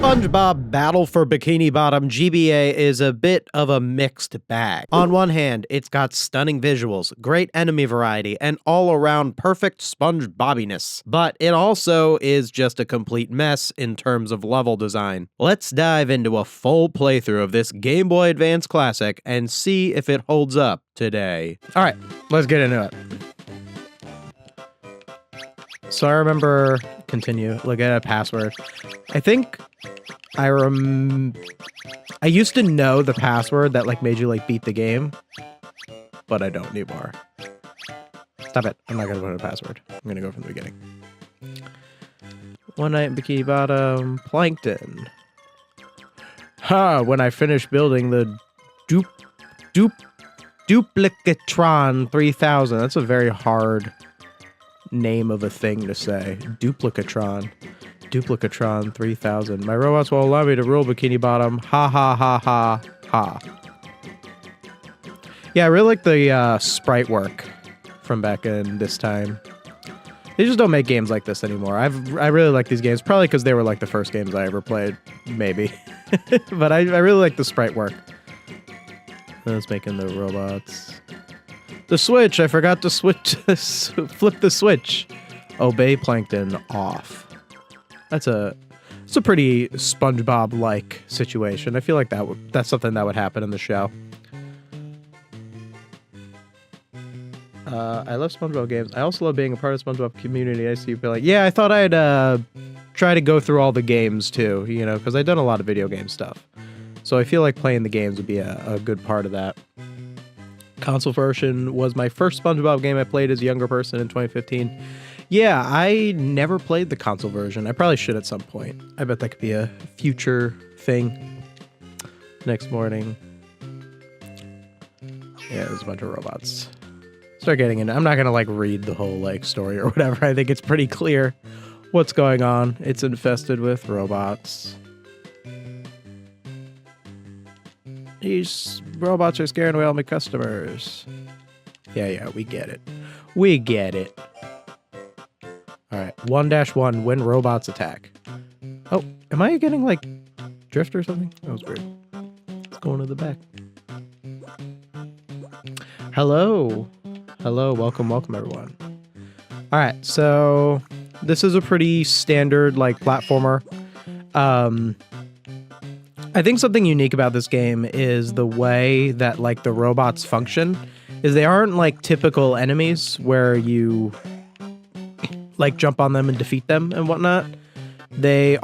SpongeBob Battle for Bikini Bottom GBA is a bit of a mixed bag. On one hand, it's got stunning visuals, great enemy variety, and all-around perfect SpongeBobbiness. But it also is just a complete mess in terms of level design. Let's dive into a full playthrough of this Game Boy Advance classic and see if it holds up today. Alright, let's get into it. So I remember, continue, look at a password. I think I used to know the password that like made you like beat the game, but I don't anymore. Stop it. I'm not gonna put a password. I'm gonna go from the beginning. One night in Bikini Bottom, Plankton. When I finished building the Duplicatron 3000. That's a very hard name of a thing to say. Duplicatron 3000. My robots will allow me to rule Bikini Bottom. Ha ha ha ha ha. Yeah, I really like the sprite work from back in this time. They just don't make games like this anymore. I really like these games, probably because they were like the first games I ever played, maybe. But I really like the sprite work. Let's making the robots. The switch! I forgot to switch. Flip the switch. Obey Plankton off. That's a pretty SpongeBob-like situation. I feel like that's something that would happen in the show. I love SpongeBob games. I also love being a part of the SpongeBob community. I see you feel like, yeah, I thought I'd try to go through all the games too, you know, because I've done a lot of video game stuff. So I feel like playing the games would be a good part of that. Console version was my first SpongeBob game I played as a younger person in 2015. Yeah, I never played the console version. I probably should at some point. I bet that could be a future thing. Next morning. Yeah, there's a bunch of robots. Start getting into. I'm not gonna like read the whole like story or whatever. I think it's pretty clear what's going on. It's infested with robots. These robots are scaring away all my customers. Yeah, we get it. We get it. Alright, 1-1, when robots attack. Oh, am I getting, like, drift or something? That was weird. Let's go into the back. Hello. Hello, welcome, everyone. Alright, so this is a pretty standard, like, platformer. I think something unique about this game is the way that, like, the robots function is they aren't, like, typical enemies where you, like, jump on them and defeat them and whatnot. They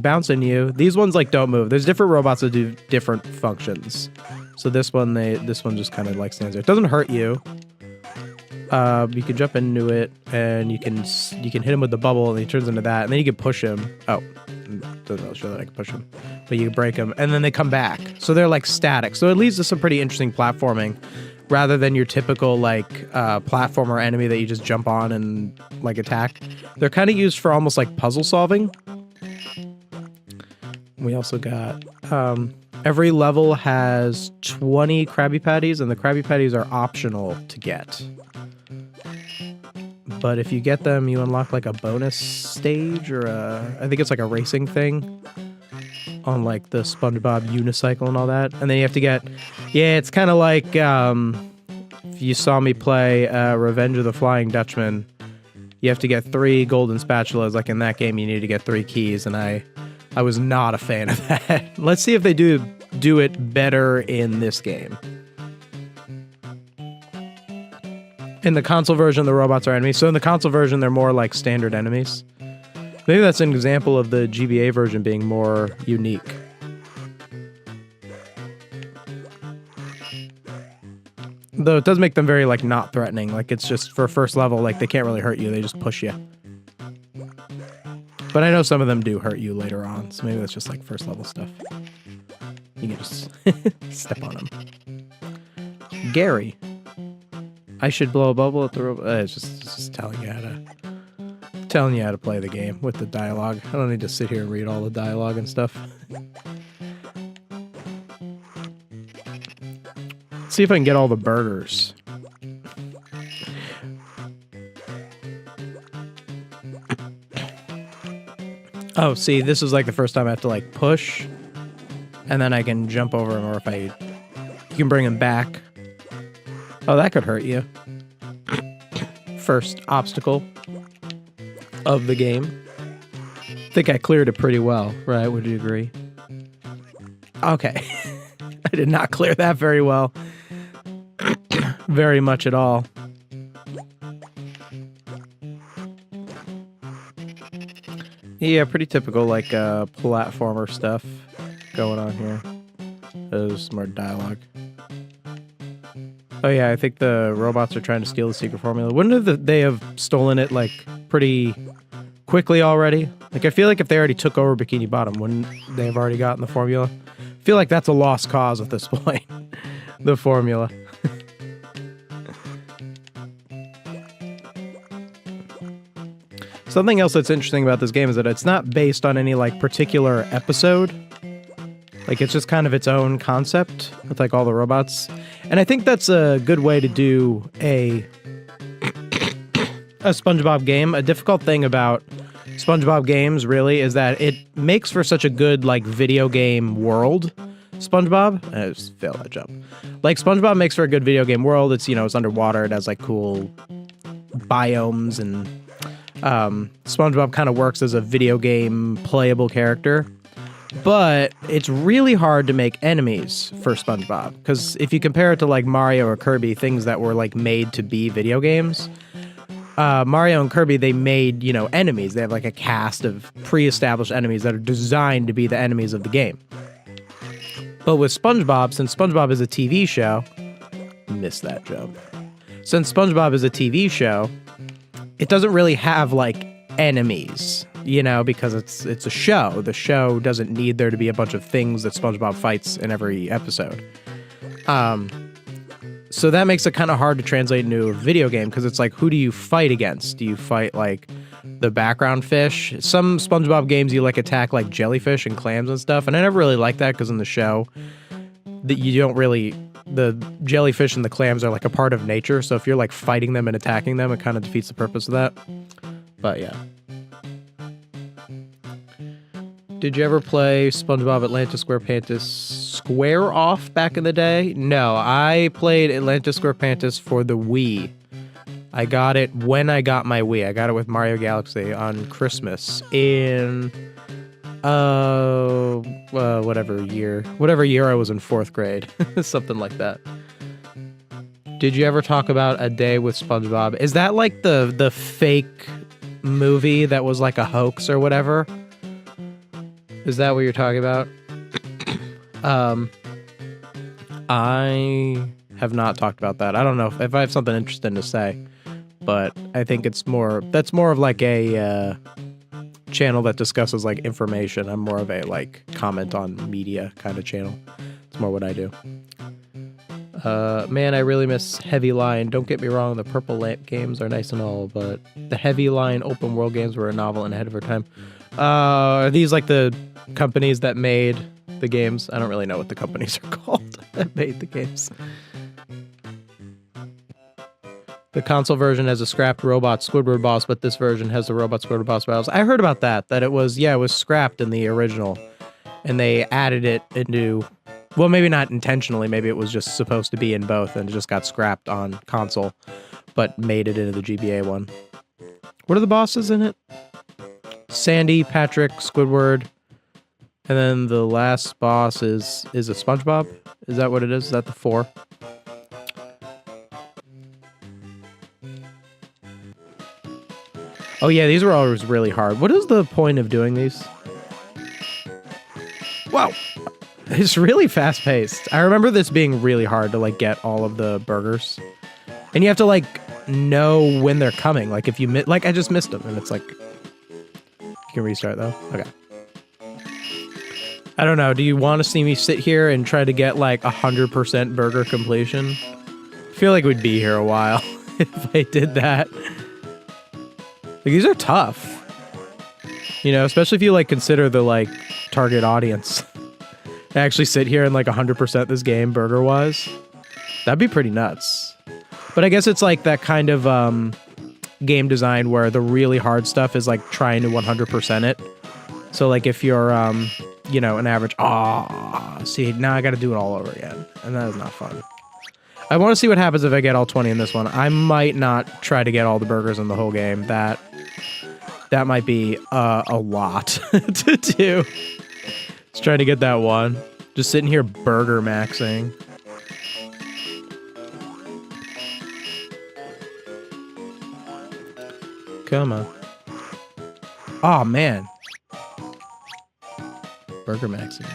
bounce on you. These ones, like, don't move. There's different robots that do different functions. So this one just kind of, like, stands there. It doesn't hurt you. You can jump into it, and you can hit him with the bubble, and he turns into that, and then you can push him. Oh, doesn't really show that I can push him, but you can break them, and then they come back. So they're like static. So it leads to some pretty interesting platforming, rather than your typical like platformer enemy that you just jump on and like attack. They're kind of used for almost like puzzle solving. We also got every level has 20 Krabby Patties, and the Krabby Patties are optional to get. But if you get them, you unlock like a bonus stage or I think it's like a racing thing on like the SpongeBob unicycle and all that. And then you have to get, yeah, it's kind of like if you saw me play Revenge of the Flying Dutchman, you have to get 3 golden spatulas. Like in that game, you need to get 3 keys, and I was not a fan of that. Let's see if they do it better in this game. In the console version, the robots are enemies. So in the console version, they're more like standard enemies. Maybe that's an example of the GBA version being more unique. Though it does make them very like not threatening. Like it's just for first level, like they can't really hurt you. They just push you. But I know some of them do hurt you later on. So maybe that's just like first level stuff. You can just step on them. Gary. I should blow a bubble at the robot. It's just telling you how to play the game with the dialogue. I don't need to sit here and read all the dialogue and stuff. Let's see if I can get all the burgers. Oh, see, this is like the first time I have to like push, and then I can jump over him, or if you can bring him back. Oh, that could hurt you. First obstacle of the game. I think I cleared it pretty well, right? Would you agree? Okay. I did not clear that very well. Very much at all. Yeah, pretty typical, like, platformer stuff going on here. There's more dialogue. Oh yeah, I think the robots are trying to steal the secret formula. Wouldn't they have stolen it, like, pretty quickly already? Like, I feel like if they already took over Bikini Bottom, wouldn't they have already gotten the formula? I feel like that's a lost cause at this point. The formula. Something else that's interesting about this game is that it's not based on any, like, particular episode. Like, it's just kind of its own concept with, like, all the robots. And I think that's a good way to do a SpongeBob game. A difficult thing about SpongeBob games, really, is that it makes for such a good, like, video game world. SpongeBob? I just failed that jump. Like, SpongeBob makes for a good video game world. It's, you know, it's underwater. It has, like, cool biomes, and SpongeBob kind of works as a video game playable character. But it's really hard to make enemies for SpongeBob, because if you compare it to, like, Mario or Kirby, things that were, like, made to be video games, Mario and Kirby, they made, you know, enemies. They have, like, a cast of pre-established enemies that are designed to be the enemies of the game. But with SpongeBob, since SpongeBob is a TV show... Missed that jump. Since SpongeBob is a TV show, it doesn't really have, like, enemies, you know, because it's a show. The show doesn't need there to be a bunch of things that SpongeBob fights in every episode. So that makes it kind of hard to translate into a video game, because it's like, who do you fight against? Do you fight, like, the background fish? Some SpongeBob games, you, like, attack, like, jellyfish and clams and stuff, and I never really liked that, because in the show, that you don't really... The jellyfish and the clams are, like, a part of nature, so if you're, like, fighting them and attacking them, it kind of defeats the purpose of that. But, yeah. Did you ever play SpongeBob Atlantis SquarePantis Square Off back in the day? No, I played Atlantis SquarePantis for the Wii. I got it when I got my Wii. I got it with Mario Galaxy on Christmas in... whatever year I was in 4th grade. Something like that. Did you ever talk about A Day with SpongeBob? Is that like the fake movie that was like a hoax or whatever? Is that what you're talking about? I have not talked about that. I don't know if I have something interesting to say, but I think that's more of like a channel that discusses like information. I'm more of a like comment on media kind of channel. It's more what I do. Man, I really miss Heavy Line. Don't get me wrong, the Purple Lamp games are nice and all, but the Heavy Line open world games were a novel and ahead of her time. Are these like the companies that made the games? I don't really know what the companies are called that made the games. The console version has a scrapped robot Squidward boss, but this version has the robot Squidward boss battles. I heard about that it was scrapped in the original, and they added it into, well, maybe not intentionally, maybe it was just supposed to be in both, and it just got scrapped on console, but made it into the GBA one. What are the bosses in it? Sandy, Patrick, Squidward, and then the last boss is a SpongeBob? Is that what it is? Is that the 4? Oh yeah, these were always really hard. What is the point of doing these? Wow. It's really fast-paced. I remember this being really hard to, like, get all of the burgers. And you have to, like, know when they're coming. Like, if you like, I just missed them, and it's like... You can restart, though? Okay. I don't know. Do you want to see me sit here and try to get, like, 100% burger completion? I feel like we'd be here a while if I did that. Like, these are tough. You know, especially if you, like, consider the, like, target audience. Actually sit here and, like, 100% this game burger-wise. That'd be pretty nuts. But I guess it's, like, that kind of, game design where the really hard stuff is, like, trying to 100% it. So like if you're, you know, an average, see, now I got to do it all over again. And that is not fun. I want to see what happens if I get all 20 in this one. I might not try to get all the burgers in the whole game. That might be a lot to do. Let's try to get that one. Just sitting here burger maxing. Come on. Oh, man. Burger maxing.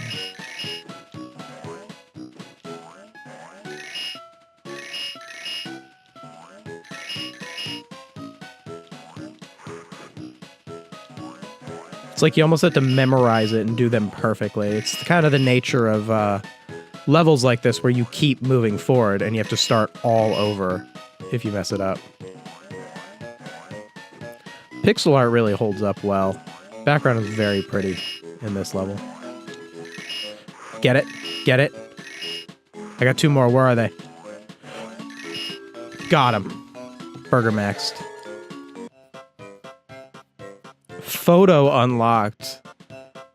It's like you almost have to memorize it and do them perfectly. It's kind of the nature of levels like this where you keep moving forward and you have to start all over if you mess it up. Pixel art really holds up well. Background is very pretty in this level. Get it? Get it? I got 2 more. Where are they? Got him. Burger maxed. Photo unlocked.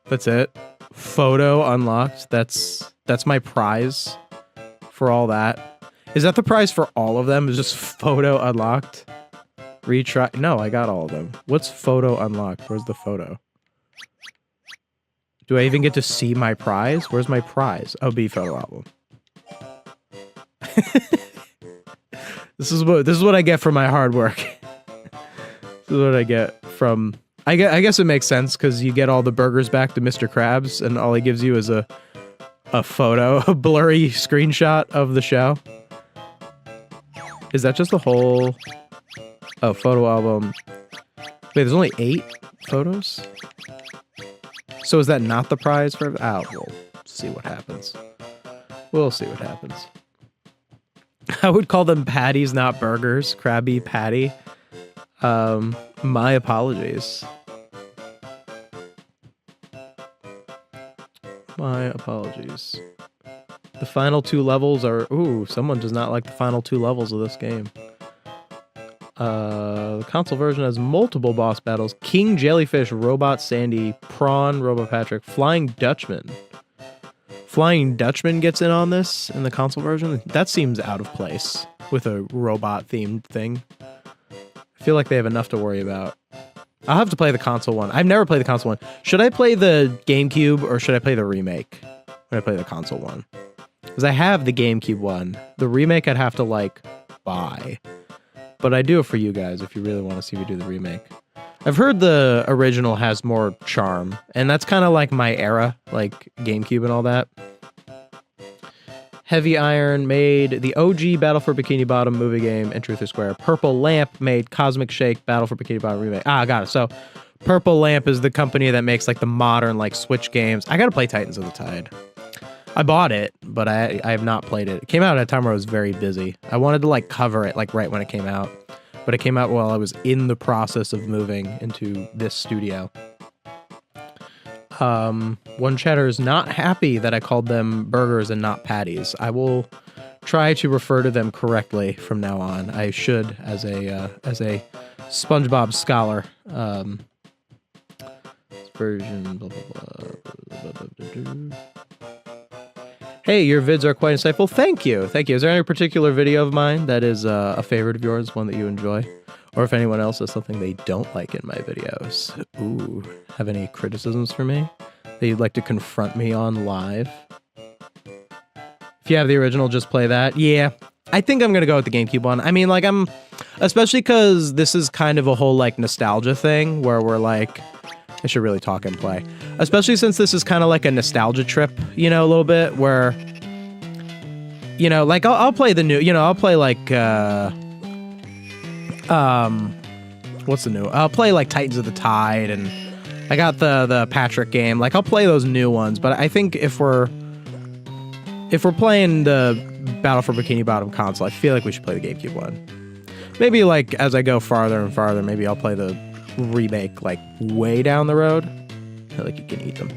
That's it. Photo unlocked. That's my prize for all that. Is that the prize for all of them? Is just photo unlocked? Retry. No, I got all of them. What's photo unlocked? Where's the photo? Do I even get to see my prize? Where's my prize? Oh, B photo album. This is what I get for my hard work. This is what I get from. I guess it makes sense because you get all the burgers back to Mr. Krabs, and all he gives you is a photo, a blurry screenshot of the show. Is that just the whole? Oh, photo album. Wait, there's only 8 photos? So is that not the prize for... Oh, we'll see what happens. We'll see what happens. I would call them patties, not burgers. Krabby Patty. My apologies. My apologies. The final 2 levels are... Ooh, someone does not like the final 2 levels of this game. The console version has multiple boss battles. King Jellyfish, Robot Sandy, Prawn, Robot Patrick, Flying Dutchman. Flying Dutchman gets in on this in the console version? That seems out of place with a robot-themed thing. I feel like they have enough to worry about. I'll have to play the console one. I've never played the console one. Should I play the GameCube or should I play the remake when I play the console one? Because I have the GameCube one. The remake I'd have to, like, buy. But I do it for you guys if you really want to see me do the remake. I've heard the original has more charm, and that's kind of like my era, like GameCube and all that. Heavy Iron made the OG Battle for Bikini Bottom movie game and Truth or Square. Purple Lamp made Cosmic Shake Battle for Bikini Bottom remake. Ah, I got it. So Purple Lamp is the company that makes like the modern like Switch games. I gotta play Titans of the Tide. I bought it, but I have not played it. It came out at a time where I was very busy. I wanted to like cover it like right when it came out, but it came out while I was in the process of moving into this studio. One chatter is not happy that I called them burgers and not patties. I will try to refer to them correctly from now on. I should as a SpongeBob scholar. Version blah blah blah. Hey, your vids are quite insightful. Thank you. Thank you. Is there any particular video of mine that is a favorite of yours, one that you enjoy? Or if anyone else has something they don't like in my videos. Ooh, have any criticisms for me that you'd like to confront me on live? If you have the original, just play that. Yeah, I think I'm going to go with the GameCube one. I mean, like, especially because this is kind of a whole, like, nostalgia thing where we're like, I should really talk and play. Especially since this is kind of like a nostalgia trip, you know, a little bit, where, you know, like, I'll play the new, you know, I'll play, like, what's the new? I'll play, like, Titans of the Tide, and I got the Patrick game. Like, I'll play those new ones, but I think if we're playing the Battle for Bikini Bottom console, I feel like we should play the GameCube one. Maybe, like, as I go farther and farther, maybe I'll play the remake, like, way down the road. I feel like you can eat them.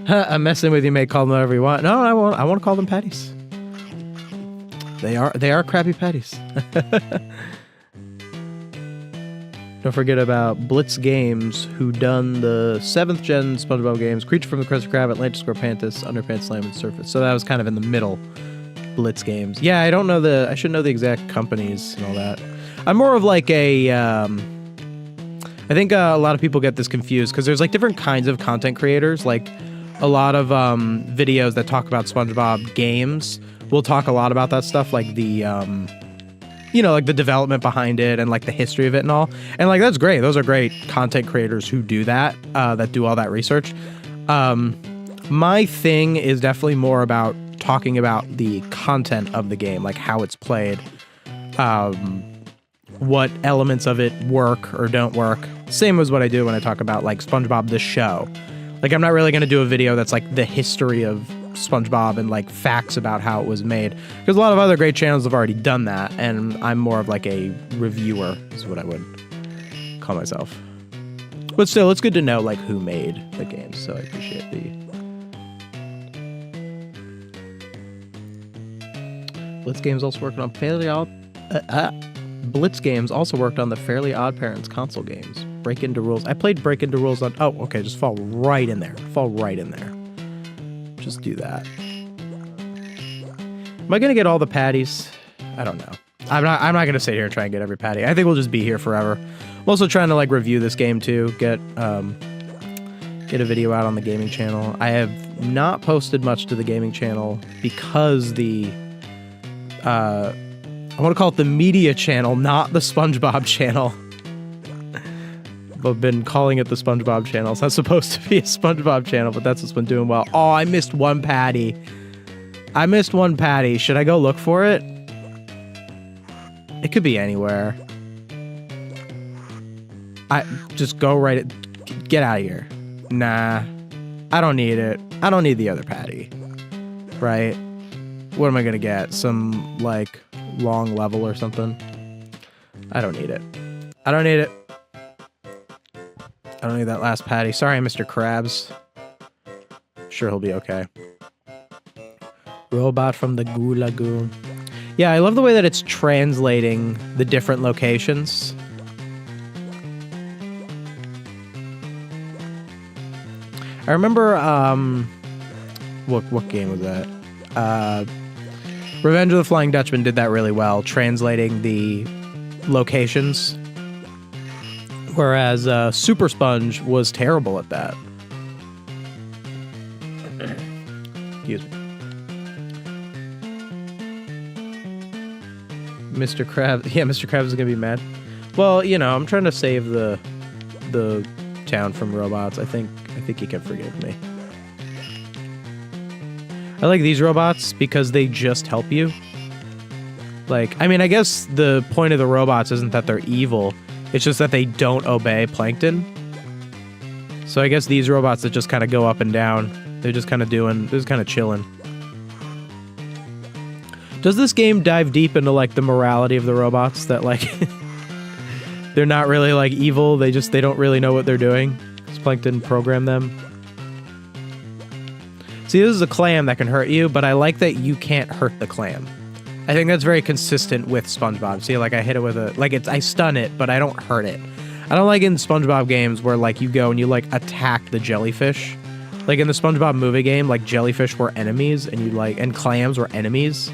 I'm messing with you, mate. Call them whatever you want. No, I won't. I want to call them patties. They are Krabby Patties. Don't forget about Blitz Games, who done the 7th gen SpongeBob games, Creature from the Krusty Krab, Atlantis Scorpantus, Underpants Slam, and Surface. So that was kind of in the middle. Blitz Games. Yeah, I don't know I should know the exact companies and all that. I'm more of like a, I think a lot of people get this confused because there's like different kinds of content creators. Like a lot of videos that talk about SpongeBob games will talk a lot about that stuff, like the, you know, like the development behind it and like the history of it and all. And like, that's great. Those are great content creators who do that, that do all that research. My thing is definitely more about talking about the content of the game, like how it's played, what elements of it work or don't work. Same as what I do when I talk about like SpongeBob the show. Like I'm not really going to do a video that's like the history of SpongeBob and like facts about how it was made, because a lot of other great channels have already done that, and I'm more of like a reviewer is what I would call myself. But still, it's good to know like who made the games, so I appreciate the Blitz Games also worked on Blitz Games also worked on the Fairly Odd Parents console games. Break Into Rules. I played Break Into Rules on... Oh, okay, just fall right in there. Fall right in there. Just do that. Am I going to get all the patties? I don't know. I'm not going to sit here and try and get every patty. I think we'll just be here forever. I'm also trying to like review this game too. Get a video out on the gaming channel. I have not posted much to the gaming channel because the... I want to call it the media channel, not the SpongeBob channel. I've been calling it the SpongeBob channel. It's not supposed to be a SpongeBob channel, but that's what's been doing well. Oh, I missed one patty. I missed one patty. Should I go look for it? It could be anywhere. Just go right... Get out of here. Nah. I don't need it. I don't need the other patty. Right? What am I gonna get? Some, like, long level or something? I don't need it. I don't need it. I don't need that last patty. Sorry, Mr. Krabs. Sure, he'll be okay. Robot from the Goo Lagoon. Yeah, I love the way that it's translating the different locations. I remember, what game was that? Revenge of the Flying Dutchman did that really well, translating the locations. Whereas Super Sponge was terrible at that. Excuse me. Mr. Krabs. Yeah, Mr. Krabs is gonna be mad. Well, you know, I'm trying to save the town from robots. I think he can forgive me. I like these robots because they just help you. Like, I mean, I guess the point of the robots isn't that they're evil. It's just that they don't obey Plankton. So I guess these robots that just kind of go up and down, they're just kind of chilling. Does this game dive deep into, like, the morality of the robots? That, like, they're not really, like, evil. They don't really know what they're doing. Because Plankton programmed them. See, this is a clam that can hurt you, but I like that you can't hurt the clam. I think that's very consistent with SpongeBob. See, like, I hit it with I stun it, but I don't hurt it. I don't like in SpongeBob games where, like, you go and you, like, attack the jellyfish. Like, in the SpongeBob movie game, like, jellyfish were enemies, and and clams were enemies.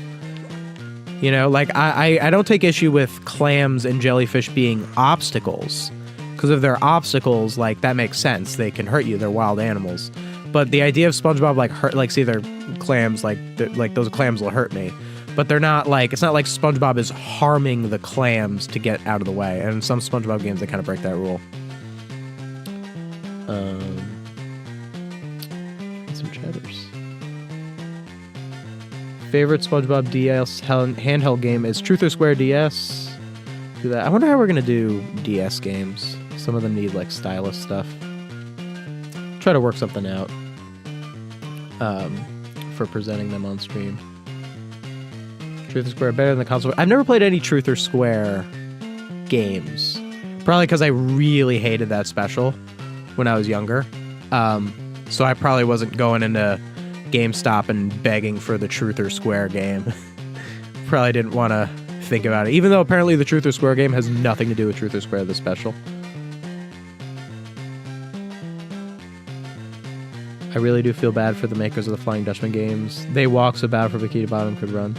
You know, like, I don't take issue with clams and jellyfish being obstacles. Because if they're obstacles, like, that makes sense. They can hurt you. They're wild animals. But the idea of SpongeBob, like, see, they're clams, like, those clams will hurt me. But they're not, like, it's not like SpongeBob is harming the clams to get out of the way. And in some SpongeBob games, they kind of break that rule. Some cheddars. Favorite SpongeBob DS handheld game is Truth or Square DS. Do that. I wonder how we're going to do DS games. Some of them need, like, stylus stuff. Try to work something out for presenting them on stream. Truth or Square better than the console. I've never played any Truth or Square games. Probably because I really hated that special when I was younger. So I probably wasn't going into GameStop and begging for the Truth or Square game. Probably didn't want to think about it. Even though apparently the Truth or Square game has nothing to do with Truth or Square, the special. I really do feel bad for the makers of the Flying Dutchman games. They walk so bad for Bikini Bottom could run.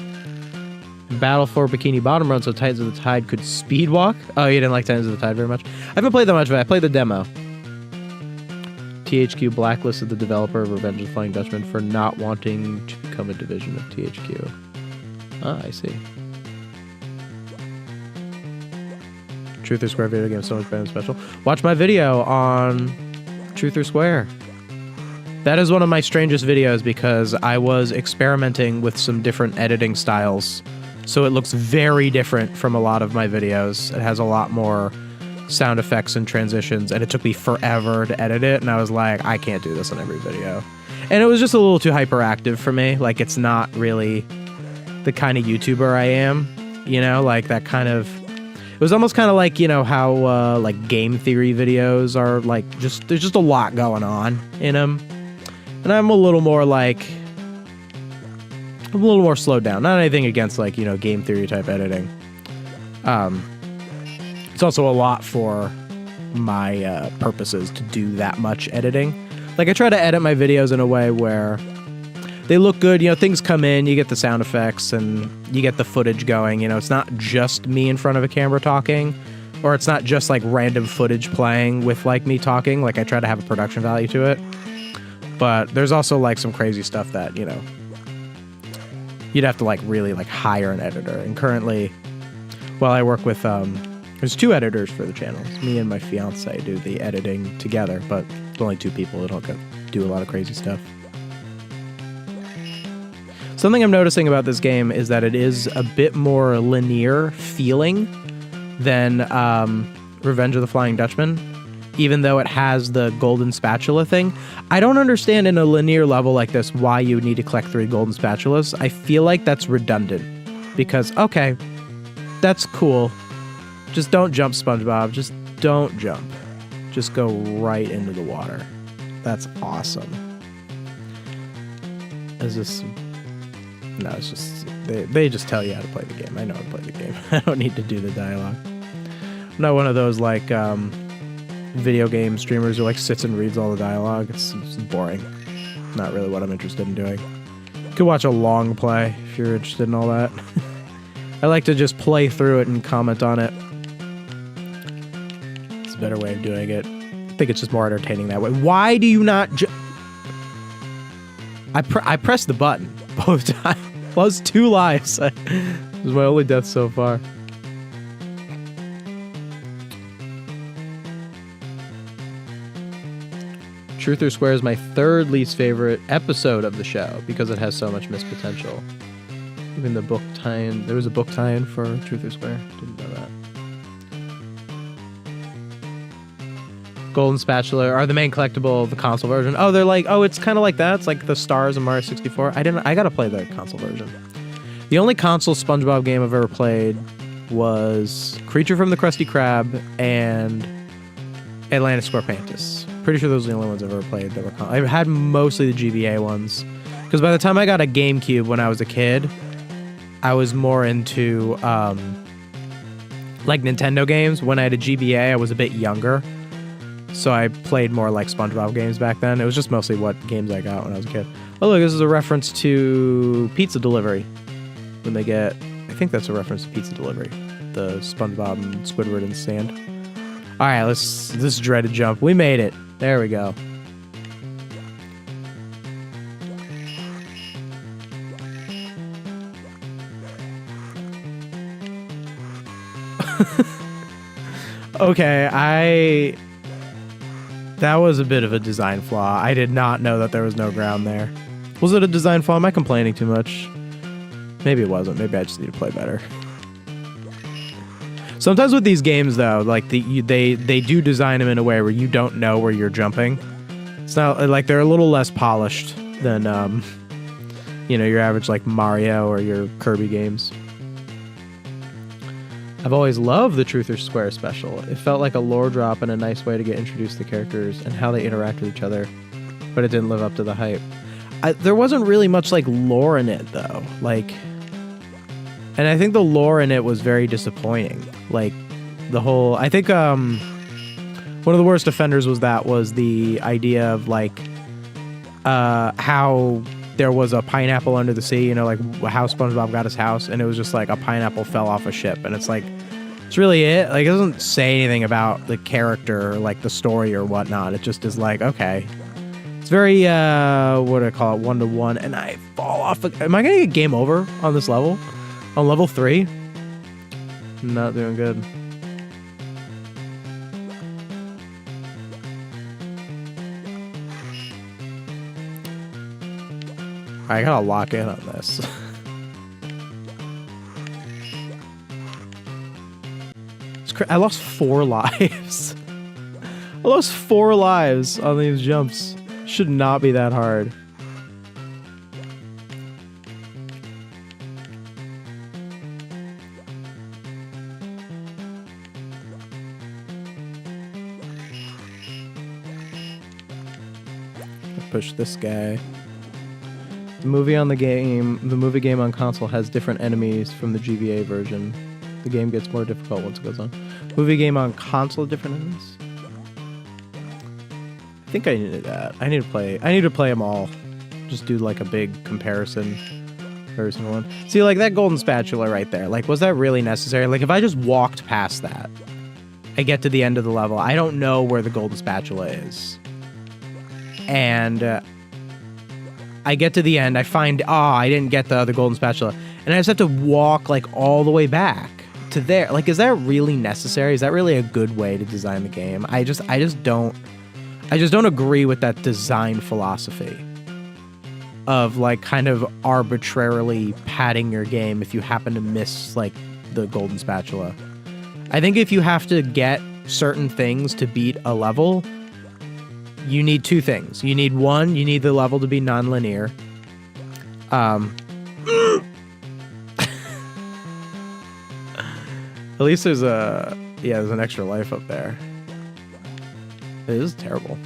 Battle for Bikini Bottom run so Titans of the Tide could speed walk? Oh, you didn't like Titans of the Tide very much? I haven't played that much of it. I played the demo. THQ blacklisted the developer of Revenge of the Flying Dutchman for not wanting to become a division of THQ. Ah, I see. Truth or Square video game so much better than special. Watch my video on Truth or Square. That is one of my strangest videos because I was experimenting with some different editing styles. So it looks very different from a lot of my videos. It has a lot more sound effects and transitions, and it took me forever to edit it, and I was like, I can't do this on every video. And it was just a little too hyperactive for me. Like, it's not really the kind of YouTuber I am, you know, like that kind of... It was almost kind of like, you know, how like game theory videos are like there's just a lot going on in them. And I'm a little more slowed down. Not anything against like, you know, game theory type editing. It's also a lot for my purposes to do that much editing. Like I try to edit my videos in a way where they look good, you know, things come in, you get the sound effects and you get the footage going, you know, it's not just me in front of a camera talking, or it's not just like random footage playing with like me talking, like I try to have a production value to it. But there's also like some crazy stuff that, you know, you'd have to like really like hire an editor. And currently, well, I work with, there's 2 editors for the channel. It's me and my fiance do the editing together, but it's only 2 people that don't do a lot of crazy stuff. Something I'm noticing about this game is that it is a bit more linear feeling than Revenge of the Flying Dutchman, even though it has the golden spatula thing. I don't understand in a linear level like this why you would need to collect 3 golden spatulas. I feel like that's redundant because, okay, that's cool. Just don't jump, SpongeBob. Just don't jump. Just go right into the water. That's awesome. Is this... No, it's just, they just tell you how to play the game. I know how to play the game. I don't need to do the dialogue. I'm not one of those, like, video game streamers who, like, sits and reads all the dialogue. It's boring. Not really what I'm interested in doing. You could watch a long play if you're interested in all that. I like to just play through it and comment on it. It's a better way of doing it. I think it's just more entertaining that way. Why do you not I pressed the button both times. Lost 2 lives. This is my only death so far. Truth or Square is my 3rd least favorite episode of the show because it has so much missed potential. Even the book tie-in. There was a book tie-in for Truth or Square. Didn't know that. Golden Spatula are the main collectible, the console version. Oh, they're like, oh, it's kind of like that. It's like the stars of Mario 64. I gotta play the console version. The only console SpongeBob game I've ever played was Creature from the Krusty Krab and Atlantis Scorpantus. Pretty sure those are the only ones I've ever played that were I've had mostly the GBA ones. Because by the time I got a GameCube when I was a kid, I was more into like Nintendo games. When I had a GBA, I was a bit younger. So I played more like SpongeBob games back then. It was just mostly what games I got when I was a kid. Oh look, this is a reference to pizza delivery. When they get, I think that's a reference to pizza delivery. The SpongeBob and Squidward in the sand. All right, this dreaded jump. We made it. There we go. Okay, that was a bit of a design flaw. I did not know that there was no ground there. Was it a design flaw? Am I complaining too much? Maybe it wasn't. Maybe I just need to play better. Sometimes with these games, though, like they do design them in a way where you don't know where you're jumping. It's not like they're a little less polished than you know, your average like Mario or your Kirby games. I've always loved the Truth or Square special. It felt like a lore drop and a nice way to get introduced to the characters and how they interact with each other, but it didn't live up to the hype. There wasn't really much like lore in it though, like, and I think the lore in it was very disappointing. Like the whole, I think one of the worst offenders was the idea of like how there was a pineapple under the sea, you know, like how SpongeBob got his house, and it was just like a pineapple fell off a ship, and it's like, it's really it. Like, it doesn't say anything about the character, or like the story or whatnot. It just is like, okay. It's very, what do I call it, 1-to-1, and I fall off. Am I gonna get game over on this level? On level 3? Not doing good. I gotta lock in on this. I lost 4 lives. I lost 4 lives on these jumps. Should not be that hard. Push this guy. The movie game on console has different enemies from the GBA version. The game gets more difficult once it goes on. Movie game on console, different enemies. I think I knew that. I need to play them all. Just do like a big comparison. One. See, like that golden spatula right there. Like, was that really necessary? Like, if I just walked past that, I get to the end of the level. I don't know where the golden spatula is. And I get to the end. I find, I didn't get the other golden spatula. And I just have to walk like all the way back to there. Like, is that really necessary? Is that really a good way to design the game? I just don't agree with that design philosophy of like kind of arbitrarily padding your game if you happen to miss like the golden spatula. I think if you have to get certain things to beat a level, you need 2 things. You need one, you need the level to be non-linear. At least there's there's an extra life up there. It is terrible.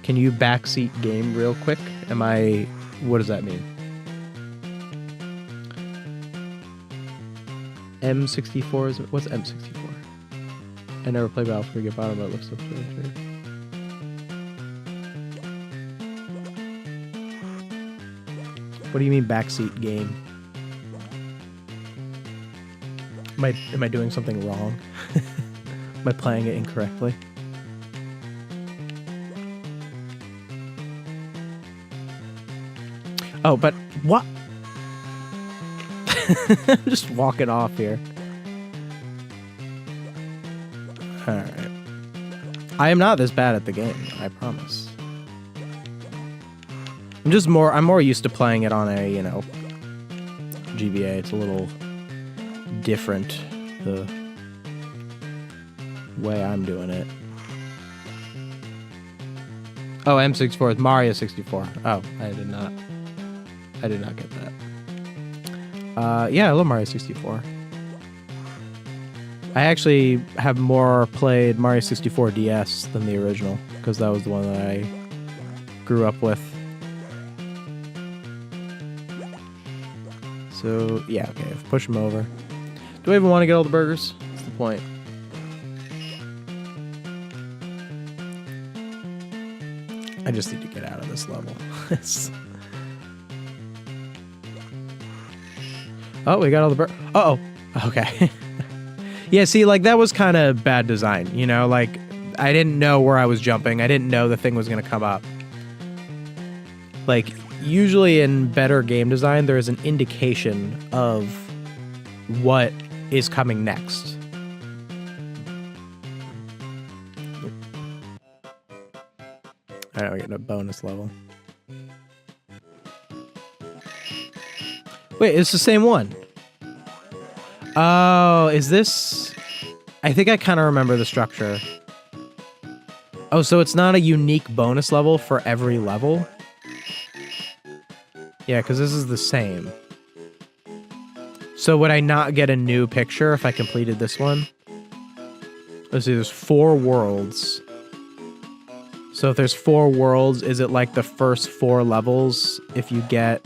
Can you backseat game real quick? What does that mean? M64 is, what's M64? I never played Battlefield Get Bottom, but it looks so pretty. What do you mean backseat game? Am I doing something wrong? Am I playing it incorrectly? Oh, but what? I'm just walking off here. Alright. I am not this bad at the game, I promise. I'm more used to playing it on a, GBA. It's a little different, the way I'm doing it. Oh, M64 is Mario 64. Oh, I did not get that. Yeah, I love Mario 64. I actually have more played Mario 64 DS than the original, because that was the one that I grew up with. So, yeah, okay, I've pushed him over. Do I even want to get all the burgers? That's the point. I just need to get out of this level. Oh, we got all the burgers. Uh-oh. Okay. Yeah, see, like, that was kind of bad design, Like, I didn't know where I was jumping. I didn't know the thing was going to come up. Like, usually in better game design, there is an indication of what is coming next. Alright, we're getting a bonus level. Wait, it's the same one. Oh, is this... I think I kind of remember the structure. Oh, so it's not a unique bonus level for every level? Yeah, because this is the same. So would I not get a new picture if I completed this one? Let's see, there's 4 worlds. So if there's 4 worlds, is it like the first 4 levels? If you get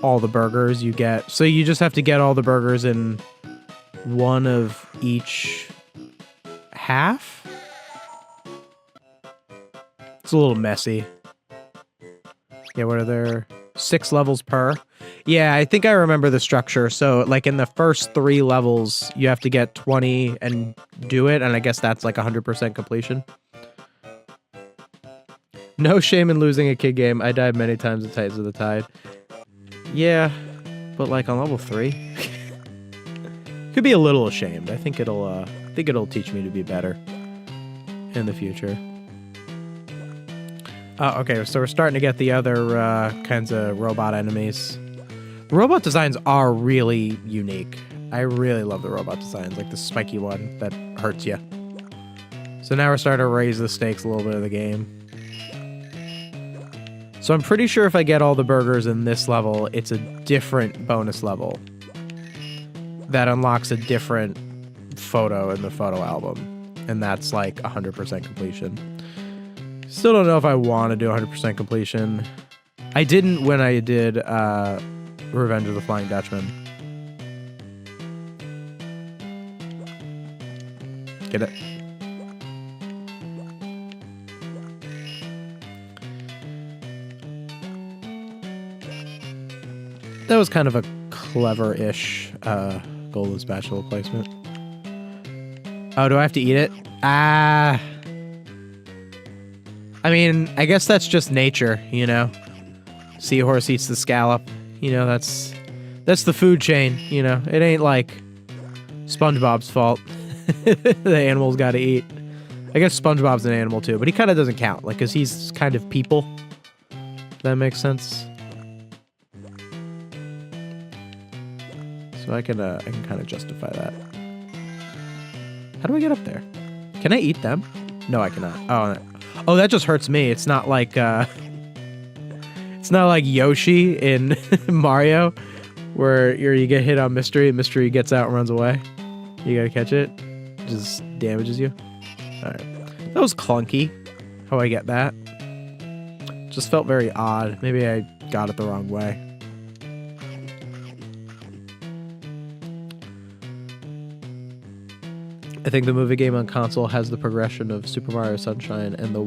all the burgers, you get... So you just have to get all the burgers in one of each half? It's a little messy. Yeah, what are there? 6 levels per? Yeah, I think I remember the structure. So, like, in the first 3 levels, you have to get 20 and do it, and I guess that's like 100% completion. No shame in losing a kid game. I died many times in Titans of the Tide. Yeah, but like on level 3, could be a little ashamed. I think it'll teach me to be better in the future. Okay, so we're starting to get the other kinds of robot enemies. The robot designs are really unique. I really love the robot designs, like the spiky one that hurts you. So now we're starting to raise the stakes a little bit of the game. So I'm pretty sure if I get all the burgers in this level, it's a different bonus level that unlocks a different photo in the photo album. And that's like 100% completion. Still don't know if I want to do 100% completion. I didn't when I did Revenge of the Flying Dutchman. Get it? That was kind of a clever-ish golden spatula placement. Oh, do I have to eat it? Ah. I mean, I guess that's just nature, you know? Seahorse eats the scallop. You know, that's the food chain, you know? It ain't like SpongeBob's fault. The animal's got to eat. I guess SpongeBob's an animal too, but he kind of doesn't count, like, because he's kind of people. If that makes sense. So I can kind of justify that. How do I get up there? Can I eat them? No, I cannot. Oh, that just hurts me. It's not like Yoshi in Mario, where you get hit on Mystery, and Mystery gets out and runs away. You gotta catch it. It just damages you. All right, that was clunky. How I get that? Just felt very odd. Maybe I got it the wrong way. I think the movie game on console has the progression of Super Mario Sunshine and the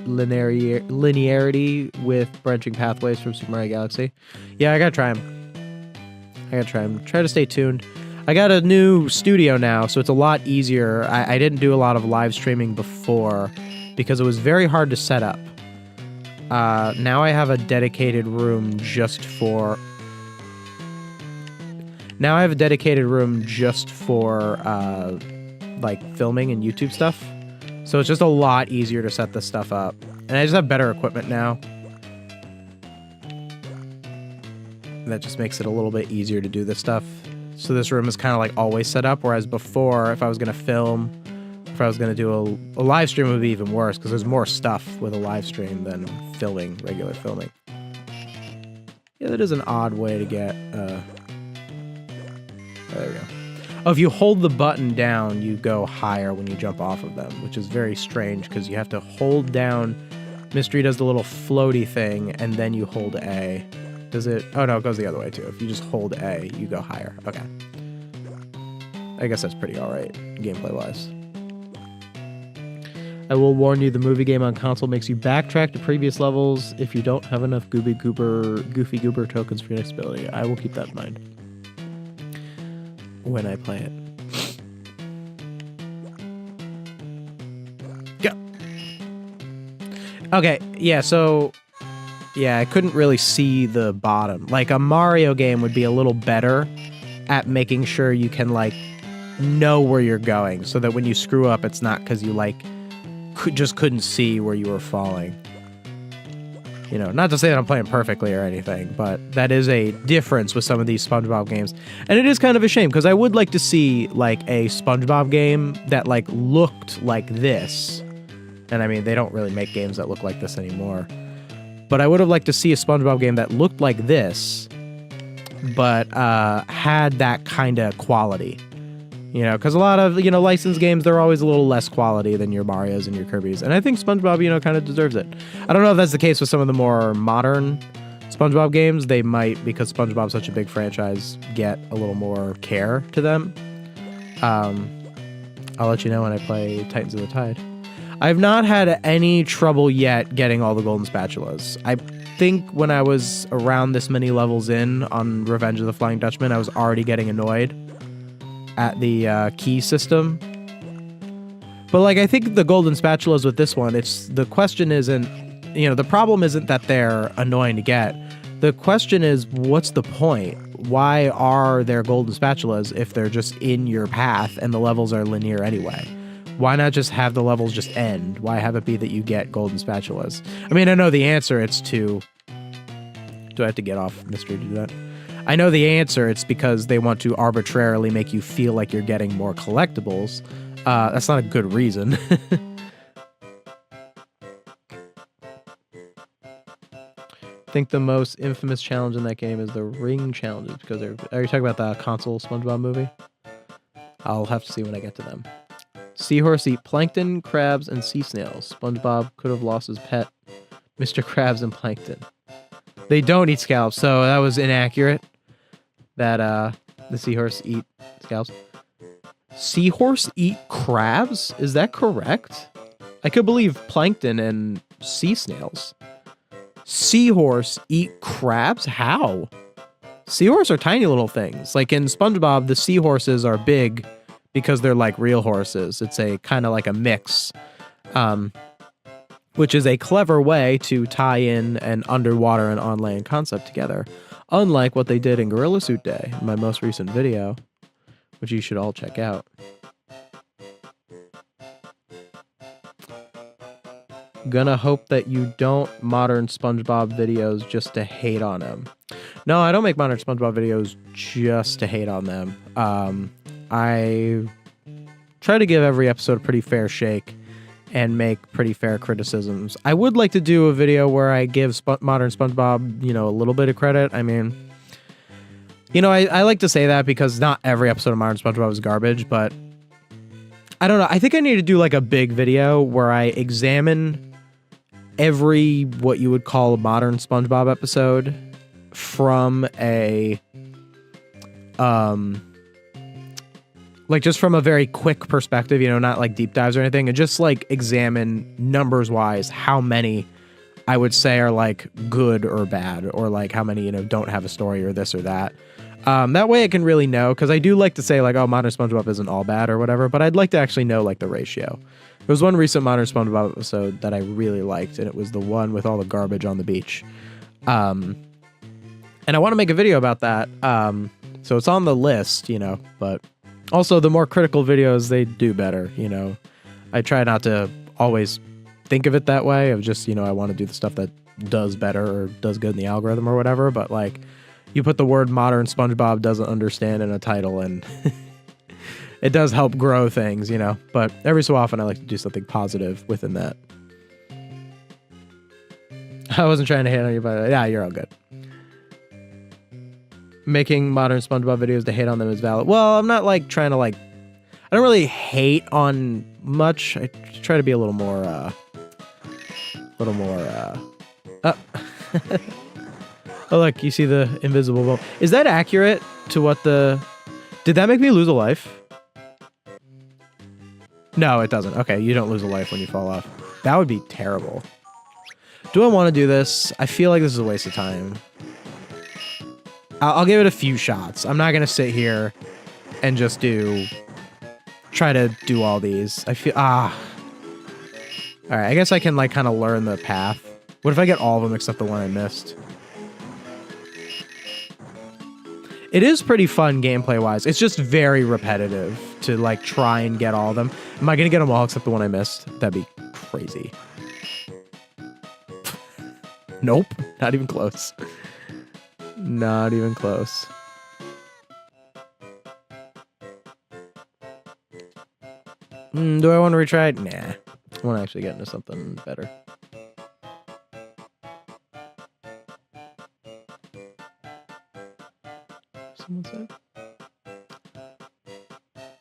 linearity with branching pathways from Super Mario Galaxy. Yeah, I gotta try them. Try to stay tuned. I got a new studio now, so it's a lot easier. I didn't do a lot of live streaming before because it was very hard to set up. Now I have a dedicated room just for... like filming and YouTube stuff. So it's just a lot easier to set this stuff up. And I just have better equipment now. And that just makes it a little bit easier to do this stuff. So this room is kind of like always set up, whereas before, if I was going to film, if I was going to do a live stream, it would be even worse because there's more stuff with a live stream than regular filming. Yeah, that is an odd way to get... there we go. Oh, if you hold the button down, you go higher when you jump off of them, which is very strange because you have to hold down. Mystery does the little floaty thing, and then you hold A. Does it? Oh, no, it goes the other way, too. If you just hold A, you go higher. Okay. I guess that's pretty all right, gameplay-wise. I will warn you, the movie game on console makes you backtrack to previous levels if you don't have enough Goofy Goober tokens for your next ability. I will keep that in mind when I play it. Go. Okay, yeah, so... yeah, I couldn't really see the bottom. Like, a Mario game would be a little better at making sure you can, like, know where you're going, so that when you screw up, it's not because you, like, just couldn't see where you were falling. You know, not to say that I'm playing perfectly or anything, but that is a difference with some of these SpongeBob games. And it is kind of a shame, because I would like to see, like, a SpongeBob game that, like, looked like this. And, I mean, they don't really make games that look like this anymore. But I would have liked to see a SpongeBob game that looked like this, but had that kind of quality. You know, because a lot of, you know, licensed games, they're always a little less quality than your Marios and your Kirbys. And I think SpongeBob, you know, kind of deserves it. I don't know if that's the case with some of the more modern SpongeBob games. They might, because SpongeBob's such a big franchise, get a little more care to them. I'll let you know when I play Titans of the Tide. I've not had any trouble yet getting all the golden spatulas. I think when I was around this many levels in on Revenge of the Flying Dutchman, I was already getting annoyed at the key system. But like, I think the golden spatulas with this one, the question isn't, the problem isn't that they're annoying to get. The question is, what's the point? Why are there golden spatulas if they're just in your path and the levels are linear anyway? Why not just have the levels just end? Why have it be that you get golden spatulas? I mean, I know the answer, it's to... Do I have to get off mystery to do that? I know the answer, it's because they want to arbitrarily make you feel like you're getting more collectibles. That's not a good reason. I think the most infamous challenge in that game is the ring challenges, because are you talking about the console SpongeBob movie? I'll have to see when I get to them. Seahorse eat plankton, crabs, and sea snails. SpongeBob could have lost his pet, Mr. Krabs and Plankton. They don't eat scallops, so that was inaccurate. That the seahorse eat scallops. Seahorse eat crabs? Is that correct? I could believe plankton and sea snails. Seahorse eat crabs? How? Seahorse are tiny little things. Like in SpongeBob, the seahorses are big because they're like real horses. It's a kind of like a mix, which is a clever way to tie in an underwater and on land concept together. Unlike what they did in Gorilla Suit Day, my most recent video, which you should all check out. Gonna hope that you don't modern SpongeBob videos just to hate on him. No, I don't make modern SpongeBob videos just to hate on them. I try to give every episode a pretty fair shake and make pretty fair criticisms. I would like to do a video where I give modern SpongeBob, a little bit of credit. I mean, I like to say that because not every episode of modern SpongeBob is garbage, but I don't know. I think I need to do like a big video where I examine every what you would call a modern SpongeBob episode from a like just from a very quick perspective, not like deep dives or anything, and just like examine numbers wise how many I would say are like good or bad, or like how many don't have a story or this or that. That way I can really know, because I do like to say like, oh, modern SpongeBob isn't all bad or whatever, but I'd like to actually know like the ratio. There was one recent modern SpongeBob episode that I really liked, and it was the one with all the garbage on the beach. And I want to make a video about that. So it's on the list, but also the more critical videos, they do better, I try not to always think of it that way of just, I want to do the stuff that does better or does good in the algorithm or whatever, but like you put the word modern SpongeBob doesn't understand in a title and it does help grow things, but every so often I like to do something positive within that. I wasn't trying to hate on you, but yeah, you're all good. Making modern SpongeBob videos to hate on them is valid. Well, I'm not like trying to like, I don't really hate on much. I try to be a little more, Oh, look, you see the invisible ball. Is that accurate to what did that make me lose a life? No, it doesn't. Okay, you don't lose a life when you fall off. That would be terrible. Do I want to do this? I feel like this is a waste of time. I'll give it a few shots. I'm not going to sit here and just try to do all these. I feel, all right, I guess I can like kind of learn the path. What if I get all of them except the one I missed? It is pretty fun gameplay-wise. It's just very repetitive to, like, try and get all of them. Am I going to get them all except the one I missed? That'd be crazy. Nope. Not even close. Not even close. Do I want to retry it? Nah. I want to actually get into something better.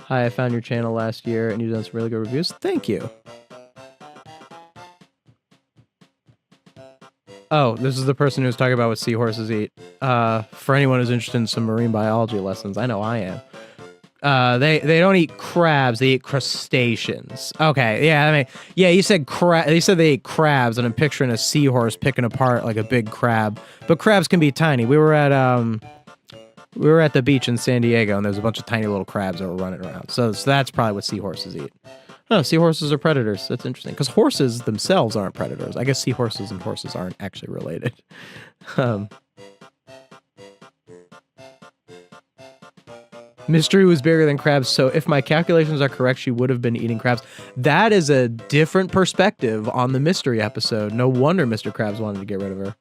Hi, I found your channel last year and you've done some really good reviews. Thank you. Oh, this is the person who was talking about what seahorses eat. For anyone who's interested in some marine biology lessons, I know I am. They don't eat crabs. They eat crustaceans. Okay, yeah. I mean, yeah. You said they ate crabs, and I'm picturing a seahorse picking apart like a big crab. But crabs can be tiny. We were at the beach in San Diego, and there's a bunch of tiny little crabs that were running around. So that's probably what seahorses eat. Oh, seahorses are predators. That's interesting because horses themselves aren't predators. I guess seahorses and horses aren't actually related. Mystery was bigger than crabs, so if my calculations are correct, she would have been eating crabs. That is a different perspective on the mystery episode. No wonder Mr. Krabs wanted to get rid of her.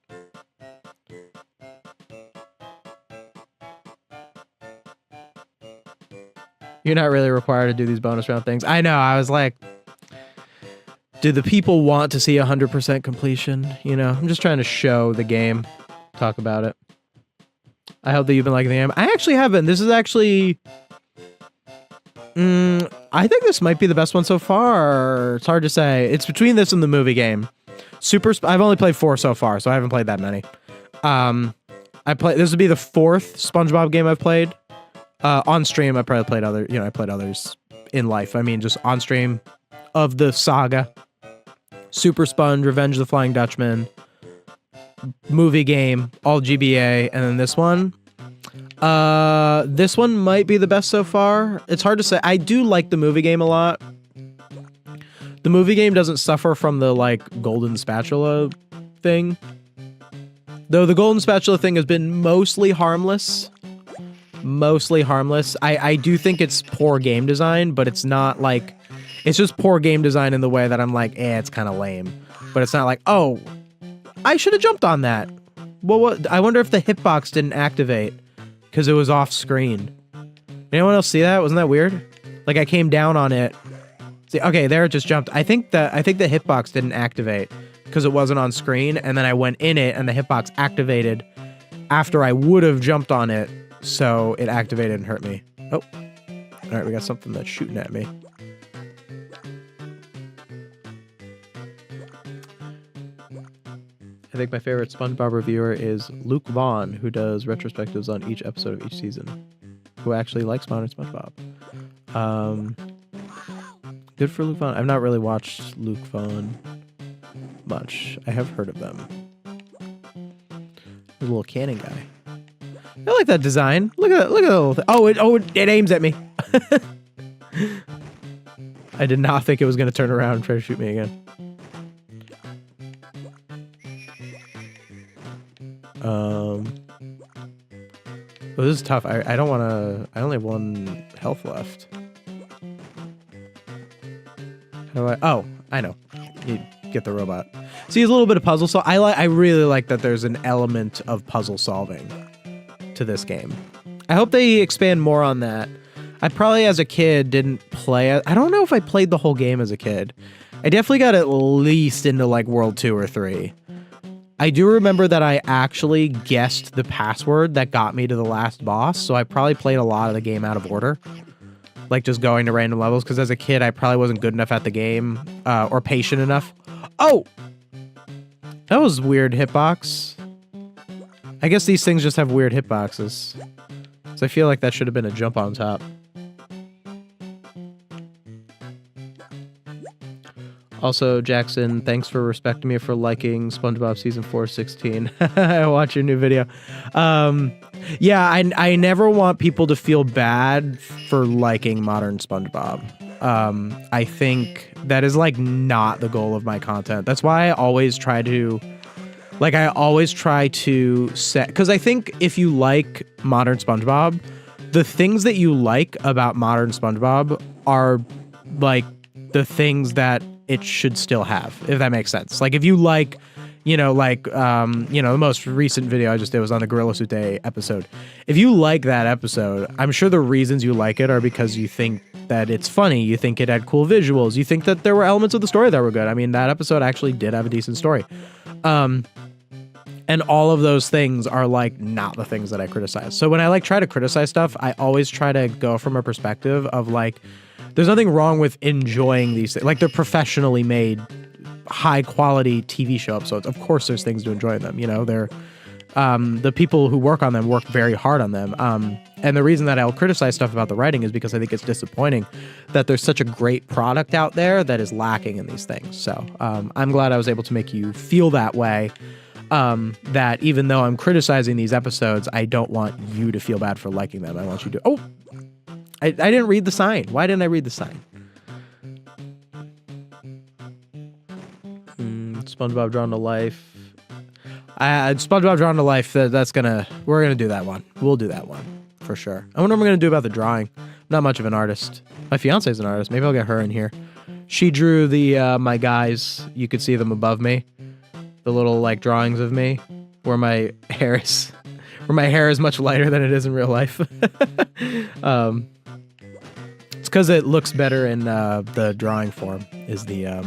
You're not really required to do these bonus round things. I know, I was like, do the people want to see 100% completion? You know, I'm just trying to show the game, talk about it. I hope that you've been liking the game. I actually haven't. This is actually... I think this might be the best one so far. It's hard to say. It's between this and the movie game. I've only played 4 so far, so I haven't played that many. This would be the 4th SpongeBob game I've played. On stream, I probably played I played others in life. I mean, just on stream of the saga. Super Sponge, Revenge of the Flying Dutchman, movie game, all GBA, and then this one. This one might be the best so far. It's hard to say. I do like the movie game a lot. The movie game doesn't suffer from the like golden spatula thing. Though the golden spatula thing has been mostly harmless. Mostly harmless. I do think it's poor game design, but it's not like... It's just poor game design in the way that I'm like, it's kind of lame. But it's not like, oh, I should have jumped on that. Well, what? I wonder if the hitbox didn't activate because it was off screen. Anyone else see that? Wasn't that weird? Like I came down on it. See, okay, there it just jumped. I think the hitbox didn't activate because it wasn't on screen, and then I went in it, and the hitbox activated after I would have jumped on it, so it activated and hurt me. Oh, all right, we got something that's shooting at me. I think my favorite SpongeBob reviewer is Luke Vaughn, who does retrospectives on each episode of each season, who actually likes modern SpongeBob. Good for Luke Vaughn. I've not really watched Luke Vaughn much. I have heard of them. The little cannon guy. I like that design. Look at that little thing. Oh, it aims at me. I did not think it was going to turn around and try to shoot me again. Well, this is tough. I don't want to... I only have 1 health left. How do I... Oh, I know. You get the robot. See, it's a little bit of puzzle. So I really like that there's an element of puzzle solving to this game. I hope they expand more on that. I probably, as a kid, didn't play it. I don't know if I played the whole game as a kid. I definitely got at least into, like, World 2 or 3. I do remember that I actually guessed the password that got me to the last boss, so I probably played a lot of the game out of order. Like, just going to random levels, because as a kid, I probably wasn't good enough at the game, or patient enough. Oh! That was weird hitbox. I guess these things just have weird hitboxes. So I feel like that should have been a jump on top. Also, Jackson, thanks for respecting me for liking SpongeBob Season 416. I watched your new video. Yeah, I never want people to feel bad for liking modern SpongeBob. I think that is, like, not the goal of my content. That's why I always try to... Like, I always try to set... Because I think if you like modern SpongeBob, the things that you like about modern SpongeBob are, like, the things that it should still have, if that makes sense. Like, if you like, the most recent video I just did was on the Gorilla Suit Day episode. If you like that episode, I'm sure the reasons you like it are because you think that it's funny, you think it had cool visuals, you think that there were elements of the story that were good. I mean, that episode actually did have a decent story. And all of those things are, like, not the things that I criticize. So when I, like, try to criticize stuff, I always try to go from a perspective of, like, there's nothing wrong with enjoying these things. Like, they're professionally made, high-quality TV show episodes. Of course there's things to enjoy in them, they're The people who work on them work very hard on them. And the reason that I'll criticize stuff about the writing is because I think it's disappointing that there's such a great product out there that is lacking in these things. So I'm glad I was able to make you feel that way. That even though I'm criticizing these episodes, I don't want you to feel bad for liking them. I want you to... Oh! I didn't read the sign. Why didn't I read the sign? SpongeBob Drawn to Life. SpongeBob Drawn to Life, we're gonna do that one. We'll do that one, for sure. I wonder what I'm gonna do about the drawing. I'm not much of an artist. My fiance's an artist. Maybe I'll get her in here. She drew my guys. You could see them above me. The little, like, drawings of me, where my hair is much lighter than it is in real life. It's because it looks better in the drawing form, is the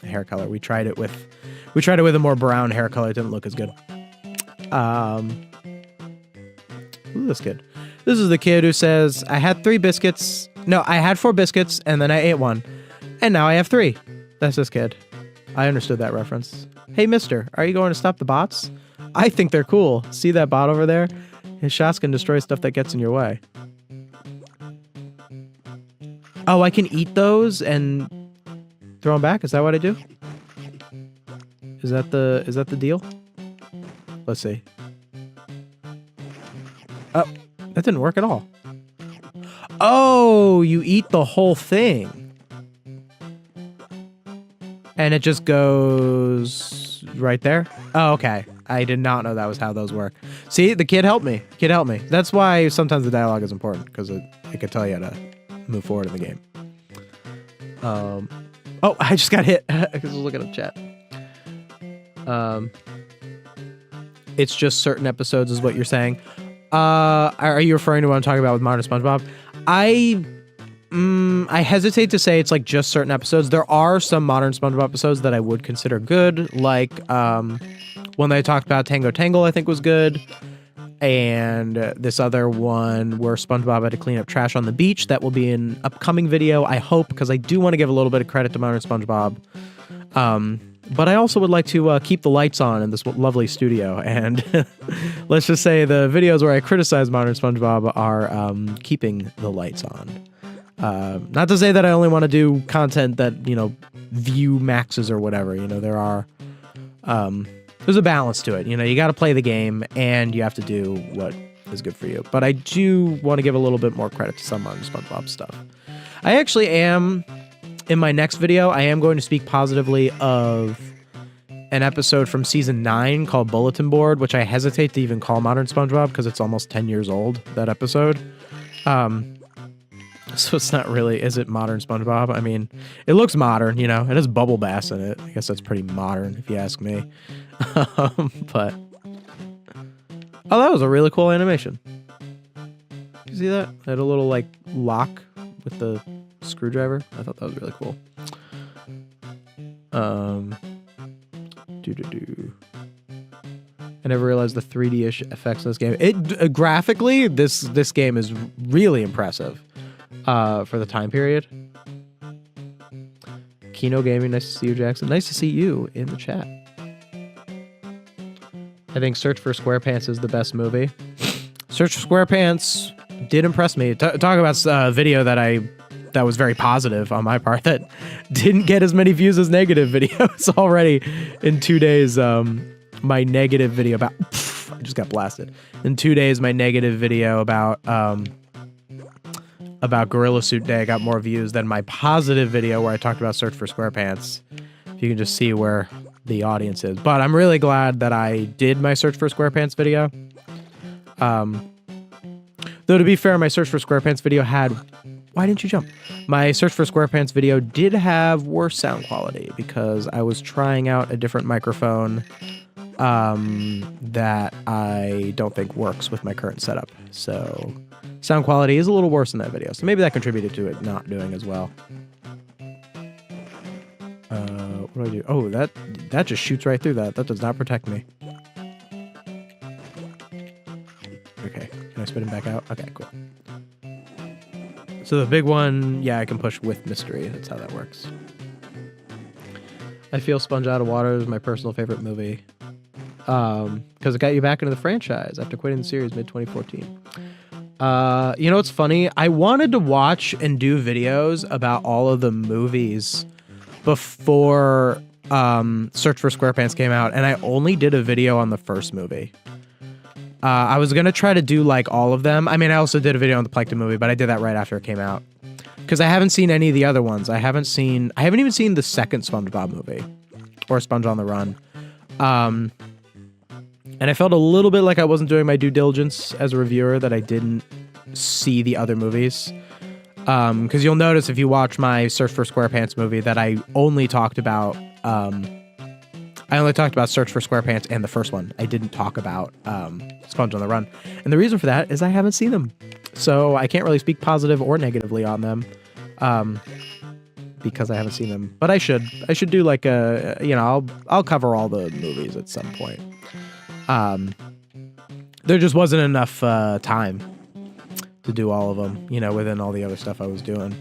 hair color. We tried it with a more brown hair color. It didn't look as good. Who's this kid? This is the kid who says, I had 4 biscuits, and then I ate one, and now I have 3. That's this kid. I understood that reference. Hey, mister, are you going to stop the bots? I think they're cool. See that bot over there? His shots can destroy stuff that gets in your way. Oh, I can eat those and throw them back? Is that what I do? Is that the deal? Let's see. Oh, that didn't work at all. Oh, you eat the whole thing. And it just goes right there? Oh, okay. I did not know that was how those work. See, the kid helped me. That's why sometimes the dialogue is important, because it could tell you how to move forward in the game. Oh, I just got hit because I was looking at chat. It's just certain episodes is what you're saying. Are you referring to what I'm talking about with Modern SpongeBob? I hesitate to say it's like just certain episodes. There are some Modern SpongeBob episodes that I would consider good, like one that I talked about, Tango Tangle, I think was good. And this other one where SpongeBob had to clean up trash on the beach. That will be an upcoming video, I hope, because I do want to give a little bit of credit to Modern SpongeBob. But I also would like to keep the lights on in this lovely studio. And let's just say the videos where I criticize Modern SpongeBob are keeping the lights on. Not to say that I only want to do content that, view maxes or whatever. There's a balance to it. You got to play the game and you have to do what is good for you. But I do want to give a little bit more credit to some Modern SpongeBob stuff. I actually am, in my next video, I am going to speak positively of an episode from season 9 called Bulletin Board, which I hesitate to even call Modern SpongeBob because it's almost 10 years old, that episode. So it's not really, is it Modern SpongeBob? I mean, it looks modern, it has Bubble Bass in it. I guess that's pretty modern if you ask me. But, oh, that was a really cool animation. You see that? It had a little, like, lock with the screwdriver. I thought that was really cool. I never realized the 3D-ish effects of this game. Graphically, this game is really impressive. For the time period. Kino Gaming, nice to see you, Jackson. Nice to see you in the chat. I think Search for SquarePants is the best movie. Search for SquarePants did impress me. Talk about a video that was very positive on my part that didn't get as many views as negative videos already. In 2 days, my negative video about... I just got blasted. In 2 days, my negative video about Gorilla Suit Day got more views than my positive video where I talked about Search for SquarePants. If you can just see where the audience is. But I'm really glad that I did my Search for SquarePants video. Though to be fair, my Search for SquarePants video had... Why didn't you jump? My Search for SquarePants video did have worse sound quality because I was trying out a different microphone that I don't think works with my current setup. So... sound quality is a little worse in that video, so maybe that contributed to it not doing as well. What do I do? Oh, that just shoots right through that. That does not protect me. Okay, can I spit him back out? Okay, cool. So the big one, yeah, I can push with mystery. That's how that works. I feel Sponge Out of Water is my personal favorite movie. because it got you back into the franchise after quitting the series mid-2014. You know what's funny? I wanted to watch and do videos about all of the movies before Search for SquarePants came out, and I only did a video on the first movie. I was gonna try to do like all of them. I mean, I also did a video on the Plankton movie, but I did that right after it came out because I haven't seen any of the other ones. I haven't even seen the second SpongeBob movie or Sponge on the Run. And I felt a little bit like I wasn't doing my due diligence as a reviewer, that I didn't see the other movies. Because you'll notice if you watch my Search for SquarePants movie that I only talked about Search for SquarePants and the first one. I didn't talk about Sponge on the Run. And the reason for that is I haven't seen them. So I can't really speak positive or negatively on them because I haven't seen them. But I should do like I'll cover all the movies at some point. There just wasn't enough time to do all of them, within all the other stuff I was doing.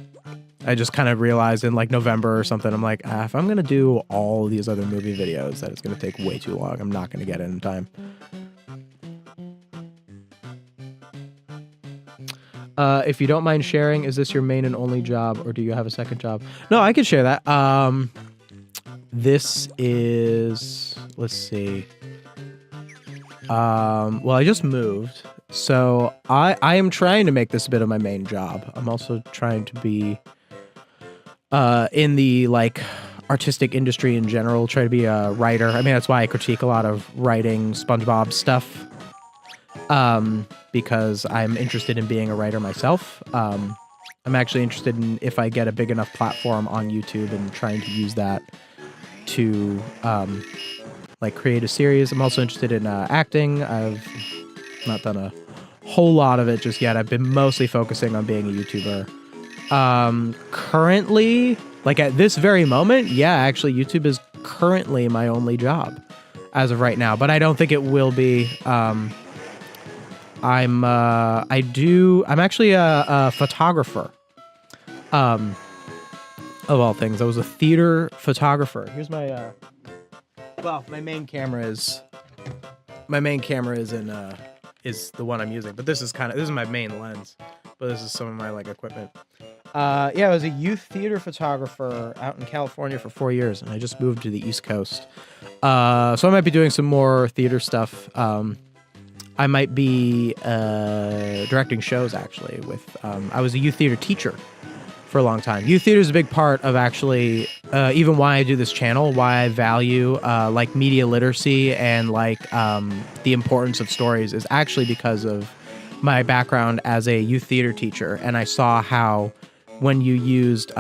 I just kind of realized in like November or something, I'm like, if I'm going to do all these other movie videos, that it's going to take way too long. I'm not going to get it in time. If you don't mind sharing, is this your main and only job or do you have a second job? No, I can share that. This is, let's see. Well, I just moved, so I am trying to make this a bit of my main job. I'm also trying to be in the like artistic industry in general, try to be a writer. I mean, that's why I critique a lot of writing SpongeBob stuff, because I'm interested in being a writer myself. I'm actually interested in, if I get a big enough platform on YouTube, and trying to use that to like create a series. I'm also interested in acting. I've not done a whole lot of it just yet. I've been mostly focusing on being a YouTuber. Currently, like at this very moment, yeah, actually YouTube is currently my only job as of right now, but I don't think it will be. I'm actually a photographer. Of all things, I was a theater photographer. Here's my my main camera is is the one I'm using, but this is my main lens, but this is some of my like equipment. I was a youth theater photographer out in California for 4 years, and I just moved to the East Coast. So I might be doing some more theater stuff. I might be directing shows actually with, I was a youth theater teacher for a long time. Youth theater is a big part of actually, even why I do this channel, why I value like media literacy and like the importance of stories is actually because of my background as a youth theater teacher. And I saw how when you used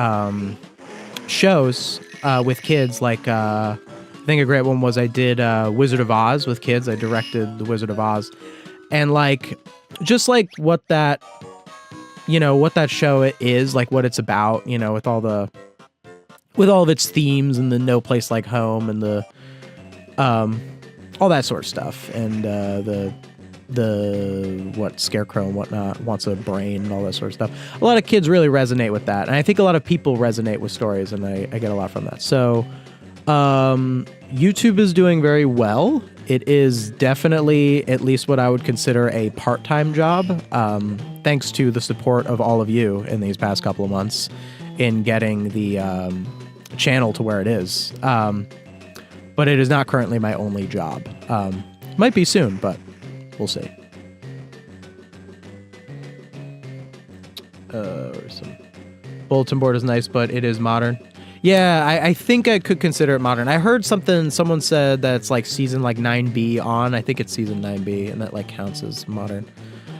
shows with kids, like I think a great one was I did Wizard of Oz with kids. I directed the Wizard of Oz, and like just like what that show is, like what it's about, with all of its themes and the No Place Like Home and the all that sort of stuff, and the what Scarecrow and whatnot wants a brain and all that sort of stuff. A lot of kids really resonate with that, and I think a lot of people resonate with stories, and I get a lot from that. So YouTube is doing very well. It is definitely at least what I would consider a part-time job, thanks to the support of all of you in these past couple of months in getting the channel to where it is. But it is not currently my only job. Might be soon, but we'll see. Some bulletin board is nice, but it is modern. Yeah, I think I could consider it modern. I heard someone said that it's like season like 9B on. I think it's season 9B, and that like counts as modern.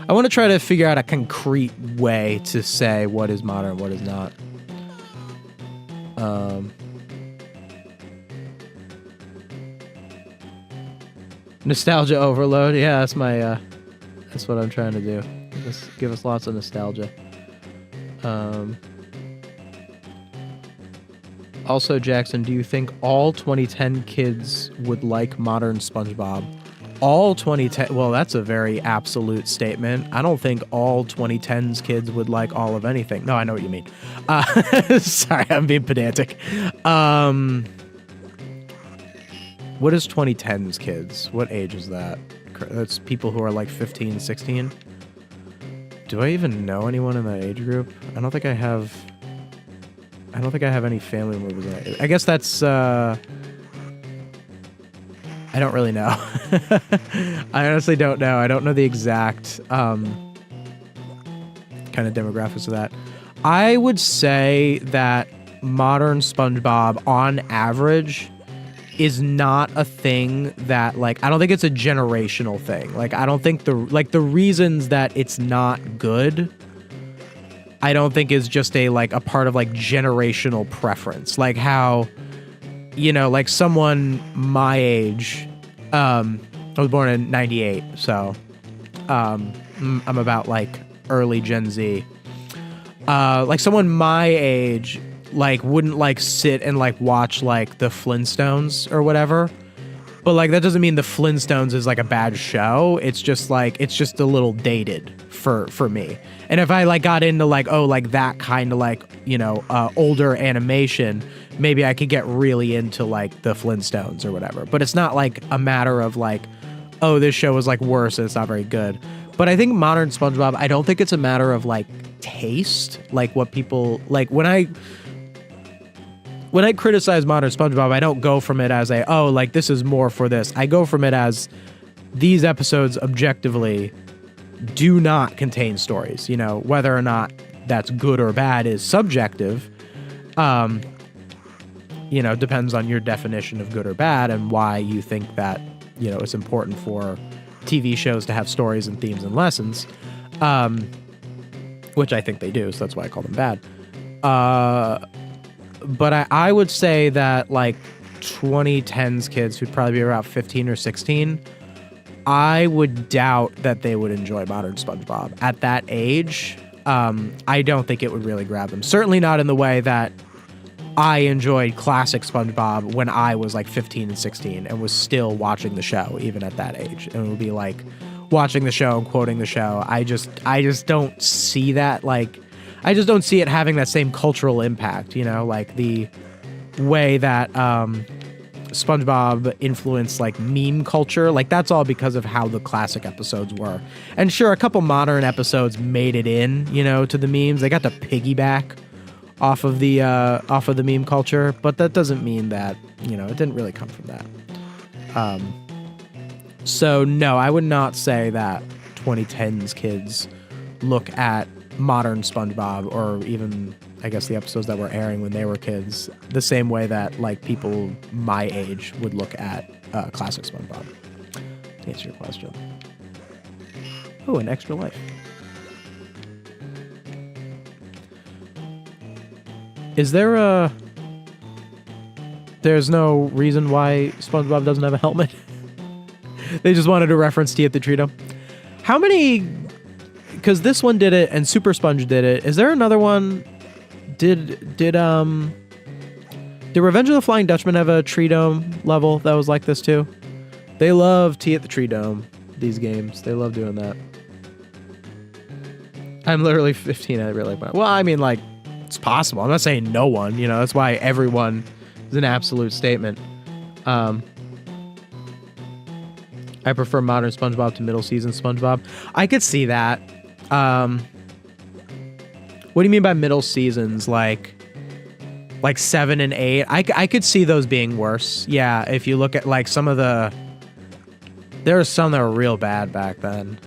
I want to try to figure out a concrete way to say what is modern, what is not. Nostalgia overload. Yeah, that's my that's what I'm trying to do. Give us lots of nostalgia. Also, Jackson, do you think all 2010 kids would like modern SpongeBob? All 2010... Well, that's a very absolute statement. I don't think all 2010s kids would like all of anything. No, I know what you mean. Sorry, I'm being pedantic. What is 2010s kids? What age is that? That's people who are like 15, 16. Do I even know anyone in that age group? I don't think I have any family members in that age. I guess that's I don't really know. I honestly don't know. I don't know the exact kind of demographics of that. I would say that modern SpongeBob on average is not a thing that, like, I don't think it's a generational thing. Like, I don't think the reasons that it's not good, I don't think is just a part of like generational preference. Like how, you know, like someone my age, I was born in 98, so I'm about like early Gen Z. Like someone my age like wouldn't like sit and like watch like the Flintstones or whatever. But like that doesn't mean the Flintstones is like a bad show. It's just like it's just a little dated for me. And if I like got into like like that kind of like, you know, older animation, maybe I could get really into like the Flintstones or whatever. But it's not like a matter of like, oh, this show is like worse and it's not very good. But I think modern SpongeBob, I don't think it's a matter of like taste, like what people like when I criticize modern SpongeBob, I don't go from it as a, oh, like this is more for this. I go from it as these episodes objectively do not contain stories. You know, whether or not that's good or bad is subjective. You know, depends on your definition of good or bad and why you think that, you know, it's important for TV shows to have stories and themes and lessons, which I think they do. So that's why I call them bad. But I would say that like 2010s kids who'd probably be around 15 or 16, I would doubt that they would enjoy modern SpongeBob at that age. I don't think it would really grab them. Certainly not in the way that I enjoyed classic SpongeBob when I was like 15 and 16 and was still watching the show even at that age. And it would be like watching the show and quoting the show. I just don't see that like. I just don't see it having that same cultural impact, you know, like the way that SpongeBob influenced like meme culture. Like that's all because of how the classic episodes were. And sure, a couple modern episodes made it in, you know, to the memes. They got to piggyback off of the meme culture, but that doesn't mean that, you know, it didn't really come from that. So no, I would not say that 2010s kids look at modern SpongeBob or even I guess the episodes that were airing when they were kids the same way that like people my age would look at classic SpongeBob. To answer your question. Oh, an extra life. Is there there's no reason why SpongeBob doesn't have a helmet? They just wanted to reference Tea at the Treat 'em. How many? Because this one did it and Super Sponge did it. Is there another one? Did Revenge of the Flying Dutchman have a Tree Dome level that was like this too? They love Tea at the Tree Dome, these games. They love doing that. I'm literally 15. I really like. Well, I mean, like, it's possible. I'm not saying no one. You know, that's why everyone is an absolute statement. I prefer modern SpongeBob to middle season SpongeBob. I could see that. What do you mean by middle seasons? Like 7 and 8? I could see those being worse. Yeah, if you look at like some of the, there were some that were real bad back then.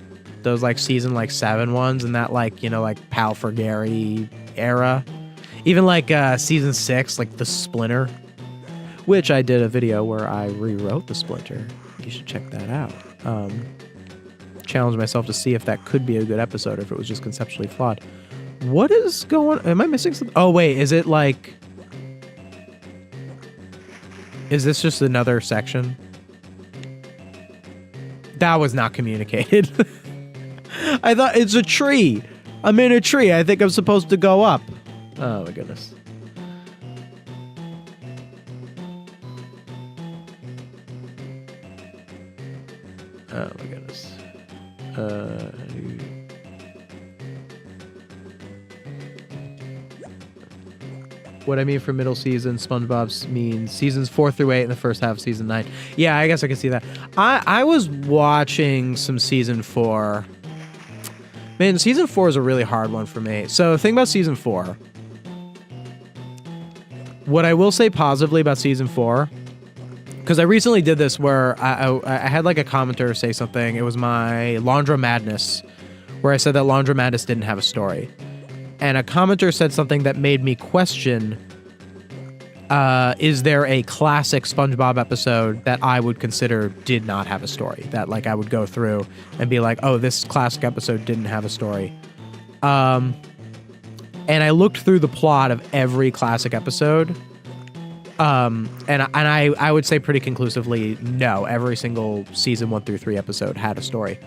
Those like season like 7 ones and that like, you know, like Pal for Gary era. Even like season 6, like the Splinter, which I did a video where I rewrote the Splinter. You should check that out. Challenge myself to see if that could be a good episode or if it was just conceptually flawed. What is going on? Am I missing something? Oh, wait. Is it like... Is this just another section? That was not communicated. I thought it's a tree. I'm in a tree. I think I'm supposed to go up. Oh, my goodness. Oh, my goodness. What I mean for middle season, SpongeBob means seasons 4 through 8 in the first half of season 9. Yeah, I guess I can see that. I was watching some season 4. Man, season 4 is a really hard one for me. So the thing about season 4, what I will say positively about season 4, because I recently did this where I had like a commenter say something. It was my Laundra Madness, where I said that Laundra Madness didn't have a story. And a commenter said something that made me question, is there a classic SpongeBob episode that I would consider did not have a story? That like I would go through and be like, oh, this classic episode didn't have a story. And I looked through the plot of every classic episode. And I would say pretty conclusively, no, every single season 1 through 3 episode had a story.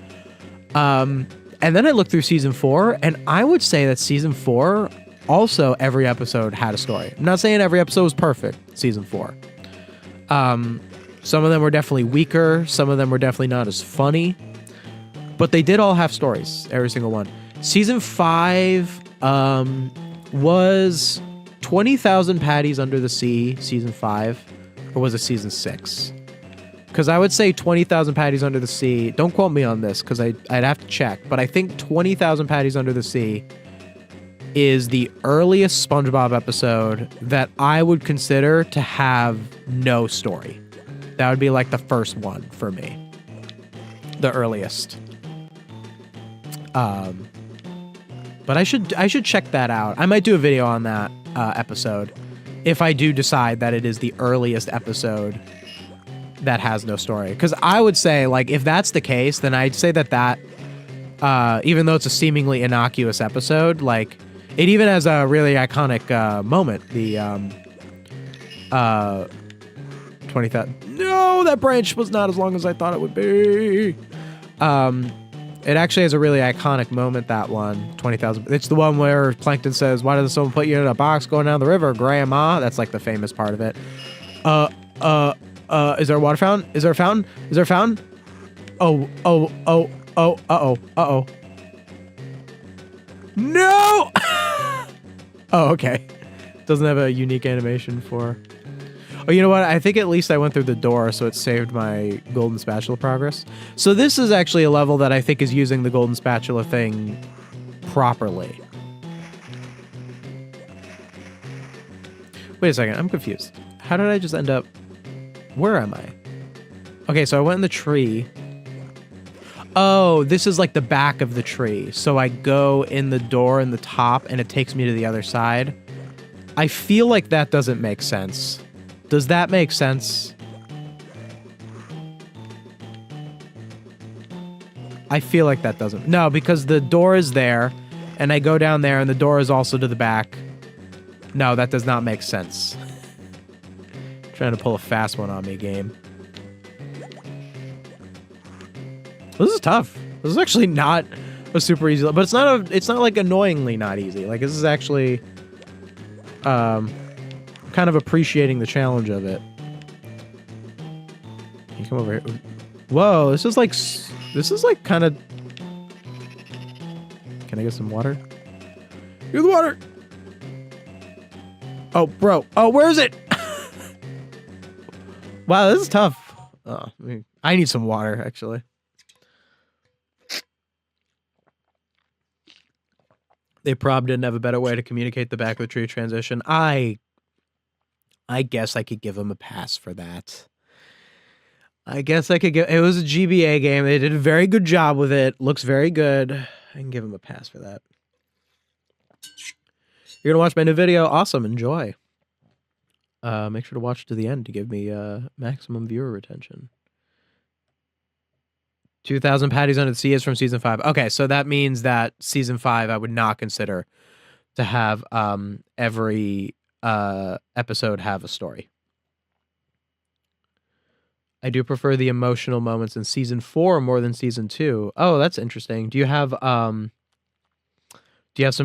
And then I looked through season 4, and I would say that season 4, also every episode had a story. I'm not saying every episode was perfect, season 4. Some of them were definitely weaker. Some of them were definitely not as funny. But they did all have stories, every single one. Season 5 was 20,000 Patties Under the Sea, season 5, or was it season 6? Because I would say 20,000 Patties Under the Sea. Don't quote me on this, because I'd have to check. But I think 20,000 Patties Under the Sea is the earliest SpongeBob episode that I would consider to have no story. That would be like the first one for me. The earliest. But I should check that out. I might do a video on that episode if I do decide that it is the earliest episode that has no story. Because I would say, like, if that's the case, then I'd say that even though it's a seemingly innocuous episode, like, it even has a really iconic moment. The 20,000. No, that branch was not as long as I thought it would be. It actually has a really iconic moment, that one, 20,000. It's the one where Plankton says, why doesn't someone put you in a box going down the river, Grandma? That's like the famous part of it. Is there a water fountain? Is there a fountain? Is there a fountain? Uh-oh. No! Oh, okay. Doesn't have a unique animation for... Oh, you know what? I think at least I went through the door, so it saved my golden spatula progress. So this is actually a level that I think is using the golden spatula thing properly. Wait a second. I'm confused. How did I just end up... Where am I? Okay, so I went in the tree. Oh, this is like the back of the tree. So I go in the door in the top, and it takes me to the other side. I feel like that doesn't make sense. Does that make sense? I feel like that doesn't. No, because the door is there, and I go down there, and the door is also to the back. No, that does not make sense. Trying to pull a fast one on me, game. This is tough. This is actually not a super easy, but it's not like annoyingly not easy. Like, this is actually kind of appreciating the challenge of it. Can you come over here? Whoa, this is like kind of... Can I get some water? Here's the water! Oh, bro. Oh, where is it? Wow, this is tough. Oh, I need some water, actually. They probably didn't have a better way to communicate the back of the tree transition. I guess I could give them a pass for that. I guess I could give... It was a GBA game. They did a very good job with it. Looks very good. I can give them a pass for that. You're going to watch my new video? Awesome. Enjoy. Make sure to watch to the end to give me maximum viewer retention. 2,000 Patties Under the Sea is from season 5. Okay, so that means that season 5 I would not consider to have every episode have a story. I do prefer the emotional moments in season 4 more than season 2. Oh, that's interesting. Do you have some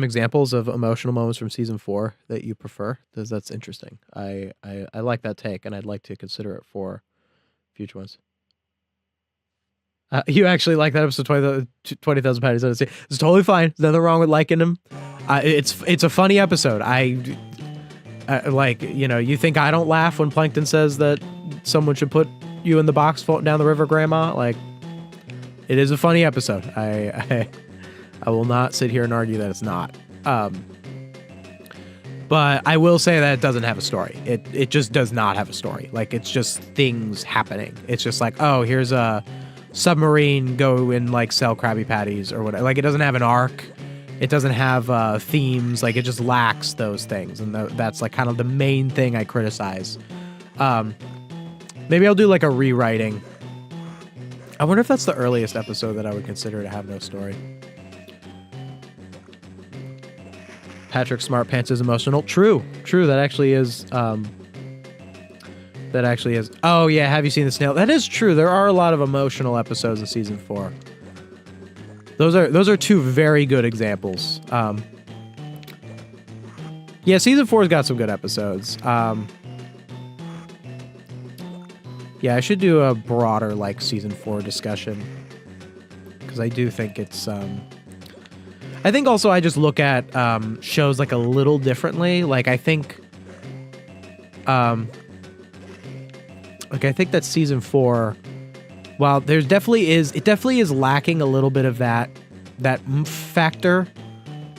examples of emotional moments from season 4 that you prefer? Because that's interesting. I like that take, and I'd like to consider it for future ones. You actually like that episode 20,000 Patties Under the Sea. It's totally fine. There's nothing wrong with liking them. It's a funny episode. Like, you know, you think I don't laugh when Plankton says that someone should put you in the box floating down the river, Grandma? Like, it is a funny episode. I will not sit here and argue that it's not. But I will say that it doesn't have a story. It just does not have a story. Like, it's just things happening. It's just like, oh, here's a submarine, go and like sell Krabby Patties or whatever. Like, it doesn't have an arc. It doesn't have themes. Like, it just lacks those things. And that's like kind of the main thing I criticize. Maybe I'll do like a rewriting. I wonder if that's the earliest episode that I would consider to have no story. Patrick Smart Pants is emotional. True. That actually is. That actually is. Oh yeah, have you seen the snail? That is true. There are a lot of emotional episodes in season 4. Those are two very good examples. Yeah, season 4's got some good episodes. Yeah, I should do a broader like season 4 discussion because I do think it's. I think also I just look at shows like a little differently. Like I think that season 4, while it definitely is lacking a little bit of that factor.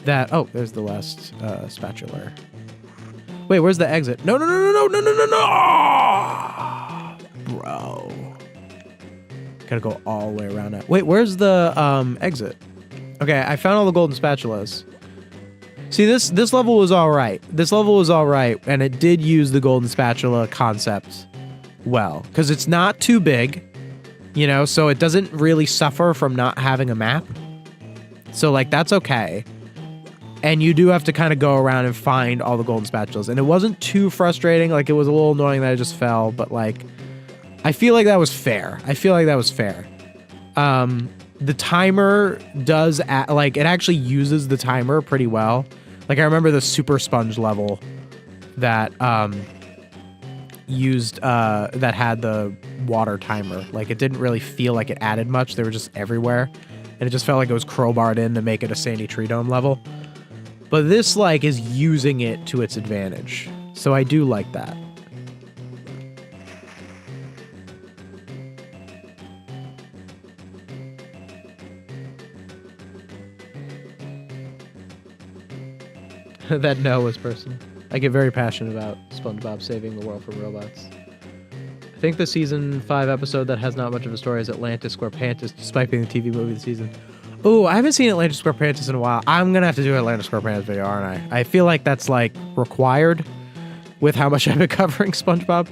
That there's the last spatula. Wait, where's the exit? No, bro. Gotta go all the way around it. Wait, where's the exit? Okay, I found all the golden spatulas. See, this level was all right. And it did use the golden spatula concept well, because it's not too big, you know, so it doesn't really suffer from not having a map. So, like, that's okay. And you do have to kind of go around and find all the golden spatulas. And it wasn't too frustrating. Like, it was a little annoying that I just fell, but, like, I feel like that was fair. The timer does, it actually uses the timer pretty well. Like, I remember the Super Sponge level that that had the water timer. Like, it didn't really feel like it added much. They were just everywhere. And it just felt like it was crowbarred in to make it a Sandy Tree Dome level. But this, like, is using it to its advantage. So I do like that. That no was personal. I get very passionate about SpongeBob saving the world from robots. I think the season 5 episode that has not much of a story is Atlantis Squarepantis, despite being the TV movie of the season. Oh, I haven't seen Atlantis Squarepantis in a while. I'm gonna have to do an Atlantis Squarepantis video, aren't I? I feel like that's like required with how much I've been covering SpongeBob.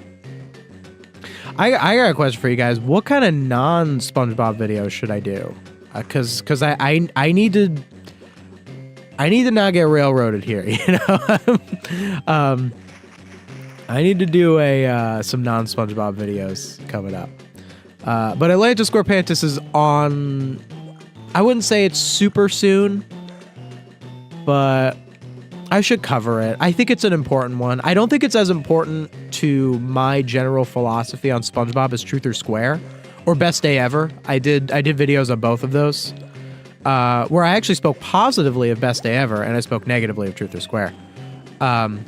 I got a question for you guys. What kind of non-SpongeBob videos should I do? Because I need to not get railroaded here, you know? I need to do some non-SpongeBob videos coming up. But Atlantis Squarepantis is on... I wouldn't say it's super soon, but I should cover it. I think it's an important one. I don't think it's as important to my general philosophy on SpongeBob as Truth or Square or Best Day Ever. I did videos on both of those. Where I actually spoke positively of Best Day Ever, and I spoke negatively of Truth or Square. I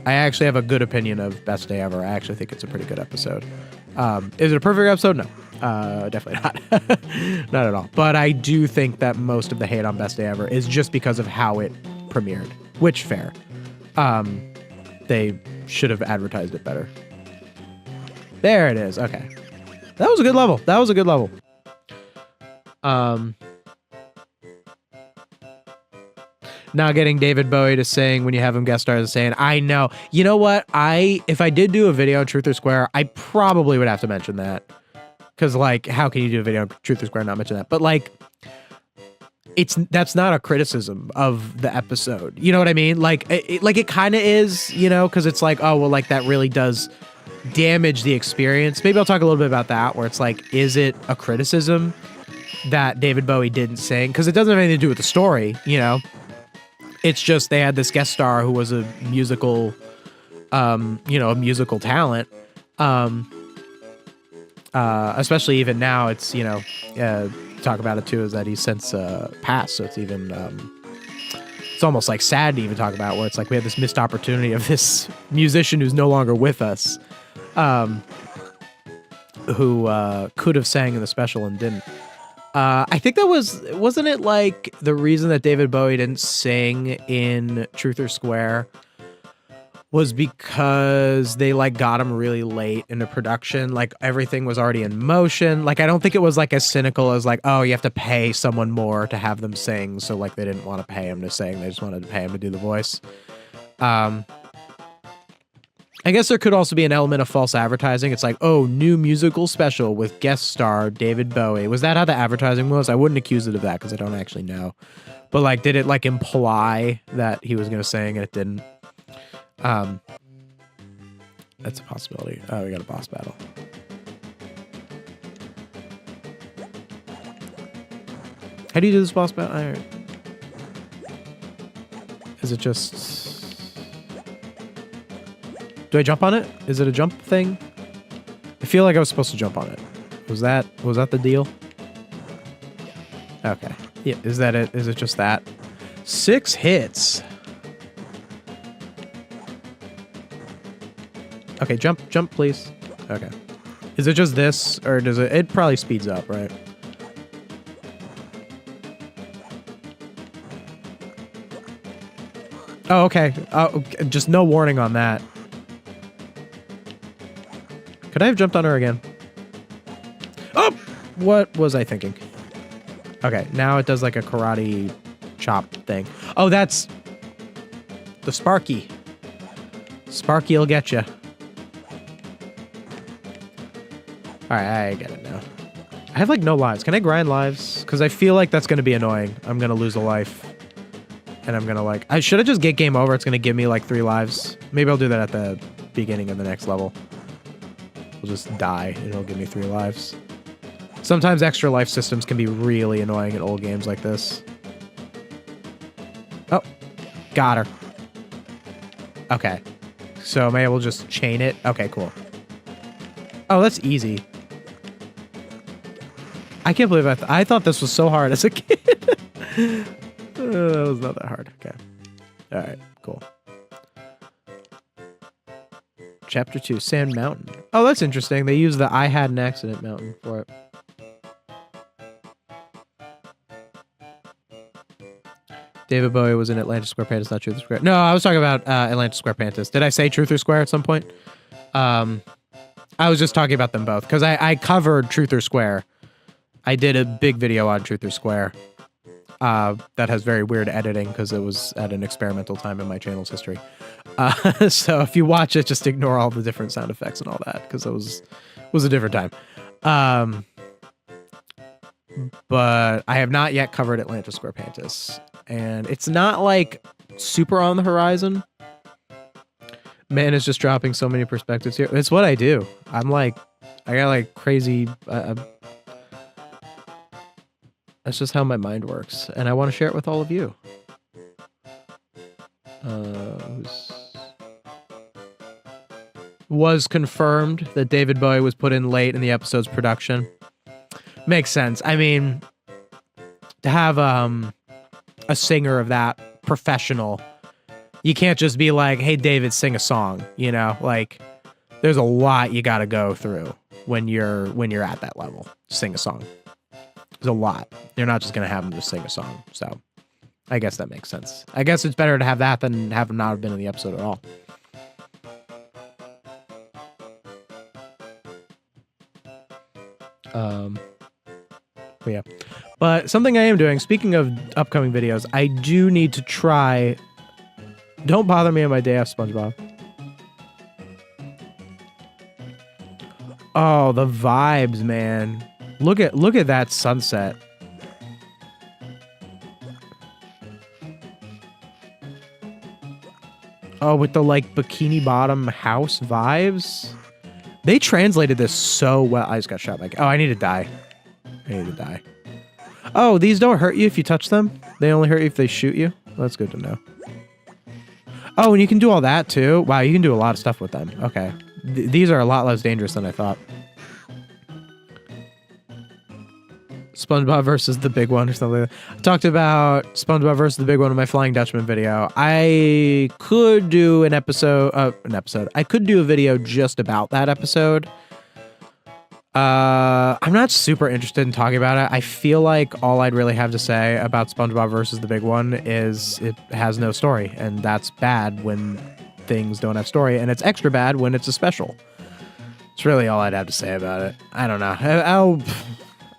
actually have a good opinion of Best Day Ever. I actually think it's a pretty good episode. Is it a perfect episode? No. Definitely not. Not at all. But I do think that most of the hate on Best Day Ever is just because of how it premiered. Which, fair. They should have advertised it better. There it is. Okay. That was a good level. Not getting David Bowie to sing when you have him guest star is saying, I know. You know what? If I did do a video on Truth or Square, I probably would have to mention that. Because, like, how can you do a video on Truth or Square and not mention that? But, like, that's not a criticism of the episode. You know what I mean? Like, it kind of is, you know, because it's like, oh, well, like, that really does damage the experience. Maybe I'll talk a little bit about that, where it's like, is it a criticism that David Bowie didn't sing? Because it doesn't have anything to do with the story, you know? It's just they had this guest star who was a musical, a musical talent. Especially even now, it's, you know, talk about it too, is that he's since passed, so it's it's almost like sad to even talk about, where it's like we had this missed opportunity of this musician who's no longer with us, who could have sang in the special and didn't. I think that wasn't it like the reason that David Bowie didn't sing in Truth or Square was because they like got him really late into production. Like everything was already in motion. Like I don't think it was like as cynical as like, oh, you have to pay someone more to have them sing. So like they didn't want to pay him to sing. They just wanted to pay him to do the voice. I guess there could also be an element of false advertising. It's like, oh, new musical special with guest star David Bowie. Was that how the advertising was? I wouldn't accuse it of that because I don't actually know. But like, did it like imply that he was going to sing and it didn't? That's a possibility. Oh, we got a boss battle. How do you do this boss battle? All right. Is it just... Do I jump on it? Is it a jump thing? I feel like I was supposed to jump on it. Was that the deal? Okay. Yeah, is that it? Is it just that? 6 hits. Okay, jump, please. Okay. Is it just this, or does it... It probably speeds up, right? Oh, okay. Oh, just no warning on that. Could I have jumped on her again? Oh! What was I thinking? Okay, now it does like a karate chop thing. Oh, that's... the Sparky. Sparky will get you. Alright, I get it now. I have like no lives. Can I grind lives? Because I feel like that's going to be annoying. I'm going to lose a life. And I'm going to like... I should have just get game over. It's going to give me like 3 lives. Maybe I'll do that at the beginning of the next level. We'll just die and it'll give me 3 lives. Sometimes extra life systems can be really annoying in old games like this. Oh, got her. Okay. So maybe we'll just chain it. Okay, cool. Oh, that's easy. I can't believe I thought this was so hard as a kid. That was not that hard. Okay. All right, cool. Chapter 2, Sand Mountain. Oh, that's interesting. They use the I had an accident mountain for it. David Bowie was in Atlanta Square Pantas, not Truth or Square. No, I was talking about Atlanta Square Pantas. Did I say Truth or Square at some point? I was just talking about them both because I covered Truth or Square. I did a big video on Truth or Square that has very weird editing because it was at an experimental time in my channel's history. So if you watch it, just ignore all the different sound effects and all that because it was a different time. But I have not yet covered Atlanta Square Pantas. And it's not like super on the horizon. Man is just dropping so many perspectives here. It's what I do. I got like crazy... that's just how my mind works. And I want to share it with all of you. Was confirmed that David Bowie was put in late in the episode's production. Makes sense. I mean, to have a singer of that professional, you can't just be like, hey, David, sing a song. You know, like there's a lot you got to go through when you're at that level. Sing a song. There's a lot. You're not just going to have him just sing a song. So I guess that makes sense. I guess it's better to have that than have him not have been in the episode at all. But yeah. But something I am doing, speaking of upcoming videos, I do need to try... Don't bother me on my day off, SpongeBob. Oh, the vibes, man. Look at that sunset. Oh, with the like Bikini Bottom house vibes. They translated this so well. I just got shot back. Oh, I need to die. I need to die. Oh, these don't hurt you if you touch them? They only hurt you if they shoot you? Well, that's good to know. Oh, and you can do all that too? Wow, you can do a lot of stuff with them. Okay. These are a lot less dangerous than I thought. SpongeBob versus the Big One or something. I talked about SpongeBob versus the Big One in my Flying Dutchman video. I could do an episode. I could do a video just about that episode. I'm not super interested in talking about it. I feel like all I'd really have to say about SpongeBob versus the Big One is it has no story, and that's bad when things don't have story, and it's extra bad when it's a special. It's really all I'd have to say about it. I don't know.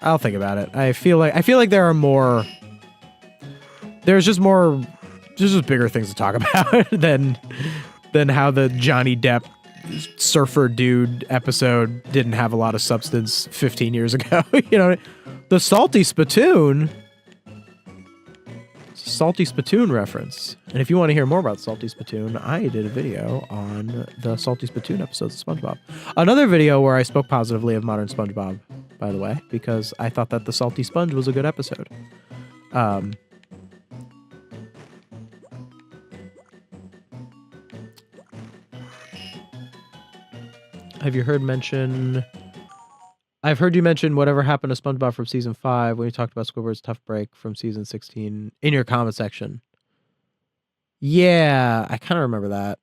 I'll think about it. I feel like there are more. There's just bigger things to talk about than how the Johnny Depp surfer dude episode didn't have a lot of substance 15 years ago. You know, the Salty Spittoon reference. And if you want to hear more about Salty Spittoon, I did a video on the Salty Spittoon episodes of SpongeBob. Another video where I spoke positively of modern SpongeBob, by the way, because I thought that the Salty Sponge was a good episode. Have you heard mention... I've heard you mention whatever happened to SpongeBob from season 5 when you talked about Squidward's tough break from season 16 in your comment section. Yeah, I kind of remember that.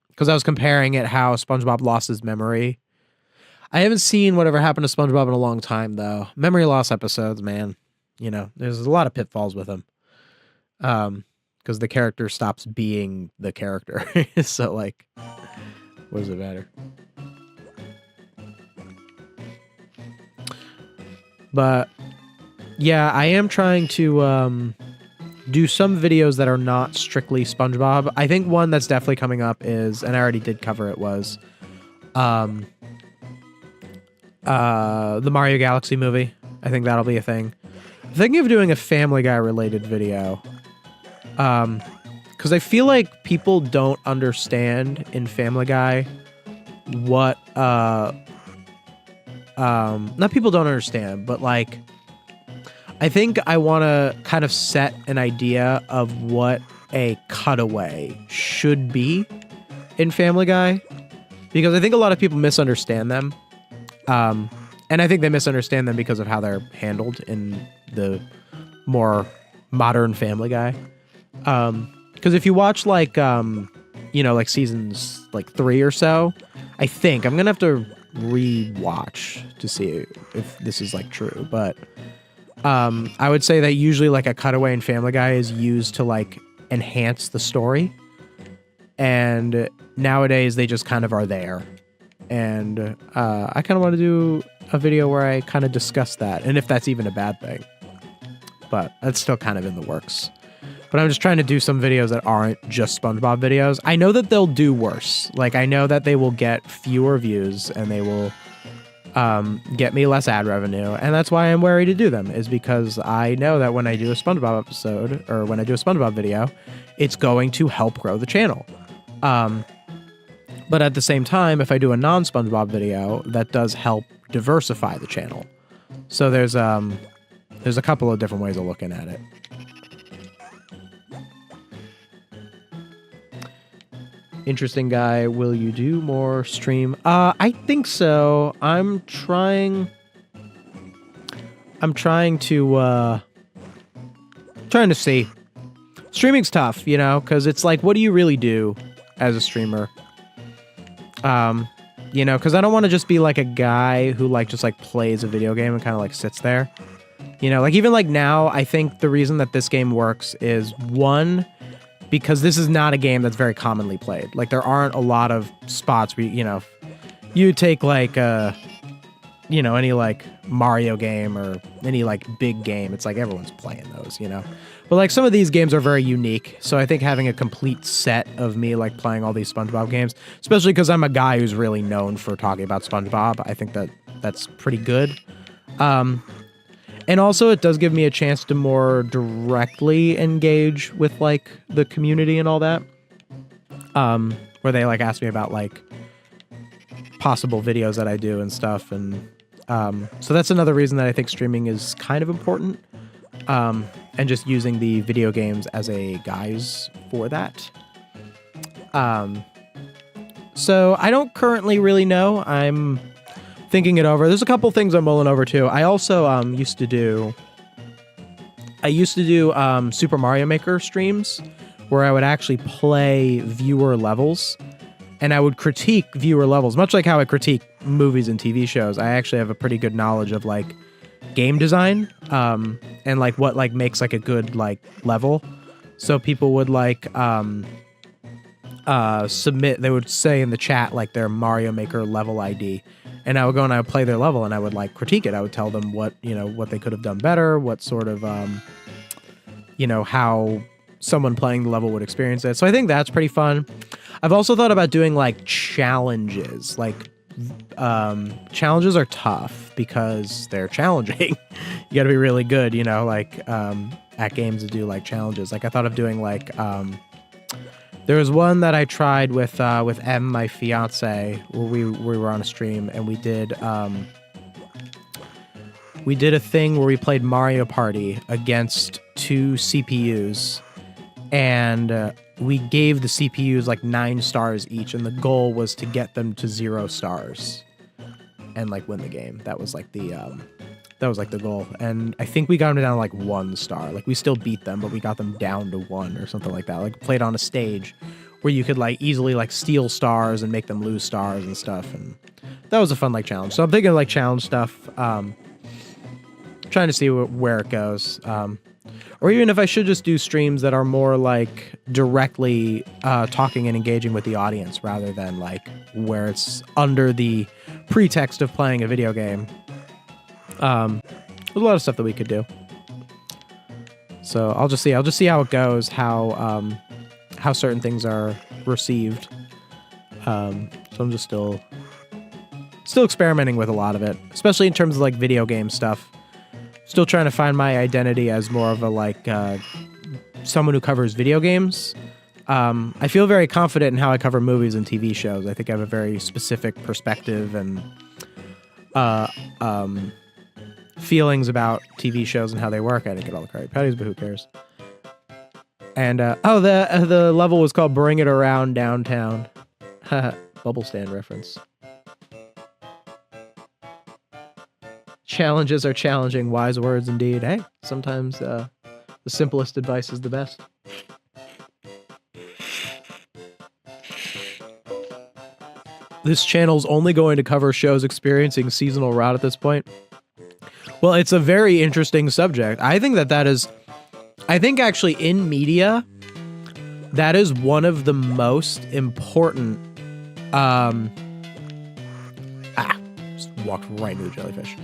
Because I was comparing it how SpongeBob lost his memory. I haven't seen whatever happened to SpongeBob in a long time, though. Memory loss episodes, man. You know, there's a lot of pitfalls with them. Because the character stops being the character. So, like, what does it matter? But yeah, I am trying to do some videos that are not strictly SpongeBob. I think one that's definitely coming up is, and I already did cover it, was the Mario Galaxy movie. I think that'll be a thing. I'm thinking of doing a Family Guy related video. Because I feel like people don't understand in Family Guy what not people don't understand, but like I think I want to kind of set an idea of what a cutaway should be in Family Guy, because I think a lot of people misunderstand them. And I think they misunderstand them because of how they're handled in the more modern Family Guy. Because if you watch like you know, like seasons like 3 or so, I think I'm gonna have to re-watch to see if this is like true, but I would say that usually like a cutaway in Family Guy is used to like enhance the story, and nowadays they just kind of are there. And I kind of want to do a video where I kind of discuss that, and if that's even a bad thing, but that's still kind of in the works. But I'm just trying to do some videos that aren't just SpongeBob videos. I know that they'll do worse. Like, I know that they will get fewer views and they will get me less ad revenue. And that's why I'm wary to do them, is because I know that when I do a SpongeBob episode, or when I do a SpongeBob video, it's going to help grow the channel. But at the same time, if I do a non-SpongeBob video, that does help diversify the channel. So there's a couple of different ways of looking at it. Interesting guy, will you do more stream? I think so. I'm trying to see. Streaming's tough, you know, because it's like, what do you really do as a streamer? You know, because I don't want to just be like a guy who like just like plays a video game and kind of like sits there. You know, like even like now, I think the reason that this game works is, one, because this is not a game that's very commonly played. Like, there aren't a lot of spots where, you know, you take like, you know, any like Mario game or any like big game. It's like everyone's playing those, you know. But like some of these games are very unique. So I think having a complete set of me like playing all these SpongeBob games, especially because I'm a guy who's really known for talking about SpongeBob, I think that that's pretty good. And also, it does give me a chance to more directly engage with, like, the community and all that. Where they, like, ask me about, like, possible videos that I do and stuff. And so that's another reason that I think streaming is kind of important. And just using the video games as a guise for that. So I don't currently really know. I'm thinking it over. There's a couple things I'm mulling over too. I also used to do Super Mario Maker streams where I would actually play viewer levels, and I would critique viewer levels, much like how I critique movies and TV shows. I actually have a pretty good knowledge of like game design, and like what like makes like a good like level. So people would like submit, they would say in the chat like their Mario Maker level ID, and I would go and I would play their level and I would like critique it. I would tell them what, you know, what they could have done better, what sort of you know, how someone playing the level would experience it. So I think that's pretty fun. I've also thought about doing like challenges. Like challenges are tough because they're challenging. You got to be really good, you know, like at games to do like challenges. Like I thought of doing like there was one that I tried with M, my fiance, where we were on a stream and we did a thing where we played Mario Party against 2 CPUs, and we gave the CPUs like 9 stars each, and the goal was to get them to 0 stars and like win the game. That was like the goal. And I think we got them down to like 1 star. Like we still beat them, but we got them down to 1 or something like that. Like played on a stage where you could like easily like steal stars and make them lose stars and stuff. And that was a fun like challenge. So I'm thinking of like challenge stuff. Trying to see where it goes. Or even if I should just do streams that are more like directly talking and engaging with the audience rather than like where it's under the pretext of playing a video game. There's a lot of stuff that we could do. So I'll just see how it goes, how certain things are received. So I'm just still experimenting with a lot of it, especially in terms of like video game stuff. Still trying to find my identity as more of a like someone who covers video games. I feel very confident in how I cover movies and TV shows. I think I have a very specific perspective and feelings about TV shows and how they work. I didn't get all the Krabby Patties, but who cares? And the level was called "Bring It Around Downtown." Bubble stand reference. Challenges are challenging, wise words indeed. Hey, sometimes the simplest advice is the best. This channel's only going to cover shows experiencing seasonal rot at this point. Well, it's a very interesting subject. I think actually in media, that is one of the most important. Just walked right into the jellyfish.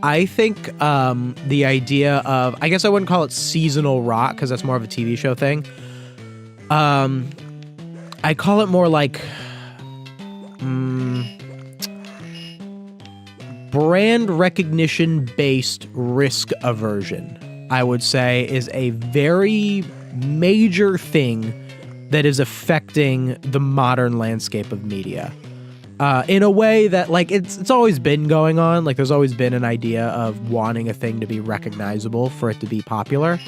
I think the idea of, I guess I wouldn't call it seasonal rot because that's more of a TV show thing. I call it more like brand recognition based risk aversion, I would say, is a very major thing that is affecting the modern landscape of media. In a way that like it's always been going on. Like there's always been an idea of wanting a thing to be recognizable for it to be popular.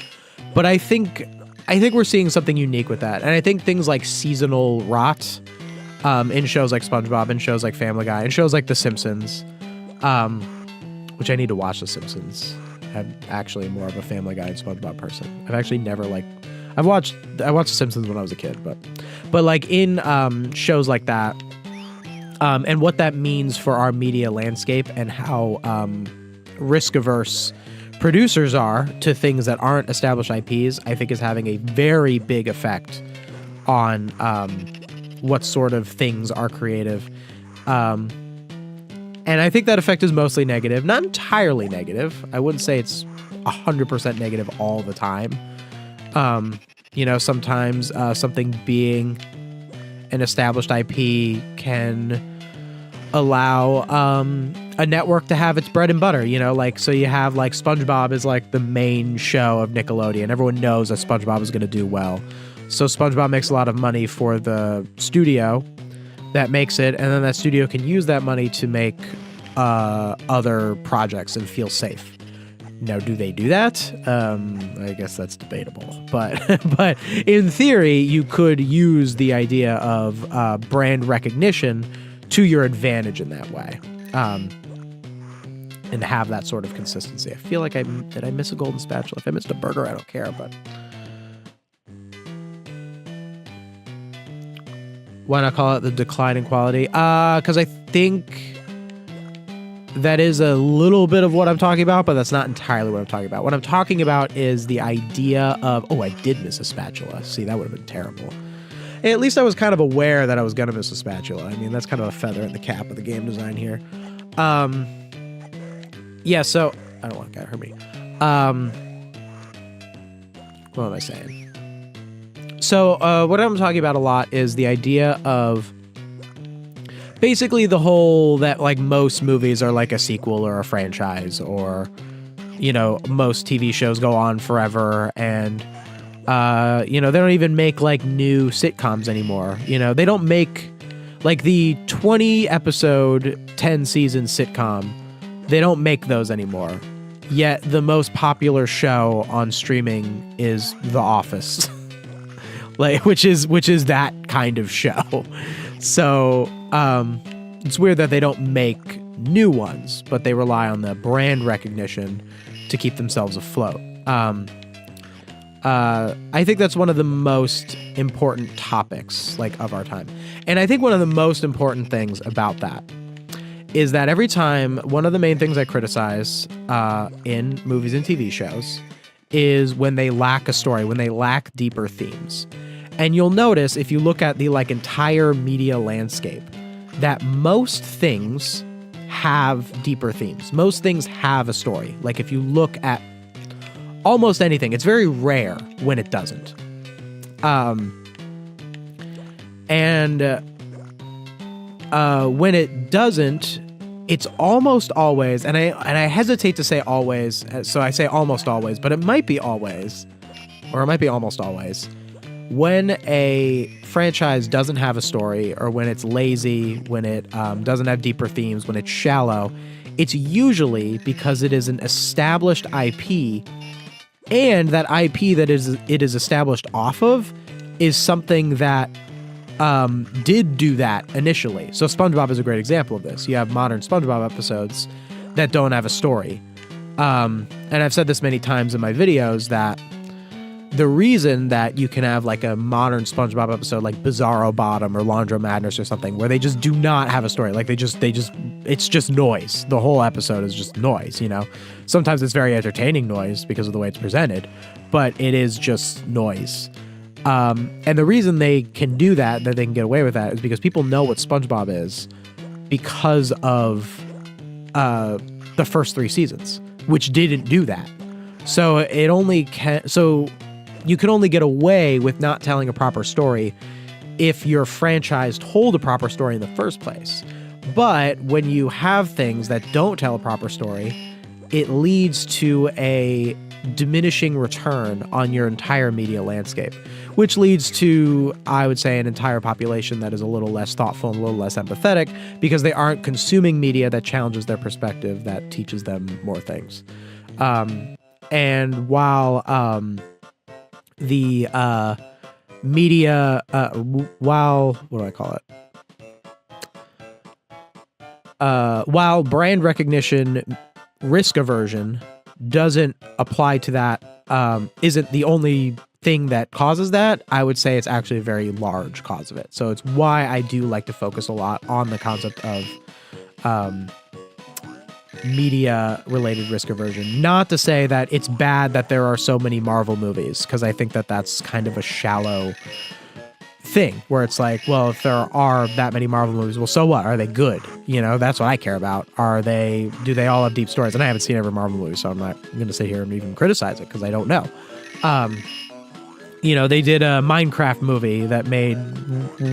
But I think we're seeing something unique with that. And I think things like seasonal rot in shows like SpongeBob, in shows like Family Guy, in shows like The Simpsons, which I need to watch The Simpsons. I'm actually more of a Family Guy and SpongeBob person. I've actually never I watched The Simpsons when I was a kid, but like in shows like that, and what that means for our media landscape and how risk-averse producers are to things that aren't established IPs, I think is having a very big effect on what sort of things are creative. And I think that effect is mostly negative, not entirely negative. I wouldn't say it's 100% negative all the time. Sometimes something being an established IP can allow a network to have its bread and butter, so you have like SpongeBob is like the main show of Nickelodeon. Everyone knows that SpongeBob is going to do well. So SpongeBob makes a lot of money for the studio that makes it, and then that studio can use that money to make other projects and feel safe. Now, do they do that? I guess that's debatable. But in theory, you could use the idea of brand recognition to your advantage in that way. and have that sort of consistency. I feel like did I miss a golden spatula? If I missed a burger, I don't care, but why not call it the decline in quality? Because I think that is a little bit of what I'm talking about, but that's not entirely what I'm talking about. What I'm talking about is the idea of, oh, I did miss a spatula. See, that would have been terrible. At least I was kind of aware that I was going to miss a spatula. I mean, that's kind of a feather in the cap of the game design here. Yeah, so I don't want that to hurt me. What am I saying? So what I'm talking about a lot is the idea of basically the whole that like most movies are like a sequel or a franchise, or, you know, most TV shows go on forever, and you know, they don't even make like new sitcoms anymore. You know, they don't make like the 20 episode, 10 season sitcom. They don't make those anymore. Yet the most popular show on streaming is The Office. Like, which is that kind of show. So, it's weird that they don't make new ones, but they rely on the brand recognition to keep themselves afloat. I think that's one of the most important topics, like, of our time. And I think one of the most important things about that is that every time, one of the main things I criticize in movies and TV shows is when they lack a story, when they lack deeper themes. And you'll notice, if you look at the like entire media landscape, that most things have deeper themes. Most things have a story. Like, if you look at almost anything, it's very rare when it doesn't. When it doesn't, it's almost always, and I hesitate to say always, so I say almost always, but it might be always, or it might be almost always, when a franchise doesn't have a story, or when it's lazy, when it doesn't have deeper themes, when it's shallow, it's usually because it is an established IP, and that IP that it is established off of is something that did do that initially. So SpongeBob is a great example of this. You have modern SpongeBob episodes that don't have a story. And I've said this many times in my videos that the reason that you can have like a modern SpongeBob episode like Bizarro Bottom or Laundro Madness or something where they just do not have a story, like it's just noise. The whole episode is just noise, you know? Sometimes it's very entertaining noise because of the way it's presented, but it is just noise. And the reason they can do that they can get away with that, is because people know what SpongeBob is because of the first 3 seasons, which didn't do that. So you can only get away with not telling a proper story if your franchise told a proper story in the first place. But when you have things that don't tell a proper story, it leads to a diminishing return on your entire media landscape, which leads to, I would say, an entire population that is a little less thoughtful and a little less empathetic because they aren't consuming media that challenges their perspective, that teaches them more things. And while the media, what do I call it? While brand recognition risk aversion doesn't apply to that, isn't the only thing that causes that, I would say it's actually a very large cause of it. So it's why I do like to focus a lot on the concept of media-related risk aversion. Not to say that it's bad that there are so many Marvel movies, because I think that that's kind of a shallow thing, where it's like, well, if there are that many Marvel movies, well, so what? Are they good? You know, that's what I care about. Do they all have deep stories? And I haven't seen every Marvel movie, so I'm not going to sit here and even criticize it, because I don't know. You know, they did a Minecraft movie that made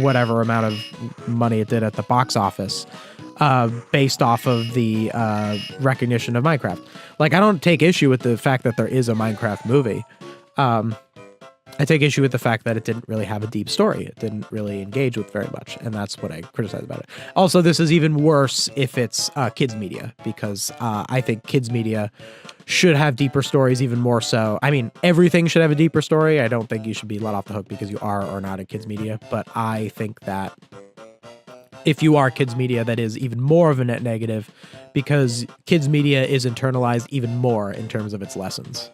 whatever amount of money it did at the box office, based off of the recognition of Minecraft. Like, I don't take issue with the fact that there is a Minecraft movie. I take issue with the fact that it didn't really have a deep story. It didn't really engage with very much, and that's what I criticize about it. Also, this is even worse if it's kids media, because I think kids media should have deeper stories, even more so. I mean, everything should have a deeper story. I don't think you should be let off the hook because you are or not in kids media, but I think that if you are kids media, that is even more of a net negative because kids media is internalized even more in terms of its lessons.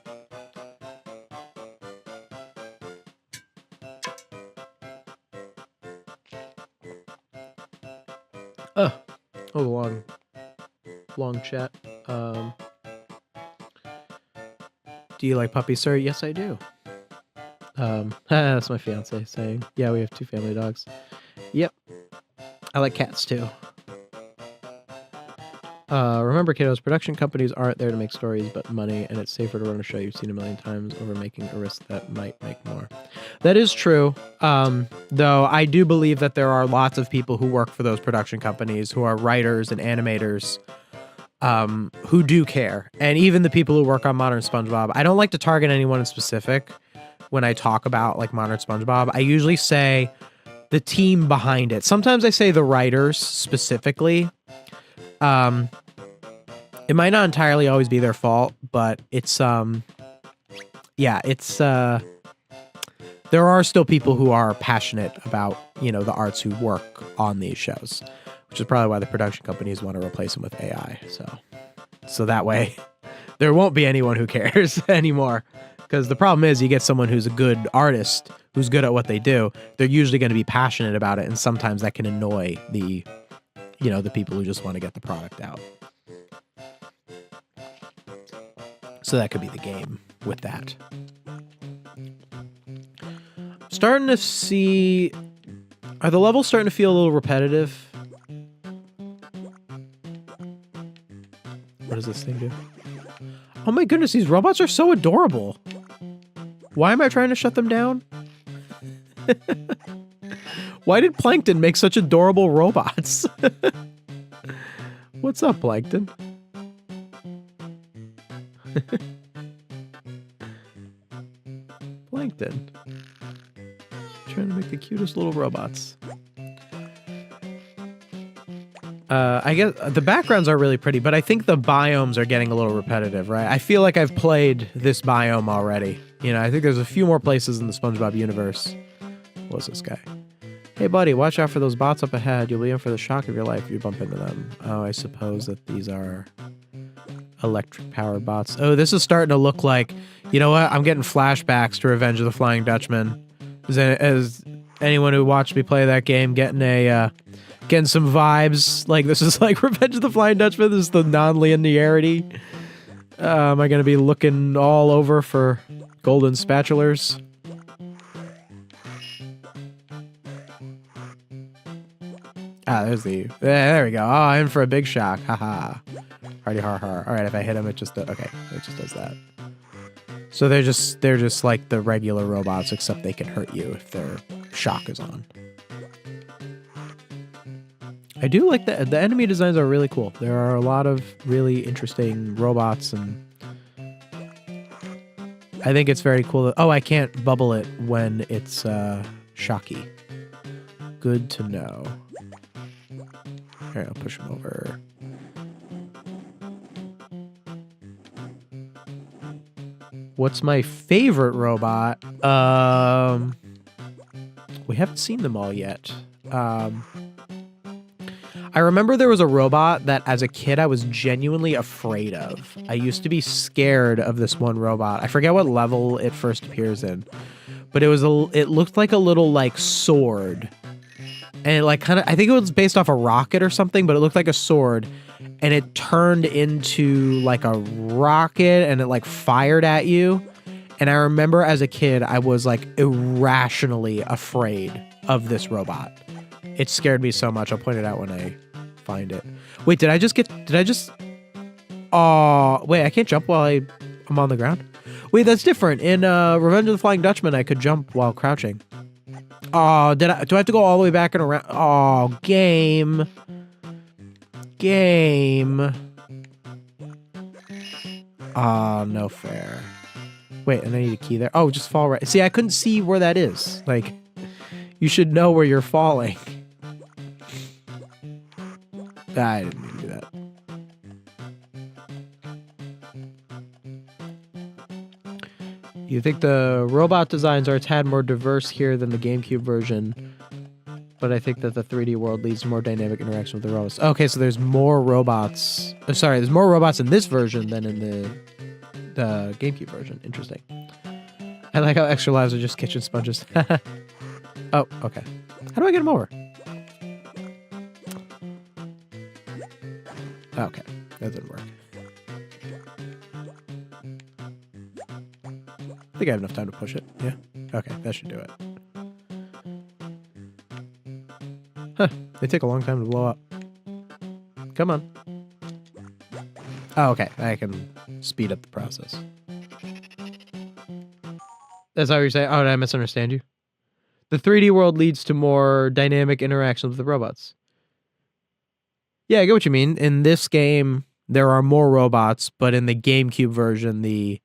Long chat. Do you like puppies, sir? Yes, I do. That's my fiance saying, yeah, we have 2 family dogs. Yep. I like cats too. Remember, kiddos, production companies aren't there to make stories but money, and it's safer to run a show you've seen a million times over making a risk that might make more. That is true. Though I do believe that there are lots of people who work for those production companies who are writers and animators who do care. And even the people who work on Modern SpongeBob, I don't like to target anyone in specific when I talk about like Modern SpongeBob. I usually say the team behind it. Sometimes I say the writers specifically. It might not entirely always be their fault, but it's there are still people who are passionate about, you know, the arts who work on these shows, which is probably why the production companies want to replace them with AI. So that way there won't be anyone who cares anymore. Because the problem is you get someone who's a good artist, who's good at what they do. They're usually going to be passionate about it. And sometimes that can annoy the people who just want to get the product out. So that could be the game with that. Starting to see... Are the levels starting to feel a little repetitive? What does this thing do? Oh my goodness, these robots are so adorable. Why am I trying to shut them down? Why did Plankton make such adorable robots? What's up, Plankton? Plankton. Trying to make the cutest little robots. I guess the backgrounds are really pretty, but I think the biomes are getting a little repetitive, right? I feel like I've played this biome already. You know, I think there's a few more places in the SpongeBob universe. What's this guy? Hey, buddy, watch out for those bots up ahead. You'll be in for the shock of your life if you bump into them. Oh, I suppose that these are electric-powered bots. Oh, this is starting to look like... You know what? I'm getting flashbacks to Revenge of the Flying Dutchman. As anyone who watched me play that game getting some vibes. Like, this is like Revenge of the Flying Dutchman. This is the non-linearity. Am I going to be looking all over for golden spatulars? There we go. Oh, I'm in for a big shock. Haha. Hardy har har. All right, if I hit him, it just does that. So they're just like the regular robots, except they can hurt you if their shock is on. I do like the enemy designs are really cool. There are a lot of really interesting robots, and I think it's very cool. Oh, I can't bubble it when it's shocky. Good to know. All right, I'll push him over. What's my favorite robot? We haven't seen them all yet. I remember there was a robot that as a kid I was genuinely afraid of. I used to be scared of this one robot. I forget what level it first appears in, but it looked like a little like sword. And it like kind of, I think it was based off a rocket or something, but it looked like a sword, and it turned into like a rocket and it like fired at you. And I remember as a kid, I was like irrationally afraid of this robot. It scared me so much. I'll point it out when I find it. Wait, oh, wait, I can't jump while I'm on the ground? Wait, that's different. In Revenge of the Flying Dutchman, I could jump while crouching. Oh, do I have to go all the way back and around? Oh, game. Oh, no fair. Wait, and I need a key there. Oh, just fall right. See, I couldn't see where that is. Like, you should know where you're falling. I didn't mean to do that. You think the robot designs are a tad more diverse here than the GameCube version? but I think that the 3D world leads to more dynamic interaction with the robots. Okay, so there's more robots. Sorry, there's more robots in this version than in the GameCube version. Interesting. I like how extra lives are just kitchen sponges. Oh, okay. How do I get them over? Okay, that didn't work. I think I have enough time to push it. Yeah? Okay, that should do it. Huh, they take a long time to blow up. Come on. Oh, okay, I can speed up the process. That's how you're saying? Oh, did I misunderstand you? The 3D world leads to more dynamic interaction with the robots. Yeah, I get what you mean. In this game, there are more robots, but in the GameCube version, the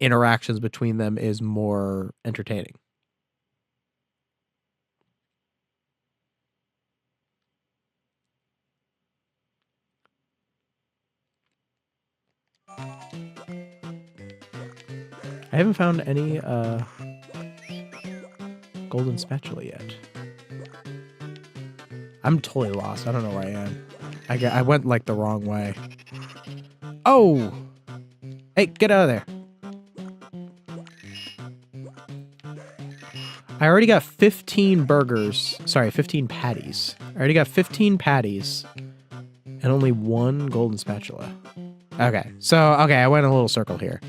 interactions between them is more entertaining. I haven't found any golden spatula yet. I'm totally lost. I don't know where I am. I went like the wrong way. Oh! Hey, get out of there. I already got 15 burgers. Sorry, 15 patties. I already got 15 patties and only one golden spatula. Okay, so, I went in a little circle here.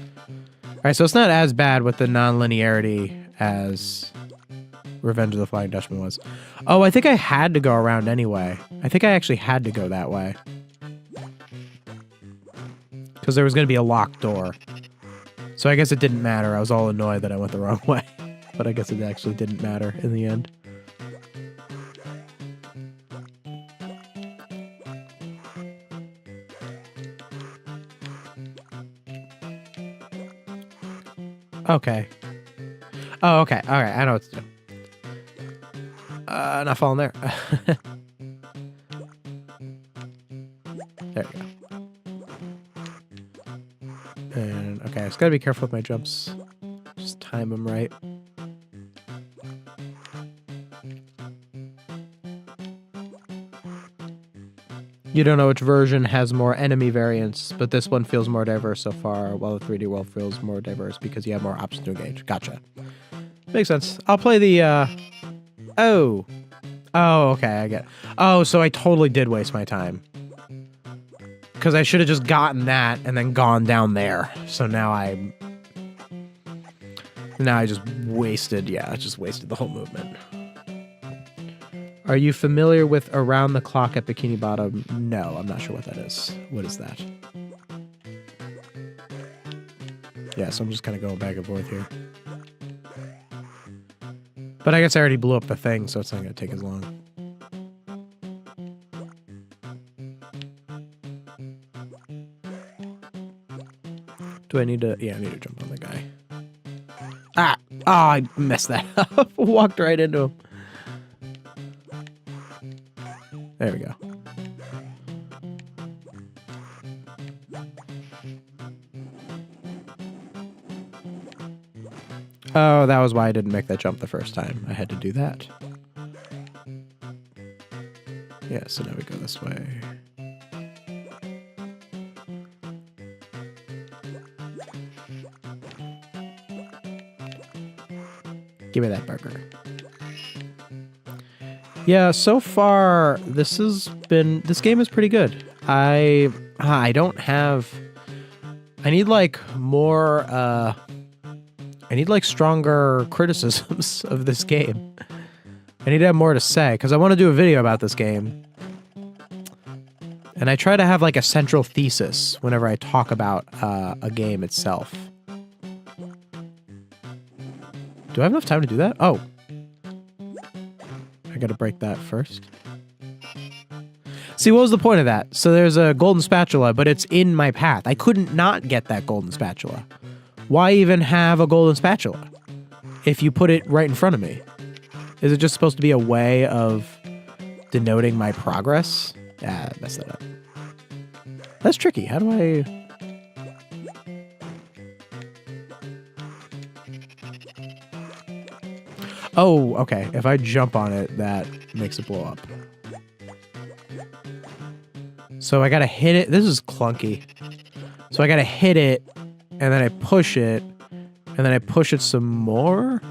All right, so it's not as bad with the non-linearity as Revenge of the Flying Dutchman was. Oh, I think I had to go around anyway. I think I actually had to go that way. Because there was going to be a locked door. So I guess it didn't matter. I was all annoyed that I went the wrong way. But I guess it actually didn't matter in the end. Okay. Oh, okay. All right. I know what to do. Not falling there. There we go. And, okay, I just gotta be careful with my jumps. Just time them right. You don't know which version has more enemy variants, but this one feels more diverse so far, while the 3D world feels more diverse because you have more options to engage. Gotcha. Makes sense. I'll play the, Oh. Oh, okay, I get it. Oh, so I totally did waste my time. Because I should have just gotten that and then gone down there. So now I just wasted, I just wasted the whole movement. Are you familiar with Around the Clock at Bikini Bottom? No, I'm not sure what that is. What is that? Yeah, so I'm just kind of going back and forth here. But I guess I already blew up the thing, so it's not going to take as long. Do I need to... Yeah, I need to jump on the guy. Ah! Oh, I messed that up. Walked right into him. There we go. Oh, that was why I didn't make that jump the first time. I had to do that. Yeah, so now we go this way. Give me that burger. Yeah, so far this game is pretty good. I don't have. I need like more. I need like stronger criticisms of this game. I need to have more to say because I want to do a video about this game. And I try to have like a central thesis whenever I talk about a game itself. Do I have enough time to do that? Oh. I gotta break that first. See, what was the point of that? So there's a golden spatula, but it's in my path. I couldn't not get that golden spatula. Why even have a golden spatula if you put it right in front of me? Is it just supposed to be a way of denoting my progress? Ah, I messed that up. That's tricky. How do I... Oh, okay. If I jump on it, that makes it blow up. So I gotta hit it. This is clunky. So I gotta hit it, and then I push it, and then I push it some more.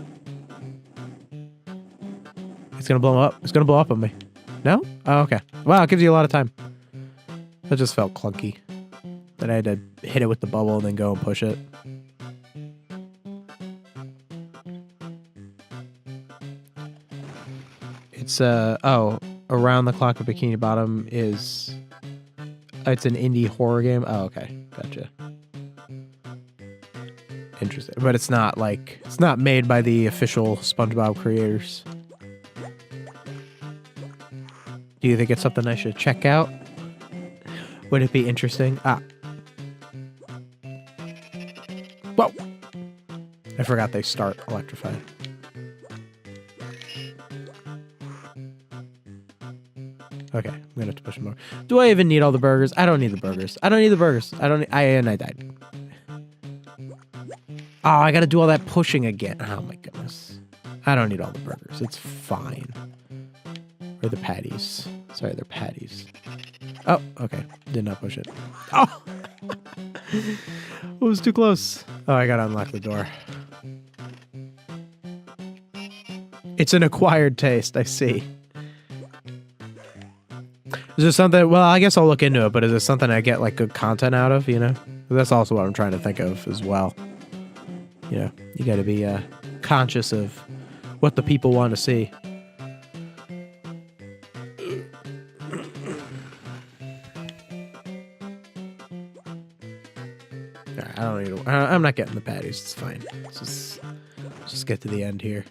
It's gonna blow up. It's gonna blow up on me. No? Oh, okay. Wow, it gives you a lot of time. That just felt clunky. Then I had to hit it with the bubble and then go and push it. It's, oh, Around the Clock at Bikini Bottom is... It's an indie horror game? Oh, okay. Gotcha. Interesting. But it's not, like... It's not made by the official SpongeBob creators. Do you think it's something I should check out? Would it be interesting? Ah. Whoa! I forgot they start electrified. Okay, I'm gonna have to push more. Do I even need all the burgers? I don't need the burgers. I don't need the burgers. And I died. Oh, I gotta do all that pushing again. Oh my goodness. I don't need all the burgers. It's fine. Or the patties. Sorry, they're patties. Oh, okay. Did not push it. Oh! It was too close. Oh, I gotta unlock the door. It's an acquired taste, I see. Is there something... Well, I guess I'll look into it, but is it something I get, like, good content out of, you know? That's also what I'm trying to think of as well. You know, you gotta be conscious of what the people want to see. I don't need to, I'm not getting the patties. It's fine. Let's just get to the end here.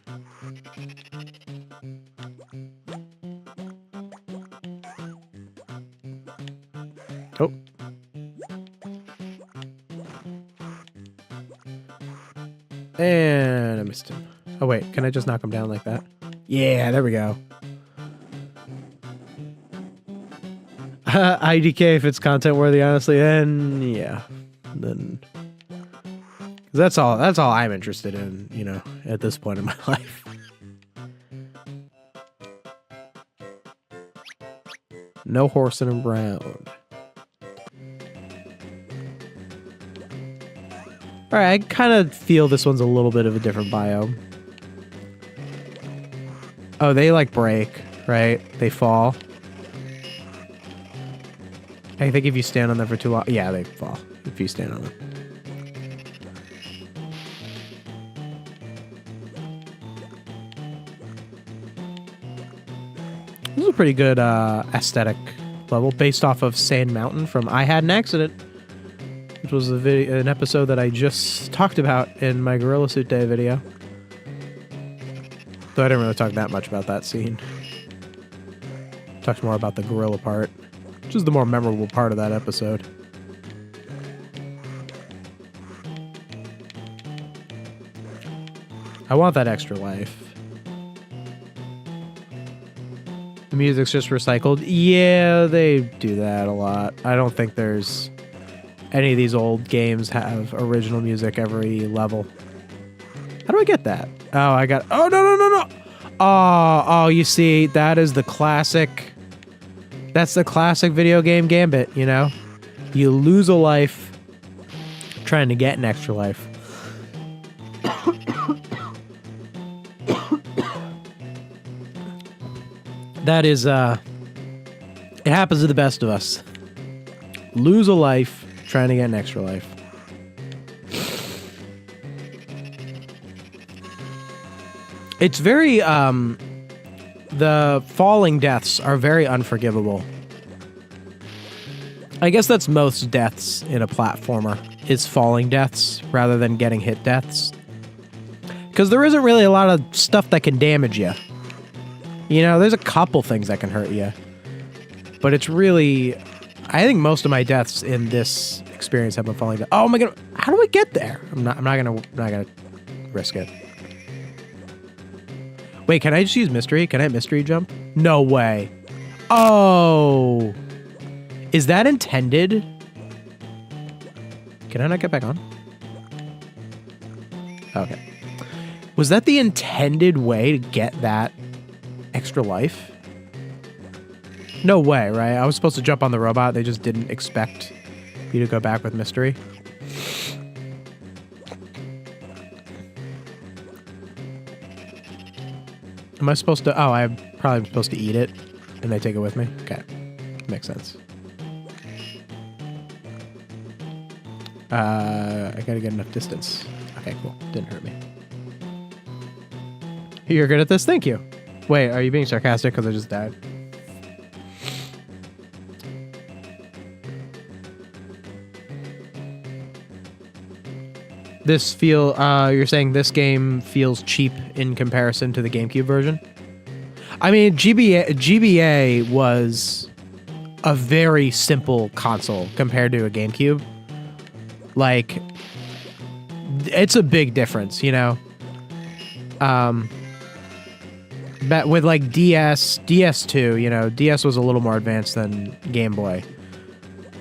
Oh. And I missed him. Oh, wait. Can I just knock him down like that? Yeah, there we go. IDK if it's content worthy, honestly, then yeah. Then that's all I'm interested in, you know, at this point in my life. No horsing around. Alright, I kind of feel this one's a little bit of a different biome. Oh, they like break, right? They fall. I think if you stand on them for too long... Yeah, they fall if you stand on them. This is a pretty good aesthetic level based off of Sand Mountain from I Had an Accident, which was an episode that I just talked about in my Gorilla Suit Day video. Though I didn't really talk that much about that scene. Talked more about the gorilla part, which is the more memorable part of that episode. I want that extra life. The music's just recycled. Yeah, they do that a lot. I don't think there's any of these old games have original music every level. How do I get that? Oh, I got... Oh, no. Oh, you see, that is the classic... That's the classic video game gambit, you know? You lose a life trying to get an extra life. That is, it happens to the best of us. Lose a life trying to get an extra life. It's very, the falling deaths are very unforgivable. I guess that's most deaths in a platformer, is falling deaths rather than getting hit deaths. Because there isn't really a lot of stuff that can damage you. You know, there's a couple things that can hurt you. But it's really... I think most of my deaths in this experience have been falling down. Oh my god, how do I get there? I'm not gonna risk it. Wait, can I just use mystery? Can I mystery jump? No way. Oh. Is that intended? Can I not get back on? Okay. Was that the intended way to get that extra life? No way, right? I was supposed to jump on the robot. They just didn't expect you to go back with mystery. Am I supposed to... Oh, I'm probably supposed to eat it, and they take it with me? Okay. Makes sense. I gotta get enough distance. Okay, cool. Didn't hurt me. You're good at this? Thank you. Wait, are you being sarcastic because I just died? You're saying this game feels cheap in comparison to the GameCube version? I mean, GBA was a very simple console compared to a GameCube. Like, it's a big difference, you know? But with like DS2, you know, DS was a little more advanced than Game Boy.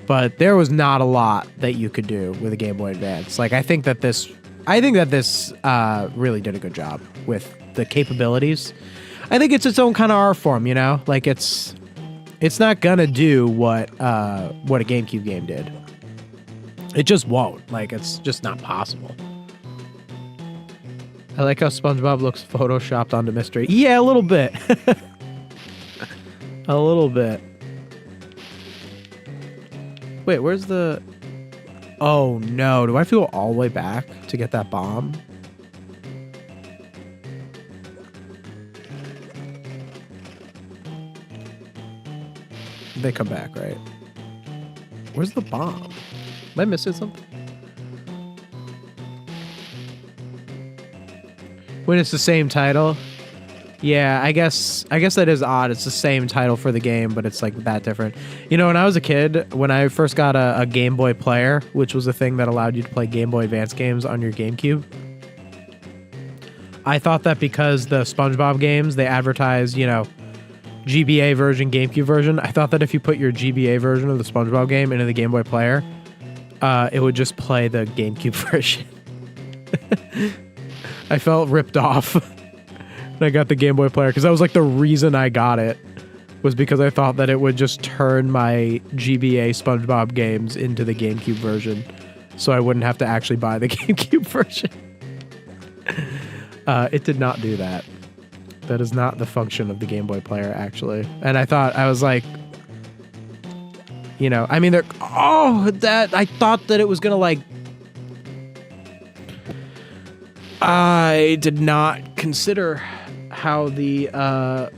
But there was not a lot that you could do with a Game Boy Advance. Like, I think that this really did a good job with the capabilities. I think it's its own kind of art form, you know? Like, it's not gonna do what a GameCube game did. It just won't. Like, it's just not possible. I like how SpongeBob looks photoshopped onto mystery. Yeah, a little bit. A little bit. Wait, where's the... Oh, no. Do I have to go all the way back to get that bomb? They come back, right? Where's the bomb? Am I missing something? When it's the same title? Yeah, I guess that is odd. It's the same title for the game, but it's like that different. You know, when I was a kid, when I first got a Game Boy player, which was a thing that allowed you to play Game Boy Advance games on your GameCube, I thought that because the SpongeBob games, they advertised, you know, GBA version, GameCube version. I thought that if you put your GBA version of the SpongeBob game into the Game Boy player, it would just play the GameCube version. I felt ripped off. I got the Game Boy player because that was like the reason I got it, was because I thought that it would just turn my GBA SpongeBob games into the GameCube version, so I wouldn't have to actually buy the GameCube version. It did not do that. That is not the function of the Game Boy player, actually. And I was like, you know, I mean, I thought that it was gonna like. I did not consider how the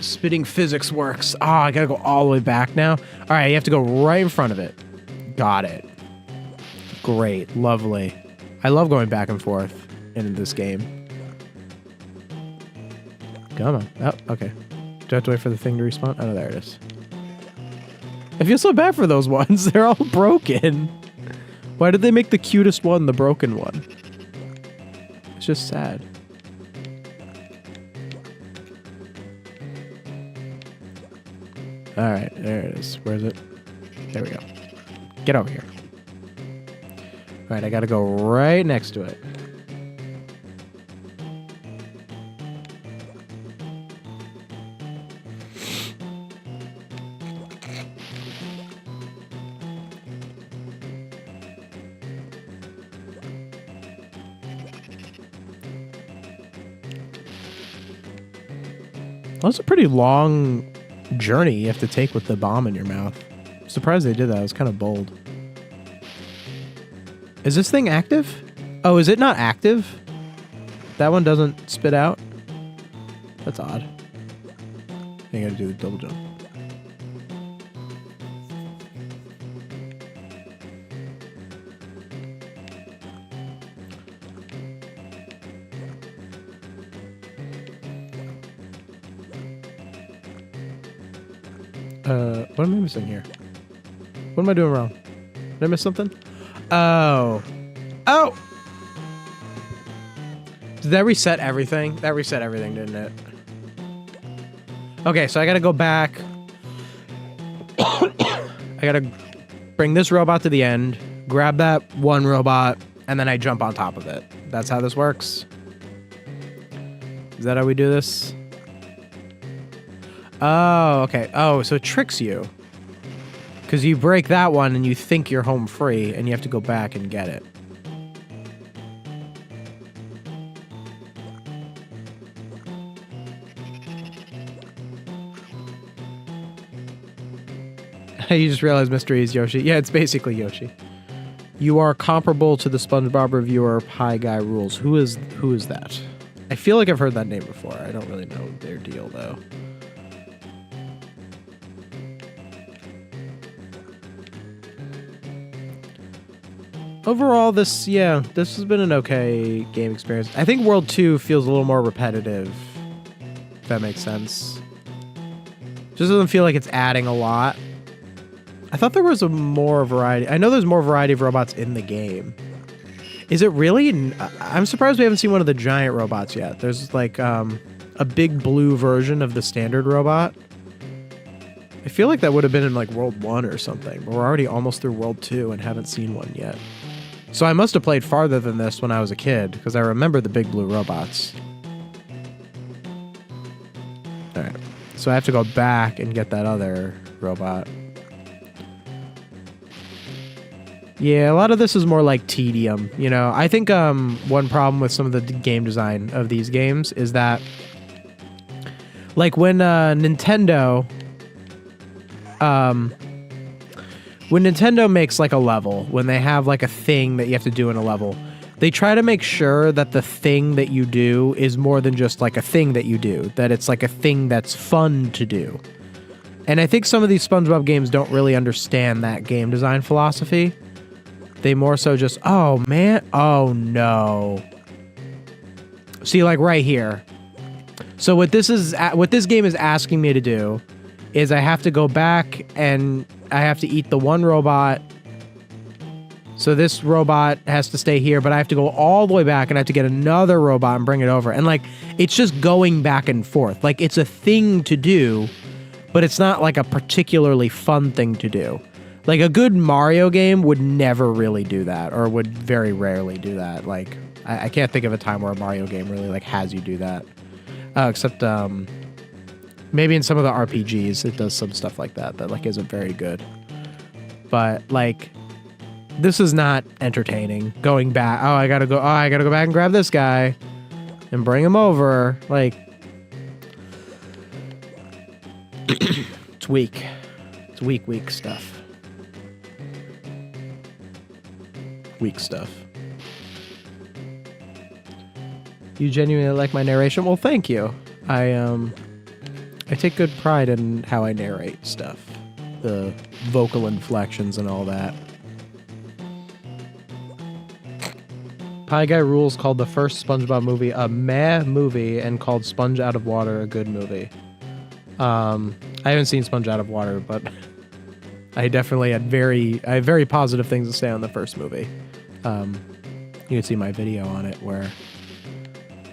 spitting physics works. Oh, I gotta go all the way back now. All right, you have to go right in front of it. Got it. Great, lovely. I love going back and forth in this game. Come on. Oh, okay. Do I have to wait for the thing to respawn? Oh, no, there it is. I feel so bad for those ones. They're all broken. Why did they make the cutest one the broken one? It's just sad. All right, there it is. Where is it? There we go. Get over here. All right, I gotta go right next to it. That was a pretty long journey you have to take with the bomb in your mouth. I'm surprised they did that. It was kind of bold. Is this thing active? Oh, is it not active? That one doesn't spit out? That's odd. I gotta do the double jump. What am I missing here? What am I doing wrong? Did I miss something? Oh. Oh! Did that reset everything? That reset everything, didn't it? Okay, so I gotta go back. I gotta bring this robot to the end, grab that one robot, and then I jump on top of it. That's how this works. Is that how we do this? Oh, okay. Oh, so it tricks you. Because you break that one and you think you're home free, and you have to go back and get it. You just realized mystery is Yoshi. Yeah, it's basically Yoshi. You are comparable to the SpongeBob reviewer Pie Guy Rules. Who is that? I feel like I've heard that name before. I don't really know their deal though. Overall, this has been an okay game experience. I think World 2 feels a little more repetitive, if that makes sense. Just doesn't feel like it's adding a lot. I thought there was more variety. I know there's more variety of robots in the game. Is it really? I'm surprised we haven't seen one of the giant robots yet. There's like a big blue version of the standard robot. I feel like that would have been in like World 1 or something, but we're already almost through World 2 and haven't seen one yet. So I must have played farther than this when I was a kid, because I remember the big blue robots. Alright, so I have to go back and get that other robot. Yeah, a lot of this is more like tedium, you know? I think one problem with some of the game design of these games is that, like when Nintendo makes like a level, when they have like a thing that you have to do in a level, they try to make sure that the thing that you do is more than just like a thing that you do, that it's like a thing that's fun to do. And I think some of these SpongeBob games don't really understand that game design philosophy. They more so just, oh man, oh no. See, like right here. So what this game is asking me to do is I have to go back and I have to eat the one robot. So this robot has to stay here, but I have to go all the way back and I have to get another robot and bring it over. And like, it's just going back and forth. Like it's a thing to do, but it's not like a particularly fun thing to do. Like a good Mario game would never really do that, or would very rarely do that. Like I can't think of a time where a Mario game really like has you do that. Except maybe in some of the RPGs it does some stuff like that like isn't very good. But like this is not entertaining. Going back, I gotta go back and grab this guy and bring him over. Like it's weak. It's weak stuff. Weak stuff. You genuinely like my narration? Well, thank you. I take good pride in how I narrate stuff. The vocal inflections and all that. Pie Guy Rules called the first SpongeBob movie a meh movie and called Sponge Out of Water a good movie. I haven't seen Sponge Out of Water, but I definitely had very positive things to say on the first movie. You can see my video on it where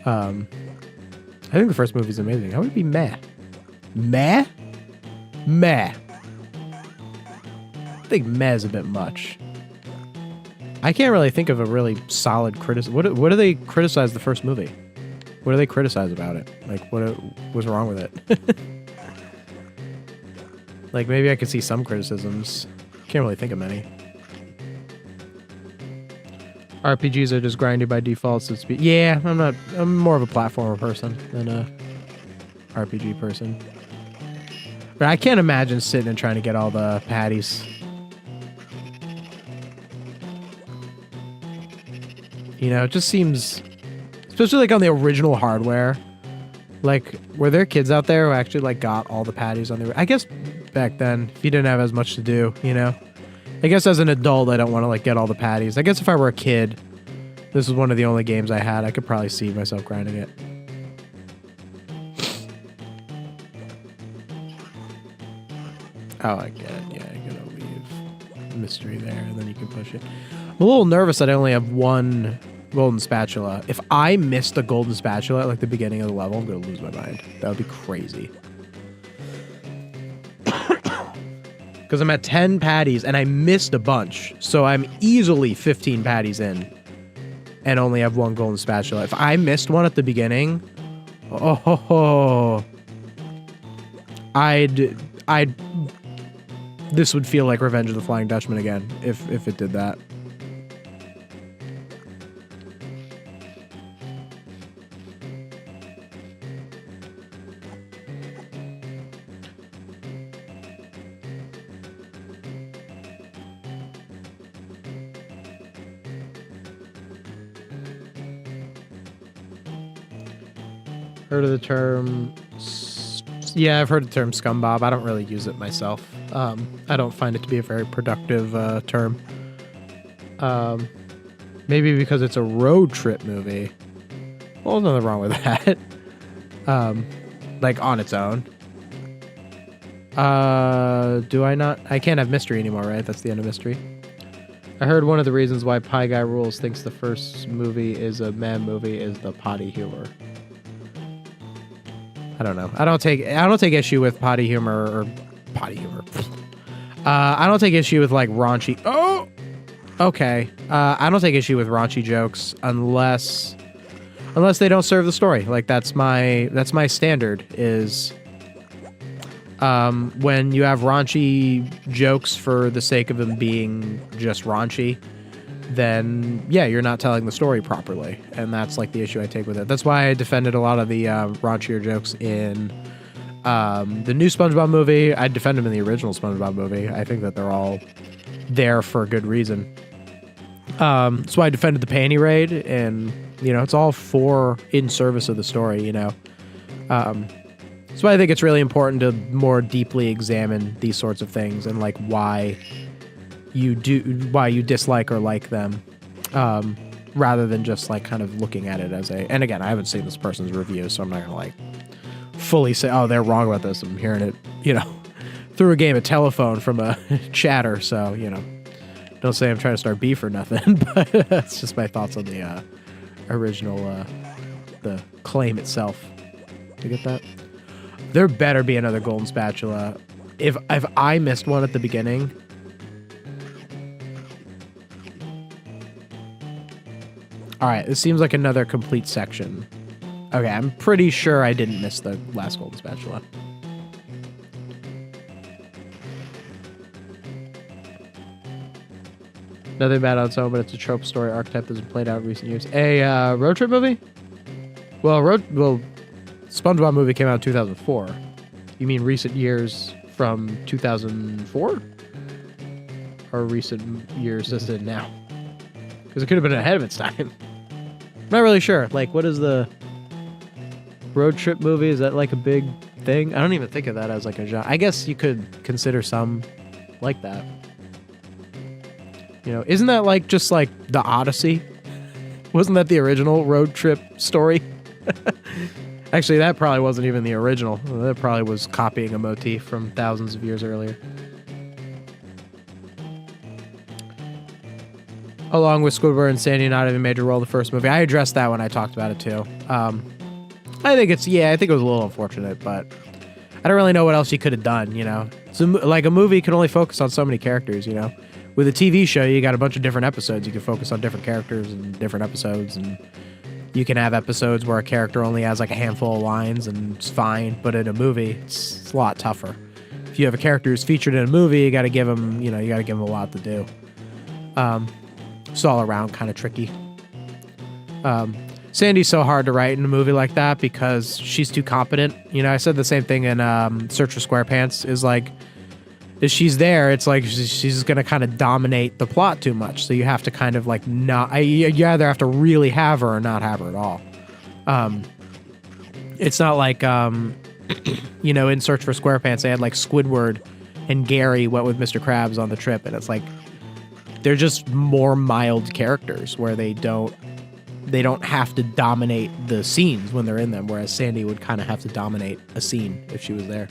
I think the first movie's amazing. How would it be meh? Meh? Meh. I think meh is a bit much. I can't really think of a really solid criticism. What do they criticize the first movie? What do they criticize about it? Like, what's wrong with it? Like, maybe I could see some criticisms. Can't really think of many. RPGs are just grindy by default, so speed. Yeah, I'm more of a platformer person than a RPG person. But I can't imagine sitting and trying to get all the patties. You know, it just seems, especially like on the original hardware, like were there kids out there who actually like got all the patties on the, I guess back then, if you didn't have as much to do, you know. I guess as an adult, I don't want to like get all the patties. I guess if I were a kid, this was one of the only games I had, I could probably see myself grinding it. Oh, I get it. Yeah, you gotta leave mystery there, and then you can push it. I'm a little nervous that I only have one golden spatula. If I miss the golden spatula at like the beginning of the level, I'm gonna lose my mind. That would be crazy. Because I'm at 10 patties and I missed a bunch. So I'm easily 15 patties in and only have one golden spatula. If I missed one at the beginning, Oh, I'd. This would feel like Revenge of the Flying Dutchman again if it did that. Heard of the term? Yeah, I've heard the term SpongeBob. I don't really use it myself. I don't find it to be a very productive term. Maybe because it's a road trip movie. Well, there's nothing wrong with that. Like on its own. Do I not? I can't have mystery anymore, right? That's the end of mystery. I heard one of the reasons why Pie Guy Rules thinks the first movie is a man movie is the potty humor. I don't know. I don't take issue with potty humor or potty humor. I don't take issue with like raunchy. Oh, okay. I don't take issue with raunchy jokes unless they don't serve the story. Like that's my standard is when you have raunchy jokes for the sake of them being just raunchy, then yeah, you're not telling the story properly. And that's like the issue I take with it. That's why I defended a lot of the raunchier jokes in the new SpongeBob movie. I defend them in the original SpongeBob movie. I think that they're all there for a good reason. That's why I defended the panty raid, and you know, it's all in service of the story, you know. That's why I think it's really important to more deeply examine these sorts of things and like why you dislike or like them, rather than just like kind of looking at it as and again, I haven't seen this person's review, so I'm not gonna like fully say, oh, they're wrong about this. I'm hearing it, you know, through a game of telephone from a chatter. So, you know, don't say I'm trying to start beef or nothing, but that's just my thoughts on the original, the claim itself. You get that? There better be another golden spatula. If I missed one at the beginning, all right, this seems like another complete section. Okay, I'm pretty sure I didn't miss the last golden spatula. Nothing bad on its own, but it's a trope story archetype that's been played out in recent years. A road trip movie? Well, SpongeBob movie came out in 2004. You mean recent years from 2004? Or recent years as in now? Because it could have been ahead of its time. I'm not really sure. Like, what is the road trip movie? Is that like a big thing? I don't even think of that as like a genre. I guess you could consider some like that. You know, isn't that like just like the Odyssey? Wasn't that the original road trip story? Actually, that probably wasn't even the original. That probably was copying a motif from thousands of years earlier. Along with Squidward and Sandy not having a major role in the first movie. I addressed that when I talked about it too. I think it was a little unfortunate, but I don't really know what else you could have done, you know? So, like, a movie can only focus on so many characters, you know? With a TV show, you got a bunch of different episodes. You can focus on different characters and different episodes, and you can have episodes where a character only has like a handful of lines and it's fine, but in a movie, it's a lot tougher. If you have a character who's featured in a movie, you got to give them, you got to give them a lot to do. It's all around kind of tricky. Sandy's so hard to write in a movie like that because she's too competent. You know, I said the same thing in Search for SquarePants. Is like, if she's there, it's like she's going to kind of dominate the plot too much. So you have to kind of like not. You either have to really have her or not have her at all. It's not like in Search for SquarePants they had like Squidward and Gary went with Mr. Krabs on the trip, and it's like they're just more mild characters where they don't have to dominate the scenes when they're in them, whereas Sandy would kind of have to dominate a scene if she was there.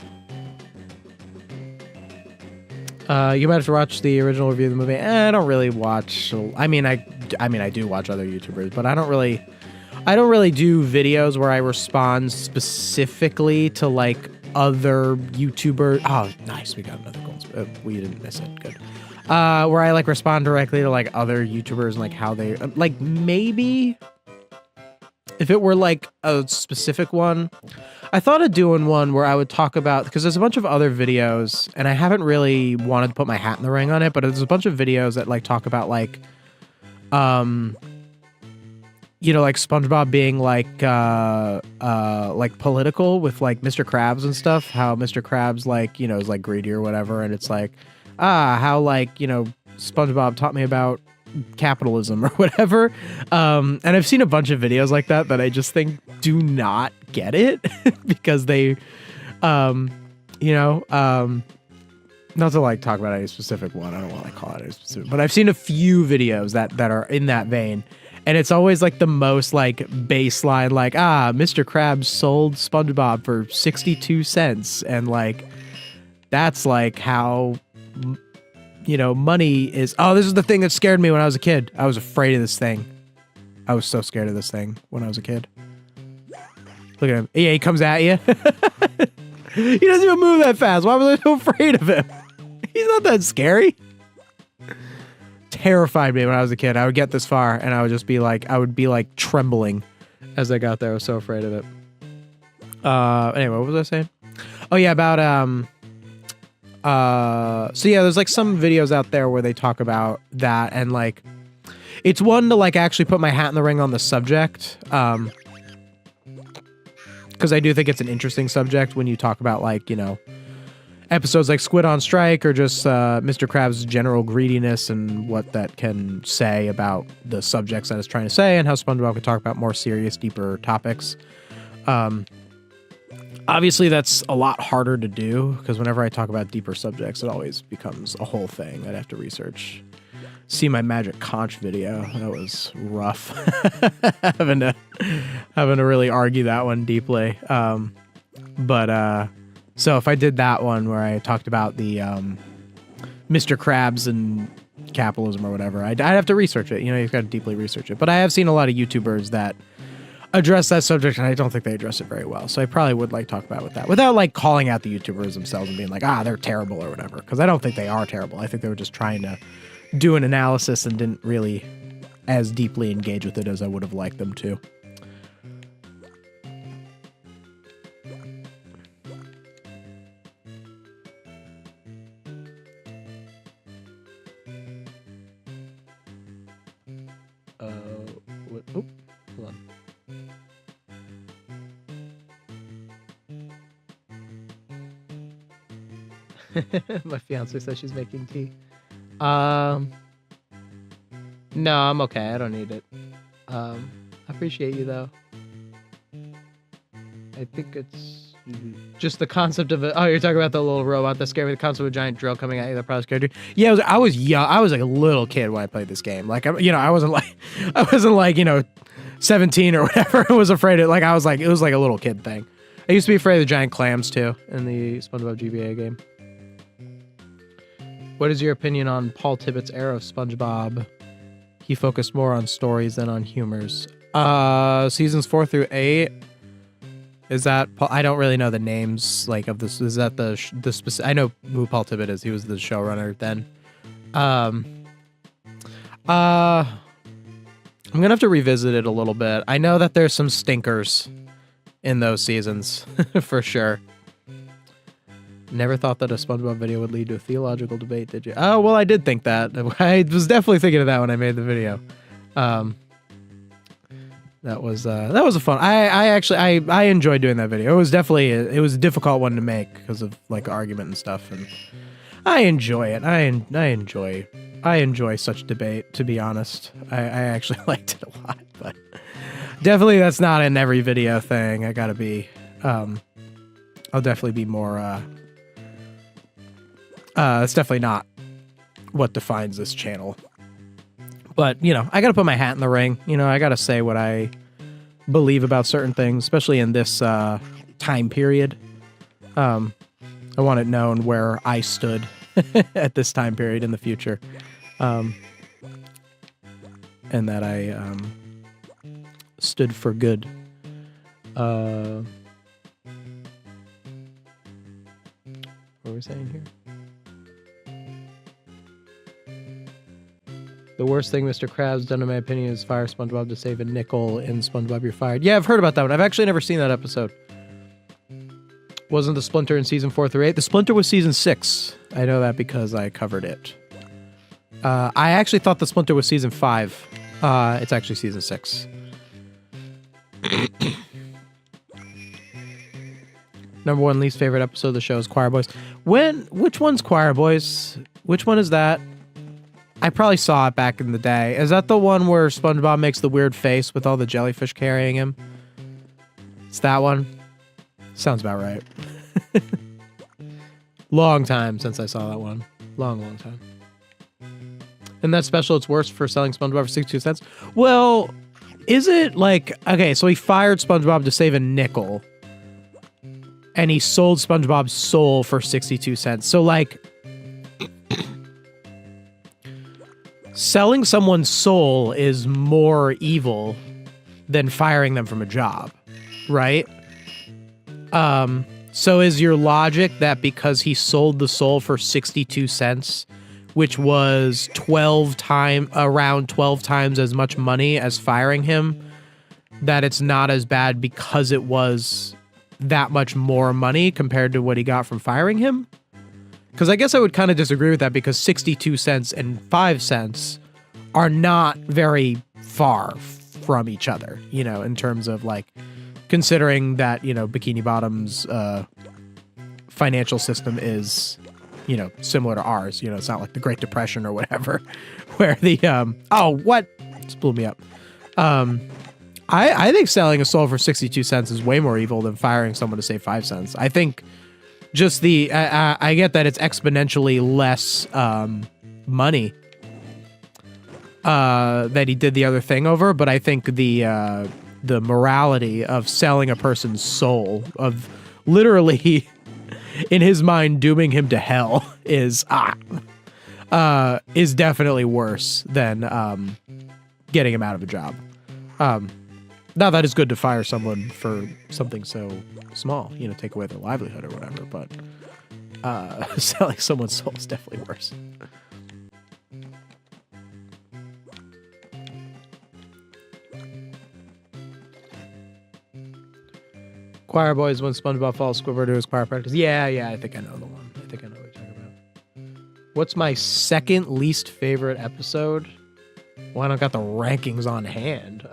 You might have to watch the original review of the movie. I don't really watch. I mean, I do watch other YouTubers, but I don't really do videos where I respond specifically to like other YouTubers. Oh, nice, we got another gold. We didn't miss it. Good. Where I like respond directly to like other YouTubers and like how they like maybe if it were like a specific one, I thought of doing one where I would talk about, because there's a bunch of other videos, and I haven't really wanted to put my hat in the ring on it, but there's a bunch of videos that like talk about like, you know, like SpongeBob being like political with like Mr. Krabs and stuff. How Mr. Krabs like, you know, is like greedy or whatever, and it's like, how like, you know, SpongeBob taught me about capitalism or whatever. And I've seen a bunch of videos like that I just think do not get it because they, you know, not to like talk about any specific one. I don't want to like call it any specific, but I've seen a few videos that are in that vein. And it's always like the most like baseline, like, Mr. Krabs sold SpongeBob for 62 cents. And like, that's like how, you know, money is. Oh, this is the thing that scared me when I was a kid. I was afraid of this thing. I was so scared of this thing when I was a kid. Look at him. Yeah, he comes at you. He doesn't even move that fast. Why was I so afraid of him? He's not that scary. Terrified me when I was a kid. I would get this far and I would just be like, I would be like trembling as I got there. I was so afraid of it. Anyway, what was I saying? Oh yeah, about so yeah, there's like some videos out there where they talk about that, and like it's one to like actually put my hat in the ring on the subject. Because I do think it's an interesting subject when you talk about like, you know, episodes like Squid on Strike or just Mr. Krabs' general greediness and what that can say about the subjects that it's trying to say, and how SpongeBob can talk about more serious, deeper topics. Obviously, that's a lot harder to do because whenever I talk about deeper subjects, it always becomes a whole thing. I'd have to research. See my Magic Conch video. That was rough. having to really argue that one deeply. So if I did that one where I talked about the Mr. Krabs and capitalism or whatever, I'd have to research it. You know, you've got to deeply research it. But I have seen a lot of YouTubers that address that subject, and I don't think they address it very well. So I probably would like talk about it with that without like calling out the YouTubers themselves and being like, they're terrible or whatever. Because I don't think they are terrible. I think they were just trying to do an analysis and didn't really as deeply engage with it as I would have liked them to. Hold on. My fiance says she's making tea. No, I'm okay. I don't need it. I appreciate you though. I think it's just the concept of it. Oh, you're talking about the little robot that scared me. The concept of a giant drill coming at you that probably scared you. Yeah, I was young. I was like a little kid when I played this game. Like, you know, I wasn't like, you know, 17 or whatever. I was afraid of, like, it was like a little kid thing. I used to be afraid of the giant clams too in the SpongeBob GBA game. What is your opinion on Paul Tibbitt's era of SpongeBob? He focused more on stories than on humors. Seasons 4 through 8. Is that I don't really know the names like of this. Is that the specific? I know who Paul Tibbett is. He was the showrunner then. I'm gonna have to revisit it a little bit. I know that there's some stinkers in those seasons for sure. Never thought that a SpongeBob video would lead to a theological debate, did you? Oh, well, I did think that. I was definitely thinking of that when I made the video. That was a fun. I actually enjoyed doing that video. It was definitely it was a difficult one to make because of like argument and stuff, and I enjoy it. I enjoy such debate. To be honest, I actually liked it a lot, but definitely that's not an every video thing. I gotta be. I'll definitely be more. It's definitely not what defines this channel. But, you know, I got to put my hat in the ring. You know, I got to say what I believe about certain things, especially in this time period. I want it known where I stood at this time period in the future. And that I stood for good. What were we saying here? The worst thing Mr. Krabs done, in my opinion, is fire SpongeBob to save a nickel in SpongeBob You're Fired. Yeah, I've heard about that one. I've actually never seen that episode. Wasn't the Splinter in season 4 through 8? The Splinter was season 6. I know that because I covered it. I actually thought the Splinter was season 5. It's actually season 6. Number 1 least favorite episode of the show is Choir Boys. Which one's Choir Boys? Which one is that? I probably saw it back in the day. Is that the one where SpongeBob makes the weird face with all the jellyfish carrying him? It's that one? Sounds about right. Long time since I saw that one. Long time. And that special, it's worse for selling SpongeBob for 62 cents? Well, is it like... Okay, so he fired SpongeBob to save a nickel. And he sold SpongeBob's soul for 62 cents. So, like... selling someone's soul is more evil than firing them from a job, right? So is your logic that because he sold the soul for 62 cents, which was around 12 times as much money as firing him, that it's not as bad because it was that much more money compared to what he got from firing him? Because I guess I would kind of disagree with that, because 62 cents and 5 cents are not very far from each other, you know, in terms of like, considering that, you know, Bikini Bottom's financial system is, you know, similar to ours. You know, it's not like the Great Depression or whatever, where the, oh, what? Just blew me up. I think selling a soul for 62 cents is way more evil than firing someone to save 5 cents. I think just I get that it's exponentially less money that he did the other thing over, but I think the morality of selling a person's soul, of literally in his mind dooming him to hell, is definitely worse than getting him out of a job. Now, that is good to fire someone for something so small, you know, take away their livelihood or whatever, but selling someone's soul is definitely worse. Choir Boys when SpongeBob follows Squidward to his choir practice. Yeah, I think I know the one. I think I know what you're talking about. What's my second least favorite episode? Well, I don't got the rankings on hand.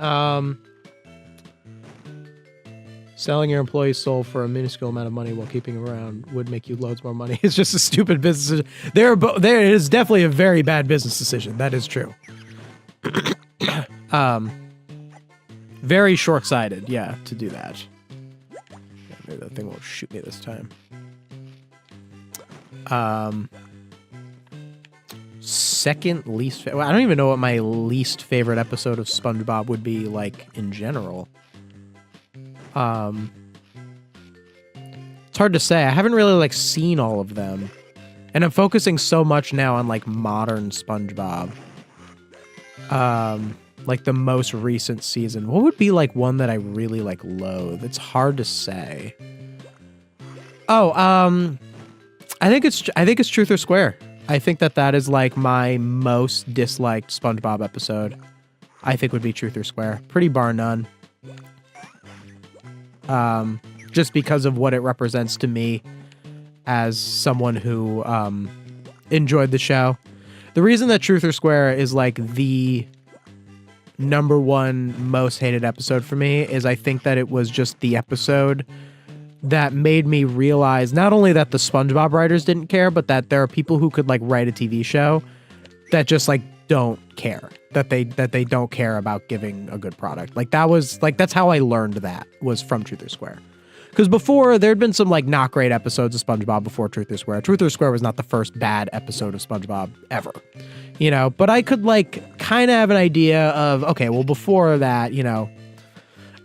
Selling your employee's soul for a minuscule amount of money while keeping him around would make you loads more money. It's just a stupid business. There is definitely a very bad business decision. That is true. Very short-sighted, yeah, to do that. Maybe that thing won't shoot me this time. Second least... Well, I don't even know what my least favorite episode of SpongeBob would be, like, in general. It's hard to say. I haven't really, like, seen all of them. And I'm focusing so much now on, like, modern SpongeBob. Like, the most recent season. What would be, like, one that I really, like, loathe? It's hard to say. Oh, I think it's Truth or Square. I think that is, like, my most disliked SpongeBob episode. I think would be Truth or Square. Pretty bar none. Just because of what it represents to me as someone who enjoyed the show. The reason that Truth or Square is like the number one most hated episode for me is I think that it was just the episode that made me realize not only that the SpongeBob writers didn't care, but that there are people who could like write a TV show that just like don't care, that they don't care about giving a good product. Like that was like, that's how I learned that, was from Truth or Square. Because before, there'd been some like not great episodes of SpongeBob before Truth or Square. Truth or Square was not the first bad episode of SpongeBob ever, you know, but I could like kind of have an idea of, okay, well before that, you know,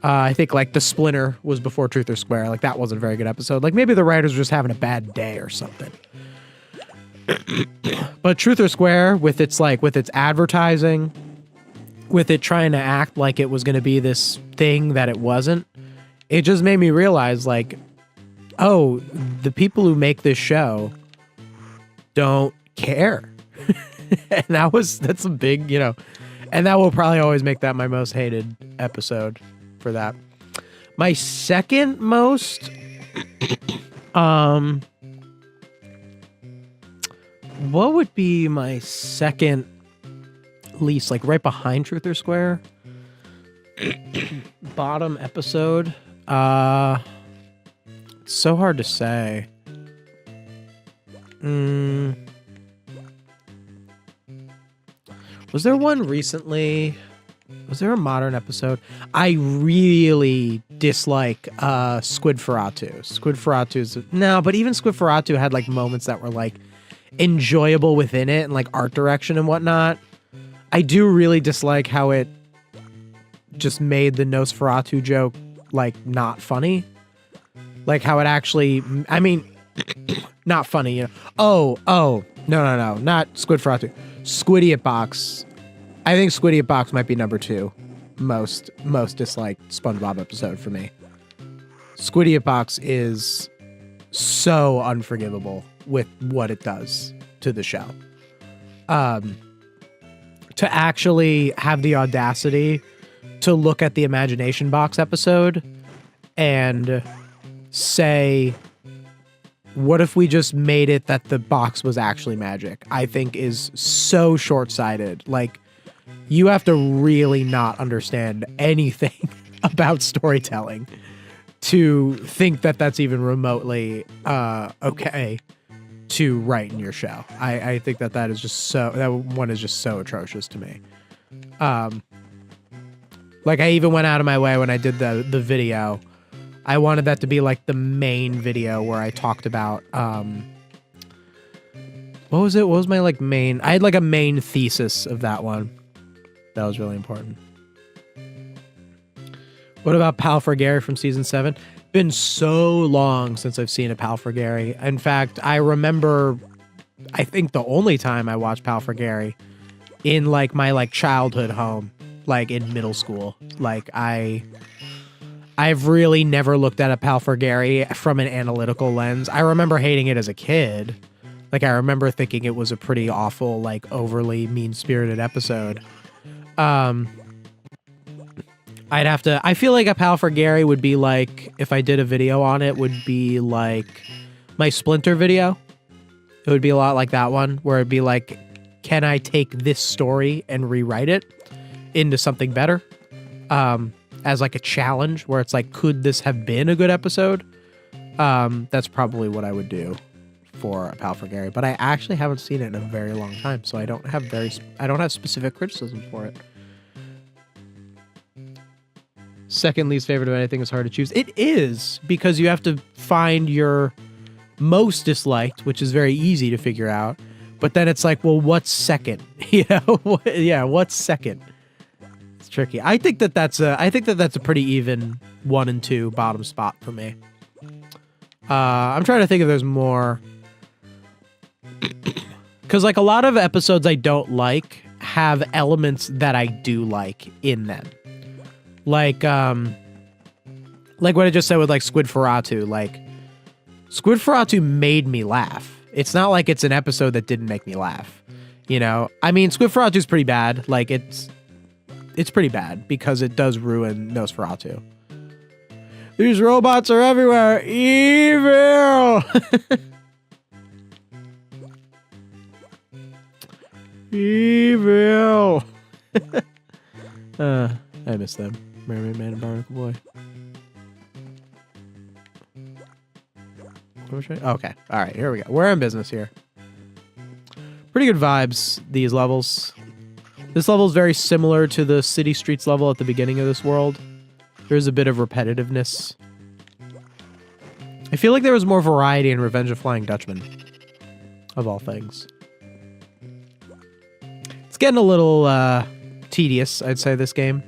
I think like The Splinter was before Truth or Square. Like that wasn't a very good episode. Like maybe the writers were just having a bad day or something. But Truth or Square, with its advertising, with it trying to act like it was going to be this thing that it wasn't, it just made me realize like, oh, the people who make this show don't care. And that's a big, and that will probably always make that my most hated episode for that. My second most, what would be my second least, like right behind Truth or Square? Bottom episode? It's so hard to say. Was there one recently? Was there a modern episode? I really dislike Squid Ferratu. Squid Ferratu's no, but even Squid Ferratu had like moments that were like enjoyable within it and like art direction and whatnot. I do really dislike how it just made the Nosferatu joke like not funny. Like how it actually, I mean, not funny, Oh, no, not Squid Ferratu. Squidiot Box. I think Squidiot Box might be number 2 most disliked SpongeBob episode for me. Squidiot Box is so unforgivable with what it does to the show. To actually have the audacity to look at the Imagination Box episode and say, what if we just made it that the box was actually magic? I think is so short-sighted. Like, you have to really not understand anything about storytelling to think that that's even remotely okay to write in your show. I think that is just so, that one is just so atrocious to me. Like I even went out of my way when I did the video. I wanted that to be like the main video where I talked about, what was it? What was my like main, I had like a main thesis of that one. That was really important. What about Pal for Gary from season 7? Been so long since I've seen a Pal for Gary. In fact, I remember, I think the only time I watched Pal for Gary in like my like childhood home, like in middle school. Like I've really never looked at a Pal for Gary from an analytical lens. I remember hating it as a kid. Like I remember thinking it was a pretty awful, like overly mean-spirited episode. I feel like a Pal for Gary would be like, if I did a video on it, would be like my Splinter video. It would be a lot like that one, where it'd be like, can I take this story and rewrite it into something better? As like a challenge, where it's like, could this have been a good episode? That's probably what I would do for a Pal for Gary, but I actually haven't seen it in a very long time, so I don't have specific criticism for it. Second least favorite of anything is hard to choose. It is, because you have to find your most disliked, which is very easy to figure out. But then it's like, well, what's second? Yeah, what's second? It's tricky. I think that's a pretty even 1 and 2 bottom spot for me. I'm trying to think if there's more. Because like a lot of episodes I don't like have elements that I do like in them. Like what I just said with like Squid Ferratu. Like Squid Ferratu made me laugh. It's not like it's an episode that didn't make me laugh. I mean, Squid Ferratu's pretty bad. Like it's pretty bad because it does ruin Nosferatu. These robots are everywhere. Evil. Evil. I miss them. Mermaid Man and Barnacle Boy. Okay. All right. Here we go. We're in business here. Pretty good vibes, these levels. This level is very similar to the City Streets level at the beginning of this world. There's a bit of repetitiveness. I feel like there was more variety in Revenge of Flying Dutchman. Of all things. It's getting a little tedious, I'd say, this game.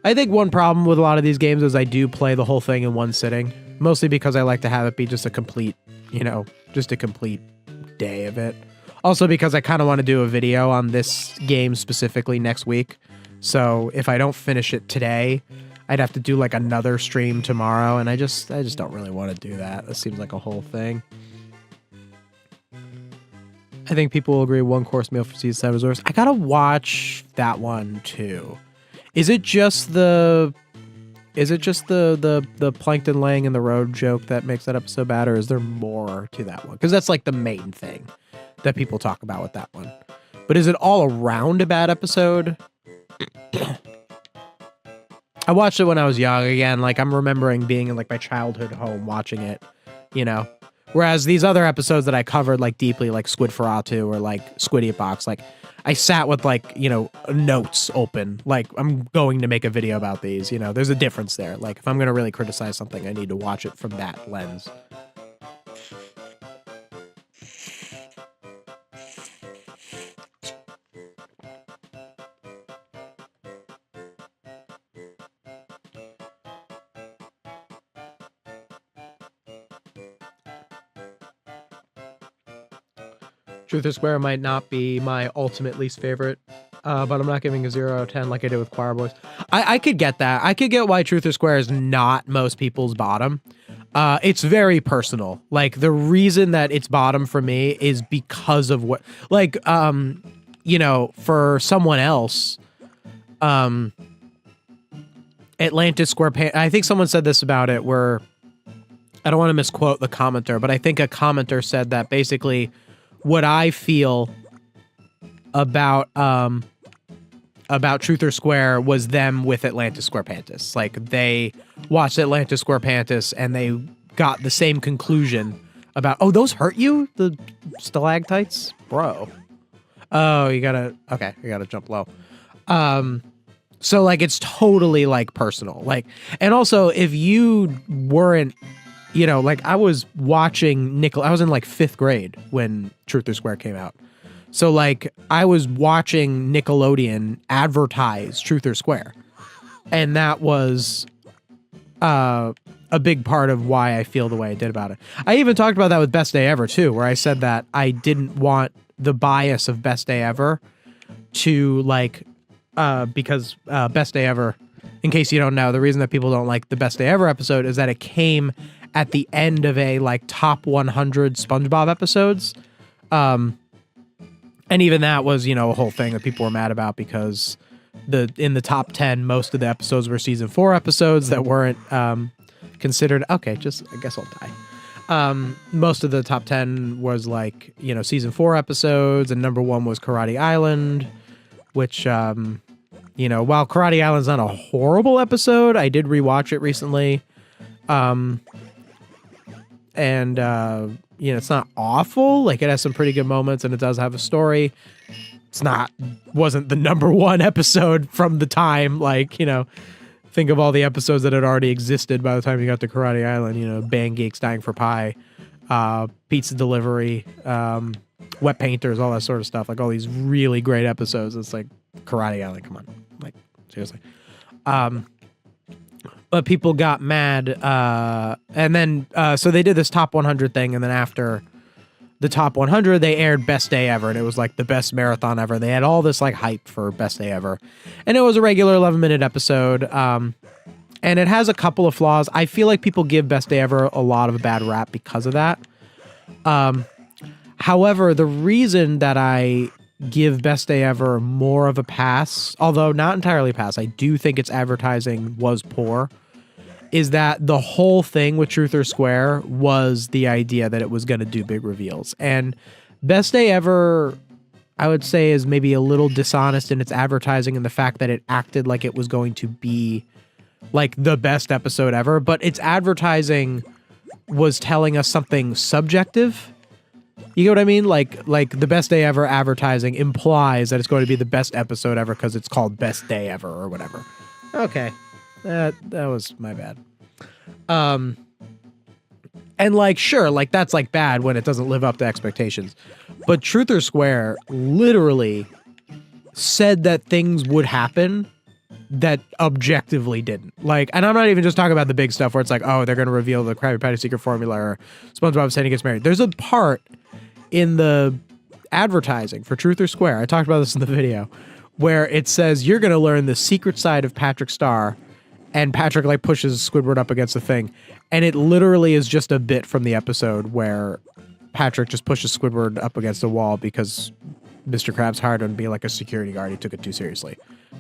I think one problem with a lot of these games is I do play the whole thing in one sitting. Mostly because I like to have it be just a complete, just a complete day of it. Also because I kind of want to do a video on this game specifically next week. So if I don't finish it today, I'd have to do like another stream tomorrow. And I just don't really want to do that. It seems like a whole thing. I think people will agree one course meal for season 7 is worse. I gotta watch that one too. Is it just the plankton laying in the road joke that makes that episode bad, or is there more to that one? Because that's like the main thing that people talk about with that one. But is it all around a bad episode? I watched it when I was young again. Like, I'm remembering being in like my childhood home watching it, you know? Whereas these other episodes that I covered like deeply, like Squid Ferratu or like Squidiot Box, like I sat with like, you know, notes open. Like, I'm going to make a video about these, you know? There's a difference there. Like, if I'm going to really criticize something, I need to watch it from that lens. Truth or Square might not be my ultimate least favorite, but I'm not giving a 0 out of 10 like I did with Choir Boys. I could get that. I could get why Truth or Square is not most people's bottom. It's very personal. Like, the reason that it's bottom for me is because of what, like, you know, for someone else, Atlantis Square I think someone said this about it where, I don't want to misquote the commenter, but I think a commenter said that basically what I feel about Truth or Square was them with Atlantis Squarepantis. Like, they watched Atlantis Squarepantis and they got the same conclusion about, oh, those hurt you? The stalactites? Bro. Oh, you gotta jump low. So like, it's totally like personal. Like, and also if you weren't, you know, like I was watching I was in like 5th grade when Truth or Square came out. So like I was watching Nickelodeon advertise Truth or Square. And that was a big part of why I feel the way I did about it. I even talked about that with Best Day Ever too, where I said that I didn't want the bias of Best Day Ever to like, because Best Day Ever, in case you don't know, the reason that people don't like the Best Day Ever episode is that it came at the end of a like top 100 SpongeBob episodes. And even that was, you know, a whole thing that people were mad about because in the top 10, most of the episodes were season 4 episodes that weren't considered. Okay, just I guess I'll die. Most of the top 10 was like, you know, season 4 episodes, and number 1 was Karate Island, which, you know, while Karate Island's not a horrible episode, I did rewatch it recently. And, you know, it's not awful. Like, it has some pretty good moments and it does have a story. Wasn't the number 1 episode from the time, like, you know, think of all the episodes that had already existed by the time you got to Karate Island, you know, Band Geeks, Dying for Pie, Pizza Delivery, Wet Painters, all that sort of stuff. Like, all these really great episodes. It's like Karate Island, come on. Like, seriously. But people got mad, and then, so they did this top 100 thing, and then after the top 100, they aired Best Day Ever, and it was like the best marathon ever. They had all this like hype for Best Day Ever, and it was a regular 11-minute episode, and it has a couple of flaws. I feel like people give Best Day Ever a lot of a bad rap because of that. However, the reason that I give Best Day Ever more of a pass, although not entirely a pass, I do think its advertising was poor, is that the whole thing with Truth or Square was the idea that it was going to do big reveals. And Best Day Ever, I would say, is maybe a little dishonest in its advertising and the fact that it acted like it was going to be like the best episode ever, but its advertising was telling us something subjective. You get what I mean? Like the Best Day Ever advertising implies that it's going to be the best episode ever because it's called Best Day Ever or whatever. Okay. That was my bad. And like, sure, like that's like bad when it doesn't live up to expectations. But Truth or Square literally said that things would happen that objectively didn't. Like, and I'm not even just talking about the big stuff where it's like, oh, they're going to reveal the Krabby Patty secret formula or SpongeBob saying he gets married. There's a part in the advertising for Truth or Square, I talked about this in the video, where it says you're going to learn the secret side of Patrick Star, and Patrick like pushes Squidward up against the thing, and it literally is just a bit from the episode where Patrick just pushes Squidward up against a wall because Mr. Krabs hired him to be like a security guard. He took it too seriously.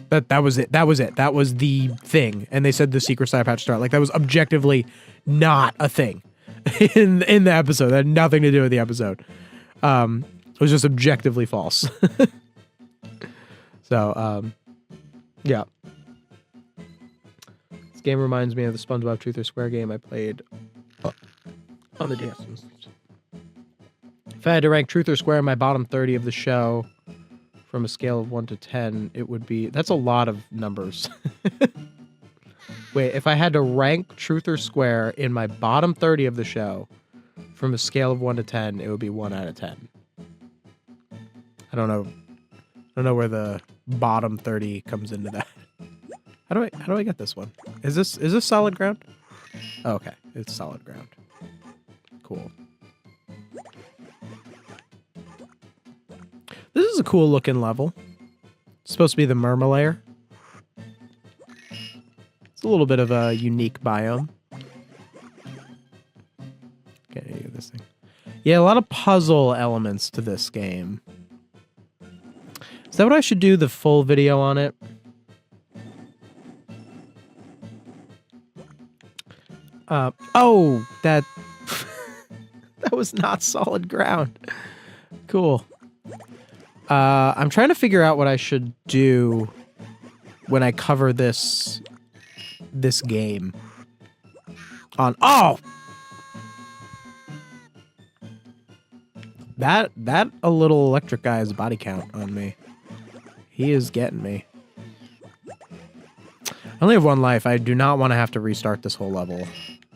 That was it. That was it. That was the thing. And they said the secret side of Patrick Star. Like, that was objectively not a thing in the episode. That had nothing to do with the episode. It was just objectively false. So, yeah. This game reminds me of the SpongeBob Truth or Square game I played on the DS. If I had to rank Truth or Square in my bottom 30 of the show from a scale of 1 to 10, it would be... That's a lot of numbers. Wait, if I had to rank Truth or Square in my bottom 30 of the show from a scale of 1 to 10, it would be 1 out of 10. I don't know where the bottom 30 comes into that. How do I get this one? Is this solid ground? Oh, okay, it's solid ground. Cool. This is a cool looking level. It's supposed to be the Murmur layer. It's a little bit of a unique biome. Okay, this thing. Yeah, a lot of puzzle elements to this game. Is that what I should do the full video on it? Oh, that that was not solid ground. Cool. I'm trying to figure out what I should do when I cover this game on. Oh, that a little electric guy has a body count on me. He is getting me. I only have one life. I do not want to have to restart this whole level,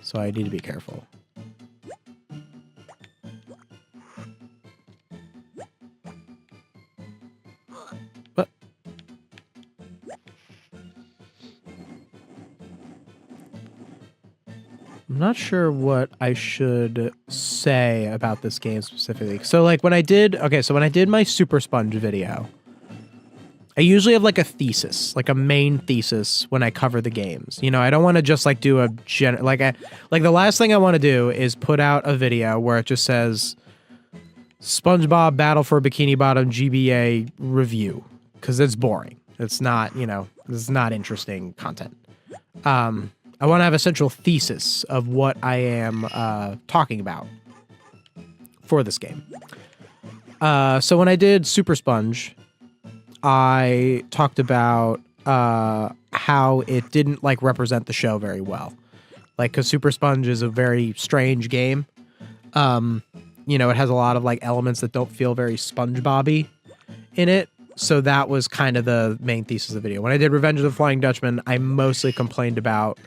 so I need to be careful. What? I'm not sure what I should say about this game specifically. So, like, when I did my Super Sponge video, I usually have like a thesis, like a main thesis when I cover the games. You know, I don't want to just like do like the last thing I want to do is put out a video where it just says SpongeBob Battle for Bikini Bottom GBA review, because it's boring. It's not, you know, it's not interesting content. I want to have a central thesis of what I am talking about for this game. So when I did Super Sponge, I talked about how it didn't like represent the show very well, like because Super Sponge is a very strange game. You know, it has a lot of like elements that don't feel very SpongeBob-y in it. So that was kind of the main thesis of the video. When I did Revenge of the Flying Dutchman, I mostly complained about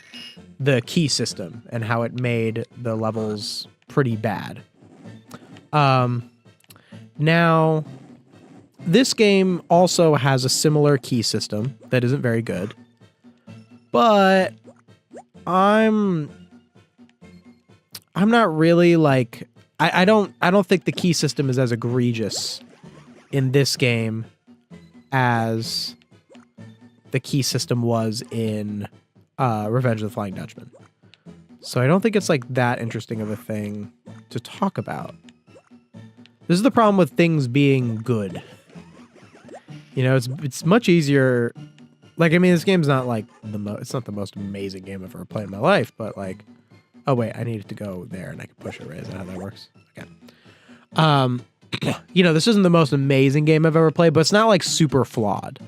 the key system and how it made the levels pretty bad. Now, this game also has a similar key system that isn't very good, but I'm not really like I don't think the key system is as egregious in this game as the key system was in Revenge of the Flying Dutchman. So I don't think it's like that interesting of a thing to talk about. This is the problem with things being good. You know, it's much easier. Like, I mean, this game's not like it's not the most amazing game I've ever played in my life, but like, oh wait, I needed to go there and I can push it, right? Is that how that works? Okay. You know, this isn't the most amazing game I've ever played, but it's not like super flawed.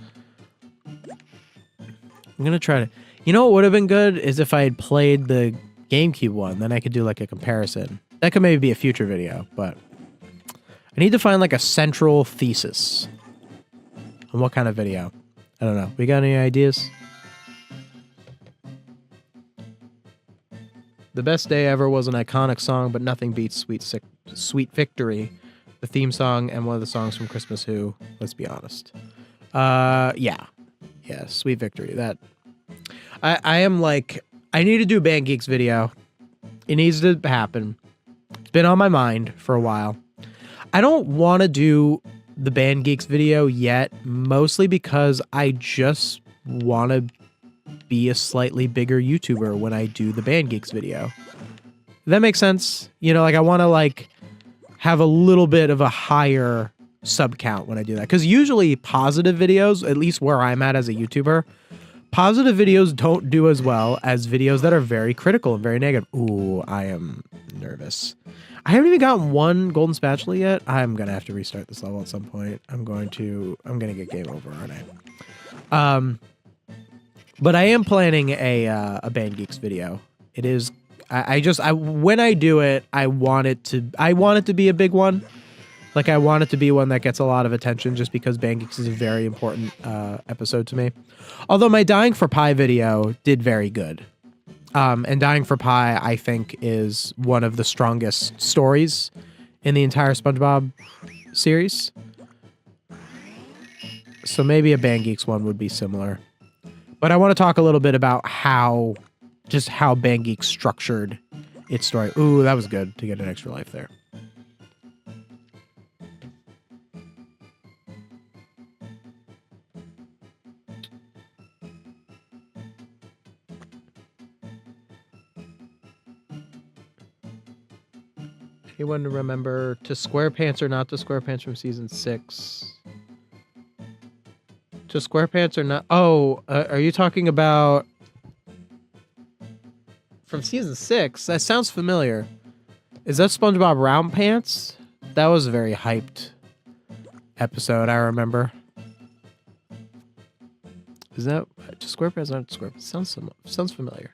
I'm gonna try to. You know what would have been good is if I had played the GameCube one, then I could do like a comparison. That could maybe be a future video, but I need to find like a central thesis. On what kind of video? I don't know. We got any ideas? The Best Day Ever was an iconic song, but nothing beats Sweet Victory, the theme song, and one of the songs from Christmas Who. Let's be honest. Yeah, Sweet Victory. That I am like, I need to do Band Geeks video. It needs to happen. It's been on my mind for a while. I don't want to do the Band Geeks video yet, mostly because I just want to be a slightly bigger YouTuber when I do the Band Geeks video. That makes sense. You know, like I want to like have a little bit of a higher sub count when I do that. Because usually positive videos, at least where I'm at as a YouTuber, positive videos don't do as well as videos that are very critical and very negative. Ooh, I am nervous. I haven't even gotten one golden spatula yet. I'm gonna have to restart this level at some point. I'm gonna get game over, aren't I? But I am planning a Band Geeks video. It is. When I do it, I want it to be a big one. Like, I want it to be one that gets a lot of attention, just because Band Geeks is a very important episode to me. Although my Dying for Pi video did very good. And Dying for Pi, I think, is one of the strongest stories in the entire SpongeBob series. So maybe a Band Geeks one would be similar. But I want to talk a little bit about how Band Geeks structured its story. Ooh, that was good to get an extra life there. Anyone to remember to SquarePants or not to SquarePants from season 6? To SquarePants or not? Oh, are you talking about from season 6? That sounds familiar. Is that SpongeBob Round Pants? That was a very hyped episode, I remember. Is that to SquarePants or not to SquarePants? Sounds familiar.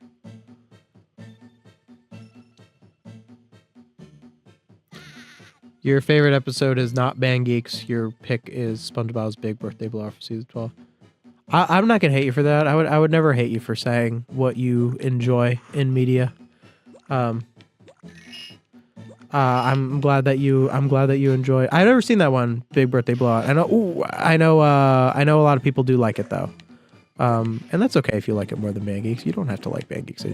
Your favorite episode is not Band Geeks. Your pick is SpongeBob's Big Birthday Blowout for season 12. I'm not gonna hate you for that. I would never hate you for saying what you enjoy in media. I'm glad that you enjoy. I've never seen that one, Big Birthday Blowout. I know a lot of people do like it though. And that's okay if you like it more than Band Geeks. You don't have to like Band Geeks.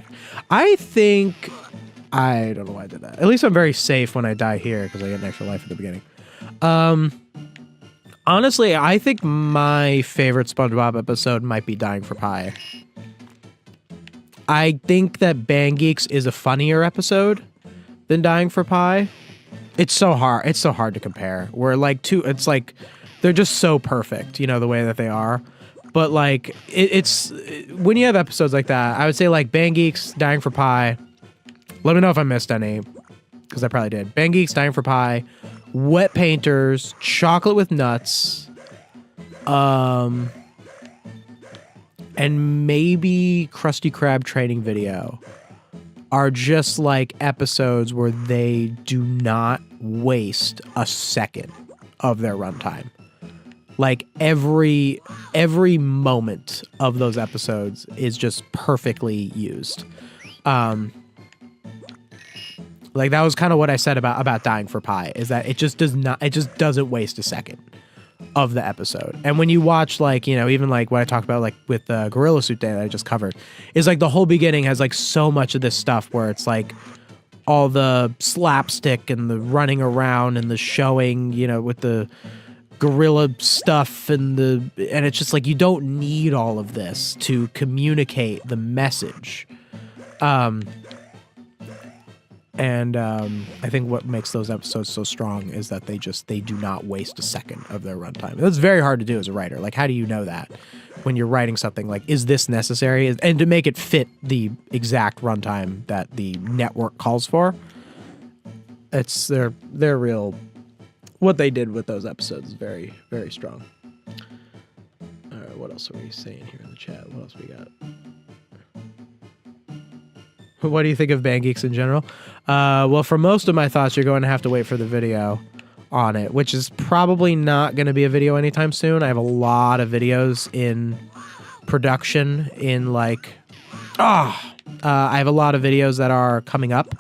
I don't know why I did that. At least I'm very safe when I die here because I get an extra life at the beginning. Honestly, I think my favorite SpongeBob episode might be Dying for Pi. I think that Band Geeks is a funnier episode than Dying for Pi. It's so hard. It's so hard to compare. It's like they're just so perfect, the way that they are. But like it's when you have episodes like that, I would say like Band Geeks, Dying for Pi. Let me know if I missed any, because I probably did. Band Geeks, Dying for Pi, Wet Painters, Chocolate with Nuts, and maybe Krusty Krab Training Video are just like episodes where they do not waste a second of their runtime. Like every moment of those episodes is just perfectly used. Like that was kind of what I said about Dying for Pi, is that it just doesn't waste a second of the episode. And when you watch even like what I talked about like with the Gorilla Suit Day that I just covered, is like the whole beginning has like so much of this stuff where it's like all the slapstick and the running around and the showing, with the gorilla stuff and it's just like you don't need all of this to communicate the message. And I think what makes those episodes so strong is that they do not waste a second of their runtime. That's very hard to do as a writer. Like, how do you know that when you're writing something? Like, is this necessary? And to make it fit the exact runtime that the network calls for, it's their real. What they did with those episodes is very, very strong. All right, what else are we saying here in the chat? What else we got? What do you think of Band Geeks in general? Well, for most of my thoughts, you're going to have to wait for the video on it, which is probably not going to be a video anytime soon. I have a lot of videos in production I have a lot of videos that are coming up.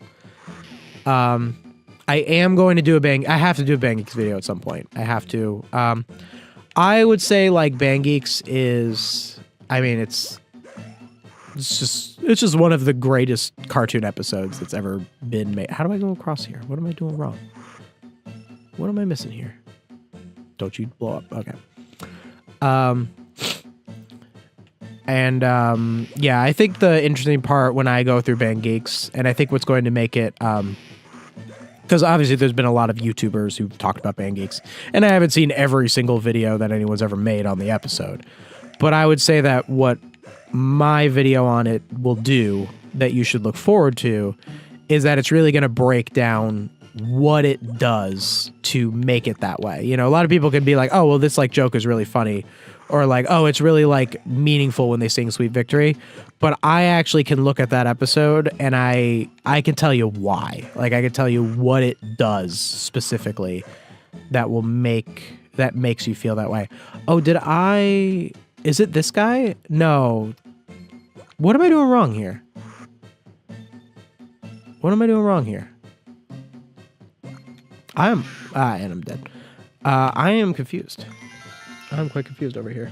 I am going to do I have to do a Band Geeks video at some point. I have to. I would say like Band Geeks is, it's just one of the greatest cartoon episodes that's ever been made. How do I go across here? What am I doing wrong? What am I missing here? Don't you blow up. Okay. Yeah, I think the interesting part when I go through Band Geeks, and I think what's going to make it Because obviously there's been a lot of YouTubers who've talked about Band Geeks, and I haven't seen every single video that anyone's ever made on the episode. But I would say that what my video on it will do that you should look forward to is that it's really going to break down what it does to make it that way. You know, a lot of people can be like, oh, well, this like joke is really funny, or like, oh, it's really like meaningful when they sing Sweet Victory. But I actually can look at that episode and I can tell you why. Like, I can tell you what it does specifically that makes you feel that way. Oh, is it this guy? No. What am I doing wrong here? What am I doing wrong here? And I'm dead. I am confused. I'm quite confused over here.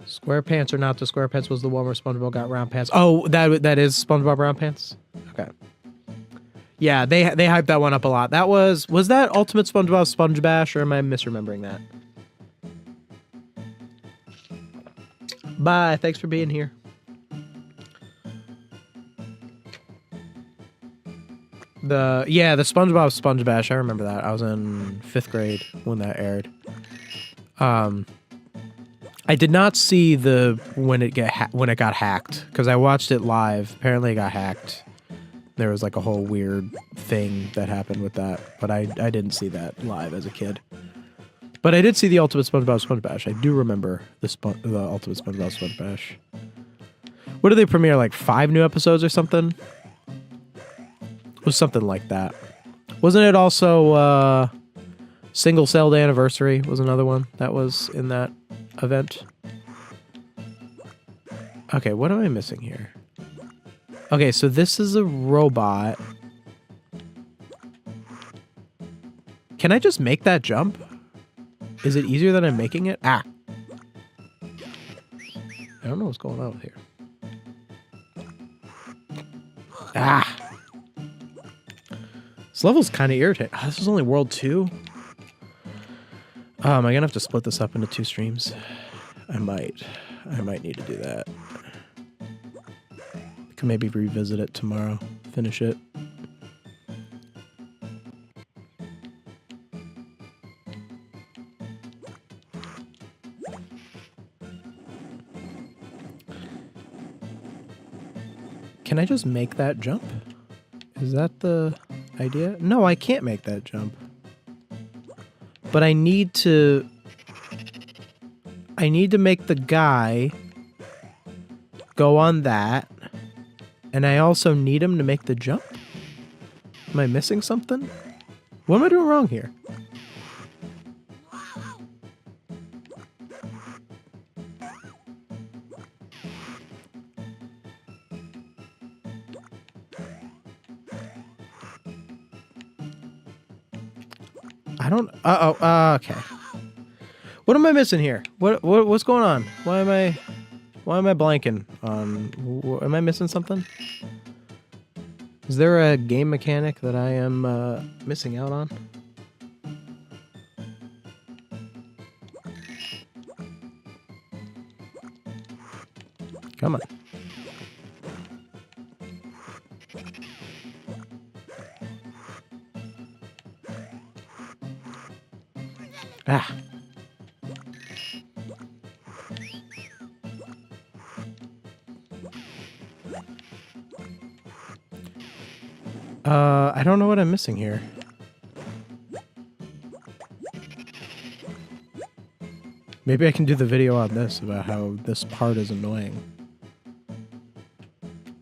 Square pants or not the square pants was the one where SpongeBob got round pants. Oh, that is SpongeBob round pants? Okay. Yeah, they hyped that one up a lot. That was that Ultimate SpongeBob Sponge Bash, or am I misremembering that? Bye, thanks for being here. The SpongeBob Sponge Bash, I remember that. I was in 5th grade when that aired. I did not see when it got hacked, because I watched it live. Apparently it got hacked. There was like a whole weird thing that happened with that, but I didn't see that live as a kid. But I did see the Ultimate SpongeBob Sponge Bash. I do remember the Ultimate SpongeBob Sponge Bash. What did they premiere, like 5 new episodes or something? It was something like that. Wasn't it also Single Celled Anniversary was another one that was in that event? Okay, what am I missing here? Okay, so this is a robot. Can I just make that jump? Is it easier than I'm making it? Ah. I don't know what's going on here. Ah. This level's kind of irritating. Oh, this is only World 2? Am I gonna have to split this up into 2 streams? I might need to do that. I can maybe revisit it tomorrow. Finish it. Can I just make that jump? Is that the idea? No, I can't make that jump. But I need to make the guy go on that. And I also need him to make the jump? Am I missing something? What am I doing wrong here? I don't... okay. What am I missing here? What's going on? Why am I blanking on... Am I missing something? Is there a game mechanic that I am missing out on? Come on. Ah. I don't know what I'm missing here. Maybe I can do the video on this about how this part is annoying.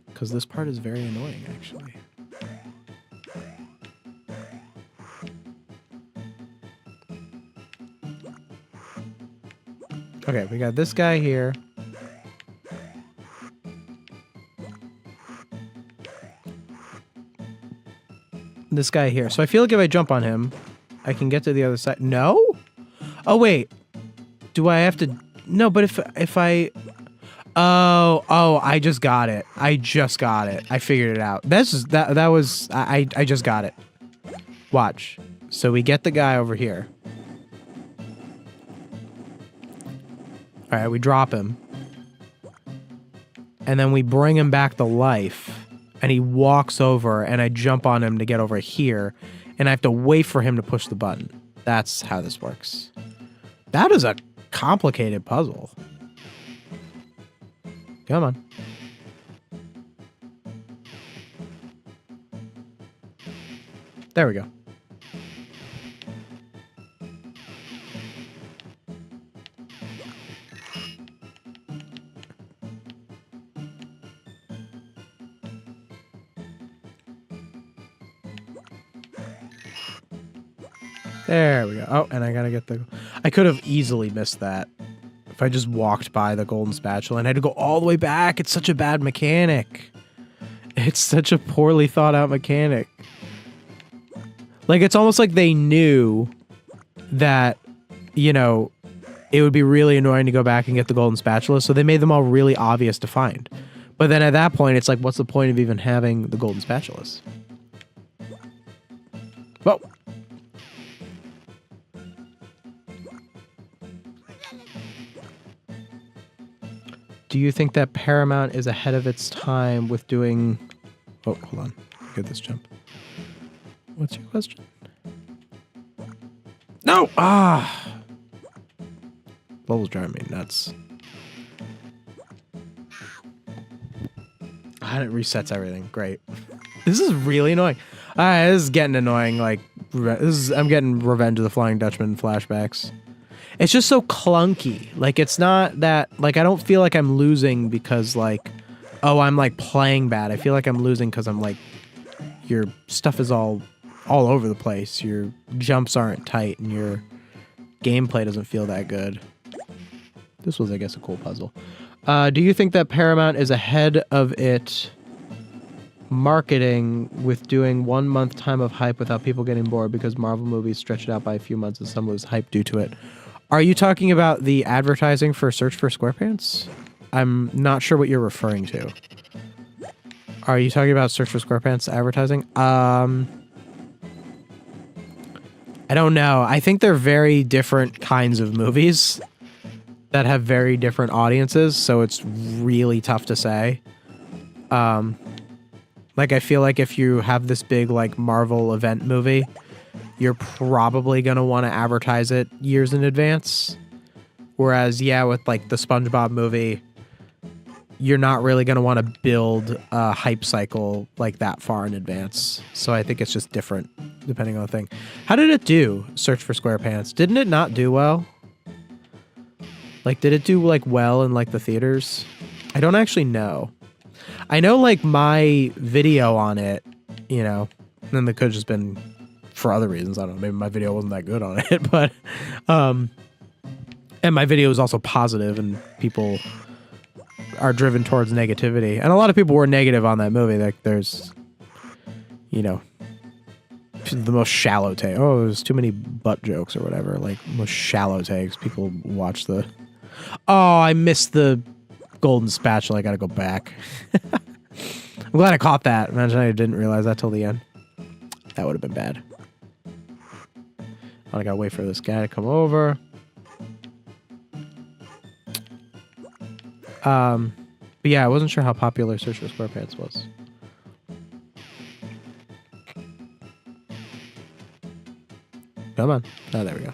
Because this part is very annoying, actually. Okay, we got this guy here. This guy here. So I feel like if I jump on him, I can get to the other side. No? Oh, wait. Do I have to... No, but if I... Oh, I just got it. I just got it. I figured it out. That was... I just got it. Watch. So we get the guy over here. All right, we drop him. And then we bring him back to life. And he walks over, and I jump on him to get over here. And I have to wait for him to push the button. That's how this works. That is a complicated puzzle. Come on. There we go. There we go. Oh, and I gotta get the... I could have easily missed that if I just walked by the golden spatula and I had to go all the way back. It's such a bad mechanic. It's such a poorly thought out mechanic. Like, it's almost like they knew that, you know, it would be really annoying to go back and get the golden spatula, so they made them all really obvious to find. But then at that point, it's like, what's the point of even having the golden spatulas? Whoa. Do you think that Paramount is ahead of its time with doing... Oh, hold on. Get this jump. What's your question? No! Ah! Level's driving me nuts. Ah, it resets everything. Great. This is really annoying. This is getting annoying. Like, I'm getting Revenge of the Flying Dutchman flashbacks. It's just so clunky. Like, it's not that... Like, I don't feel like I'm losing because, like... Oh, I'm, like, playing bad. I feel like I'm losing because I'm, like... Your stuff is all over the place. Your jumps aren't tight, and your gameplay doesn't feel that good. This was, I guess, a cool puzzle. Do you think that Paramount is ahead of it marketing with doing 1 month time of hype without people getting bored because Marvel movies stretch it out by a few months and some lose hype due to it? Are you talking about the advertising for Search for SquarePants? I'm not sure what you're referring to. Are you talking about Search for SquarePants advertising? I don't know. I think they're very different kinds of movies that have very different audiences, so it's really tough to say. Like, I feel like if you have this big, like, Marvel event movie, you're probably going to want to advertise it years in advance. Whereas, yeah, with, like, the SpongeBob movie, you're not really going to want to build a hype cycle, like, that far in advance. So I think it's just different, depending on the thing. How did it do, Search for SquarePants? Didn't it not do well? Like, did it do, like, well in, like, the theaters? I don't actually know. I know, like, my video on it, you know, and then it could have just been for other reasons. I don't know. Maybe my video wasn't that good on it, but, and my video was also positive, and people are driven towards negativity. And a lot of people were negative on that movie. Like, there's, you know, the most shallow take. Oh, there's too many butt jokes or whatever. Like, most shallow takes. People watch the... Oh, I missed the golden spatula. I gotta go back. I'm glad I caught that. Imagine I didn't realize that till the end. That would have been bad. I gotta wait for this guy to come over. But yeah, I wasn't sure how popular Search for SquarePants was. Come on. Oh, there we go.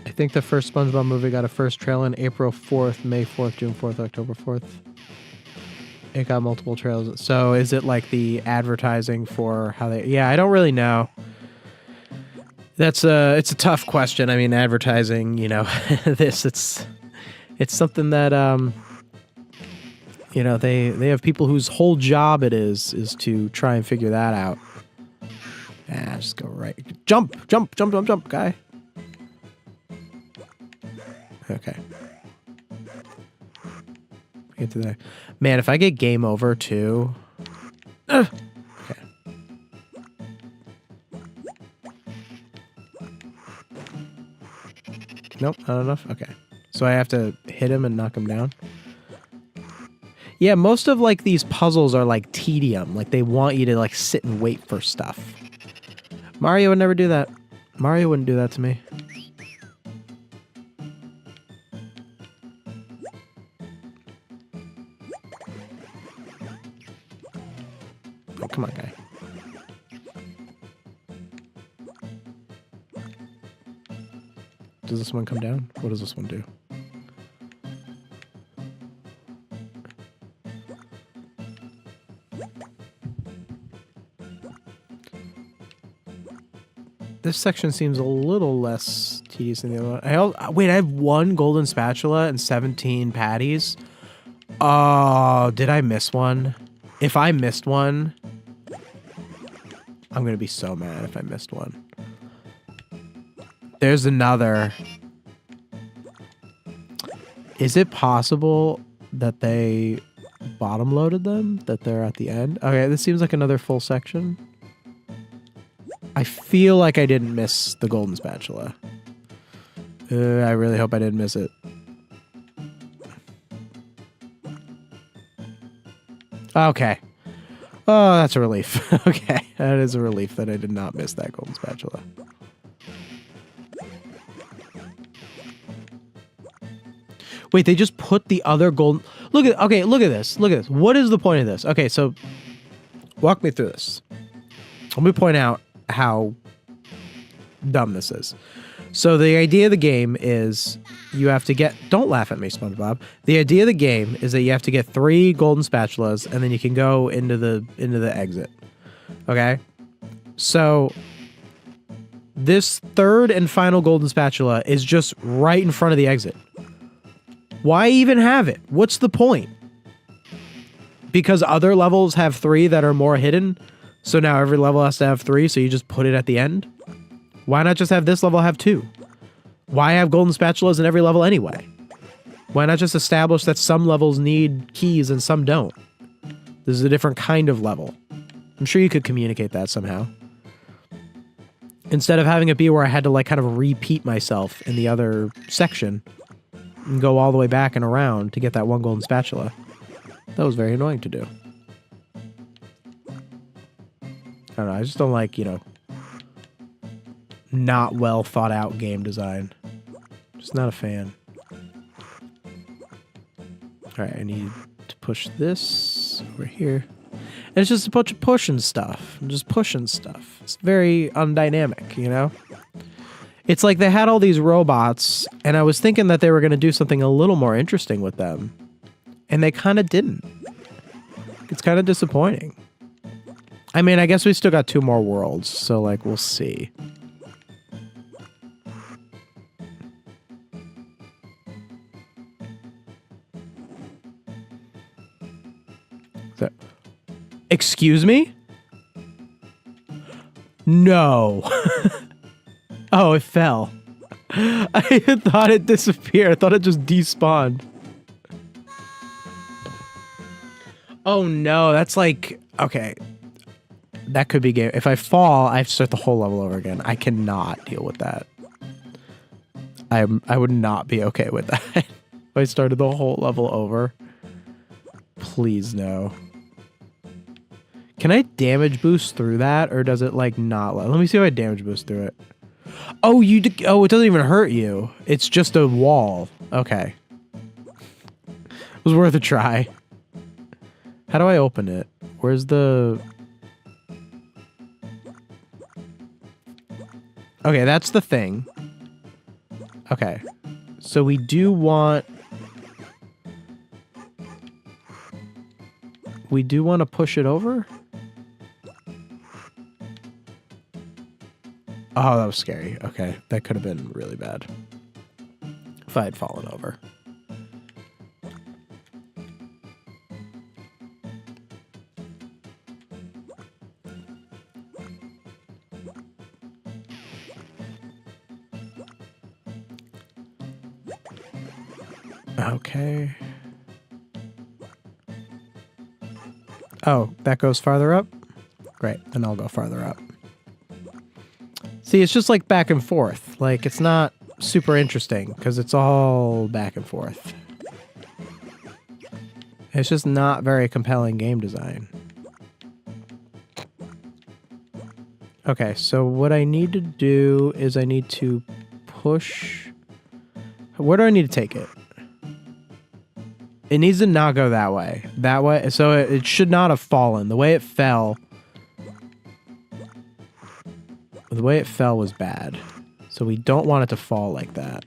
I think the first SpongeBob movie got a first trailer on April 4th, May 4th, June 4th, October 4th. It got multiple trailers. So is it like the advertising for how they... Yeah, I don't really know. It's a tough question. I mean, advertising, you know, it's something that, you know, they have people whose whole job it is to try and figure that out. Ah, just go right. Jump, guy. Okay. Get to that. Man, if I get game over too. Okay. Nope, not enough. Okay. So I have to hit him and knock him down. Yeah, most of like these puzzles are like tedium. Like they want you to like sit and wait for stuff. Mario would never do that. Mario wouldn't do that to me. Oh, come on, guy. Does this one come down? What does this one do? This section seems a little less tedious than the other one. Wait, I have 1 golden spatula and 17 patties. Oh, did I miss one? If I missed one, I'm going to be so mad if I missed one. There's another. Is it possible that they bottom loaded them? That they're at the end? Okay, this seems like another full section. I feel like I didn't miss the golden spatula. I really hope I didn't miss it. Okay. Oh, that's a relief. Okay, that is a relief that I did not miss that golden spatula. Wait, they just put the other golden... Look at this. Look at this. What is the point of this? Okay, so walk me through this. Let me point out how dumb this is. So the idea of the game is you have to get... Don't laugh at me, SpongeBob. The idea of the game is that you have to get 3 golden spatulas, and then you can go into the exit. Okay? So this third and final golden spatula is just right in front of the exit. Why even have it? What's the point? Because other levels have 3 that are more hidden, so now every level has to have 3, so you just put it at the end? Why not just have this level have 2? Why have golden spatulas in every level anyway? Why not just establish that some levels need keys and some don't? This is a different kind of level. I'm sure you could communicate that somehow. Instead of having it be where I had to like kind of repeat myself in the other section and go all the way back and around to get that 1 golden spatula. That was very annoying to do. I don't know, I just don't like, you know, not well thought out game design. Just not a fan. Alright, I need to push this over here. And it's just a bunch of pushing stuff. I'm just pushing stuff. It's very undynamic, you know? It's like they had all these robots, and I was thinking that they were going to do something a little more interesting with them. And they kind of didn't. It's kind of disappointing. I mean, I guess we still got 2 more worlds, so, like, we'll see. Excuse me? No. Oh, it fell. I thought it disappeared. I thought it just despawned. Oh no, that's like... Okay. That could be game. If I fall, I have to start the whole level over again. I cannot deal with that. I would not be okay with that. If I started the whole level over. Please no. Can I damage boost through that, or does it like not? Let me see if I damage boost through it. Oh, oh, it doesn't even hurt you. It's just a wall. Okay. It was worth a try. How do I open it? Where's the... Okay, that's the thing. Okay. So we do want... We do want to push it over? Oh, that was scary. Okay, that could have been really bad if I had fallen over. Okay. Oh, that goes farther up? Great, then I'll go farther up. See, it's just like back and forth. Like, it's not super interesting because it's all back and forth. It's just not very compelling game design. Okay, so what I need to do is I need to push... Where do I need to take it? It needs to not go that way. That way, so it should not have fallen. The way it fell... The way it fell was bad. So we don't want it to fall like that.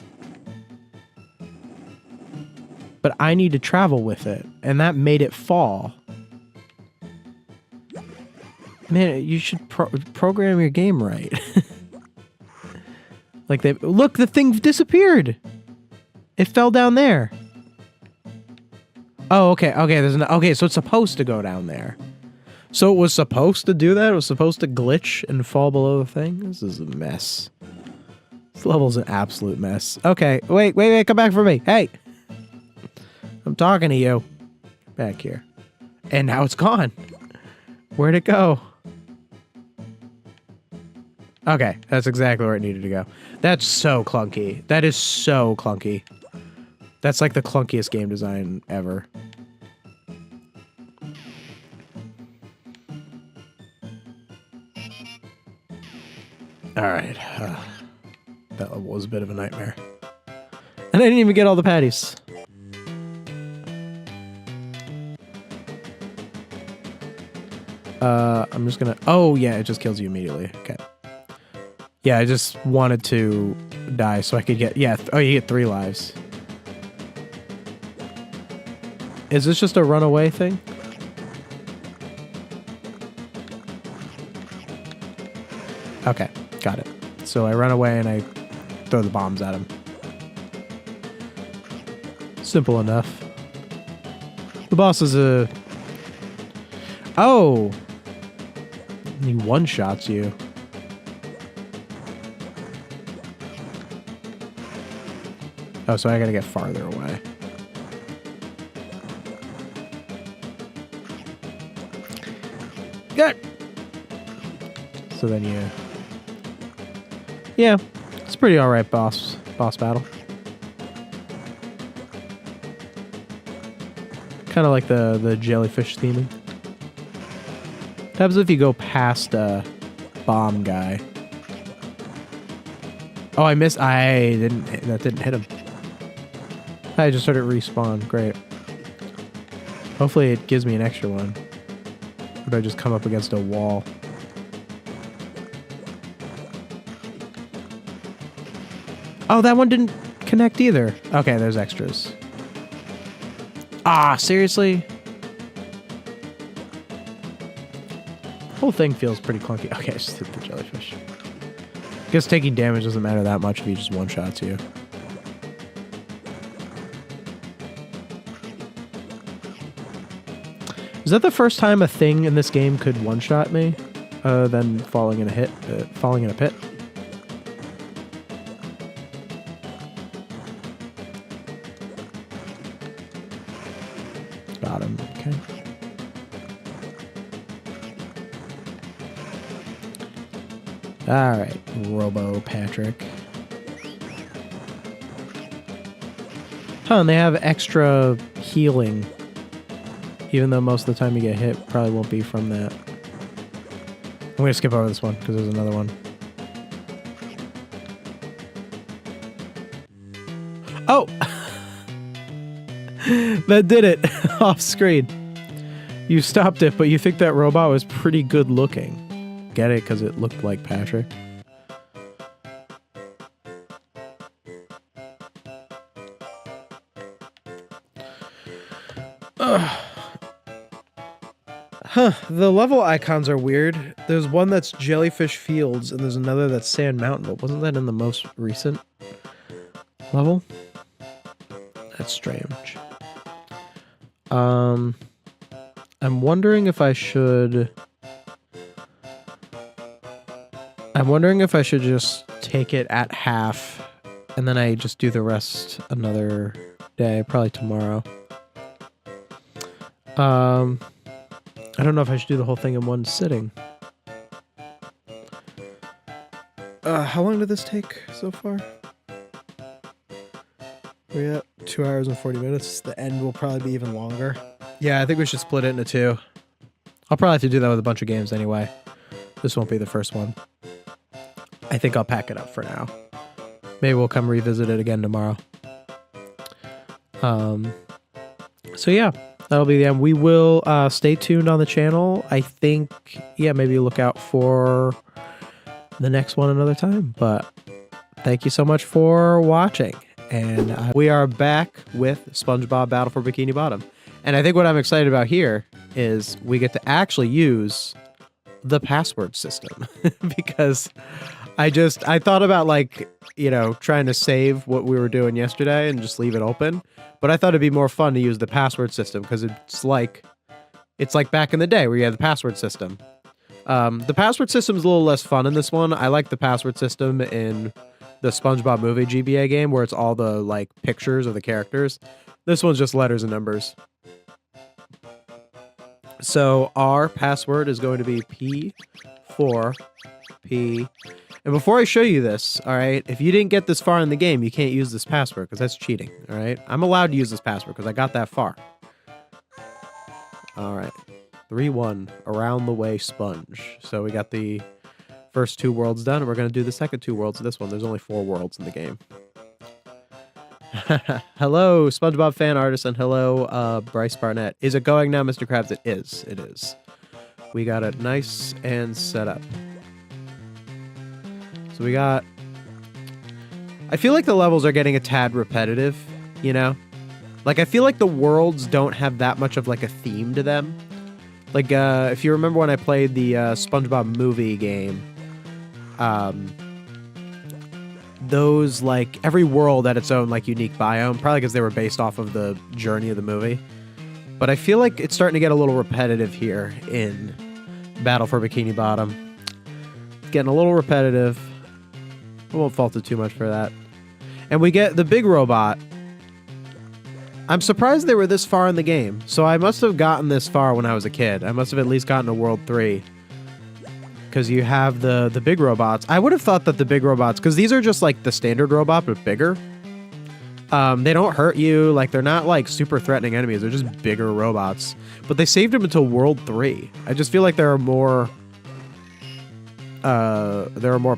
But I need to travel with it, and that made it fall. Man, you should program your game right. Like look, the thing disappeared. It fell down there. Oh, okay, okay, so it's supposed to go down there. So it was supposed to do that? It was supposed to glitch and fall below the thing? This is a mess. This level's an absolute mess. Okay, wait, come back for me. Hey! I'm talking to you. Back here. And now it's gone. Where'd it go? Okay, that's exactly where it needed to go. That's so clunky. That is so clunky. That's like the clunkiest game design ever. Alright. That level was a bit of a nightmare. And I didn't even get all the patties. I'm just gonna... Oh, yeah, it just kills you immediately. Okay. Yeah, I just wanted to die so I could get... Yeah, oh, you get 3 lives. Is this just a runaway thing? Okay, got it. So I run away and I throw the bombs at him. Simple enough. The boss is a... Oh! He one-shots you. Oh, so I gotta get farther away. Good! So then you... Yeah, it's pretty alright boss battle. Kind of like the jellyfish theming. What happens if you go past a bomb guy? Oh, I missed. That didn't hit him. I just started respawn. Great. Hopefully it gives me an extra one. Or do I just come up against a wall? Oh, that one didn't connect either. Okay, there's extras. Ah, seriously? The whole thing feels pretty clunky. Okay, I just hit the jellyfish. I guess taking damage doesn't matter that much if he just one-shots you. Is that the first time a thing in this game could one-shot me? Than falling in a pit? Got him. Okay. All right, Robo Patrick. Huh, and they have extra healing. Even though most of the time you get hit, probably won't be from that. I'm gonna skip over this one, because there's another one. Oh! That did it! Off screen. You stopped it, but you think that robot was pretty good looking. Get it? Because it looked like Patrick. Ugh. Huh, the level icons are weird. There's one that's Jellyfish Fields, and there's another that's Sand Mountain, but wasn't that in the most recent level? That's strange. I'm wondering if I should... I'm wondering if I should just take it at half, and then I just do the rest another day, probably tomorrow. I don't know if I should do the whole thing in one sitting. How long did this take so far? We're at 2 hours and 40 minutes. The end will probably be even longer. Yeah, I think we should split it into 2. I'll probably have to do that with a bunch of games anyway. This won't be the first one. I think I'll pack it up for now. Maybe we'll come revisit it again tomorrow. So yeah, that'll be the end. We will stay tuned on the channel. I think, yeah, maybe look out for the next one another time. But thank you so much for watching. And we are back with SpongeBob Battle for Bikini Bottom. And I think what I'm excited about here is we get to actually use the password system because I thought about, like, you know, trying to save what we were doing yesterday and just leave it open. But I thought it'd be more fun to use the password system because it's like back in the day where you had the password system. The password system is a little less fun in this one. I like the password system in the SpongeBob movie GBA game where it's all the, like, pictures of the characters. This one's just letters and numbers. So our password is going to be P4P. And before I show you this, all right, if you didn't get this far in the game, you can't use this password because that's cheating, all right? I'm allowed to use this password because I got that far. All right. 3-1, around the way sponge. So we got the first 2 worlds done, and we're going to do the second 2 worlds of this one. There's only 4 worlds in the game. Hello, SpongeBob fan artist, and hello, Bryce Barnett. Is it going now, Mr. Krabs? It is. It is. We got it nice and set up. So we got... I feel like the levels are getting a tad repetitive, you know? Like, I feel like the worlds don't have that much of, like, a theme to them. Like, if you remember when I played the SpongeBob movie game, those, like, every world had its own, like, unique biome, probably because they were based off of the journey of the movie. But I feel like it's starting to get a little repetitive here in Battle for Bikini Bottom. It's getting a little repetitive. I won't fault it too much for that. And we get the big robot. I'm surprised they were this far in the game. So I must have gotten this far when I was a kid. I must have at least gotten to World 3. Because you have the big robots. I would have thought that the big robots, because these are just like the standard robot, but bigger. They don't hurt you. Like, they're not like super threatening enemies. They're just bigger robots. But they saved them until World 3. I just feel like there are more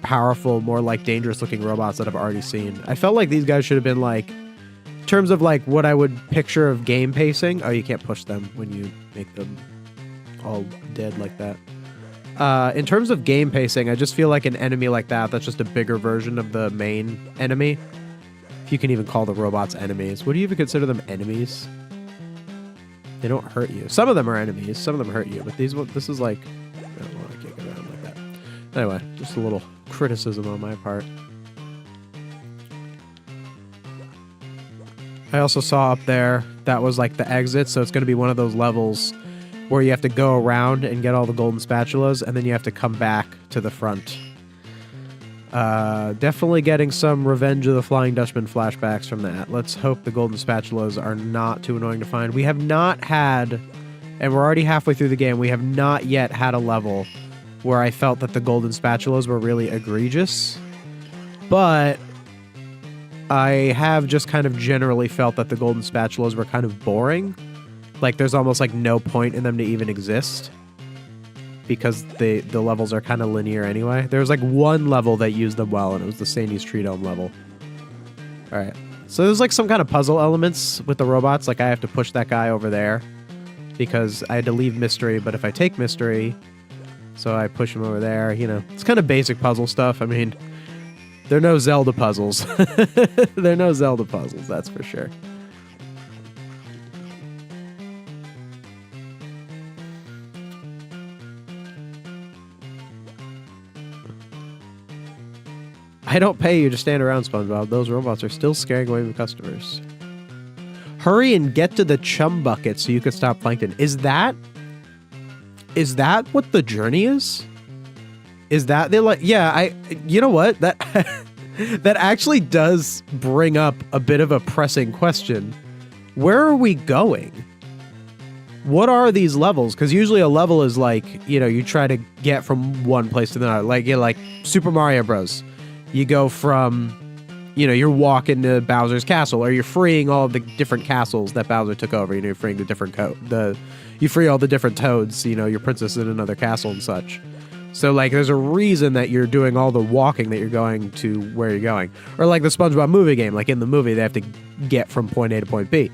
powerful, more like dangerous looking robots that I've already seen. I felt like these guys should have been like, in terms of like what I would picture of game pacing. Oh, you can't push them when you make them all dead like that. In terms of game pacing, I just feel like an enemy like that, that's just a bigger version of the main enemy. If you can even call the robots enemies. Would you even consider them enemies? They don't hurt you. Some of them are enemies, some of them hurt you, but this is like... Oh, well, I can't get around like that. Anyway, just a little criticism on my part. I also saw up there, that was like the exit, so it's going to be one of those levels where you have to go around and get all the golden spatulas, and then you have to come back to the front. Definitely getting some Revenge of the Flying Dutchman flashbacks from that. Let's hope the golden spatulas are not too annoying to find. We have not had, and we're already halfway through the game, we have not yet had a level where I felt that the golden spatulas were really egregious. But I have just kind of generally felt that the golden spatulas were kind of boring. Like, there's almost like no point in them to even exist because the levels are kind of linear anyway. There was like one level that used them well, and it was the Sandy's Tree Dome level. All right. So there's like some kind of puzzle elements with the robots. Like, I have to push that guy over there because I had to leave Mystery, but if I take Mystery, so I push him over there, you know, it's kind of basic puzzle stuff. I mean, they're no Zelda puzzles. They're no Zelda puzzles, that's for sure. I don't pay you to stand around, SpongeBob. Those robots are still scaring away the customers. Hurry and get to the chum bucket so you can stop Plankton. Is that what the journey is? Is that they're like, yeah, you know what? That that actually does bring up a bit of a pressing question. Where are we going? What are these levels? Because usually a level is like, you know, you try to get from one place to another. Like, you know, like Super Mario Bros. You go from, you know, you're walking to Bowser's castle, or you're freeing all of the different castles that Bowser took over. You know, you're freeing the different you free all the different toads. You know, your princess in another castle and such. So, like, there's a reason that you're doing all the walking that you're going to where you're going. Or like the SpongeBob movie game. Like, in the movie, they have to get from point A to point B.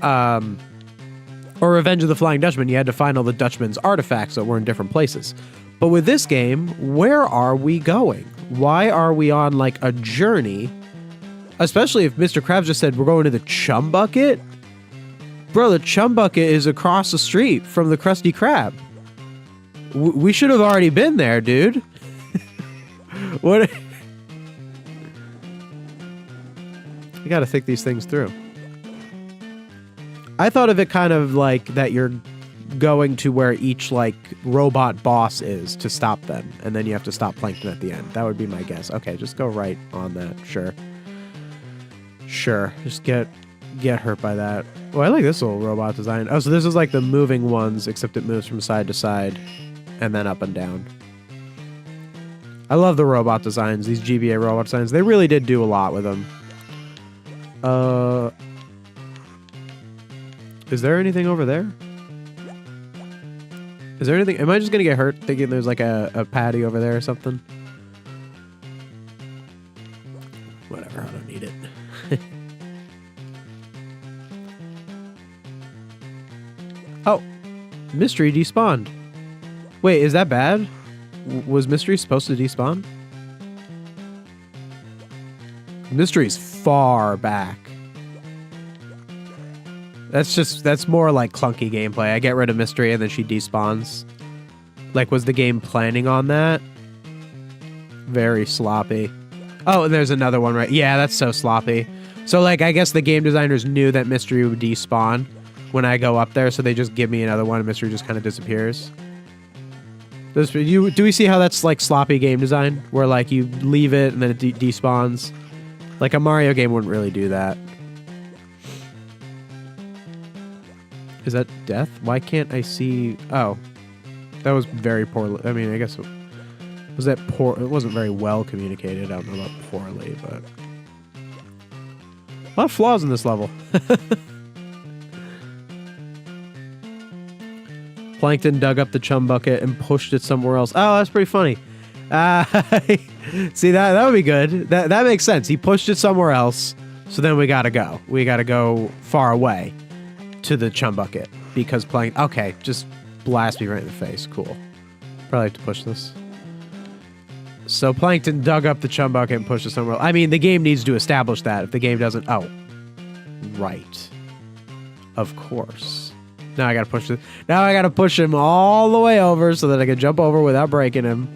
Or Revenge of the Flying Dutchman, you had to find all the Dutchman's artifacts that were in different places. But with this game, where are we going? Why are we on, like, a journey? Especially if Mr. Krabs just said, we're going to the Chum Bucket? Bro, the Chum Bucket is across the street from the Krusty Krab. We should have already been there, dude. What? You gotta think these things through. I thought of it kind of like that you're going to where each, like, robot boss is to stop them, and then you have to stop Plankton at the end. That would be my guess. Okay, just go right on that. Sure. Sure. Just get hurt by that. Oh, I like this little robot design. Oh, so this is like the moving ones, except it moves from side to side and then up and down. I love the robot designs, these GBA robot designs. They really did do a lot with them. Is there anything over there? Is there anything? Am I just gonna get hurt thinking there's like a patty over there or something? Whatever, I don't need it. Oh, Mystery despawned. Wait, is that bad? Was Mystery supposed to despawn? Mystery's far back. That's more like clunky gameplay. I get rid of Mystery and then she despawns. Like, was the game planning on that? Very sloppy. Oh, and there's another one, right? Yeah, that's so sloppy. So, like, I guess the game designers knew that Mystery would despawn when I go up there, so they just give me another one and Mystery just kind of disappears. Do we see how that's, like, sloppy game design? Where, like, you leave it and then it despawns? Like, a Mario game wouldn't really do that. Is that death? Why can't I see... Oh. That was very poorly... I mean, I guess... Was that poor... It wasn't very well communicated. I don't know about poorly, but... A lot of flaws in this level. Plankton dug up the Chum Bucket and pushed it somewhere else. Oh, that's pretty funny. See, that would be good. That makes sense. He pushed it somewhere else, so then we gotta go. We gotta go far away to the Chum Bucket because Plankton... Okay, just blast me right in the face. Cool. Probably have to push this. So Plankton dug up the Chum Bucket and pushed it somewhere else. I mean, the game needs to establish that. If the game doesn't... Oh. Right. Of course. Now I gotta push this. Now I gotta push him all the way over so that I can jump over without breaking him.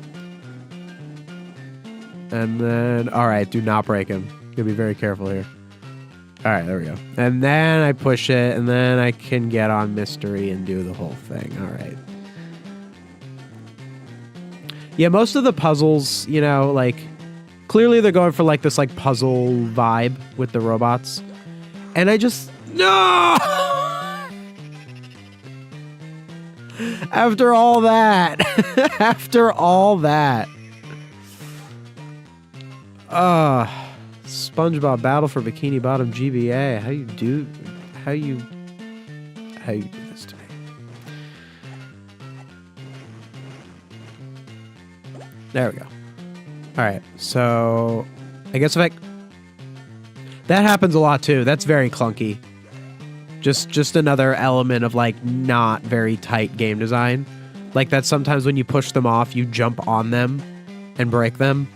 And then... Alright, do not break him. Gotta be very careful here. Alright, there we go. And then I push it, and then I can get on Mystery and do the whole thing. Alright. Yeah, most of the puzzles, you know, like... Clearly they're going for, like, this, like, puzzle vibe with the robots. And I just... No! After all that. After all that. SpongeBob Battle for Bikini Bottom GBA. How you do this to me? There we go. All right. So I guess if that happens a lot too. That's very clunky. Just another element of, like, not very tight game design. Like that sometimes when you push them off, you jump on them and break them.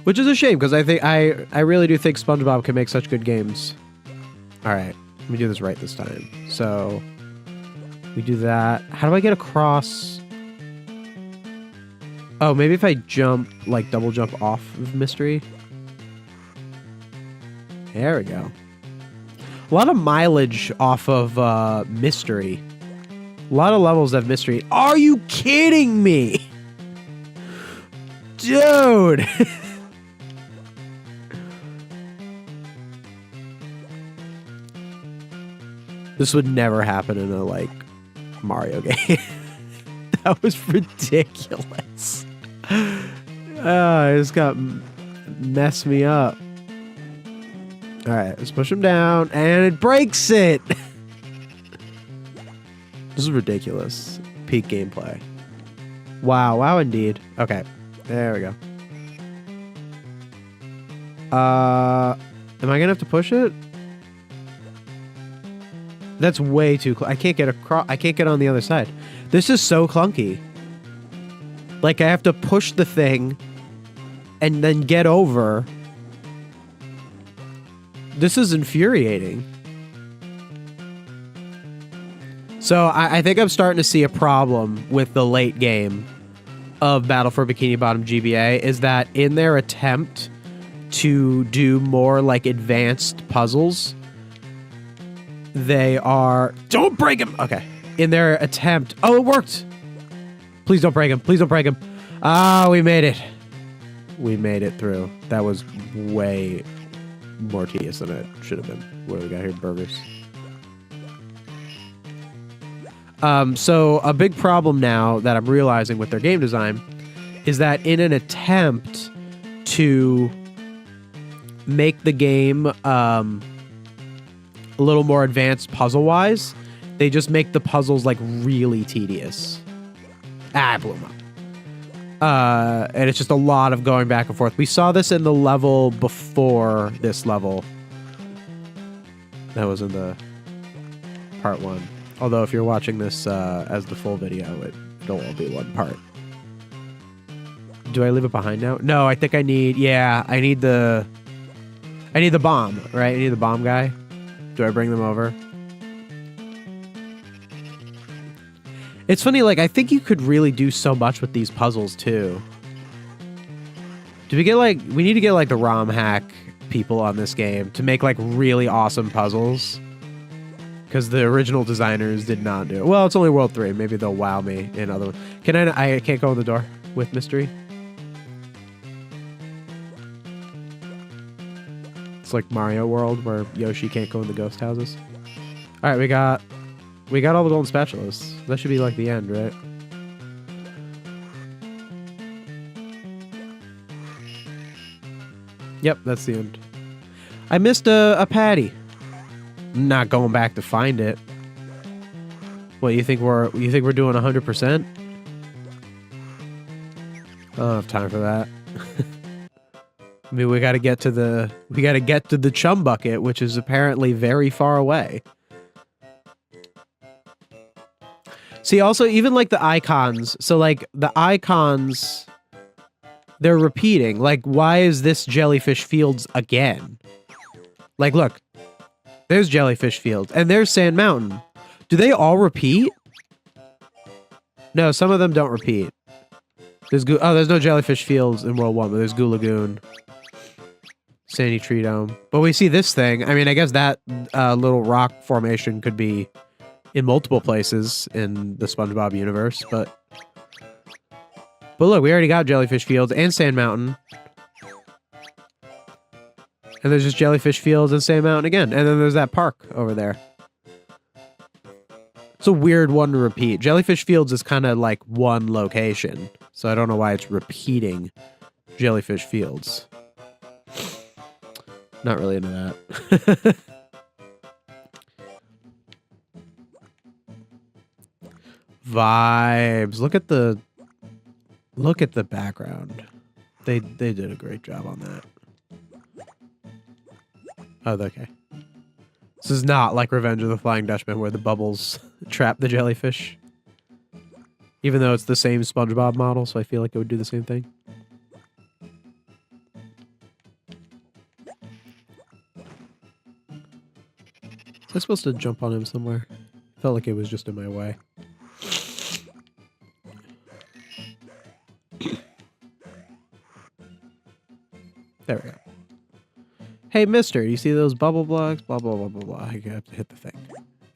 Which is a shame, because I really do think SpongeBob can make such good games. Alright, let me do this right this time. So, we do that. How do I get across? Oh, maybe if I jump, like, double jump off of Mystery. There we go. A lot of mileage off of Mystery. A lot of levels of Mystery. Are you kidding me? Dude! This would never happen in a, like, Mario game. That was ridiculous. It just got messed me up. Alright, let's push him down, and it breaks it! This is ridiculous. peak gameplay. Wow, wow indeed. Okay, there we go. Am I gonna have to push it? That's way too I can't get across. I can't get on the other side. This is so clunky. Like, I have to push the thing and then get over. This is infuriating. So I think I'm starting to see a problem with the late game of Battle for Bikini Bottom GBA, is that in their attempt to do more like advanced puzzles, they are... Don't break him! Okay. In their attempt... Oh, it worked! Please don't break him. Please don't break him. Ah, we made it. We made it through. That was way more tedious than it should have been. What do we got here? Burgers. So a big problem now that I'm realizing with their game design is that in an attempt to make the game a little more advanced puzzle-wise, they just make the puzzles like really tedious. Ah, I blew them up. And it's just a lot of going back and forth. We saw this in the level before this level. That was in the part 1. Although if you're watching this as the full video, it'll all be one part. Do I leave it behind now? No, I think I need... Yeah, I need the bomb, right? I need the bomb guy. Do I bring them over? It's funny, like, I think you could really do so much with these puzzles, too. Do we get, like... We need to get, like, the ROM hack people on this game to make, like, really awesome puzzles. Because the original designers did not do it. Well, it's only World 3. Maybe they'll wow me in other ones. Can I can't go in the door with mystery? It's like Mario World where Yoshi can't go in the ghost houses. All right, we got all the golden spatulas. That should be like the end, right? Yep, that's the end. I missed a patty. Not going back to find it. What, you think we're doing 100%? I don't have time for that. I mean, we got to get to the chum bucket, which is apparently very far away. See, also, even like the icons. So like the icons, they're repeating. Like, why is this Jellyfish Fields again? Like, look. There's Jellyfish Fields, and there's Sand Mountain. Do they all repeat? No, some of them don't repeat. There's no Jellyfish Fields in World 1, but there's Goo Lagoon. Sandy Tree Dome. But we see this thing. I mean, I guess that little rock formation could be in multiple places in the SpongeBob universe, but look, we already got Jellyfish Fields and Sand Mountain. And there's just Jellyfish Fields and Sand Mountain again. And then there's that park over there. It's a weird one to repeat. Jellyfish Fields is kind of like one location. So I don't know why it's repeating Jellyfish Fields. Not really into that. Vibes. Look at the background. They did a great job on that. Oh, okay. This is not like Revenge of the Flying Dutchman where the bubbles trap the jellyfish. Even though it's the same SpongeBob model, so I feel like it would do the same thing. Was I supposed to jump on him somewhere? Felt like it was just in my way. There we go. Hey, mister, you see those bubble blocks? Blah, blah, blah, blah, blah. You have to hit the thing.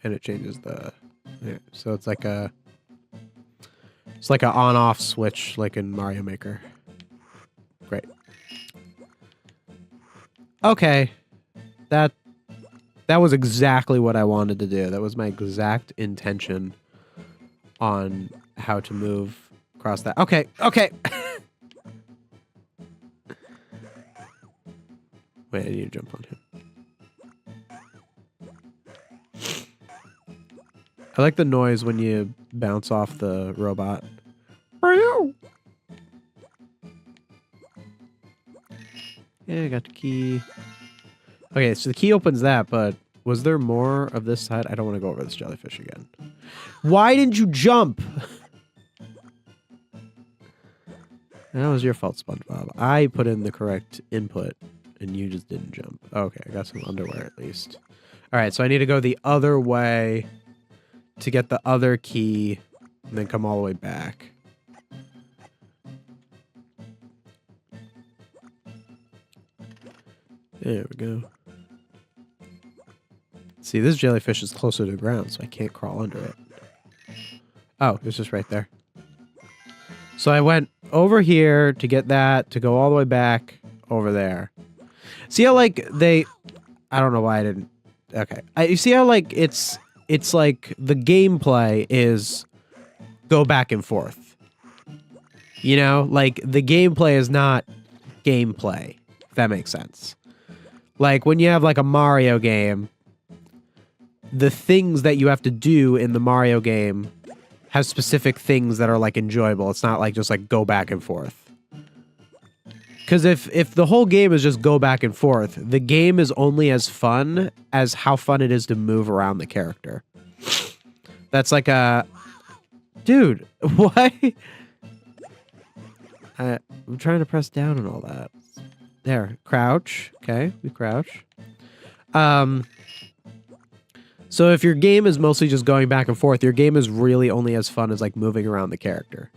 And it changes the... Yeah, so it's like a... It's like an on-off switch, like in Mario Maker. Great. Okay. That was exactly what I wanted to do. That was my exact intention on how to move across that. Okay, okay! Wait, I need to jump on him. I like the noise when you bounce off the robot. Yeah, I got the key. Okay, so the key opens that, but was there more of this side? I don't want to go over this jellyfish again. Why didn't you jump? That was your fault, SpongeBob. I put in the correct input, and you just didn't jump. Okay, I got some underwear at least. All right, so I need to go the other way to get the other key, and then come all the way back. There we go. See, this jellyfish is closer to the ground, so I can't crawl under it. Oh, it's just right there. So I went over here to get that, to go all the way back over there. See how, like, they... I don't know why I didn't... Okay. You see how, like, it's like the gameplay is go back and forth. You know? Like, the gameplay is not gameplay, if that makes sense. Like, when you have, like, a Mario game, the things that you have to do in the Mario game have specific things that are, like, enjoyable. It's not, like, just, like, go back and forth. Because if the whole game is just go back and forth, the game is only as fun as how fun it is to move around the character. That's like a... Dude, what? I'm trying to press down and all that. There, crouch. Okay, we crouch. So if your game is mostly just going back and forth, your game is really only as fun as, like, moving around the character.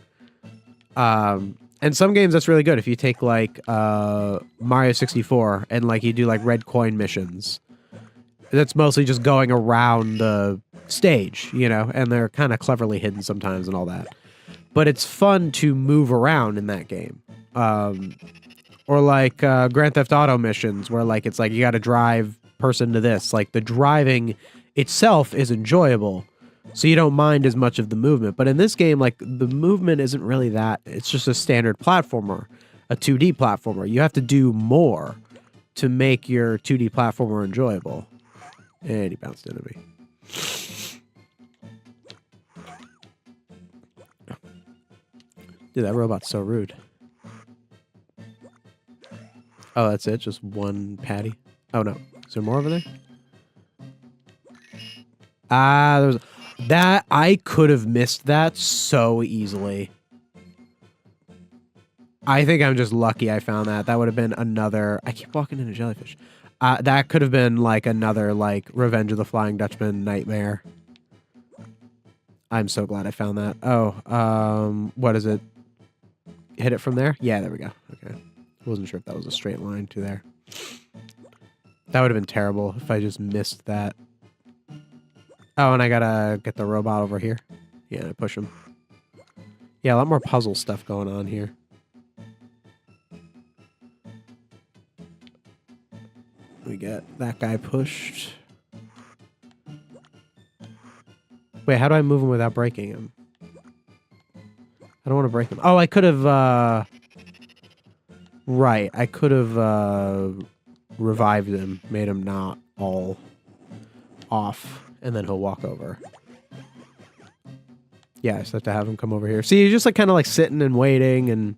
And some games that's really good. If you take, like, Mario 64 and, like, you do, like, red coin missions, that's mostly just going around the stage, you know, and they're kind of cleverly hidden sometimes and all that. But it's fun to move around in that game. Or, like, Grand Theft Auto missions where, like, it's like you got to drive person to this. Like, the driving itself is enjoyable, so you don't mind as much of the movement. But in this game, like, the movement isn't really that. It's just a standard platformer, a 2D platformer. You have to do more to make your 2D platformer enjoyable. And he bounced into me. Dude, that robot's so rude. Oh, that's it? Just one patty? Oh, no. Is there more over there? Ah, there's... That... I could have missed that so easily. I think I'm just lucky I found that. That would have been another... I keep walking into jellyfish. That could have been, like, another, like, Revenge of the Flying Dutchman nightmare. I'm so glad I found that. Oh, what is it? Hit it from there? Yeah, there we go. Okay. I wasn't sure if that was a straight line to there. That would have been terrible if I just missed that. Oh, and I gotta get the robot over here. Yeah, push him. Yeah, a lot more puzzle stuff going on here. We get that guy pushed. Wait, how do I move him without breaking him? I don't want to break him. Oh, I could have, Right, I could have, revived him, made him not all off, and then he'll walk over. Yeah, I just have to have him come over here. See, you're just, like, kind of, like, sitting and waiting, and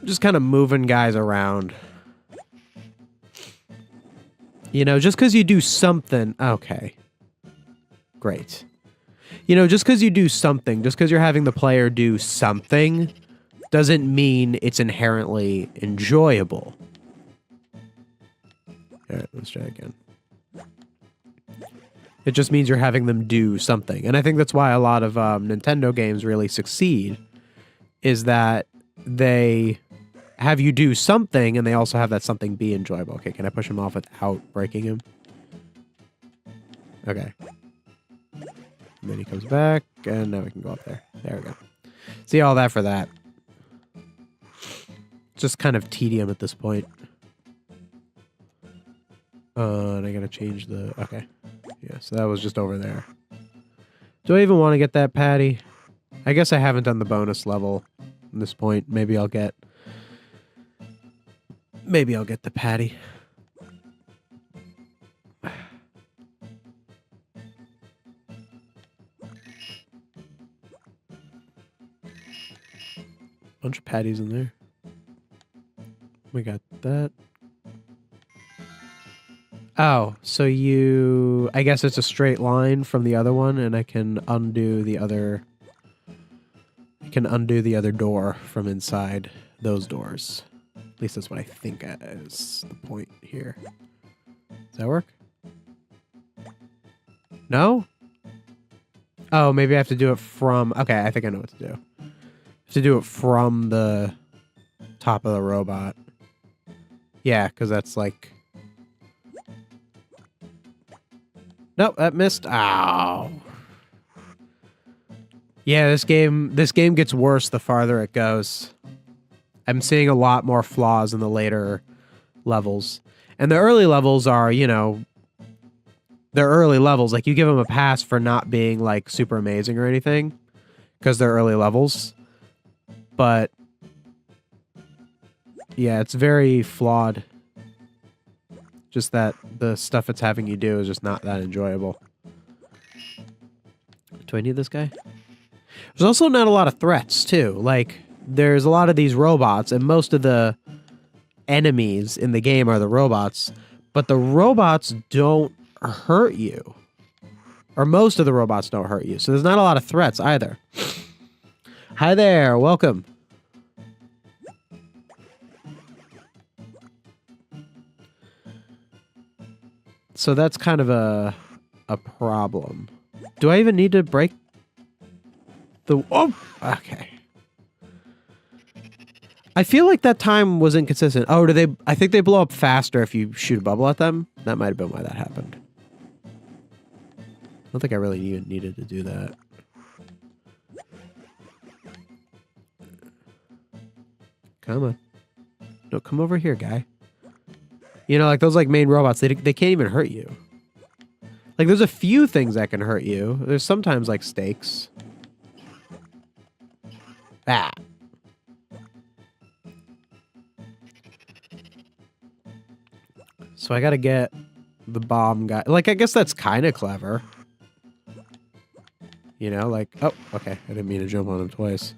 just kind of moving guys around. You know, just because you do something... Okay. Great. You know, just because you do something, just because you're having the player do something, doesn't mean it's inherently enjoyable. Alright, let's try again. It just means you're having them do something. And I think that's why a lot of Nintendo games really succeed, is that they have you do something, and they also have that something be enjoyable. Okay, can I push him off without breaking him? Okay. And then he comes back, and now we can go up there. There we go. See, all that for that. Just kind of tedium at this point. And I gotta change the... Okay. Yeah, so that was just over there. Do I even want to get that patty? I guess I haven't done the bonus level at this point. Maybe I'll get... Maybe I'll get the patty. Bunch of patties in there. We got that. Oh, so you... I guess it's a straight line from the other one, and I can undo the other... I can undo the other door from inside those doors. At least that's what I think is the point here. Does that work? No? Oh, maybe I have to do it from... Okay, I think I know what to do. I have to do it from the top of the robot. Yeah, because that's like... Nope, that missed. Ow. Yeah, this game gets worse the farther it goes. I'm seeing a lot more flaws in the later levels. And the early levels are, you know, they're early levels. Like, you give them a pass for not being, like, super amazing or anything, because they're early levels. But, yeah, it's very flawed. Just that the stuff it's having you do is just not that enjoyable. Do I need this guy? There's also not a lot of threats, too. Like, there's a lot of these robots, and most of the enemies in the game are the robots, but the robots don't hurt you. Or most of the robots don't hurt you, so there's not a lot of threats either. Hi there, welcome. So that's kind of a problem. Do I even need to break the... Oh! Okay. I feel like that time was inconsistent. Oh, do they... I think they blow up faster if you shoot a bubble at them. That might have been why that happened. I don't think I really even needed to do that. Come on. No, come over here, guy. You know, like those like main robots, they can't even hurt you. Like, there's a few things that can hurt you. There's sometimes like stakes. Ah. So I gotta get the bomb guy. Like, I guess that's kind of clever. You know, like, oh, okay. I didn't mean to jump on him twice.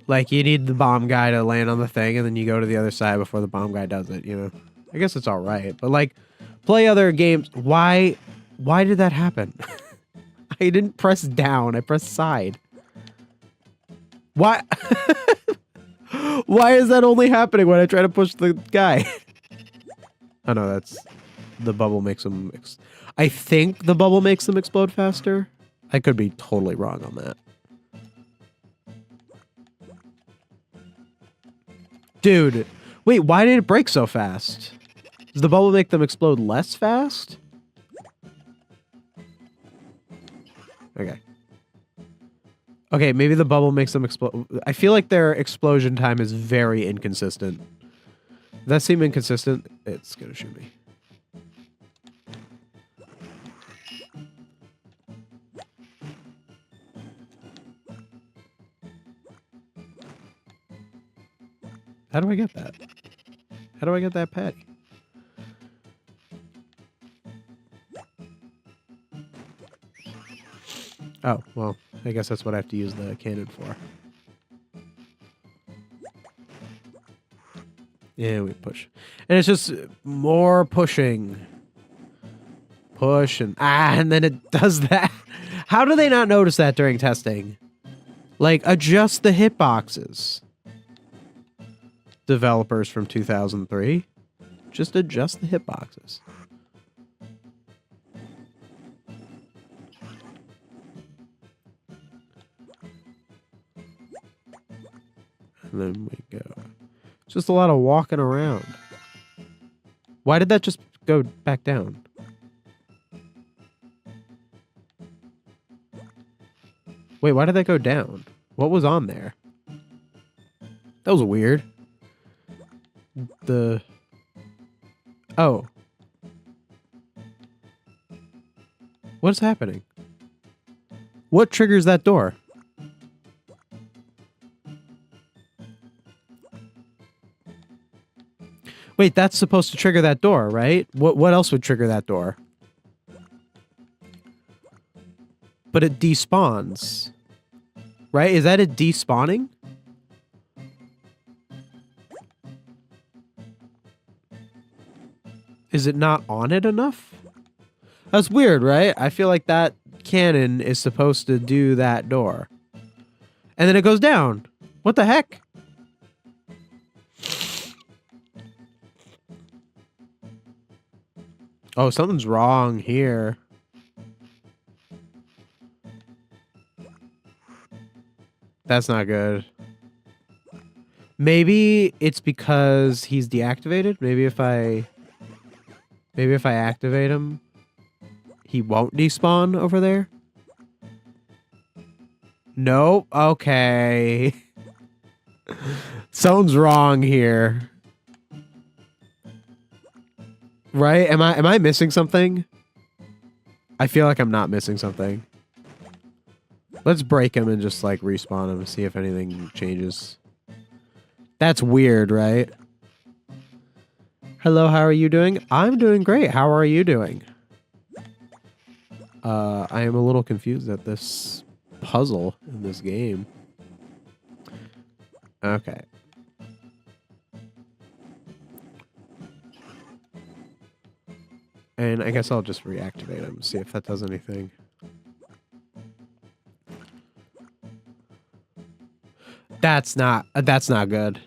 Like, you need the bomb guy to land on the thing, and then you go to the other side before the bomb guy does it, you know? I guess it's all right. But, like, play other games. Why did that happen? I didn't press down. I pressed side. Why? Why is that only happening when I try to push the guy? Oh, no, that's... The bubble makes them... I think the bubble makes them explode faster. I could be totally wrong on that. Dude, wait, why did it break so fast? Does the bubble make them explode less fast? Okay. Okay, maybe the bubble makes them explode. I feel like their explosion time is very inconsistent. Does that seem inconsistent? It's gonna shoot me. How do I get that? How do I get that patty? Oh, well, I guess that's what I have to use the cannon for. Yeah, we push. And it's just more pushing. Push and... Ah, and then it does that. How do they not notice that during testing? Like, adjust the hitboxes. Developers from 2003, just adjust the hitboxes. And then we go. It's just a lot of walking around. Why did that just go back down? Wait, why did that go down? What was on there? That was weird. The... Oh. What's happening? What triggers that door? Wait, that's supposed to trigger that door, right? What else would trigger that door? But it despawns. Right? Is that it despawning? Is it not on it enough? That's weird, right? I feel like that cannon is supposed to do that door. And then it goes down. What the heck? Oh, something's wrong here. That's not good. Maybe it's because he's deactivated. Maybe if I activate him, he won't despawn over there. Nope. Okay. Something's wrong here. Right? Am I missing something? I feel like I'm not missing something. Let's break him and just like respawn him and see if anything changes. That's weird, right? Hello, how are you doing? I'm doing great. How are you doing? I am a little confused at this puzzle in this game. Okay. And I guess I'll just reactivate him, see if that does anything. That's not good.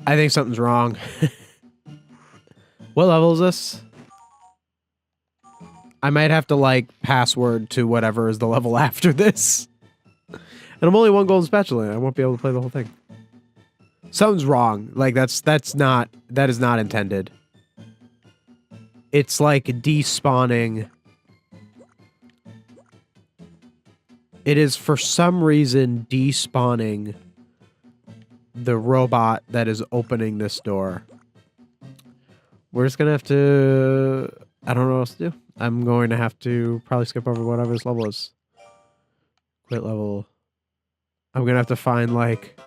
I think something's wrong. What level is this? I might have to like password to whatever is the level after this. And I'm only one golden spatula. I won't be able to play the whole thing. Something's wrong. Like that is not intended. It's like despawning. It is for some reason despawning the robot that is opening this door. We're just gonna have to... I don't know what else to do. I'm going to have to probably skip over whatever this level is. Quit level. I'm gonna have to find like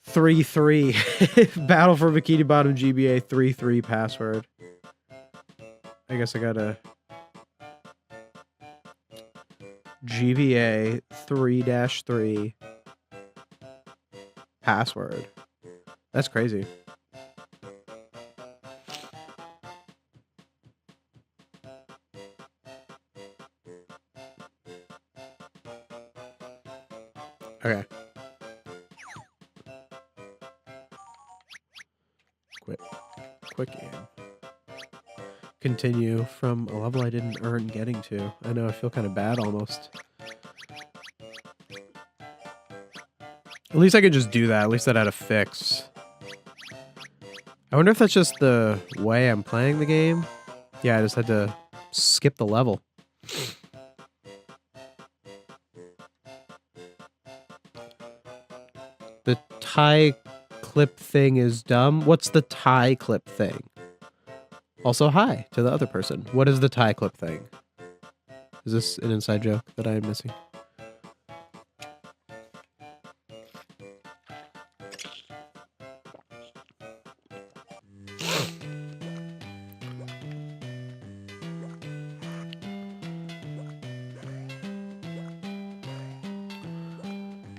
3-3 Battle for Bikini Bottom GBA 3-3 password. I guess I gotta GBA 3-3 password. That's crazy. Okay. Quick aim. Continue from a level I didn't earn getting to. I know, I feel kind of bad almost. At least I could just do that. At least that had a fix. I wonder if that's just the way I'm playing the game. Yeah, I just had to skip the level. The tie clip thing is dumb. What's the tie clip thing? Also, hi to the other person. What is the tie clip thing? Is this an inside joke that I am missing?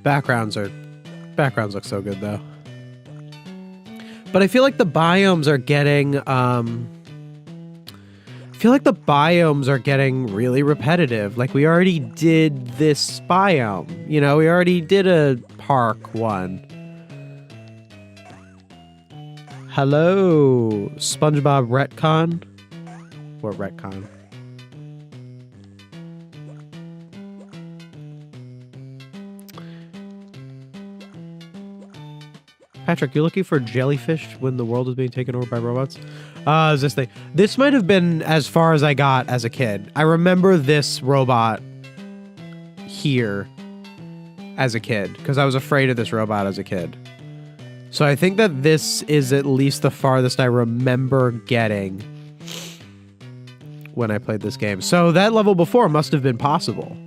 Backgrounds look so good though. But I feel like the biomes are getting really repetitive. Like we already did this biome. You know, we already did a park one. Hello, SpongeBob retcon? What retcon? Patrick, you're looking for jellyfish when the world is being taken over by robots? Is this thing. This might have been as far as I got as a kid. I remember this robot here as a kid, because I was afraid of this robot as a kid. So I think that this is at least the farthest I remember getting when I played this game. So that level before must have been possible.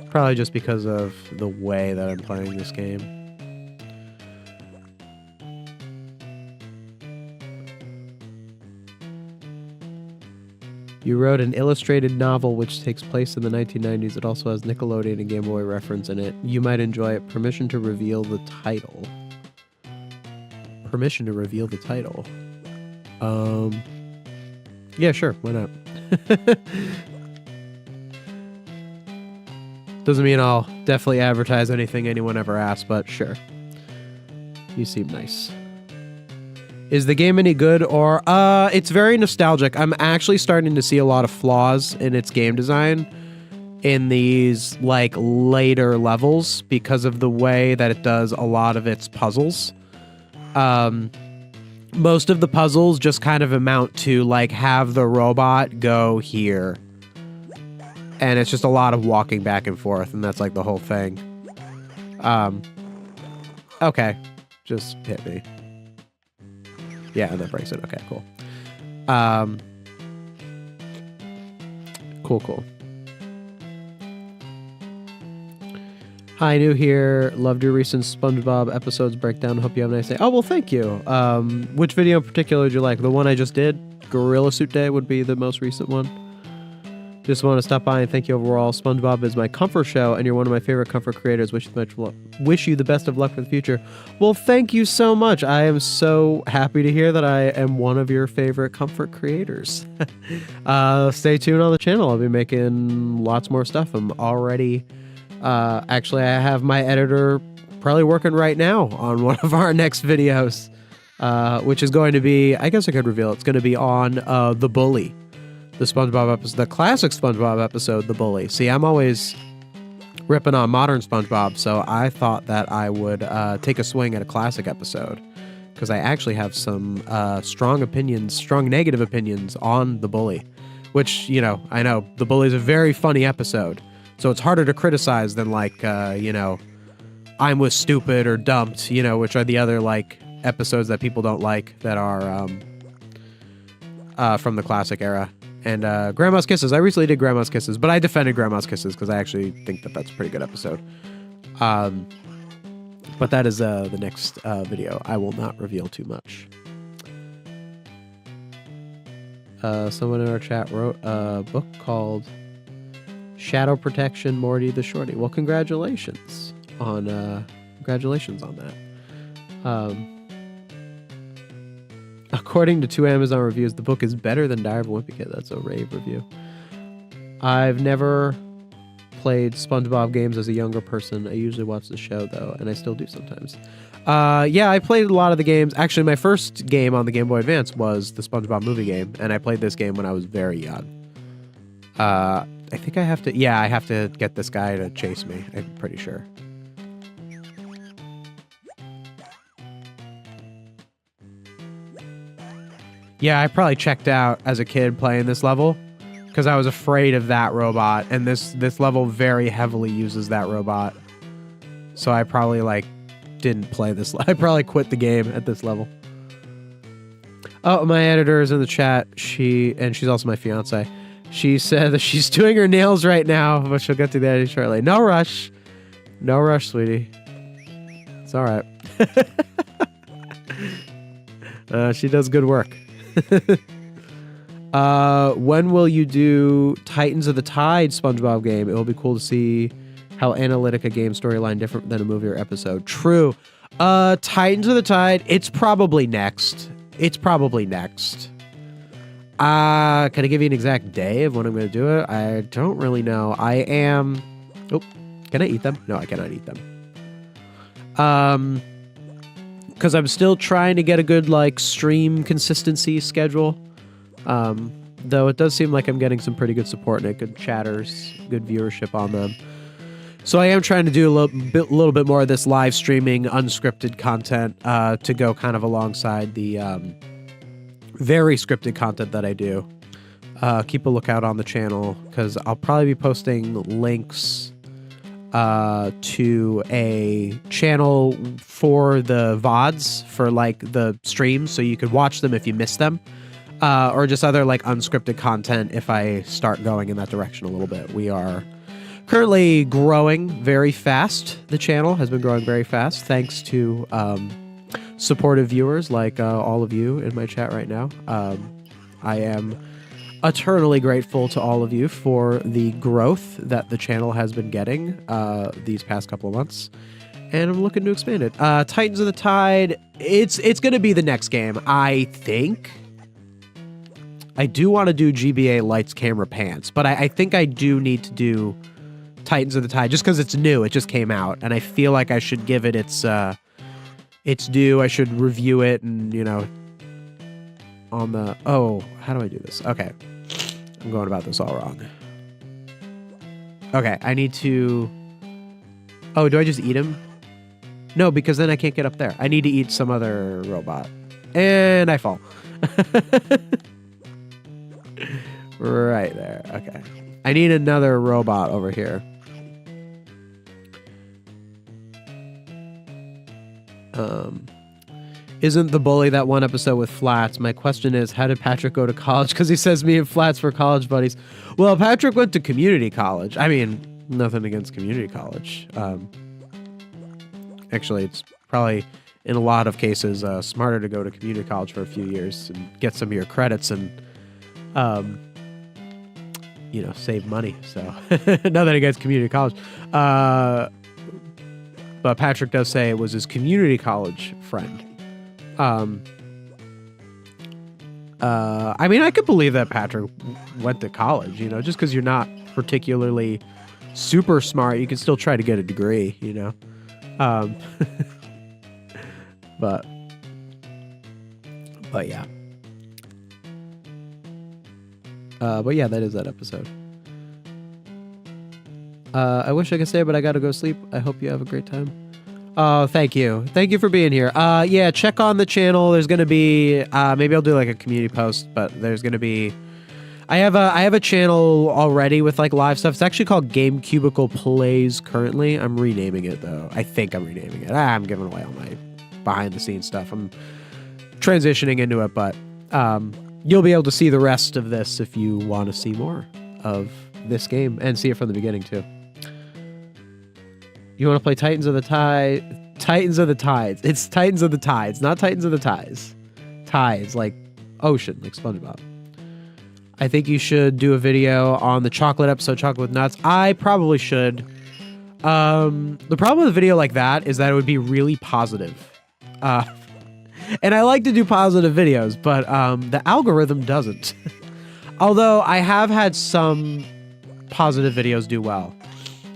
Probably just because of the way that I'm playing this game. You wrote an illustrated novel which takes place in the 1990s. It also has Nickelodeon and Game Boy reference in it. You might enjoy it. Permission to reveal the title. permission to reveal the title. Yeah, sure. Why not? Doesn't mean I'll definitely advertise anything anyone ever asks, but sure. You seem nice. Is the game any good or it's very nostalgic. I'm actually starting to see a lot of flaws in its game design in these like later levels because of the way that it does a lot of its puzzles. Most of the puzzles just kind of amount to like have the robot go here. And it's just a lot of walking back and forth, and that's like the whole thing. Okay. Just hit me. Yeah, and that breaks it. Okay, cool. Cool. Hi, new here. Loved your recent SpongeBob episodes breakdown. Hope you have a nice day. Oh, well, thank you. Which video in particular would you like? The one I just did? Gorilla Suit Day would be the most recent one. Just want to stop by and thank you overall. SpongeBob is my comfort show, and you're one of my favorite comfort creators. Wish you the best of luck for the future. Well, thank you so much. I am so happy to hear that I am one of your favorite comfort creators. Stay tuned on the channel. I'll be making lots more stuff. I'm already... actually, I have my editor probably working right now on one of our next videos, which is going to be... I guess I could reveal it's going to be on The Bully. The SpongeBob episode, the classic SpongeBob episode, The Bully. See, I'm always ripping on modern SpongeBob, so I thought that I would take a swing at a classic episode, because I actually have some strong negative opinions on The Bully, which, you know, I know The Bully is a very funny episode, so it's harder to criticize than, like, you know, I'm Was Stupid or Dumped, you know, which are the other, like, episodes that people don't like that are from the classic era. And Grandma's Kisses. I recently did Grandma's Kisses, but I defended Grandma's Kisses because I actually think that that's a pretty good episode. But that is the next video. I will not reveal too much. Someone in our chat wrote a book called Shadow Protection, Morty the Shorty. Well, congratulations on that. According to 2 Amazon reviews, the book is better than Diary of a Wimpy Kid. That's a rave review. I've never played SpongeBob games as a younger person. I usually watch the show, though, and I still do sometimes. Yeah, I played a lot of the games. Actually, my first game on the Game Boy Advance was the SpongeBob movie game, and I played this game when I was very young. I think I have to... Yeah, I have to get this guy to chase me. I'm pretty sure. Yeah, I probably checked out as a kid playing this level because I was afraid of that robot, and this level very heavily uses that robot. So I probably like didn't play this. I probably quit the game at this level. Oh, my editor is in the chat. She's also my fiance. She said that she's doing her nails right now, but she'll get to the editing shortly. No rush, sweetie. It's all right. She does good work. When will you do Titans of the Tide SpongeBob game? It will be cool to see how analytic a game storyline different than a movie or episode. True. Titans of the Tide, it's probably next. Can I give you an exact day of when I'm going to do it? I don't really know. I am... Oh, can I eat them? No, I cannot eat them. Because I'm still trying to get a good, like, stream consistency schedule. Though it does seem like I'm getting some pretty good support and good chatters, good viewership on them. So I am trying to do a little bit more of this live streaming, unscripted content to go kind of alongside the very scripted content that I do. Keep a lookout on the channel, because I'll probably be posting links to a channel for the VODs for like the streams, so you could watch them if you miss them, or just other like unscripted content if I start going in that direction a little bit. We are currently growing very fast. The channel has been growing very fast thanks to supportive viewers like all of you in my chat right now. I am eternally grateful to all of you for the growth that the channel has been getting these past couple of months. And I'm looking to expand it. Titans of the Tide. It's going to be the next game, I think. I do want to do GBA Lights, Camera, Pants, but I think I do need to do Titans of the Tide just because it's new. It just came out, and I feel like I should give it its due. I should review it, and you know, on the how do I do this? Okay, I'm going about this all wrong. Okay, I need to. Oh, do I just eat him? No, because then I can't get up there. I need to eat some other robot, and I fall. Right there. Okay. I need another robot over here. Isn't the bully that one episode with Flats? My question is, how did Patrick go to college? Because he says me and Flats were college buddies. Well, Patrick went to community college. I mean, nothing against community college. Actually, it's probably, in a lot of cases, smarter to go to community college for a few years and get some of your credits and you know, save money. So nothing against community college. But Patrick does say it was his community college friend. I mean, I could believe that Patrick went to college, you know, just because you're not particularly super smart, you can still try to get a degree, you know. But yeah. But yeah, that is that episode. I wish I could stay, but I gotta go sleep. I hope you have a great time. Oh, thank you. Thank you for being here. Yeah, check on the channel. There's gonna be, maybe I'll do like a community post, but there's gonna be, I have a channel already with like live stuff. It's actually called Game Cubicle Plays currently. I'm renaming it though. I think I'm renaming it. I'm giving away all my behind the scenes stuff. I'm transitioning into it, but, you'll be able to see the rest of this if you want to see more of this game and see it from the beginning too. You want to play Titans of the Tide? Titans of the Tides. It's Titans of the Tides, not Titans of the Ties. Tides, like ocean, like SpongeBob. I think you should do a video on the chocolate episode, Chocolate with Nuts. I probably should. The problem with a video like that is that it would be really positive. And I like to do positive videos, but the algorithm doesn't. Although I have had some positive videos do well.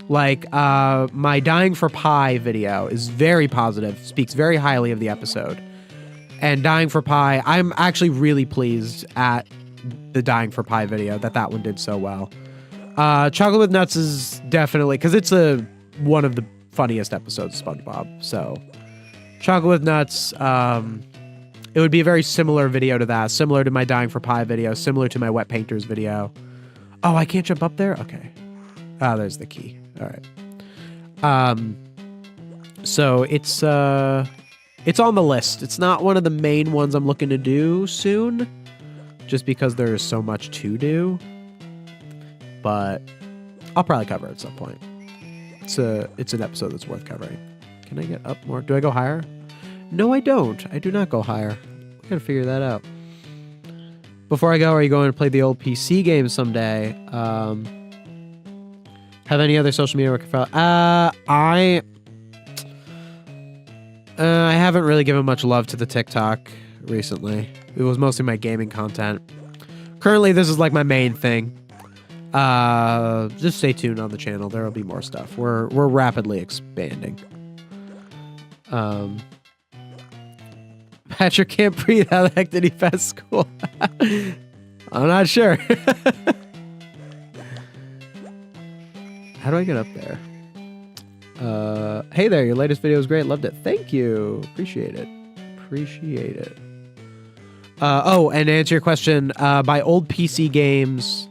Like my Dying for Pie video is very positive, speaks very highly of the episode. And Dying for Pie, I'm actually really pleased at the Dying for Pie video that one did so well. Chocolate with Nuts is definitely, because it's one of the funniest episodes of SpongeBob, so... Chocolate with Nuts, it would be a very similar video to that, similar to my Dying for Pie video, similar to my Wet Painters video. Oh, I can't jump up there? Okay. Ah, there's the key. All right. So it's on the list. It's not one of the main ones I'm looking to do soon, just because there's so much to do, but I'll probably cover it at some point. It's an episode that's worth covering. Can I get up more? Do I go higher? No, I don't. I do not go higher. We gotta figure that out. Before I go, are you going to play the old PC games someday? Have any other social media work? I haven't really given much love to the TikTok recently. It was mostly my gaming content. Currently, this is like my main thing. Just stay tuned on the channel. There will be more stuff. We're rapidly expanding. Patrick can't breathe. How the heck did he pass school? I'm not sure. How do I get up there? Hey there, your latest video was great. Loved it. Thank you. Appreciate it. Appreciate it. And to answer your question, by old PC games,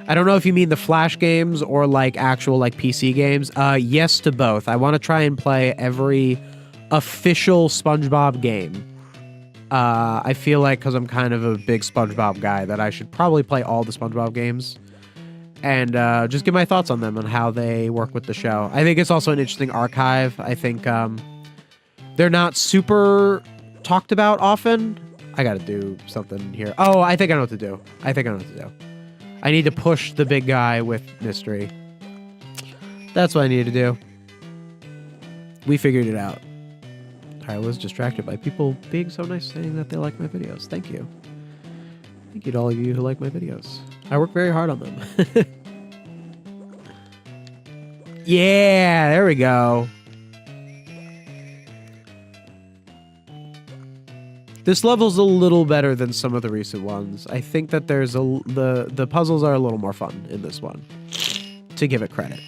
I don't know if you mean the Flash games or like actual like PC games. Yes to both. I want to try and play every official SpongeBob game. I feel like because I'm kind of a big SpongeBob guy that I should probably play all the SpongeBob games and just give my thoughts on them and how they work with the show. I think it's also an interesting archive. I think they're not super talked about often. I gotta do something here. Oh, I think I know what to do. I need to push the big guy with mystery. That's what I need to do. We figured it out. I was distracted by people being so nice, saying that they like my videos. Thank you. Thank you to all of you who like my videos. I work very hard on them. Yeah, there we go. This level's a little better than some of the recent ones. I think that there's the puzzles are a little more fun in this one, to give it credit.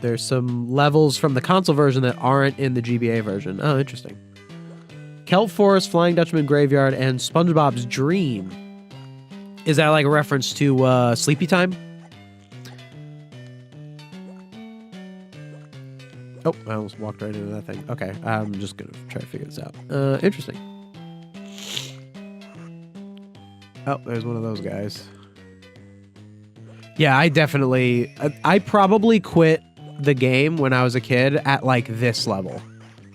There's some levels from the console version that aren't in the GBA version. Oh, interesting. Kelp Forest, Flying Dutchman Graveyard, and SpongeBob's Dream. Is that like a reference to Sleepy Time? Oh, I almost walked right into that thing. Okay, I'm just gonna try to figure this out. Interesting. Oh, there's one of those guys. Yeah, I probably quit the game when I was a kid at like this level.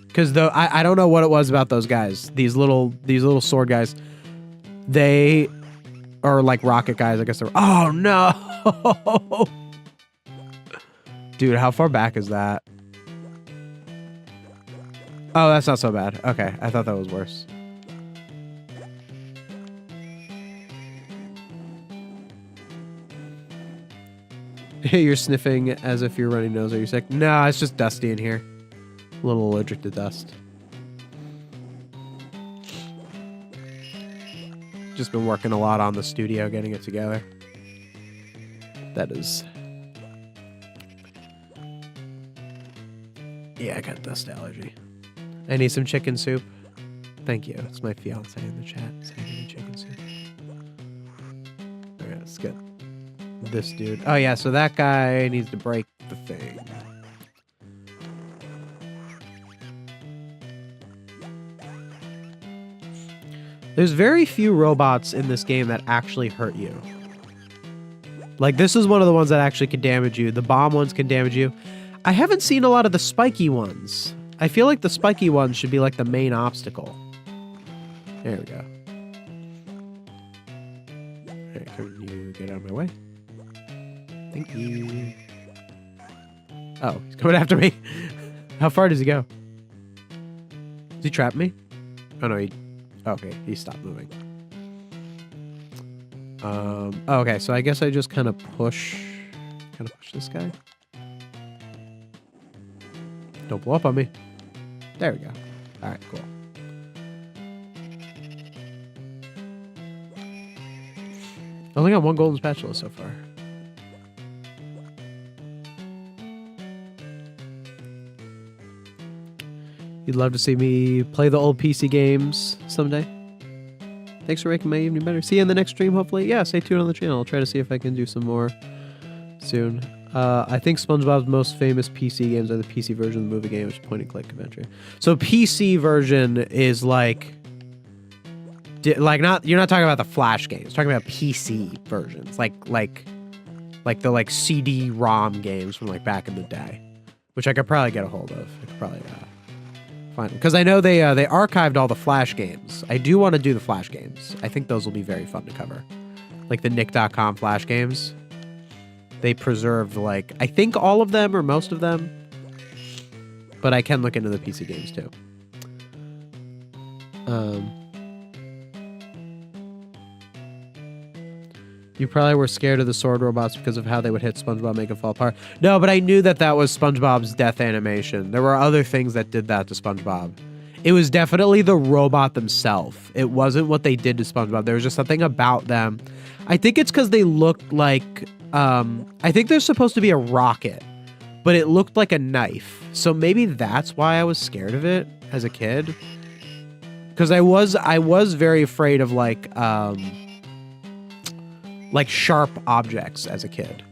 Because I don't know what it was about those guys. These little sword guys. They are like rocket guys, I guess they're... Oh, no! Dude, how far back is that? Oh, that's not so bad. Okay, I thought that was worse. You're sniffing as if you're running nose. Are you sick? No, it's just dusty in here. A little allergic to dust. Just been working a lot on the studio, getting it together. That is... Yeah, I got dust allergy. I need some chicken soup. Thank you. It's my fiance in the chat saying I need chicken soup. Alright, let's get this dude. Oh yeah, so that guy needs to break the thing. There's very few robots in this game that actually hurt you. Like, this is one of the ones that actually can damage you. The bomb ones can damage you. I haven't seen a lot of the spiky ones. I feel like the spiky ones should be like the main obstacle. There we go. Alright, can you get out of my way? Thank you. Oh, he's coming after me. How far does he go? Does he trap me? Oh no, okay, he stopped moving. Okay, so I guess I just kind of push this guy. Don't blow up on me. There we go. All right, cool. I only got one golden spatula so far. You'd love to see me play the old PC games someday. Thanks for making my evening better. See you in the next stream, hopefully. Yeah, stay tuned on the channel. I'll try to see if I can do some more soon. I think SpongeBob's most famous PC games are the PC version of the movie game, which is point-and-click adventure. So PC version is like not, you're not talking about the Flash games. You're talking about PC versions, like the CD-ROM games from like back in the day, which I could probably get a hold of. I could probably find them, because I know they archived all the Flash games. I do want to do the Flash games. I think those will be very fun to cover, like the Nick.com Flash games. They preserved, like, I think all of them or most of them. But I can look into the PC games, too. You probably were scared of the sword robots because of how they would hit SpongeBob, make it fall apart. No, but I knew that that was SpongeBob's death animation. There were other things that did that to SpongeBob. It was definitely the robot themselves. It wasn't what they did to SpongeBob. There was just something about them. I think it's because they looked like... I think there's supposed to be a rocket, but it looked like a knife. So maybe that's why I was scared of it as a kid. Because I was very afraid of like sharp objects as a kid.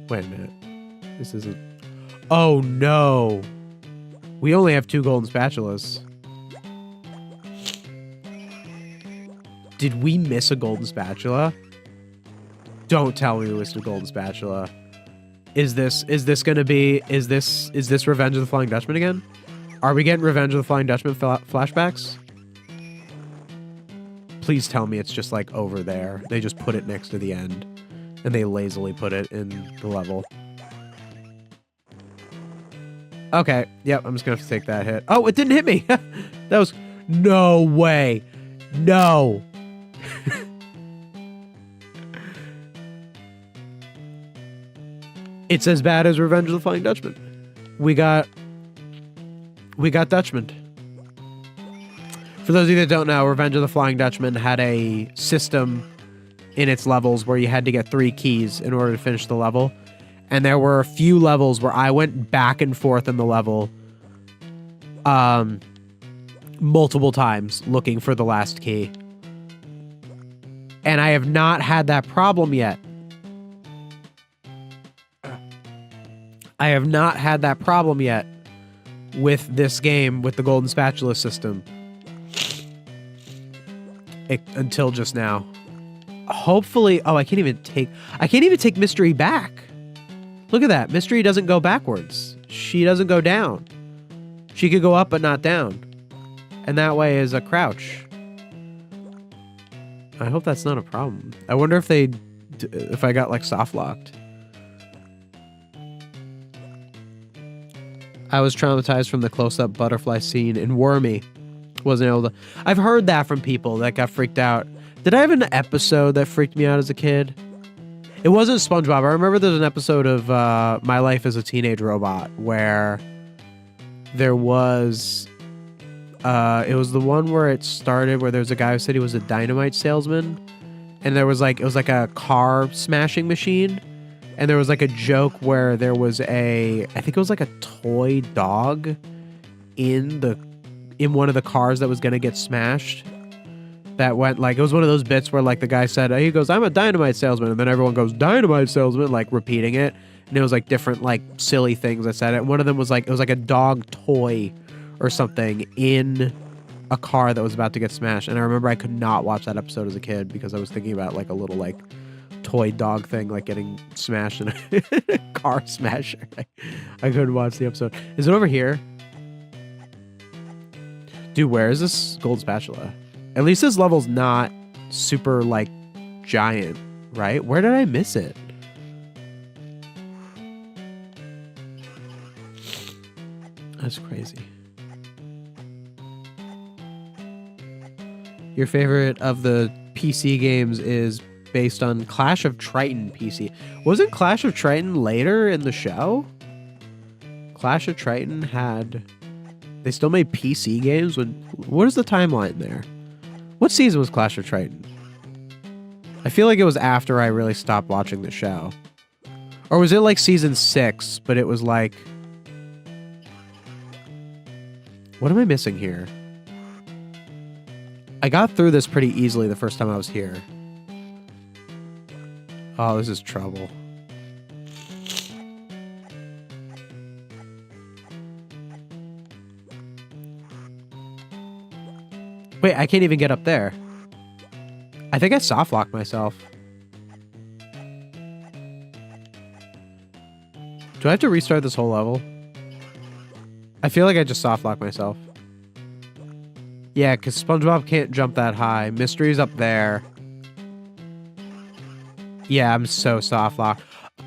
Wait a minute. This isn't... Oh no. We only have 2 golden spatulas. Did we miss a golden spatula? Don't tell me we missed a golden spatula. Is this Revenge of the Flying Dutchman again? Are we getting Revenge of the Flying Dutchman flashbacks? Please tell me it's just like over there. They just put it next to the end. And they lazily put it in the level. Okay, yep, I'm just gonna have to take that hit. Oh, it didn't hit me! That was... No way! No! It's as bad as Revenge of the Flying Dutchman. We got Dutchman. For those of you that don't know, Revenge of the Flying Dutchman had a system in its levels where you had to get 3 keys in order to finish the level. And there were a few levels where I went back and forth in the level multiple times looking for the last key. And I have not had that problem yet. I have not had that problem yet with this game, with the Golden Spatula system. Until just now. Hopefully... Oh, I can't even take Mystery back. Look at that. Mystery doesn't go backwards. She doesn't go down. She could go up but not down. And that way is a crouch. I hope that's not a problem. I wonder if I got like soft locked. I was traumatized from the close-up butterfly scene in Wormy. Wasn't able to... I've heard that from people that got freaked out. Did I have an episode that freaked me out as a kid? It wasn't SpongeBob. I remember there's an episode of My Life as a Teenage Robot where there was... it was the one where it started where there was a guy who said he was a dynamite salesman. And there was like... It was like a car smashing machine. And there was like a joke where there was a... I think it was like a toy dog in one of the cars that was going to get smashed. That went like, it was one of those bits where like the guy said, he goes, I'm a dynamite salesman. And then everyone goes, dynamite salesman, like repeating it. And it was like different like silly things that said it. One of them was like, it was like a dog toy or something in a car that was about to get smashed. And I remember I could not watch that episode as a kid because I was thinking about like a little like toy dog thing like getting smashed in a car smasher. I couldn't watch the episode. Is it over here? Dude, where is this gold spatula? At least this level's not super, like, giant, right? Where did I miss it? That's crazy. Your favorite of the PC games is based on Clash of Triton PC. Wasn't Clash of Triton later in the show? Clash of Triton had... They still made PC games? What is the timeline there? What season was Clash of Triton? I feel like it was after I really stopped watching the show. Or was it like season 6, but it was like... What am I missing here? I got through this pretty easily the first time I was here. Oh, this is trouble. Wait, I can't even get up there. I think I soft locked myself. Do I have to restart this whole level? I feel like I just soft locked myself. Yeah, because SpongeBob can't jump that high. Mystery's up there. Yeah, I'm so soft locked.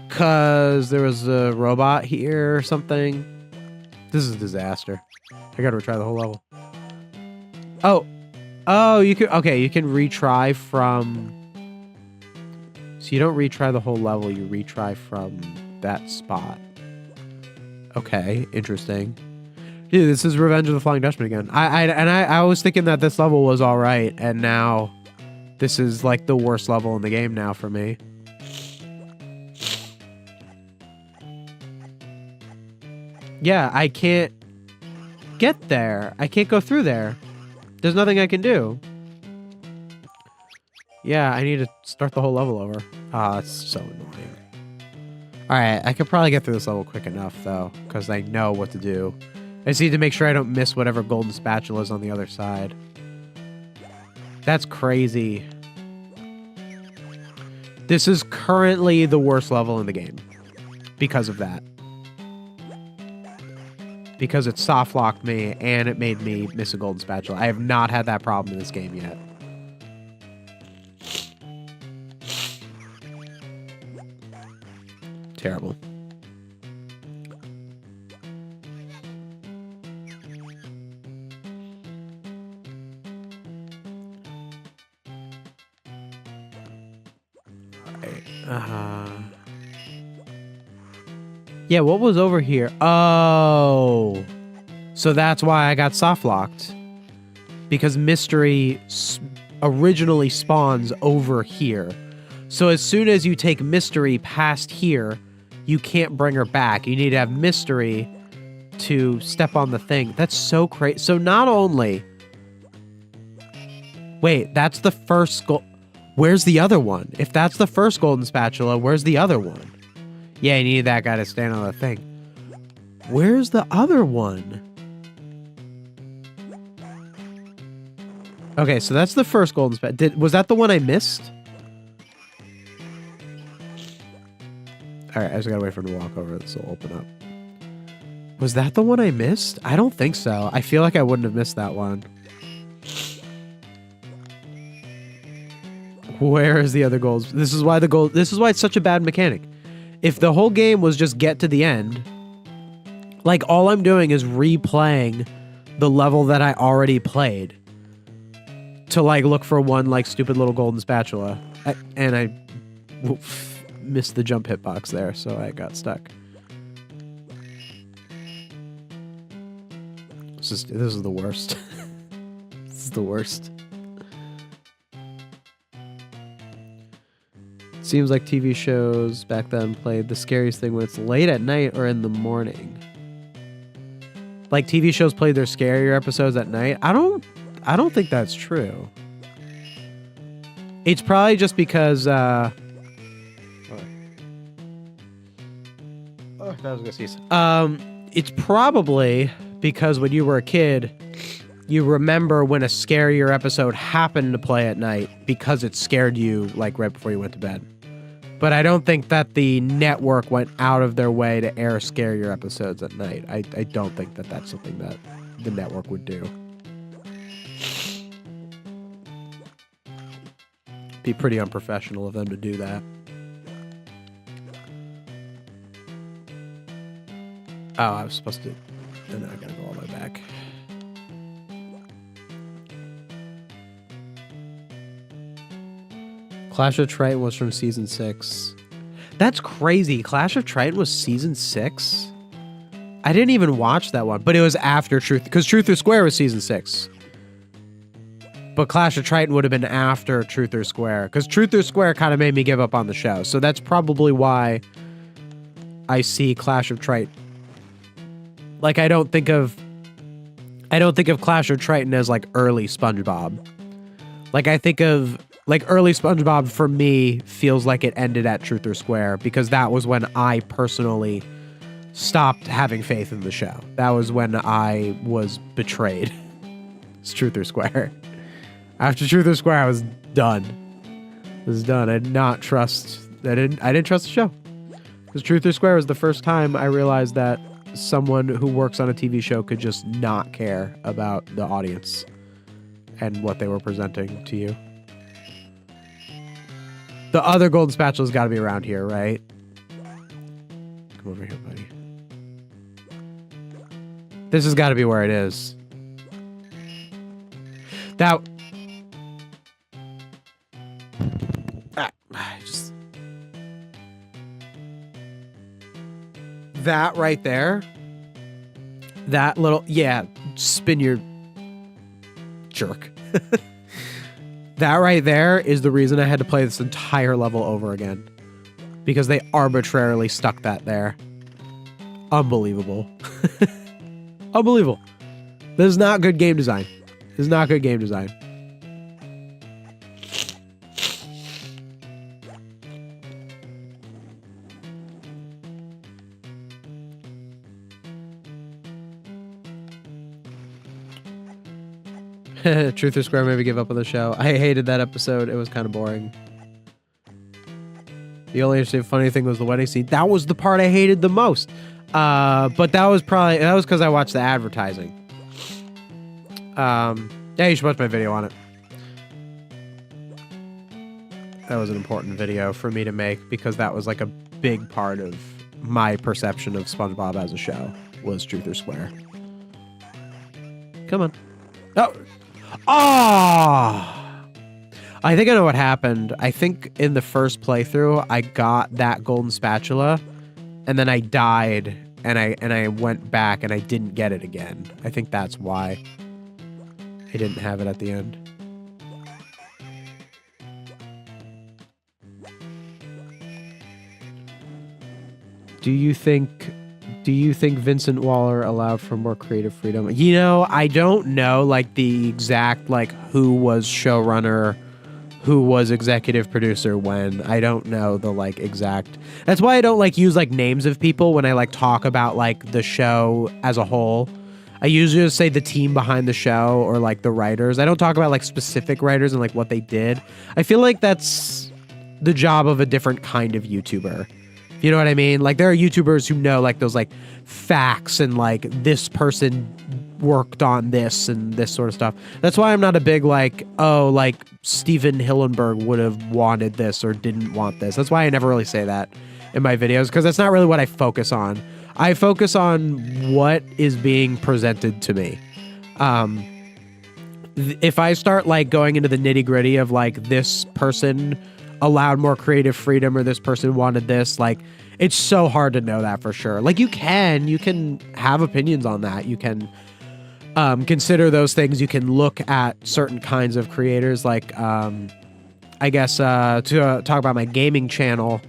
Because there was a robot here or something. This is a disaster. I gotta retry the whole level. Oh. Oh, you can... Okay, you can retry from... So you don't retry the whole level, you retry from that spot. Okay, interesting. Dude, this is Revenge of the Flying Dutchman again. I was thinking that this level was alright, and now this is like the worst level in the game now for me. Yeah, I can't get there. I can't go through there. There's nothing I can do. Yeah, I need to start the whole level over. Ah, that's so annoying. Alright, I could probably get through this level quick enough, though, because I know what to do. I just need to make sure I don't miss whatever golden spatula is on the other side. That's crazy. This is currently the worst level in the game. Because of that. Because it soft locked me and it made me miss a golden spatula. I have not had that problem in this game yet. Terrible. Yeah, what was over here? Oh. So that's why I got soft locked. Because mystery originally spawns over here. So as soon as you take mystery past here, you can't bring her back. You need to have mystery to step on the thing. That's so crazy. So not only... Wait, that's the first gold... Where's the other one? If that's the first golden spatula, where's the other one? Yeah, you need that guy to stand on the thing. Where's the other one? Okay, so that's the first golden spatula. Was that the one I missed? Alright, I just gotta wait for him to walk over. This will open up. Was that the one I missed? I don't think so. I feel like I wouldn't have missed that one. Where is the other gold? This is why it's such a bad mechanic. If the whole game was just get to the end, like all I'm doing is replaying the level that I already played to like look for one like stupid little golden spatula. And I missed the jump hitbox there, so I got stuck. This is the worst. This is the worst. Seems like TV shows back then played the scariest thing when it's late at night or in the morning. Like TV shows played their scarier episodes at night. I don't think that's true. It's probably just because that was gonna sneeze. It's probably because when you were a kid, you remember when a scarier episode happened to play at night because it scared you like right before you went to bed. But I don't think that the network went out of their way to air scarier episodes at night. I don't think that that's something that the network would do. Be pretty unprofessional of them to do that. Oh, I was supposed to... And then I gotta go all the way back. Clash of Triton was from season 6. That's crazy. Clash of Triton was season 6? I didn't even watch that one, but it was after Truth, because Truth or Square was season 6. But Clash of Triton would have been after Truth or Square, because Truth or Square kind of made me give up on the show. So that's probably why I see Clash of Triton. Like I don't think of Clash of Triton as like early SpongeBob. Like I think of like early SpongeBob for me feels like it ended at Truth or Square because that was when I personally stopped having faith in the show. That was when I was betrayed. It's Truth or Square. After Truth or Square, I was done. I was done. I didn't trust the show. Because Truth or Square was the first time I realized that someone who works on a TV show could just not care about the audience and what they were presenting to you. The other golden spatula's got to be around here, right? Come over here, buddy. This has got to be where it is. That... That right there. That little... Yeah, spin your... jerk. That right there is the reason I had to play this entire level over again. Because they arbitrarily stuck that there. Unbelievable. Unbelievable. This is not good game design. This is not good game design. Truth or Square made me give up on the show. I hated that episode. It was kind of boring. The only interesting funny thing was the wedding scene. That was the part I hated the most. But that was because I watched the advertising. Yeah, you should watch my video on it. That was an important video for me to make because that was like a big part of my perception of SpongeBob as a show was Truth or Square. Come on. Oh! Oh! I think I know what happened. I think in the first playthrough, I got that golden spatula, and then I died, and I went back, and I didn't get it again. I think that's why I didn't have it at the end. Do you think Vincent Waller allowed for more creative freedom? You know, I don't know like the exact like who was showrunner, who was executive producer when. I don't know the like exact. That's why I don't like use like names of people when I like talk about like the show as a whole. I usually just say the team behind the show or like the writers. I don't talk about like specific writers and like what they did. I feel like that's the job of a different kind of YouTuber. You know what I mean? Like there are YouTubers who know like those like facts and like this person worked on this and this sort of stuff. That's why I'm not a big like, oh, like Steven Hillenberg would have wanted this or didn't want this. That's why I never really say that in my videos, because that's not really what I focus on. I focus on what is being presented to me. If I start like going into the nitty gritty of like this person allowed more creative freedom or this person wanted this, like it's so hard to know that for sure. Like you can have opinions on that. You can consider those things. You can look at certain kinds of creators. Like I guess to talk about my gaming channel,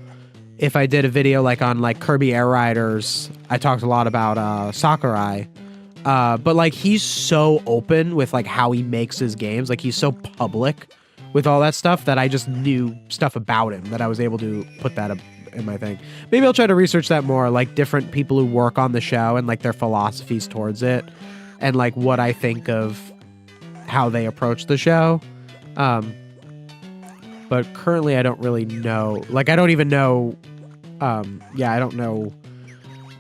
if I did a video like on like Kirby Air Riders, I talked a lot about Sakurai. But like he's so open with like how he makes his games. Like he's so public with all that stuff that I just knew stuff about him that I was able to put that in my thing. Maybe I'll try to research that more, like different people who work on the show and like their philosophies towards it and like what I think of how they approach the show. But currently I don't really know. Like I don't even know. I don't know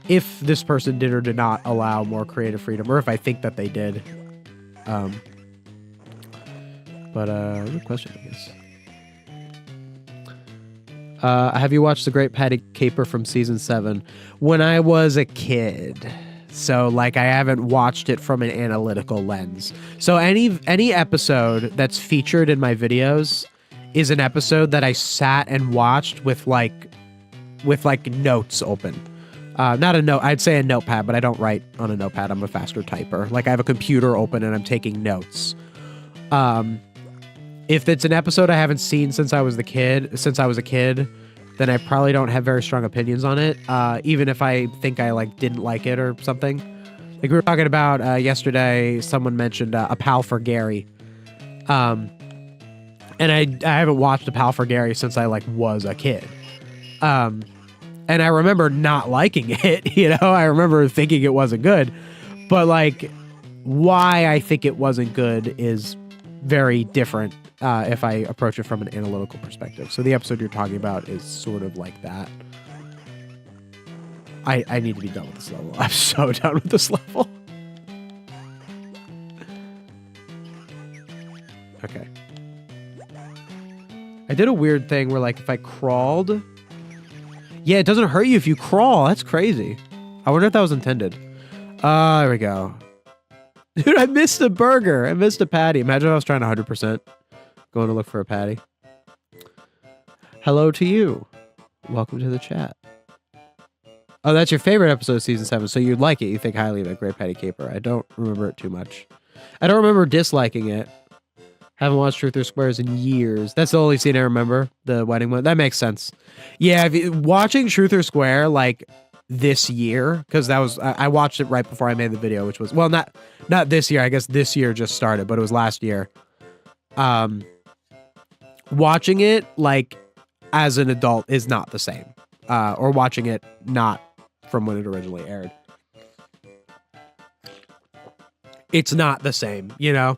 if this person did or did not allow more creative freedom or if I think that they did. But good question, I guess. Have you watched The Great Patty Caper from season 7? When I was a kid. So like I haven't watched it from an analytical lens. So any episode that's featured in my videos is an episode that I sat and watched with like notes open. Not a note, I'd say a notepad, but I don't write on a notepad. I'm a faster typer. Like I have a computer open and I'm taking notes. If it's an episode I haven't seen since I was a kid, then I probably don't have very strong opinions on it. Even if I think I like didn't like it or something. Like we were talking about yesterday, someone mentioned A Pal for Gary. And I haven't watched A Pal for Gary since I like was a kid. And I remember not liking it, you know? I remember thinking it wasn't good. But like why I think it wasn't good is very different if I approach it from an analytical perspective. So the episode you're talking about is sort of like that. I need to be done with this level. I'm so done with this level. Okay. I did a weird thing where like if I crawled... Yeah, it doesn't hurt you if you crawl. That's crazy. I wonder if that was intended. There we go. Dude, I missed a burger. I missed a patty. Imagine if I was trying 100%. Going to look for a patty. Hello to you. Welcome to the chat. Oh, that's your favorite episode of season 7. So you like it. You think highly of it. Great Patty Caper. I don't remember it too much. I don't remember disliking it. Haven't watched Truth or Squares in years. That's the only scene I remember. The wedding one. That makes sense. Yeah, watching Truth or Square like this year, because that was I watched it right before I made the video, which was well not this year. I guess this year just started, but it was last year. Watching it like as an adult is not the same. Or watching it not from when it originally aired. It's not the same, you know?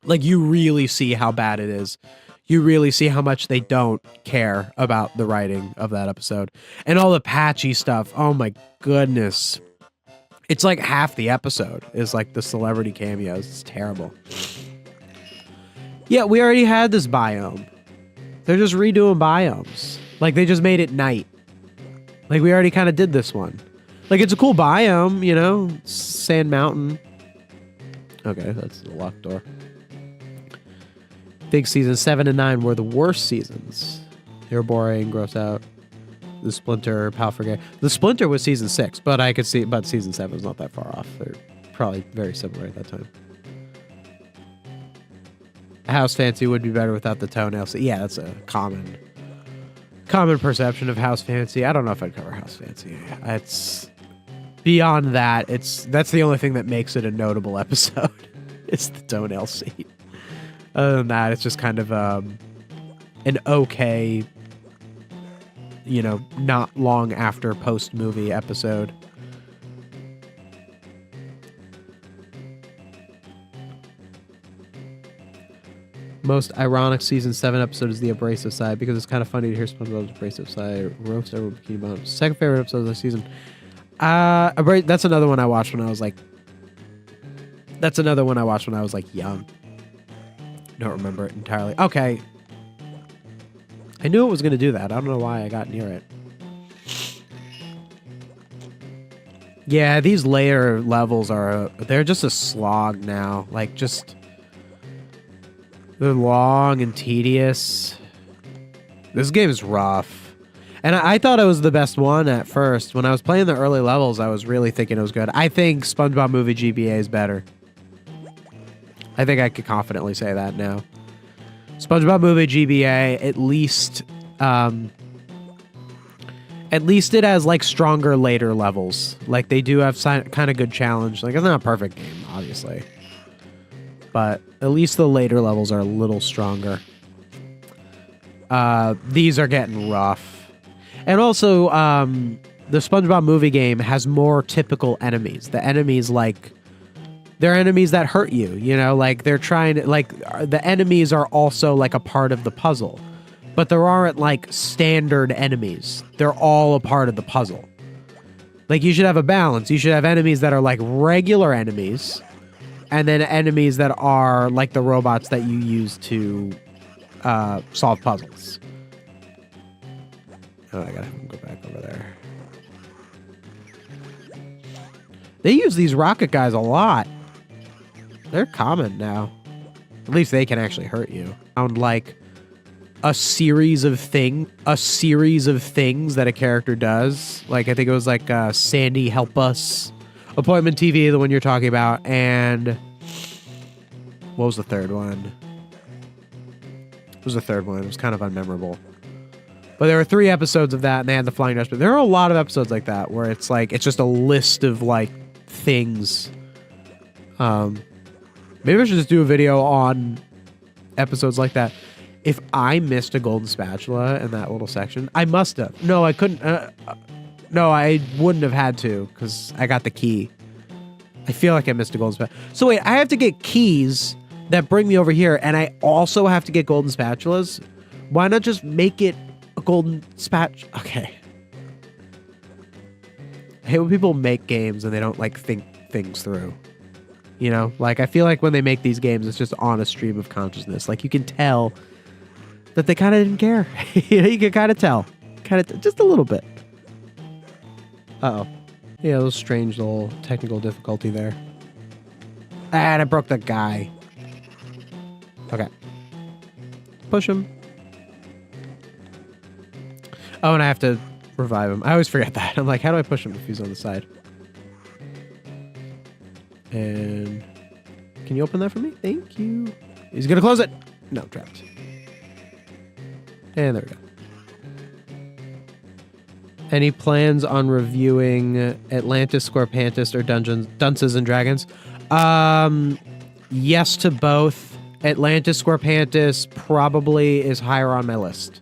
Like you really see how bad it is. You really see how much they don't care about the writing of that episode. And all the patchy stuff. Oh my goodness. It's like half the episode is like the celebrity cameos. It's terrible. Yeah, we already had this biome. They're just redoing biomes. Like they just made it night. Like, we already kind of did this one. Like, it's a cool biome, you know? Sand Mountain. Okay, that's the locked door. I think season 7 and 9 were the worst seasons. They were boring, gross out. The Splinter, Pal Forget. The Splinter was season 6, but I could see, but season 7 was not that far off. They're probably very similar at that time. House Fancy would be better without the toenails. Yeah, that's a common perception of House Fancy. I don't know if I'd cover House Fancy. It's beyond that. That's the only thing that makes it a notable episode. It's the toenail scene. Other than that, it's just kind of an okay, you know, not long after post-movie episode. Most ironic season 7 episode is the abrasive side, because it's kind of funny to hear SpongeBob's abrasive side roast everyone Bikini Bottom. Second favorite episode of the season. That's another one I watched when I was like. That's another one I watched when I was like young. Don't remember it entirely. Okay. I knew it was going to do that. I don't know why I got near it. Yeah, these later levels they're just a slog now. Like, just. They're long and tedious. This game is rough. And I thought it was the best one at first. When I was playing the early levels, I was really thinking it was good. I think SpongeBob Movie GBA is better. I think I could confidently say that now. SpongeBob Movie GBA, at least it has like stronger later levels. Like, they do have kind of good challenge. Like, it's not a perfect game, obviously. But at least the later levels are a little stronger. These are getting rough. And also, the SpongeBob movie game has more typical enemies. The enemies, like, they're enemies that hurt you, you know? Like, they're trying to, like, the enemies are also, like, a part of the puzzle. But there aren't, like, standard enemies. They're all a part of the puzzle. Like, you should have a balance. You should have enemies that are, like, regular enemies. And then enemies that are like the robots that you use to solve puzzles. Oh, I gotta have them go back over there. They use these rocket guys a lot. They're common now. At least they can actually hurt you. Sound like a series of things that a character does. Like, I think it was like Sandy Help Us. Appointment TV, the one you're talking about, and what was the third one? It was the third one. It was kind of unmemorable. But there were 3 episodes of that, and they had the flying dustbin. There are a lot of episodes like that where it's like it's just a list of like things. Maybe I should just do a video on episodes like that. If I missed a golden spatula in that little section, I must have. No, I couldn't. No, I wouldn't have had to, because I got the key. I feel like I missed a golden spatula. So wait, I have to get keys that bring me over here, and I also have to get golden spatulas? Why not just make it a golden spatula? Okay. I hate when people make games and they don't, like, think things through. You know? Like, I feel like when they make these games, it's just on a stream of consciousness. Like, you can tell that they kind of didn't care. You know, you can kind of tell. Just a little bit. Uh-oh. Yeah, a little strange little technical difficulty there. And I broke the guy. Okay. Push him. Oh, and I have to revive him. I always forget that. I'm like, how do I push him if he's on the side? And can you open that for me? Thank you. He's gonna close it. No, trapped. And there we go. Any plans on reviewing Atlantis, Scorpantis, or Dunces and Dragons? Yes to both. Atlantis, Scorpantis probably is higher on my list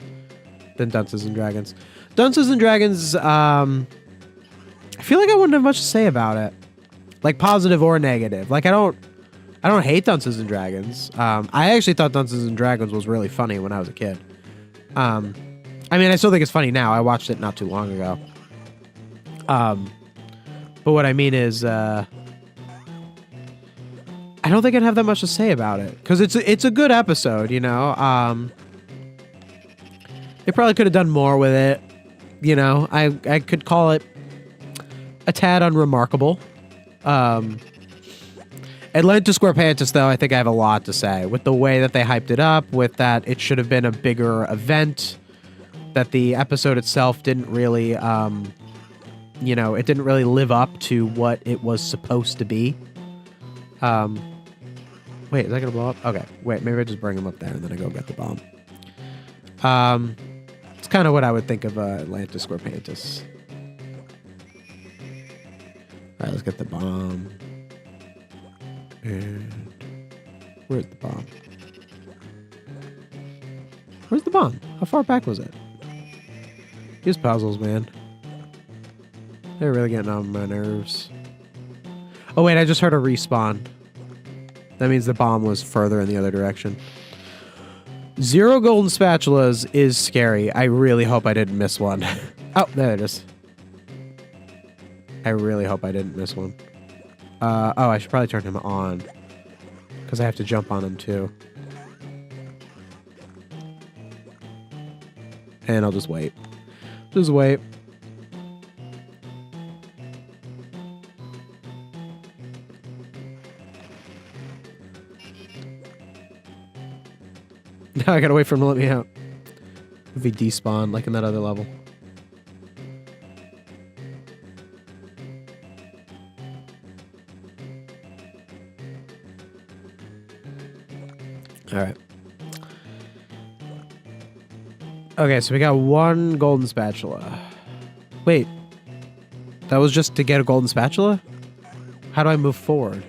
than Dunces and Dragons. Dunces and Dragons, I feel like I wouldn't have much to say about it. Like, positive or negative. Like, I don't hate Dunces and Dragons. I actually thought Dunces and Dragons was really funny when I was a kid. I mean, I still think it's funny now. I watched it not too long ago. But what I mean is, I don't think I'd have that much to say about it. Because it's a good episode, you know? They probably could have done more with it. You know, I could call it a tad unremarkable. Atlantis Squarepantis, though, I think I have a lot to say. With the way that they hyped it up, with that it should have been a bigger event, that the episode itself didn't really, you know, it didn't really live up to what it was supposed to be. Wait, is that gonna blow up? Okay, wait, maybe I just bring him up there and then I go get the bomb. It's kind of what I would think of Atlantis Squarepantis. All right, let's get the bomb. And where's the bomb? Where's the bomb? How far back was it? These puzzles, man. They're really getting on my nerves. Oh, wait, I just heard a respawn. That means the bomb was further in the other direction. 0 golden spatulas is scary. I really hope I didn't miss one. Oh, there it is. I really hope I didn't miss one. Oh, I should probably turn him on. Because I have to jump on him, too. And I'll just wait. Just wait. Now I gotta wait for him to let me out. If he despawned, like in that other level. Alright. Okay, so we got 1 golden spatula. Wait. That was just to get a golden spatula? How do I move forward?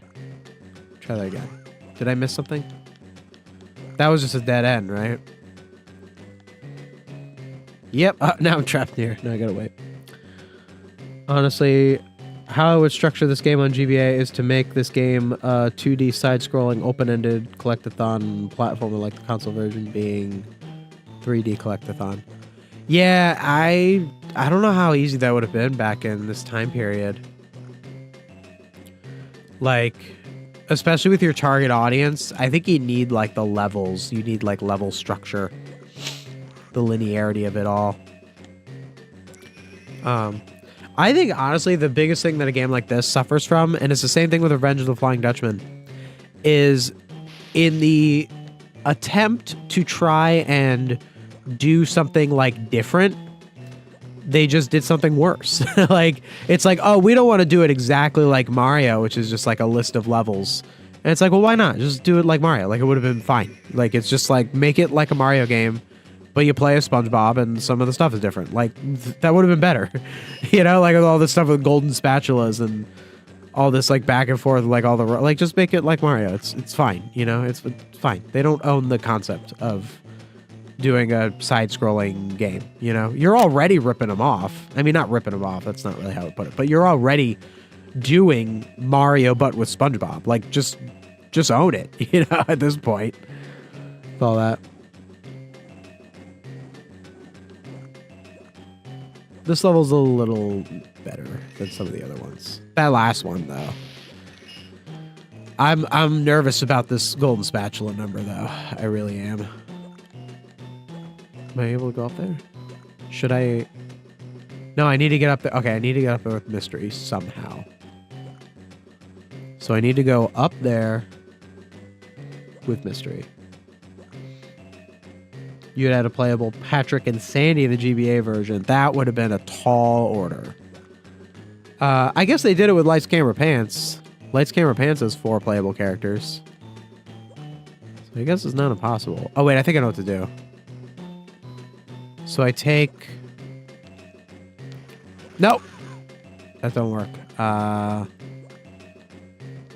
Try that again. Did I miss something? That was just a dead end, right? Yep. Now I'm trapped here. Now I gotta wait. Honestly, how I would structure this game on GBA is to make this game a 2D side-scrolling, open-ended collectathon platformer like the console version being 3D collectathon. Yeah, I don't know how easy that would have been back in this time period. Like, especially with your target audience, I think you need, like, the levels. You need, like, level structure. The linearity of it all. I think, honestly, the biggest thing that a game like this suffers from, and it's the same thing with Revenge of the Flying Dutchman, is in the attempt to try and do something, like, different, they just did something worse. Like, it's like, oh, we don't want to do it exactly like Mario, which is just, like, a list of levels. And it's like, well, why not? Just do it like Mario. Like, it would have been fine. Like, it's just, like, make it like a Mario game, but you play as SpongeBob and some of the stuff is different. Like, that would have been better. You know, like, with all this stuff with golden spatulas and all this, like, back and forth, like, all the... Like, just make it like Mario. It's fine, you know? It's fine. They don't own the concept of doing a side-scrolling game, you know? You're already ripping them off. I mean, not ripping them off. That's not really how I put it. But you're already doing Mario, but with SpongeBob. Like, just own it, you know, at this point. With all that. This level's a little better than some of the other ones. That last one, though. I'm nervous about this golden spatula number, though. I really am. Am I able to go up there? Should I... No, I need to get up there. Okay, I need to get up there with Mystery somehow. So I need to go up there with Mystery. You had a playable Patrick and Sandy in the GBA version. That would have been a tall order. I guess they did it with Lights, Camera, Pants. Lights, Camera, Pants has 4 playable characters. So I guess it's not impossible. Oh, wait, I think I know what to do. So I take... Nope. That don't work.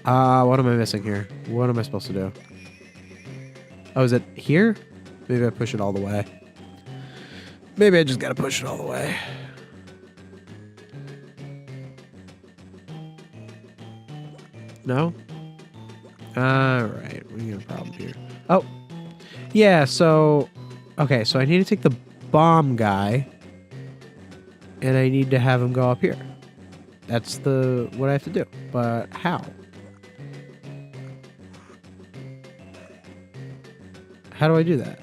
What am I missing here? What am I supposed to do? Oh, is it here? Maybe I push it all the way. Maybe I just gotta push it all the way. No? Alright, we got a problem here. Oh! Yeah, so... Okay, so I need to take the bomb guy. And I need to have him go up here. That's what I have to do. But how? How do I do that?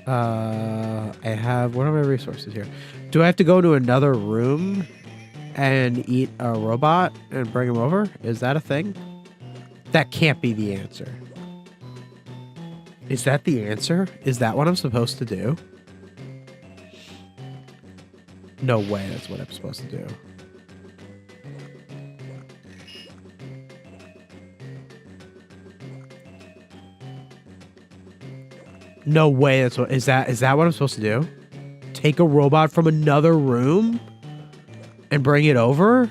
I have, what are my resources here? Do I have to go to another room and eat a robot and bring him over? Is that a thing? That can't be the answer. Is that the answer? Is that what I'm supposed to do? No way that's what I'm supposed to do. No way that's what, is that what I'm supposed to do? Take a robot from another room and bring it over?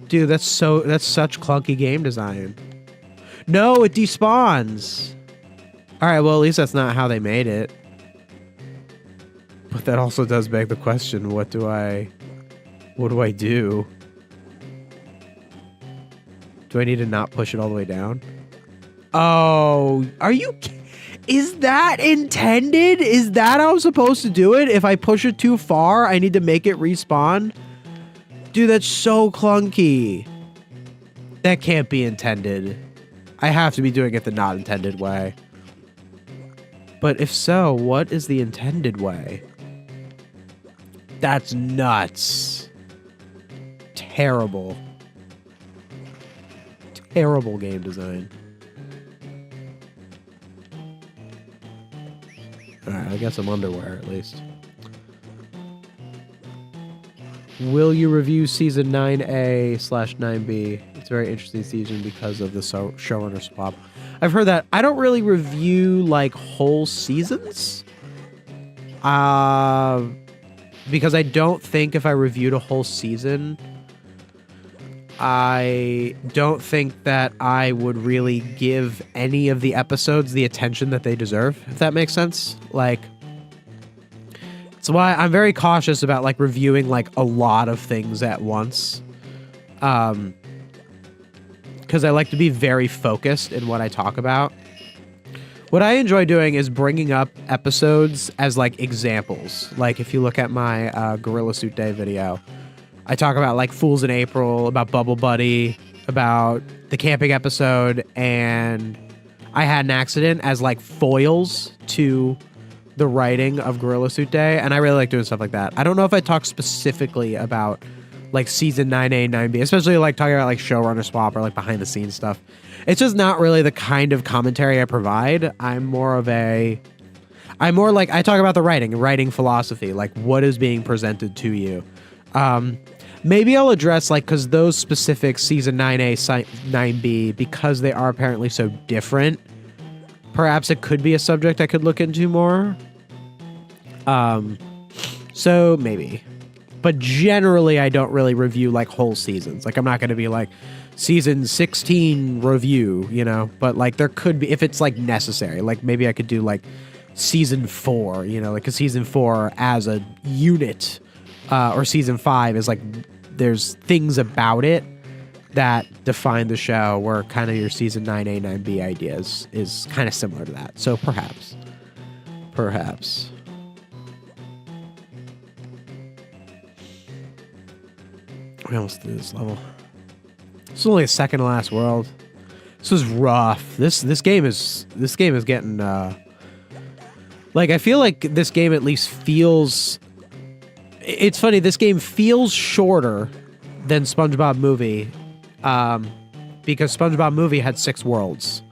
Dude, that's such clunky game design. No, it despawns. All right, well, at least that's not how they made it. But that also does beg the question, what do I do? Do I need to not push it all the way down? Oh, are you... Is that intended? Is that how I'm supposed to do it? If I push it too far, I need to make it respawn? Dude, that's so clunky. That can't be intended. I have to be doing it the not intended way. But if so, what is the intended way? That's nuts. Terrible. Terrible game design. Alright, I got some underwear at least. Will you review season 9A/9B? It's a very interesting season because of the showrunner swap. I've heard that. I don't really review like whole seasons. Because I don't think if I reviewed a whole season, I don't think that I would really give any of the episodes the attention that they deserve, if that makes sense. Like, it's why I'm very cautious about like reviewing like a lot of things at once. Because I like to be very focused in what I talk about. What I enjoy doing is bringing up episodes as like examples. Like if you look at my Gorilla Suit Day video, I talk about like Fools in April, about Bubble Buddy, about the camping episode, and I Had an Accident as like foils to the writing of Gorilla Suit Day, and I really like doing stuff like that. I don't know if I talk specifically about like season 9A, 9B, especially like talking about like showrunner swap or like behind the scenes stuff. It's just not really the kind of commentary I provide. I'm more like, I talk about the writing philosophy, like what is being presented to you. Maybe I'll address like, cause those specific season 9A, 9B, because they are apparently so different, perhaps it could be a subject I could look into more. So maybe. But generally, I don't really review like whole seasons. Like I'm not going to be like season 16 review, you know, but like there could be, if it's like necessary, like maybe I could do like season 4, you know, like a season 4 as a unit, or season 5 is like, there's things about it that define the show where kind of your season 9A, 9B ideas is kind of similar to that. So perhaps. We almost did this level. This is only a second to last world. This is rough. This game is getting like I feel like this game at least feels. It's funny. This game feels shorter than SpongeBob Movie, because SpongeBob Movie had 6 worlds,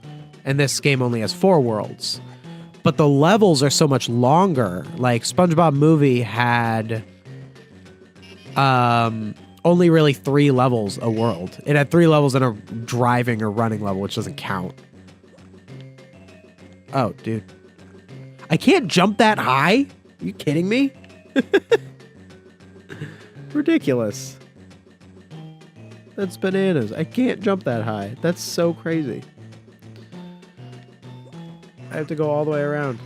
and this game only has 4 worlds. But the levels are so much longer. Like SpongeBob Movie had only really 3 levels a world. It had 3 levels and a driving or running level, which doesn't count. Oh, dude. I can't jump that high? Are you kidding me? Ridiculous. That's bananas. I can't jump that high. That's so crazy. I have to go all the way around.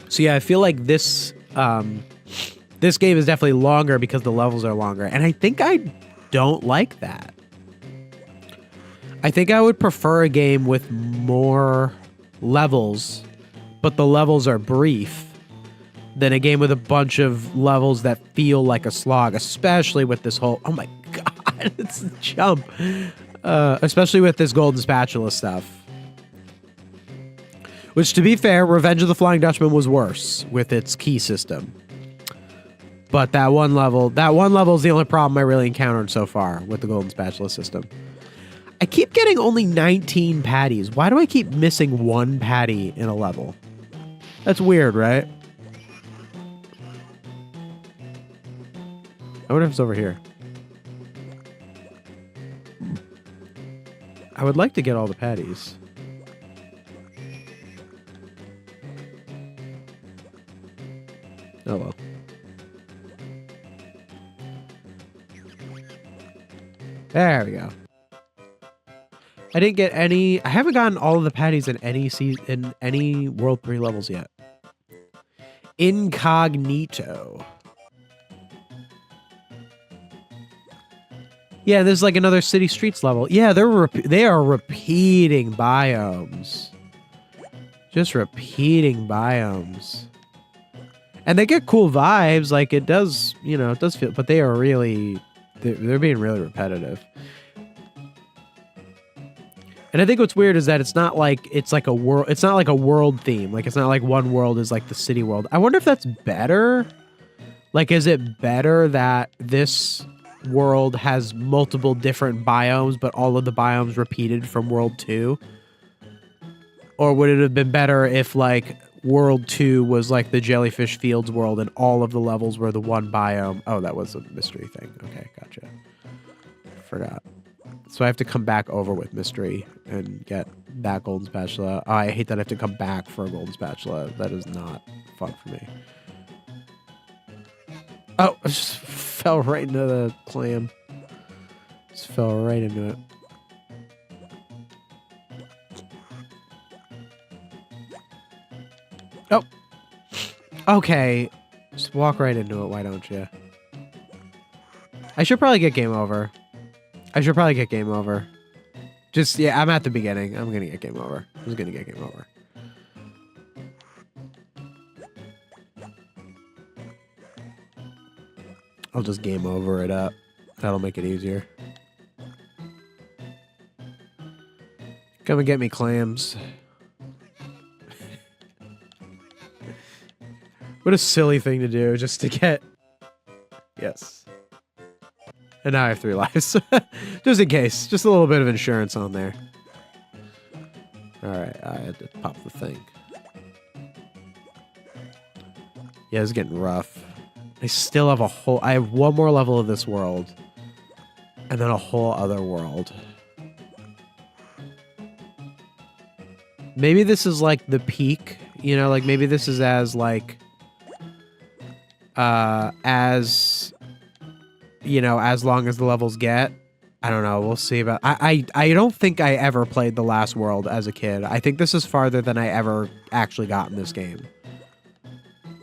So yeah, I feel like this this game is definitely longer because the levels are longer. And I think I don't like that. I think I would prefer a game with more levels, but the levels are brief, than a game with a bunch of levels that feel like a slog, especially with this whole, oh my god, it's a jump. Especially with this golden spatula stuff. Which, to be fair, Revenge of the Flying Dutchman was worse with its key system. But that one level is the only problem I really encountered so far with the golden spatula system. I keep getting only 19 patties. Why do I keep missing one patty in a level? That's weird, right? I wonder if it's over here. I would like to get all the patties. Oh well. There we go. I didn't get any. I haven't gotten all of the patties in any World 3 levels yet. Incognito. Yeah, there's like another city streets level. Yeah, they are repeating biomes. Just repeating biomes. And they get cool vibes, like it does, you know, it does feel, but they are really, they're being really repetitive. And I think what's weird is that it's not like a world, it's not like a world theme. Like it's not like one world is like the city world. I wonder if that's better. Like, is it better that this world has multiple different biomes, but all of the biomes repeated from World 2? Or would it have been better if like World 2 was like the Jellyfish Fields world and all of the levels were the one biome? Oh, that was a mystery thing. Okay, gotcha. Forgot. So I have to come back over with mystery and get that golden spatula. Oh, I hate that I have to come back for a golden spatula. That is not fun for me. Oh, I just fell right into the clam. Just fell right into it. Oh. Okay. Just walk right into it, why don't you? I should probably get game over. Just, yeah, I'm at the beginning. I'm gonna get game over. I'm just gonna get game over. I'll just game over it up. That'll make it easier. Come and get me, clams. What a silly thing to do, just to get... Yes. And now I have 3 lives. Just in case. Just a little bit of insurance on there. Alright, I had to pop the thing. Yeah, it's getting rough. I still have I have one more level of this world. And then a whole other world. Maybe this is like the peak. You know, like maybe this is as like... as... You know, as long as the levels get. I don't know. We'll see about... I don't think I ever played the last world as a kid. I think this is farther than I ever actually got in this game.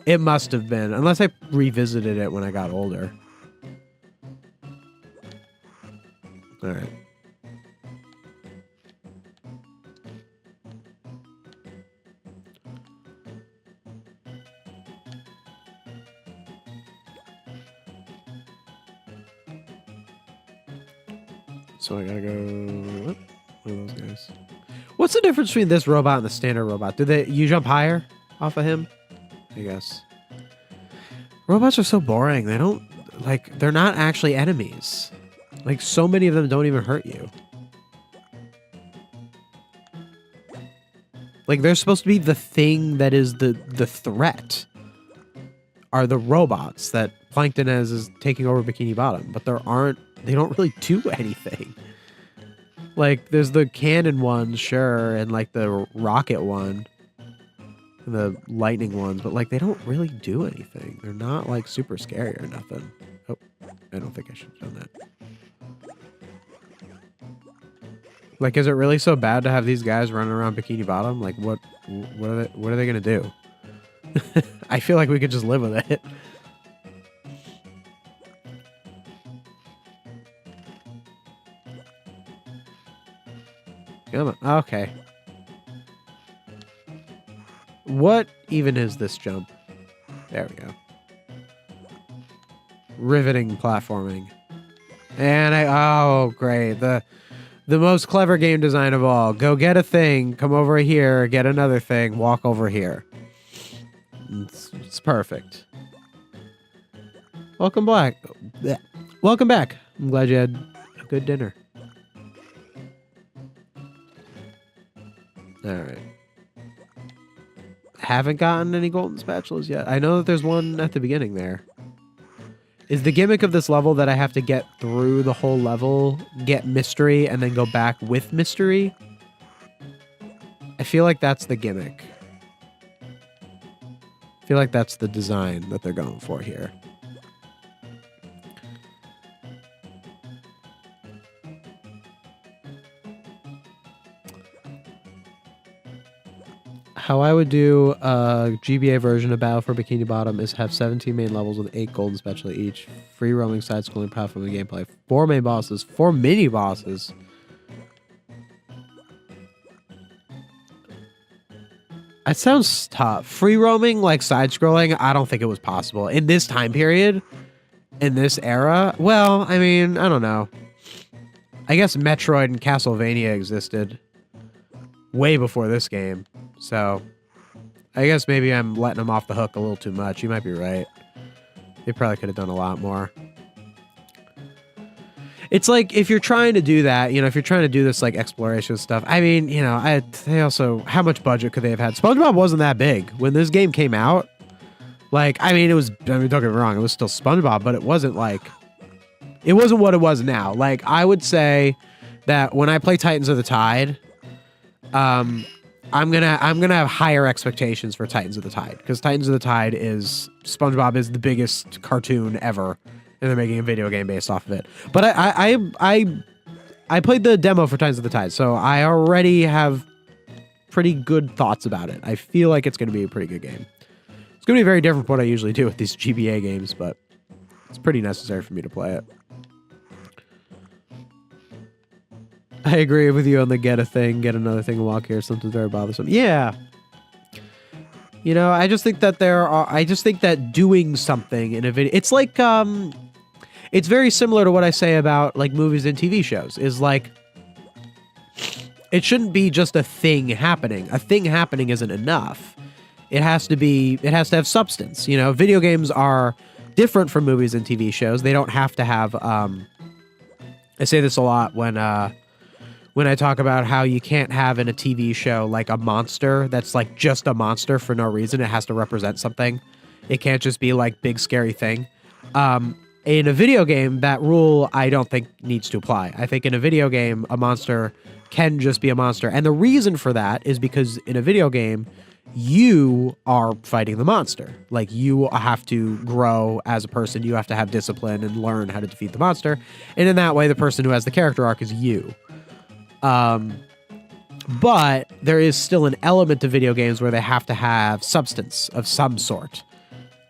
It must have been. Unless I revisited it when I got older. Alright. So I gotta go... What are those guys? What's the difference between this robot and the standard robot? You jump higher off of him? I guess. Robots are so boring. They don't... Like, they're not actually enemies. Like, so many of them don't even hurt you. Like, they're supposed to be the thing that is the threat. Are the robots that Plankton is taking over Bikini Bottom. But there aren't... They don't really do anything. Like, there's the cannon ones, sure, and, like, the rocket one. And the lightning ones, but, like, they don't really do anything. They're not, like, super scary or nothing. Oh, I don't think I should have done that. Like, is it really so bad to have these guys running around Bikini Bottom? Like, what are they gonna do? I feel like we could just live with it. Come on. Okay. What even is this jump? There we go. Riveting platforming. And oh, great. The most clever game design of all. Go get a thing, come over here, get another thing, walk over here. It's perfect. Welcome back. Welcome back. I'm glad you had a good dinner. All right. Haven't gotten any golden spatulas yet. I know that there's one at the beginning there. Is the gimmick of this level that I have to get through the whole level, get mystery, and then go back with mystery? I feel like that's the gimmick. I feel like that's the design that they're going for here. How I would do a GBA version of Battle for Bikini Bottom is have 17 main levels with 8 golden spatula each. Free roaming, side-scrolling platforming gameplay. 4 main bosses. 4 mini bosses. That sounds tough. Free roaming, like side-scrolling, I don't think it was possible. In this time period, in this era, well, I mean, I don't know. I guess Metroid and Castlevania existed way before this game. So, I guess maybe I'm letting them off the hook a little too much. You might be right. They probably could have done a lot more. It's like, if you're trying to do that, you know, if you're trying to do this, like, exploration stuff, I mean, you know, they also, how much budget could they have had? SpongeBob wasn't that big. When this game came out, like, I mean, don't get me wrong, it was still SpongeBob, but it wasn't, like, it wasn't what it was now. Like, I would say that when I play Titans of the Tide, I'm gonna have higher expectations for Titans of the Tide, because Titans of the Tide is SpongeBob is the biggest cartoon ever, and they're making a video game based off of it. But I played the demo for Titans of the Tide, so I already have pretty good thoughts about it. I feel like it's gonna be a pretty good game. It's gonna be very different from what I usually do with these GBA games, but it's pretty necessary for me to play it. I agree with you on the get a thing, get another thing, and walk here. Something's very bothersome. Yeah. You know, I just think that doing something in a video, it's like, it's very similar to what I say about, like, movies and TV shows, is like, it shouldn't be just a thing happening. A thing happening isn't enough. It has to have substance. You know, video games are different from movies and TV shows. They don't have to have, I say this a lot when I talk about how you can't have in a TV show like a monster that's like just a monster for no reason. It has to represent something. It can't just be like big scary thing. In a video game, that rule I don't think needs to apply. I think in a video game, a monster can just be a monster. And the reason for that is because in a video game, you are fighting the monster. Like, you have to grow as a person. You have to have discipline and learn how to defeat the monster. And in that way, the person who has the character arc is you. But there is still an element to video games where they have to have substance of some sort.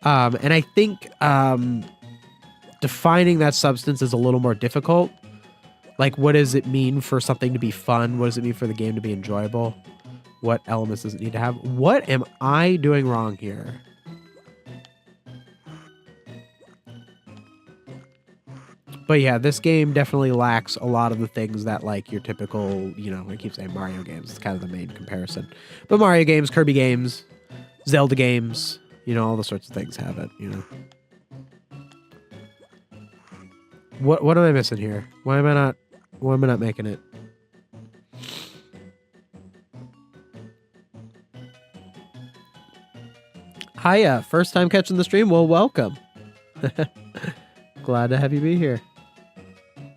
And I think defining that substance is a little more difficult. Like, what does it mean for something to be fun? What does it mean for the game to be enjoyable? What elements does it need to have? What am I doing wrong here? But yeah, this game definitely lacks a lot of the things that, like, your typical, you know, I keep saying Mario games. It's kind of the main comparison. But Mario games, Kirby games, Zelda games, you know, all the sorts of things have it, you know. What am I missing here? Why am I not making it? Hiya, first time catching the stream? Well, welcome. Glad to have you be here.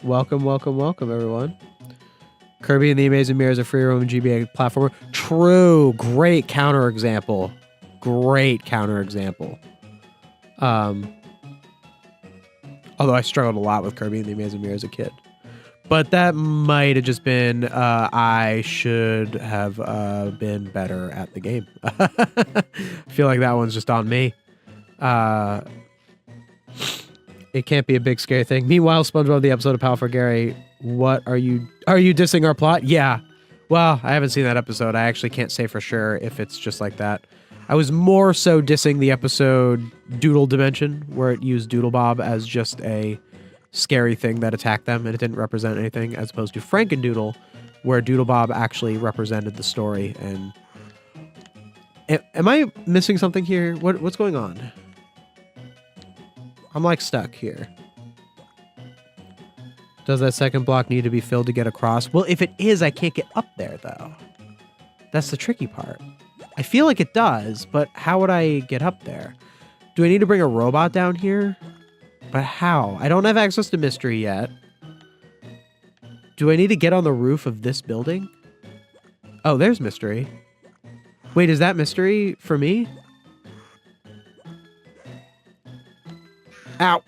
Welcome, welcome, welcome, everyone. Kirby and the Amazing Mirror is a free roaming GBA platformer. True. Great counterexample. Great counterexample. Although I struggled a lot with Kirby and the Amazing Mirror as a kid. But that might have just been, I should have been better at the game. I feel like that one's just on me. It can't be a big scary thing. Meanwhile, SpongeBob, the episode of Pal for Gary, what are you dissing our plot? Yeah. Well, I haven't seen that episode. I actually can't say for sure if it's just like that. I was more so dissing the episode Doodle Dimension, where it used Doodle Bob as just a scary thing that attacked them, and it didn't represent anything, as opposed to Frankendoodle, where Doodle Bob actually represented the story. And am I missing something here? What's going on? I'm like stuck here. Does that second block need to be filled to get across? Well, if it is, I can't get up there, though. That's the tricky part. I feel like it does, but how would I get up there? Do I need to bring a robot down here? But how? I don't have access to Mystery yet. Do I need to get on the roof of this building? Oh, there's Mystery. Wait, is that Mystery for me? Ow.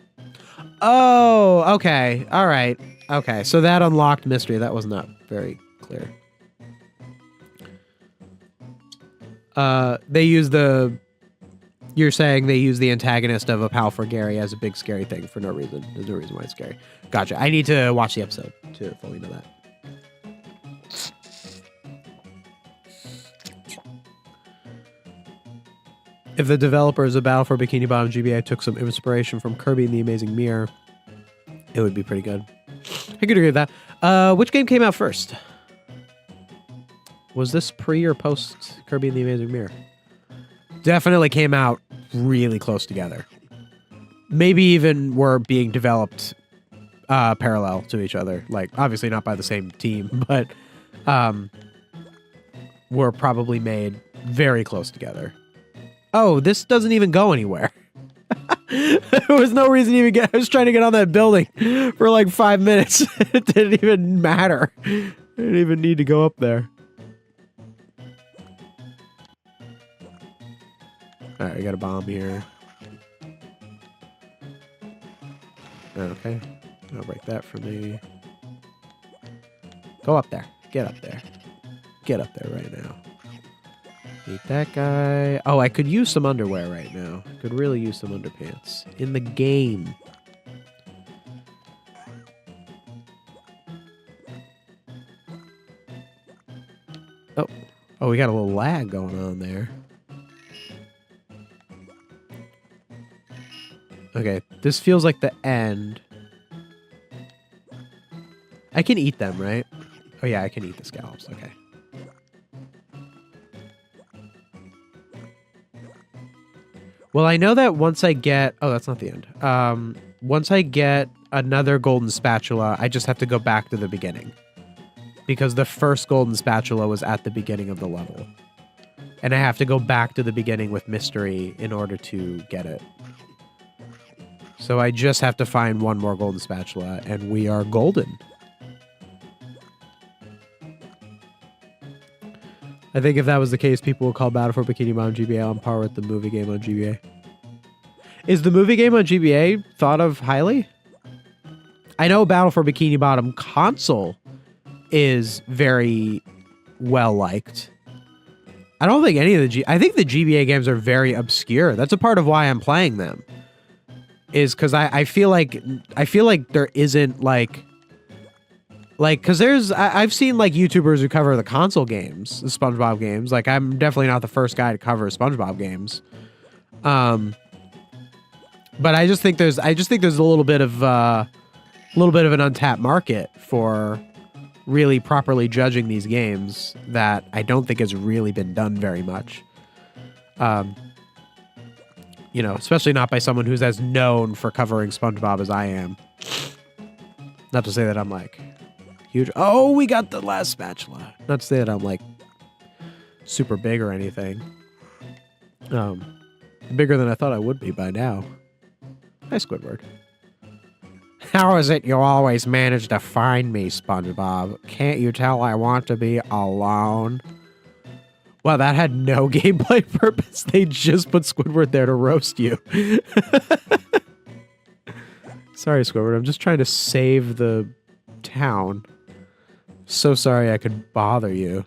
Oh, okay. All right. Okay, so that unlocked Mystery. That was not very clear. They use the... You're saying they use the antagonist of A Pal for Gary as a big scary thing for no reason. There's no reason why it's scary. Gotcha. I need to watch the episode to fully know that. If the developers of Battle for Bikini Bottom GBA took some inspiration from Kirby and the Amazing Mirror, it would be pretty good. I could agree with that. Which game came out first? Was this pre or post Kirby and the Amazing Mirror? Definitely came out really close together. Maybe even were being developed parallel to each other. Like, obviously not by the same team, but were probably made very close together. Oh, this doesn't even go anywhere. There was no reason to even get... I was trying to get on that building for like 5 minutes. It didn't even matter. I didn't even need to go up there. Alright, we got a bomb here. Okay. I'll break that for me. Go up there. Get up there. Get up there right now. Eat that guy. Oh, I could use some underwear right now. Could really use some underpants. In the game. Oh. Oh, we got a little lag going on there. Okay, this feels like the end. I can eat them, right? Oh yeah, I can eat the scallops. Okay. Well, I know that once I get... Oh, that's not the end. Once I get another golden spatula, I just have to go back to the beginning. Because the first golden spatula was at the beginning of the level. And I have to go back to the beginning with Mystery in order to get it. So I just have to find one more golden spatula, and we are golden. I think if that was the case, people would call Battle for Bikini Bottom GBA on par with the movie game on GBA. Is the movie game on GBA thought of highly? I know Battle for Bikini Bottom console is very well liked. I don't think any of the I think the GBA games are very obscure. That's a part of why I'm playing them. Is because I feel like there isn't like because there's I've seen like YouTubers who cover the console games, the SpongeBob games. Like I'm definitely not the first guy to cover SpongeBob games. But I just think there's a little bit of an untapped market for really properly judging these games that I don't think has really been done very much. You know, especially not by someone who's as known for covering SpongeBob as I am. Not to say that I'm like huge. Oh, we got the last spatula. Not to say that I'm like super big or anything. Bigger than I thought I would be by now. Hi, Squidward. How is it you always manage to find me, SpongeBob? Can't you tell I want to be alone? Wow, that had no gameplay purpose. They just put Squidward there to roast you. Sorry, Squidward. I'm just trying to save the town. So sorry I could bother you.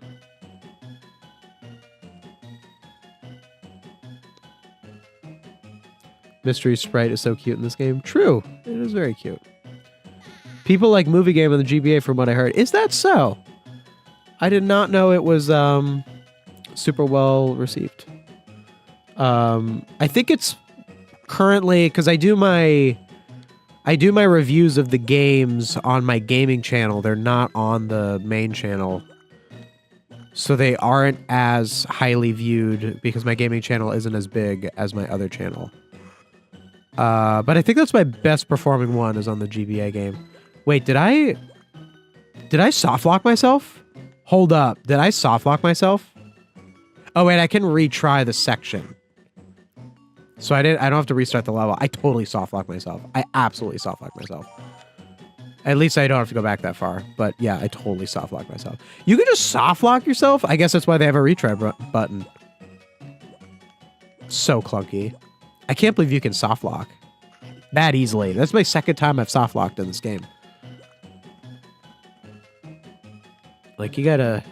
Mystery Sprite is so cute in this game. True. It is very cute. People like movie game on the GBA from what I heard. Is that so? I did not know it was super well received. I think it's currently because I do my reviews of the games on my gaming channel. They're not on the main channel. So they aren't as highly viewed because my gaming channel isn't as big as my other channel. But I think that's my best performing one is on the GBA game. Wait, did I soft lock myself? Hold up. Did I soft lock myself? Oh wait, I can retry the section. So I don't have to restart the level. I totally soft lock myself. I absolutely soft lock myself. At least I don't have to go back that far. But yeah, I totally soft lock myself. You can just soft lock yourself? I guess that's why they have a retry button. So clunky. I can't believe you can soft lock that easily. That's my second time I've soft locked in this game. Like you gotta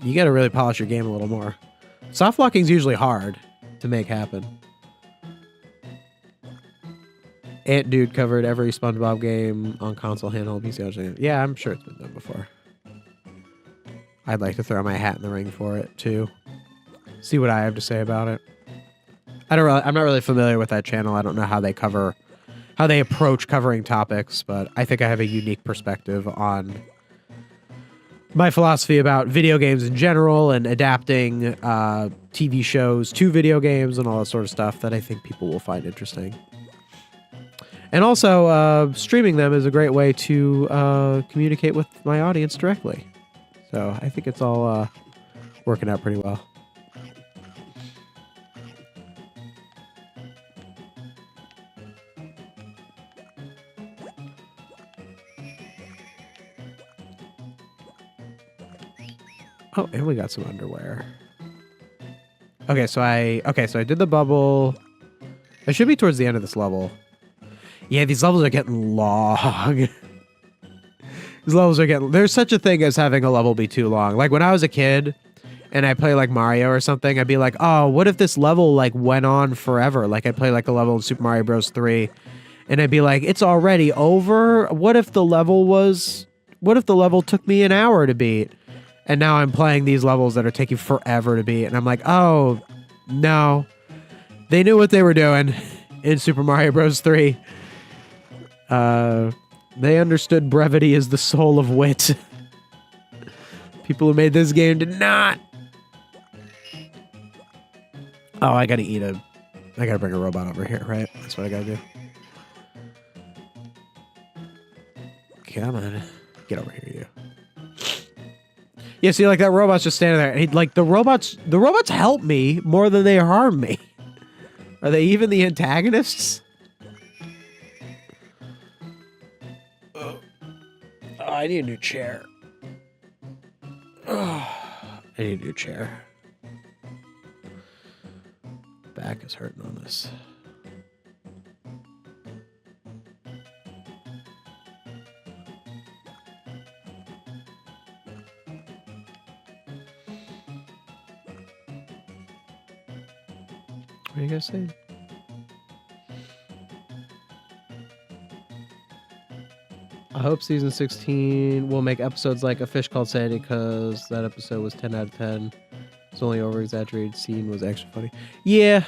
really polish your game a little more. Soft locking's usually hard to make happen. Ant Dude covered every SpongeBob game on console, handheld, PC. Yeah, I'm sure it's been done before. I'd like to throw my hat in the ring for it too. See what I have to say about it. I'm not really familiar with that channel. I don't know how they approach covering topics, but I think I have a unique perspective on my philosophy about video games in general and adapting TV shows to video games and all that sort of stuff that I think people will find interesting. And also, streaming them is a great way to communicate with my audience directly. So I think it's all working out pretty well. Oh, and we got some underwear. Okay, so I did the bubble. I should be towards the end of this level. Yeah, these levels are getting long. There's such a thing as having a level be too long. Like when I was a kid and I play like Mario or something, I'd be like, oh, what if this level like went on forever? Like I'd play like a level in Super Mario Bros. 3 and I'd be like, it's already over. What if the level took me an hour to beat? And now I'm playing these levels that are taking forever to beat. And I'm like, oh, no. They knew what they were doing in Super Mario Bros. 3. They understood brevity is the soul of wit. People who made this game did not. Oh, I gotta bring a robot over here, right? That's what I gotta do. Come on. Get over here, you. Yeah, see, like that robot's just standing there. And the robots help me more than they harm me. Are they even the antagonists? Oh, I need a new chair. I need a new chair. Back is hurting on this. What are you guys saying? I hope season 16 will make episodes like A Fish Called Sandy because that episode was 10 out of 10. It's only over-exaggerated scene was extra funny. Yeah,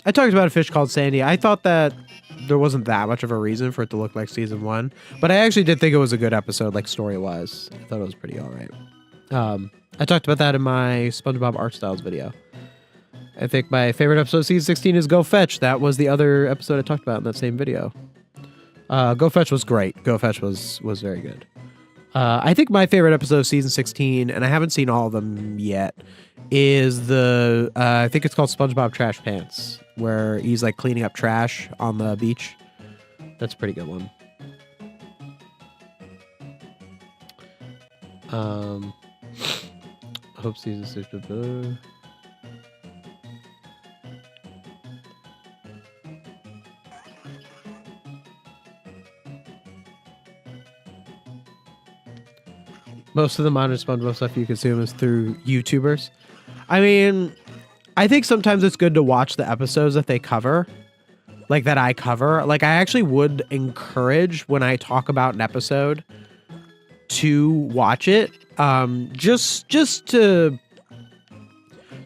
I talked about A Fish Called Sandy. I thought that there wasn't that much of a reason for it to look like season 1, but I actually did think it was a good episode, like story-wise. I thought it was pretty alright. I talked about that in my SpongeBob Art Styles video. I think my favorite episode of season 16 is Go Fetch. That was the other episode I talked about in that same video. Go Fetch was great. Go Fetch was very good. I think my favorite episode of season 16, and I haven't seen all of them yet, is the, I think it's called SpongeBob Trash Pants, where he's like cleaning up trash on the beach. That's a pretty good one. I hope season 6... Most of the modern SpongeBob stuff you consume is through YouTubers. I mean, I think sometimes it's good to watch the episodes that they cover, like that I cover. Like I actually would encourage when I talk about an episode to watch it, just to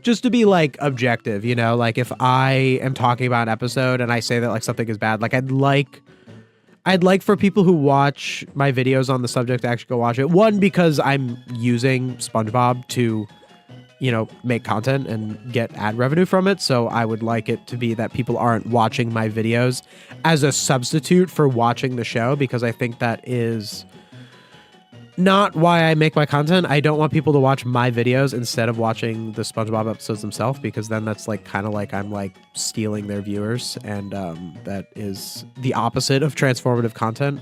just to be like objective, you know, like if I am talking about an episode and I say that like something is bad, like I'd like for people who watch my videos on the subject to actually go watch it. One, because I'm using SpongeBob to, you know, make content and get ad revenue from it. So I would like it to be that people aren't watching my videos as a substitute for watching the show, because I think that is not why I make my content. I don't want people to watch my videos instead of watching the SpongeBob episodes themselves, because then that's like kind of like I'm like stealing their viewers, and that is the opposite of transformative content.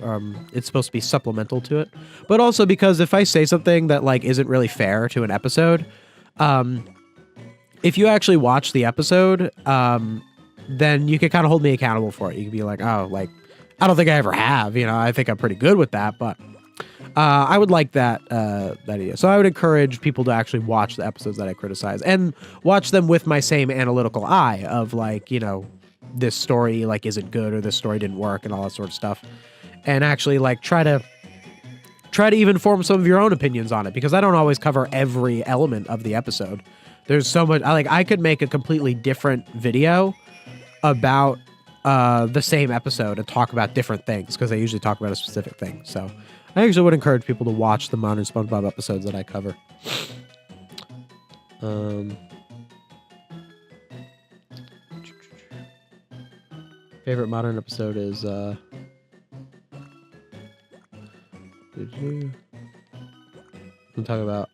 It's supposed to be supplemental to it, but also because if I say something that like isn't really fair to an episode, if you actually watch the episode, then you can kind of hold me accountable for it. You can be like, oh, like I don't think I ever have, you know, I think I'm pretty good with that, but I would like that idea. So I would encourage people to actually watch the episodes that I criticize and watch them with my same analytical eye of like, you know, this story like isn't good or this story didn't work and all that sort of stuff. And actually like try to even form some of your own opinions on it, because I don't always cover every element of the episode. There's so much, I could make a completely different video about the same episode and talk about different things, because I usually talk about a specific thing. So I actually would encourage people to watch the modern SpongeBob episodes that I cover. Favorite modern episode is I'm talking about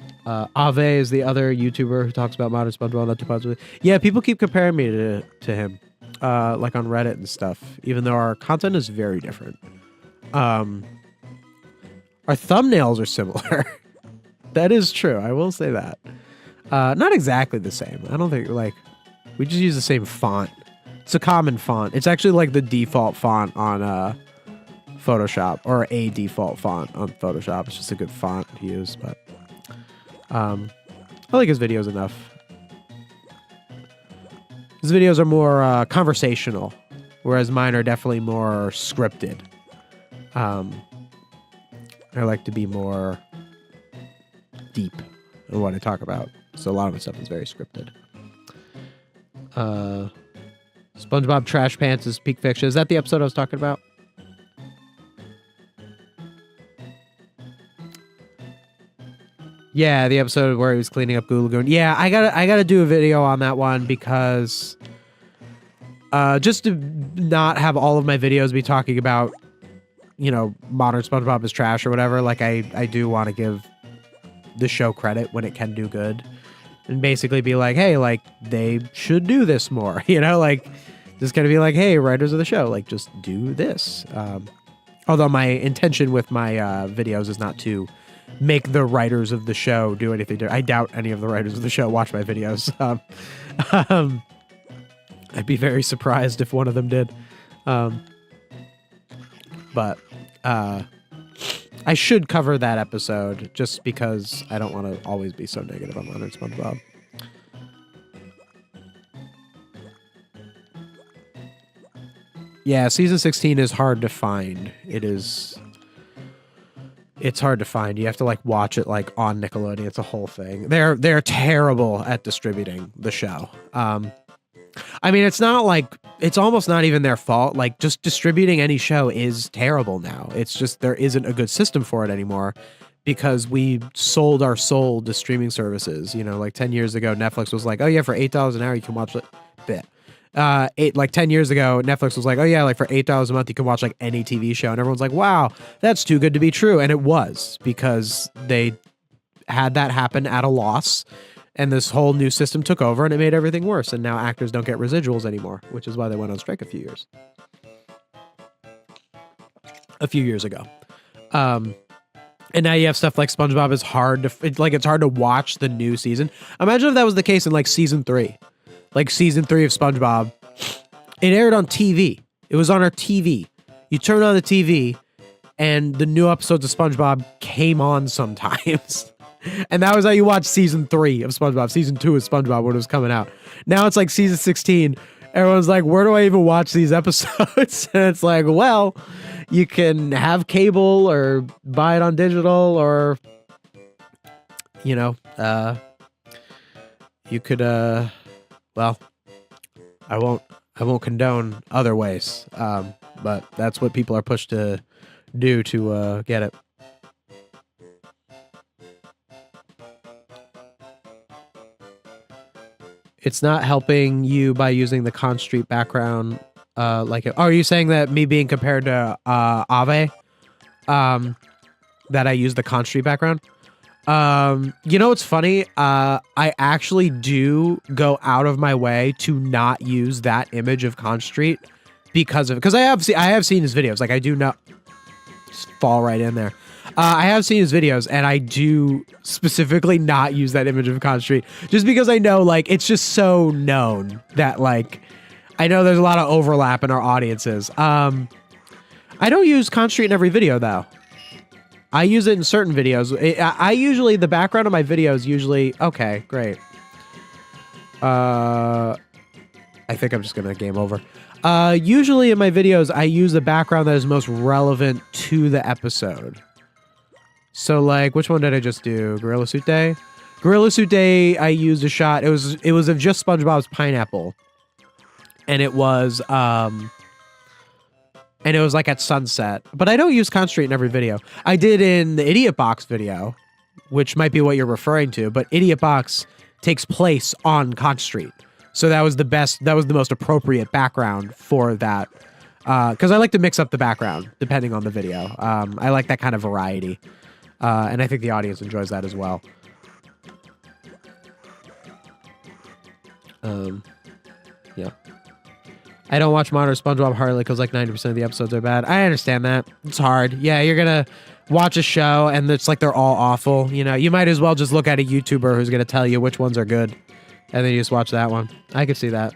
Ave is the other YouTuber who talks about modern SpongeBob, not too positively. Yeah, people keep comparing me to him, like on Reddit and stuff, even though our content is very different. Our thumbnails are similar. That is true. I will say that. Not exactly the same. I don't think, like, we just use the same font. It's a common font. It's actually like the default font on Photoshop, or a default font on Photoshop. It's just a good font to use, but I like his videos enough. His videos are more conversational, whereas mine are definitely more scripted. I like to be more deep in what I talk about, so a lot of my stuff is very scripted. SpongeBob Trash Pants is peak fiction. Is that the episode I was talking about? Yeah, the episode where he was cleaning up Goo Lagoon. Yeah, I gotta do a video on that one, because just to not have all of my videos be talking about, you know, modern SpongeBob is trash or whatever. Like I do want to give the show credit when it can do good, and basically be like, hey, like they should do this more, you know, like just kind of be like, hey, writers of the show, like just do this. Although my intention with my videos is not to make the writers of the show do anything different. I doubt any of the writers of the show watch my videos. I'd be very surprised if one of them did. But I should cover that episode just because I don't want to always be so negative on modern SpongeBob. Yeah, season 16 is hard to find. It's hard to find. You have to like watch it like on Nickelodeon. It's a whole thing. They're terrible at distributing the show. I mean, it's not like, it's almost not even their fault. Like, just distributing any show is terrible now. It's just there isn't a good system for it anymore, because we sold our soul to streaming services. You know, like 10 years ago, Netflix was like, oh yeah, for $8 an hour, you can watch it. Like 10 years ago, Netflix was like, oh yeah, like for $8 a month, you can watch like any TV show. And everyone's like, wow, that's too good to be true. And it was, because they had that happen at a loss. And this whole new system took over, and it made everything worse. And now actors don't get residuals anymore, which is why they went on strike a few years ago. And now you have stuff like SpongeBob is hard to, it's hard to watch the new season. Imagine if that was the case in like season 3. Like season 3 of SpongeBob, it aired on TV. It was on our TV. You turn on the TV, and the new episodes of SpongeBob came on sometimes. And that was how you watch season 3 of SpongeBob, season 2 of SpongeBob when it was coming out. Now it's like season 16. Everyone's like, where do I even watch these episodes? And it's like, well, you can have cable or buy it on digital, or, you know, you could well, I won't condone other ways. But that's what people are pushed to do to get it. It's not helping you by using the Con Street background. Are you saying that me being compared to Ave, that I use the Con Street background? You know what's funny? I actually do go out of my way to not use that image of Con Street because I have seen his videos. Like I do not just fall right in there. I have seen his videos, and I do specifically not use that image of Con Street just because I know, like, it's just so known that, like, I know there's a lot of overlap in our audiences. I don't use Con Street in every video, though. I use it in certain videos. I usually, the background of my videos usually, okay, great. I think I'm just gonna game over. Usually in my videos, I use the background that is most relevant to the episode. So, like, which one did I just do? Gorilla Suit Day? Gorilla Suit Day, I used a shot. It was of just SpongeBob's pineapple. And it was like at sunset. But I don't use Con Street in every video. I did in the Idiot Box video, which might be what you're referring to, but Idiot Box takes place on Con Street. So that was the most appropriate background for that. Because I like to mix up the background depending on the video. I like that kind of variety. And I think the audience enjoys that as well. Yeah. I don't watch modern SpongeBob hardly because like 90% of the episodes are bad. I understand that. It's hard. Yeah, you're going to watch a show and it's like they're all awful. You know, you might as well just look at a YouTuber who's going to tell you which ones are good. And then you just watch that one. I could see that.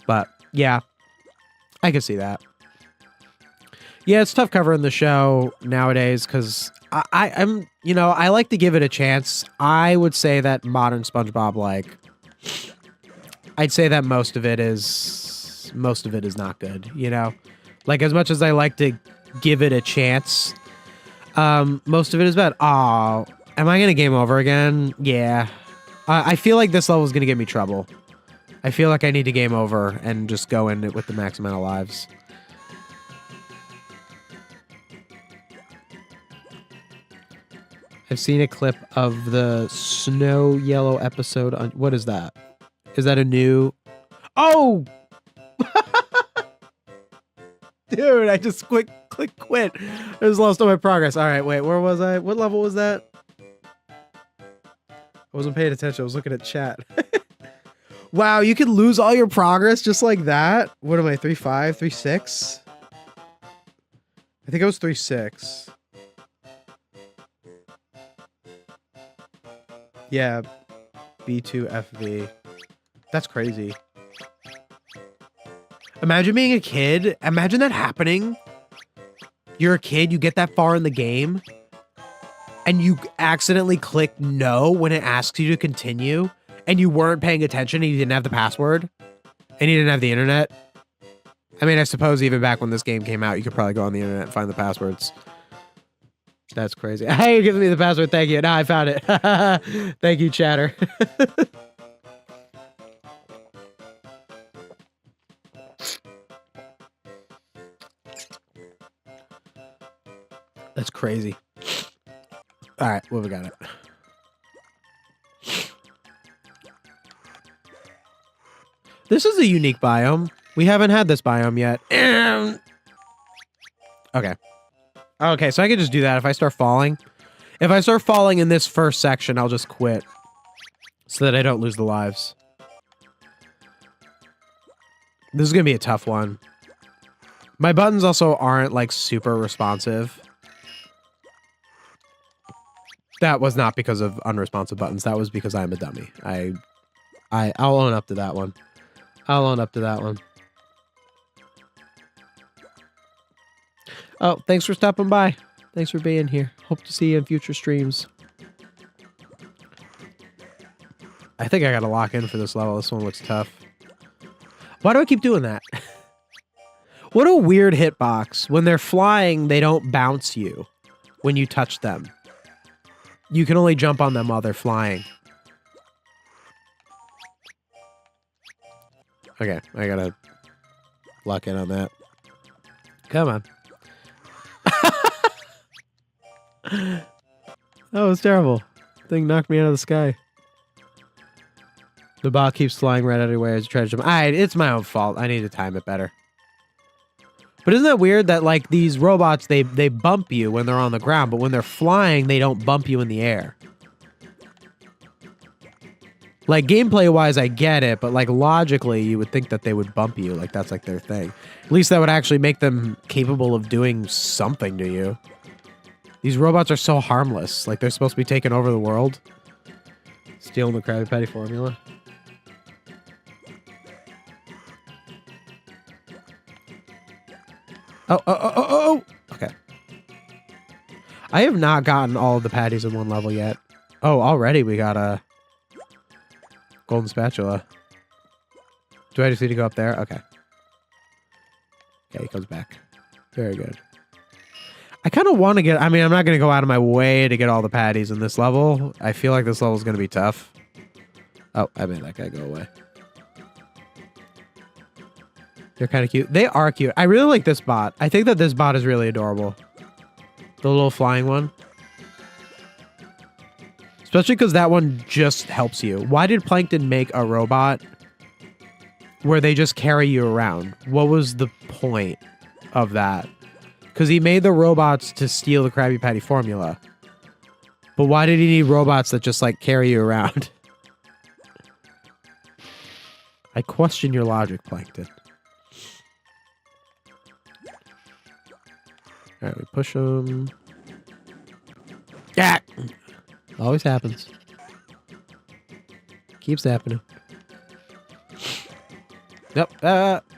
But yeah, I can see that. Yeah, it's tough covering the show nowadays because I'm, you know, I like to give it a chance. I would say that modern SpongeBob, like, I'd say that most of it is not good, you know? Like, as much as I like to give it a chance, most of it is bad. Oh, am I going to game over again? Yeah. I feel like this level is going to give me trouble. I feel like I need to game over and just go in it with the max amount of lives. I've seen a clip of the Snow Yellow episode on... What is that? Is that a new... Oh! Dude, I just quit. I just lost all my progress. All right, wait, where was I? What level was that? I wasn't paying attention. I was looking at chat. Wow, you can lose all your progress just like that? What am I, 3.5, 3.6? I think I was 3.6. Yeah, B2FV. That's crazy. Imagine being a kid. Imagine that happening. You're a kid, you get that far in the game, and you accidentally click no when it asks you to continue, and you weren't paying attention and you didn't have the password, and you didn't have the internet. I mean, I suppose even back when this game came out, you could probably go on the internet and find the passwords. That's crazy. Hey, you're giving me the password. Thank you. Now I found it. Thank you, chatter. That's crazy. All right, what we got it? This is a unique biome. We haven't had this biome yet. Okay. Okay, so I can just do that if I start falling. If I start falling in this first section, I'll just quit. So that I don't lose the lives. This is going to be a tough one. My buttons also aren't, like, super responsive. That was not because of unresponsive buttons. That was because I'm a dummy. I'll own up to that one. I'll own up to that one. Oh, thanks for stopping by. Thanks for being here. Hope to see you in future streams. I think I gotta lock in for this level. This one looks tough. Why do I keep doing that? What a weird hitbox. When they're flying, they don't bounce you when you touch them. You can only jump on them while they're flying. Okay, I gotta lock in on that. Come on. That was terrible. Thing knocked me out of the sky. The ball keeps flying right everywhere as you try to jump. It's my own fault. I need to time it better. But isn't that weird that, like, these robots, they bump you when they're on the ground, but when they're flying, they don't bump you in the air? Like, gameplay-wise, I get it, but, like, logically, you would think that they would bump you. Like, that's, like, their thing. At least that would actually make them capable of doing something to you. These robots are so harmless. Like, they're supposed to be taking over the world. Stealing the Krabby Patty formula. Oh. Okay. I have not gotten all of the patties in one level yet. Oh, already we got a golden spatula. Do I just need to go up there? Okay. Okay, he comes back. Very good. I kind of want to get... I mean, I'm not going to go out of my way to get all the patties in this level. I feel like this level is going to be tough. Oh, I made that guy go away. They're kind of cute. They are cute. I really like this bot. I think that this bot is really adorable. The little flying one. Especially because that one just helps you. Why did Plankton make a robot where they just carry you around? What was the point of that? Because he made the robots to steal the Krabby Patty formula. But why did he need robots that just, like, carry you around? I question your logic, Plankton. Alright, we push him. Yeah! Always happens. Keeps happening. Nope.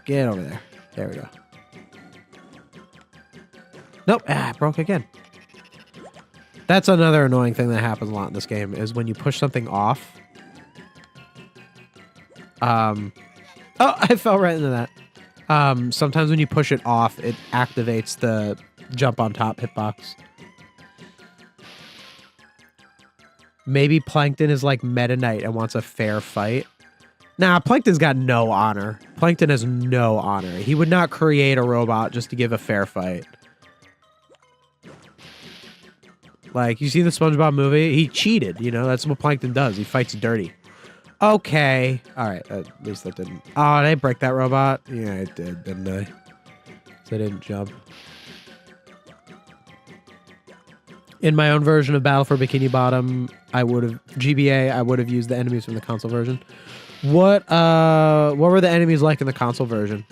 Get over there. There we go. Nope. Broke again. That's another annoying thing that happens a lot in this game, is when you push something off. Oh, I fell right into that. Sometimes when you push it off, it activates the jump on top hitbox. Maybe Plankton is like Meta Knight and wants a fair fight. Nah, Plankton's got no honor. Plankton has no honor. He would not create a robot just to give a fair fight. Like, you see the SpongeBob movie? He cheated, you know? That's what Plankton does. He fights dirty. Okay. Alright, at least that didn't... Oh, did I break that robot? Yeah, it did, didn't I? So I didn't jump. In my own version of Battle for Bikini Bottom, I would have... GBA, I would have used the enemies from the console version. What were the enemies like in the console version?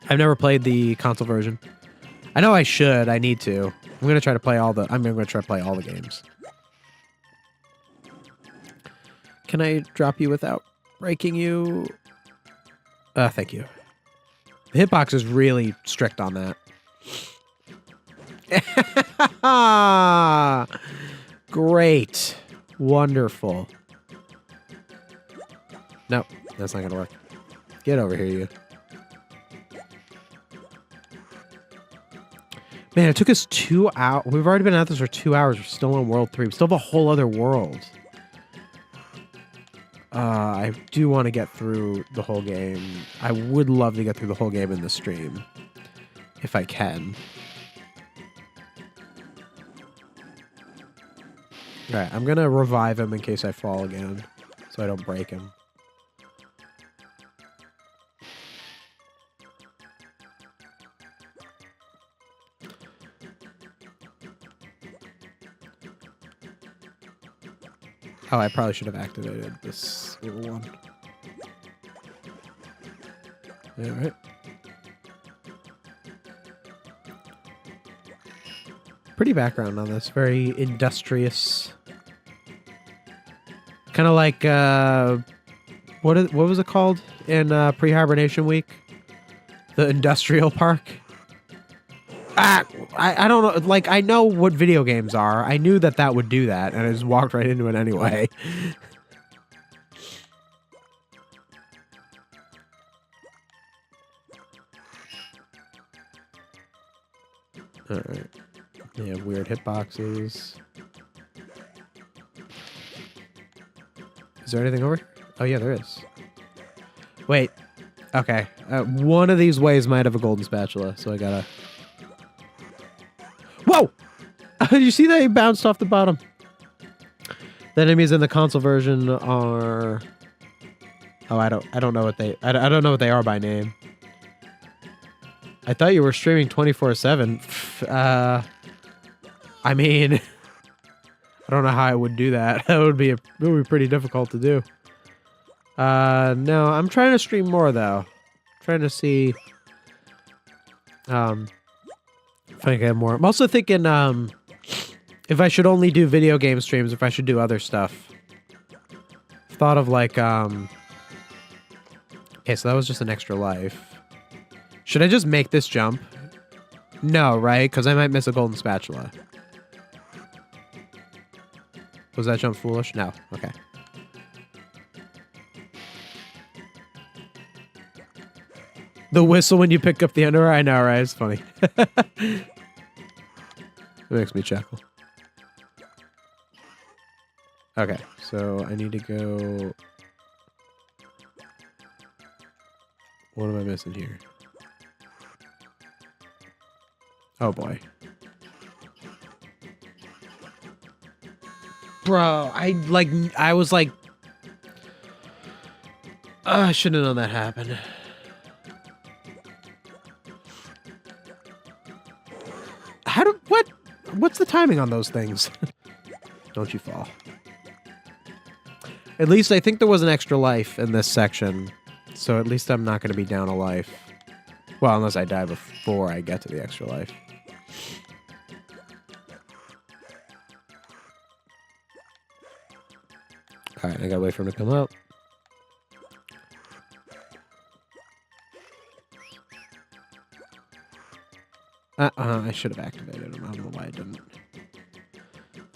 I've never played the console version. I know I should. I need to. I'm gonna try to play all the... I'm gonna try to play all the games. Can I drop you without breaking you? Thank you. The hitbox is really strict on that. Great. Wonderful. Nope, that's not gonna work. Get over here, you. Man, it took us 2 hours. We've already been at this for 2 hours. We're still on World 3. We still have a whole other world. I do want to get through the whole game. I would love to get through the whole game in the stream. If I can. Alright, I'm gonna revive him in case I fall again. So I don't break him. Oh, I probably should have activated this little one. All right. Pretty background on this. Very industrious. Kind of like, what was it called in pre-hibernation week? The industrial park? I don't know. Like, I know what video games are. I knew that that would do that, and I just walked right into it anyway. Alright. They have weird hitboxes. Is there anything over here? Oh, yeah, there is. Wait. Okay. One of these ways might have a golden spatula, so I gotta... Whoa! Did you see that he bounced off the bottom? The enemies in the console version are... Oh, I don't know what they... I don't know what they are by name. I thought you were streaming 24/7. I mean... I don't know how I would do that. That would be pretty difficult to do. No, I'm trying to stream more though. Trying to see if I can get more. I'm also thinking if I should only do video game streams, if I should do other stuff. Thought of like okay, so that was just an extra life. Should I just make this jump? No, right? Because I might miss a golden spatula. Was that jump foolish? No. Okay. The whistle when you pick up the underwear? I know, right? It's funny. It makes me chuckle. Okay, so I need to go... What am I missing here? Oh, boy. Bro, I was like... I shouldn't have known that happened. What's the timing on those things? Don't you fall. At least I think there was an extra life in this section. So at least I'm not going to be down a life. Well, unless I die before I get to the extra life. Alright, I gotta wait for him to come up. I should have activated him. I don't know why I didn't.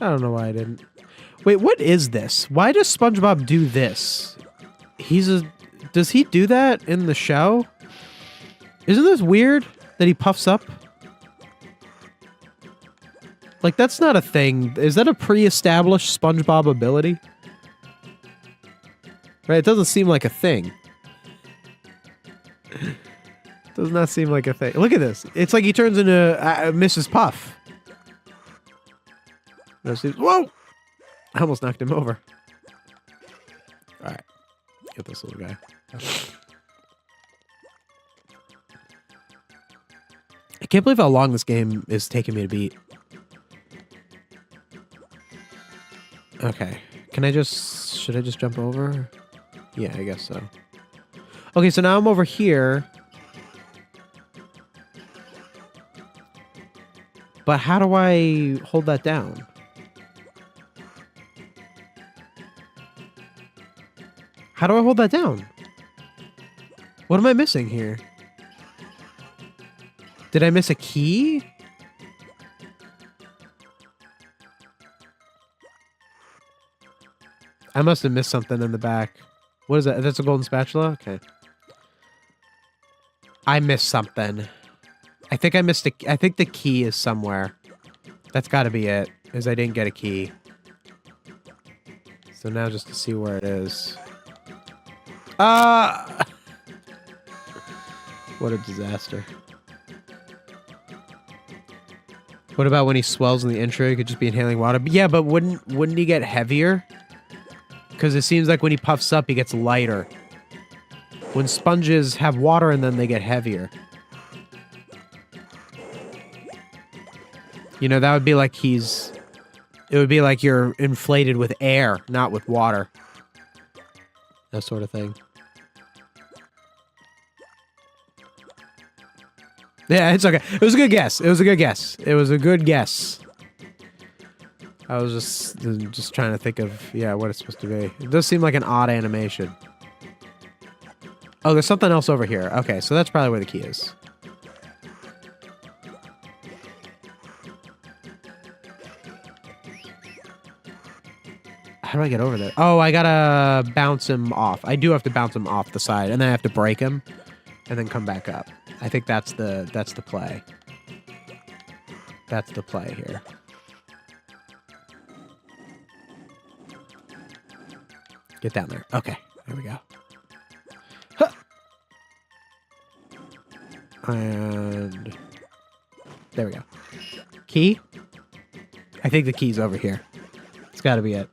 I don't know why I didn't. Wait, what is this? Why does SpongeBob do this? Does he do that in the show? Isn't this weird that he puffs up? Like, that's not a thing. Is that a pre-established SpongeBob ability? Right, it doesn't seem like a thing. Does not seem like a thing. Look at this. It's like he turns into Mrs. Puff. Whoa! I almost knocked him over. Alright. Get this little guy. I can't believe how long this game is taking me to beat. Okay. Should I just jump over? Yeah, I guess so. Okay, so now I'm over here. But how do I hold that down? How do I hold that down? What am I missing here? Did I miss a key? I must have missed something in the back. What is that? That's a golden spatula? Okay. I missed something. I think I missed I think the key is somewhere. That's got to be it, is I didn't get a key. So now just to see where it is. What a disaster. What about when he swells in the intro? He could just be inhaling water. But yeah, but wouldn't he get heavier? Because it seems like when he puffs up, he gets lighter. When sponges have water in them, they get heavier. You know, that would be like it would be like you're inflated with air, not with water. That sort of thing. Yeah, it's okay. It was a good guess. It was a good guess. It was a good guess. I was just trying to think of, yeah, what it's supposed to be. It does seem like an odd animation. Oh, there's something else over here. Okay, so that's probably where the key is. How do I get over there? Oh, I gotta bounce him off. I do have to bounce him off the side, and then I have to break him, and then come back up. I think that's the play. That's the play here. Get down there. Okay, there we go. Huh. And there we go. Key? I think the key's over here. It's got to be it.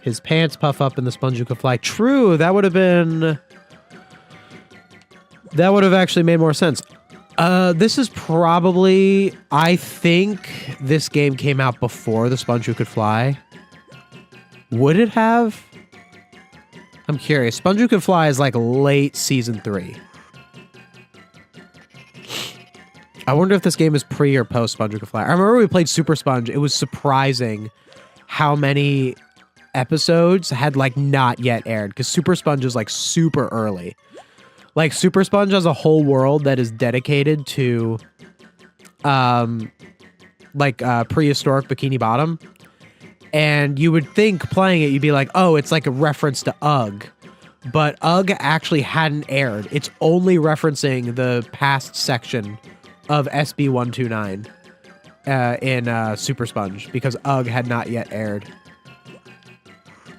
His pants puff up and the sponge who could fly. True, that would have been... That would have actually made more sense. This is probably... I think this game came out before the Sponge Who Could Fly. Would it have? I'm curious. Sponge Who Could Fly is like late season 3. I wonder if this game is pre or post Sponge Who Could Fly. I remember we played Super Sponge. It was surprising how many episodes had like not yet aired, because Super Sponge is like super early. Like Super Sponge has a whole world that is dedicated to prehistoric Bikini Bottom. And you would think playing it, you'd be like, oh, it's like a reference to UGG. But UGG actually hadn't aired. It's only referencing the past section of SB129 in Super Sponge, because UGG had not yet aired.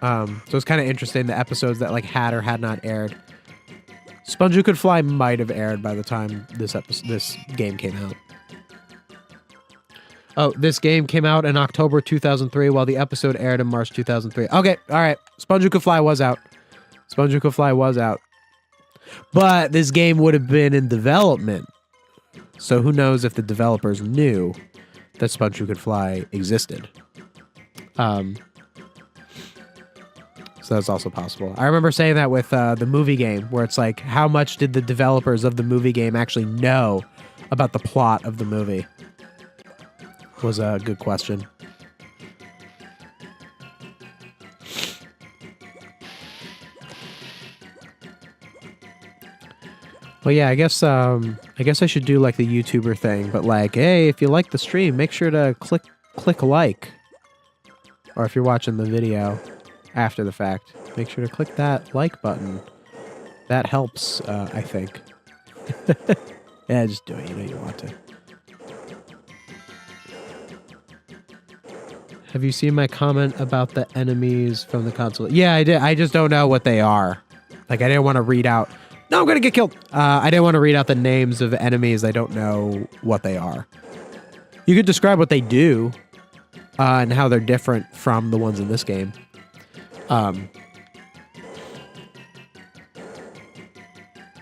So it's kind of interesting, the episodes that like had or had not aired. Sponge Who Could Fly might have aired by the time this game came out. Oh, this game came out in October 2003, while the episode aired in March 2003. Okay, all right. Sponge Who Could Fly was out. Sponge Who Could Fly was out. But this game would have been in development. So who knows if the developers knew that Sponge Who Could Fly existed. So that's also possible. I remember saying that with the movie game, where it's like, how much did the developers of the movie game actually know about the plot of the movie? Was a good question. Well, yeah, I guess I should do like the YouTuber thing, but like, hey, if you like the stream, make sure to click like. Or if you're watching the video after the fact, make sure to click that like button. That helps, I think. Yeah, just do it. You know you want to. Have you seen my comment about the enemies from the console? Yeah, I did. I just don't know what they are. Like, I didn't want to read out... No, I'm going to get killed! I didn't want to read out the names of enemies. I don't know what they are. You could describe what they do, and how they're different from the ones in this game.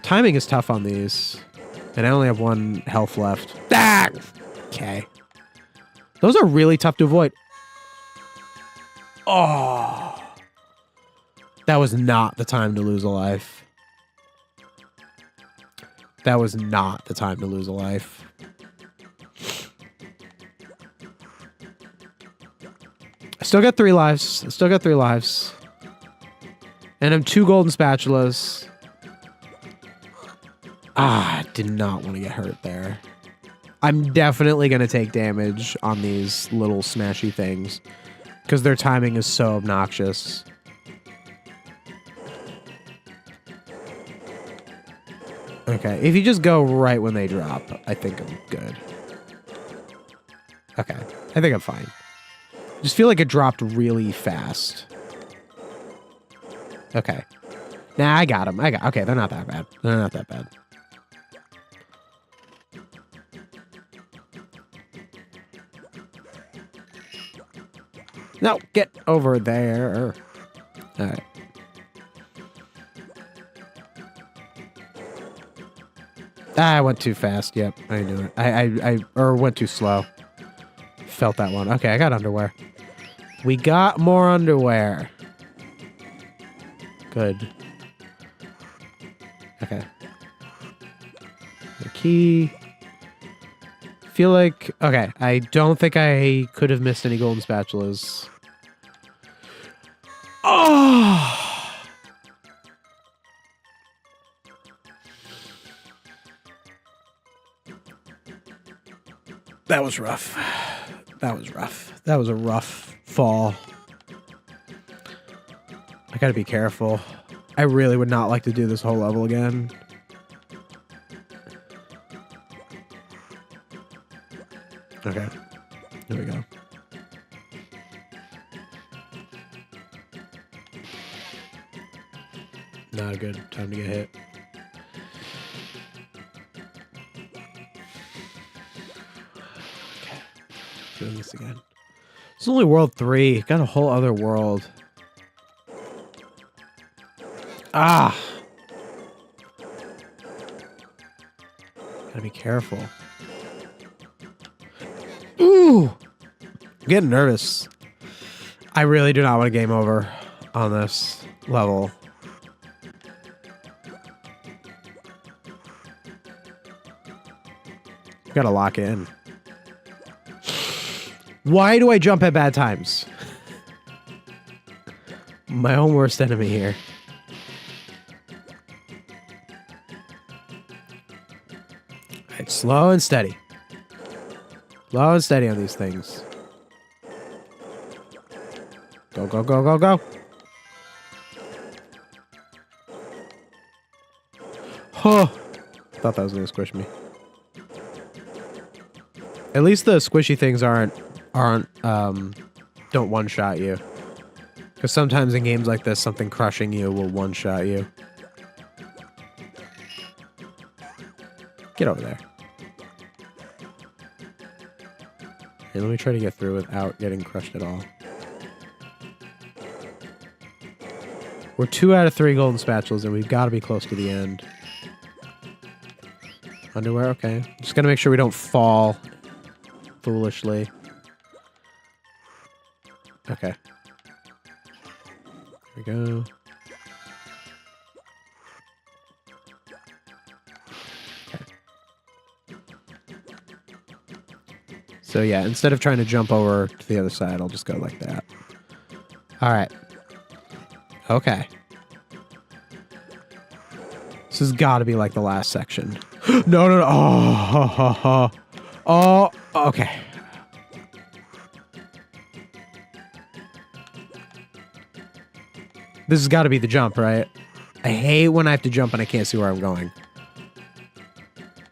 Timing is tough on these. And I only have 1 health left. Ah! Okay. Those are really tough to avoid. Oh. That was not the time to lose a life. That was not the time to lose a life. I still got 3 lives. I still got 3 lives. And I'm 2 golden spatulas. Ah, I did not want to get hurt there. I'm definitely going to take damage on these little smashy things, because their timing is so obnoxious. Okay, if you just go right when they drop, I think I'm good. Okay, I think I'm fine. Just feel like it dropped really fast. Okay. Nah, I got them. Okay, they're not that bad. They're not that bad. No, get over there. All right. I went too fast. Yep, I knew it. Or went too slow. Felt that one. Okay, I got underwear. We got more underwear. Good. Okay. The key. Feel like... Okay, I don't think I could have missed any golden spatulas. Oh! That was rough. That was rough. That was a rough fall. I gotta be careful. I really would not like to do this whole level again. Okay. Here we go. Not a good time to get hit. Okay. Doing this again. It's only world 3. Got a whole other world. Ah! Gotta be careful. Ooh! I'm getting nervous. I really do not want a game over on this level. Gotta lock in. Why do I jump at bad times? My own worst enemy here. Alright, slow and steady. Slow and steady on these things. Go, go, go, go, go. Huh. Thought that was gonna squish me. At least the squishy things don't one-shot you. Because sometimes in games like this, something crushing you will one-shot you. Get over there. Here, let me try to get through without getting crushed at all. We're 2 out of 3 golden spatulas, and we've got to be close to the end. Underwear, okay. Just gotta make sure we don't fall foolishly. Okay. Here we go. Okay. So yeah, instead of trying to jump over to the other side, I'll just go like that. Alright. Okay. This has got to be like the last section. No, no, no. Oh, okay. This has got to be the jump, right? I hate when I have to jump and I can't see where I'm going.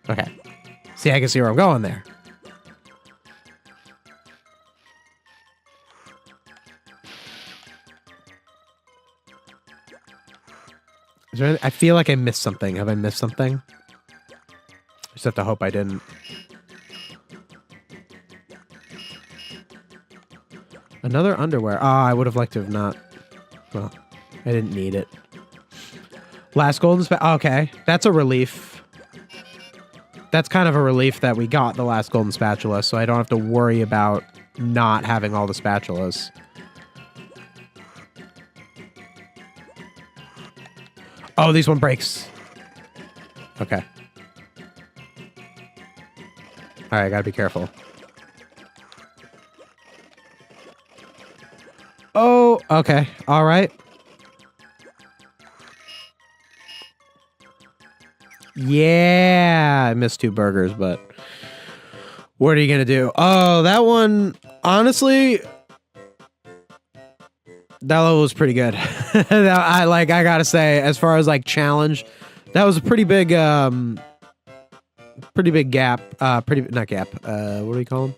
Okay. See, I can see where I'm going there. Is there anything? I feel like I missed something. Have I missed something? I just have to hope I didn't. Another underwear. Ah, I would have liked to have not. Well, I didn't need it. Last golden spatula. Okay, that's a relief. That's kind of a relief that we got the last golden spatula, so I don't have to worry about not having all the spatulas. Oh, this one breaks. Okay. Alright, I gotta be careful. Oh, okay. Alright. Yeah, I missed 2 burgers, but what are you gonna do? Oh, that one, honestly, that level was pretty good. I gotta say, as far as like challenge, that was a pretty big gap. Not gap. What do we call them?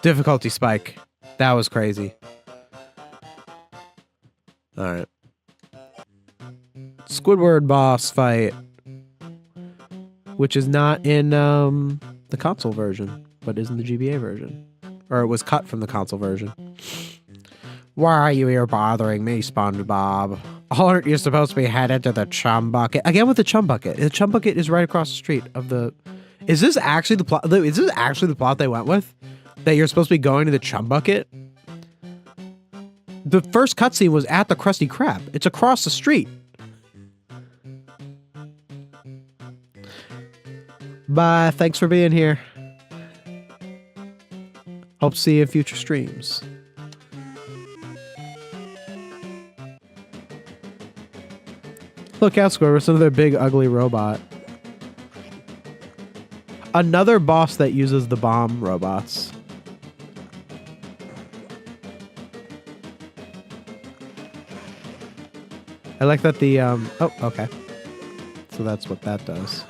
Difficulty spike. That was crazy. All right. Squidward boss fight, which is not in the console version, but is in the GBA version, or it was cut from the console version. Why are you here bothering me, SpongeBob? Aren't you supposed to be headed to the chum bucket? Again with the chum bucket. The chum bucket is right across the street of the... Is this actually the plot? Is this actually the plot they went with? That you're supposed to be going to the chum bucket? The first cutscene was at the Krusty Krab. It's across the street. Bye. Thanks for being here. Hope to see you in future streams. Look out, Squidward. It's another big, ugly robot. Another boss that uses the bomb robots. I like that the, oh, okay. So that's what that does.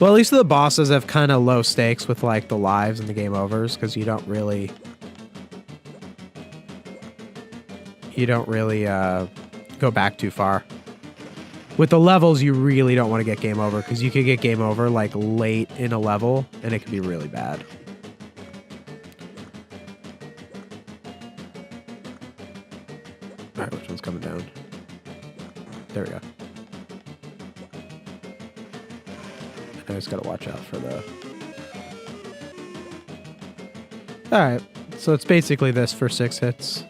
Well, at least the bosses have kind of low stakes with like the lives and the game overs because you don't really go back too far. With the levels, you really don't want to get game over because you could get game over like late in a level and it could be really bad. All right, which one's coming down? There we go. I just gotta watch out for the... Alright, so it's basically this for 6 hits.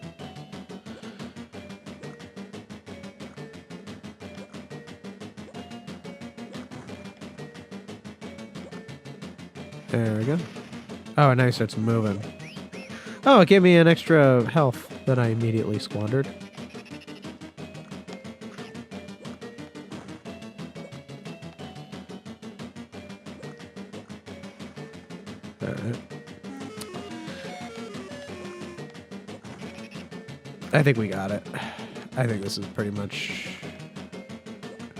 There we go. Oh, now he starts moving. Oh, it gave me an extra health that I immediately squandered. Alright. I think we got it. I think this is pretty much...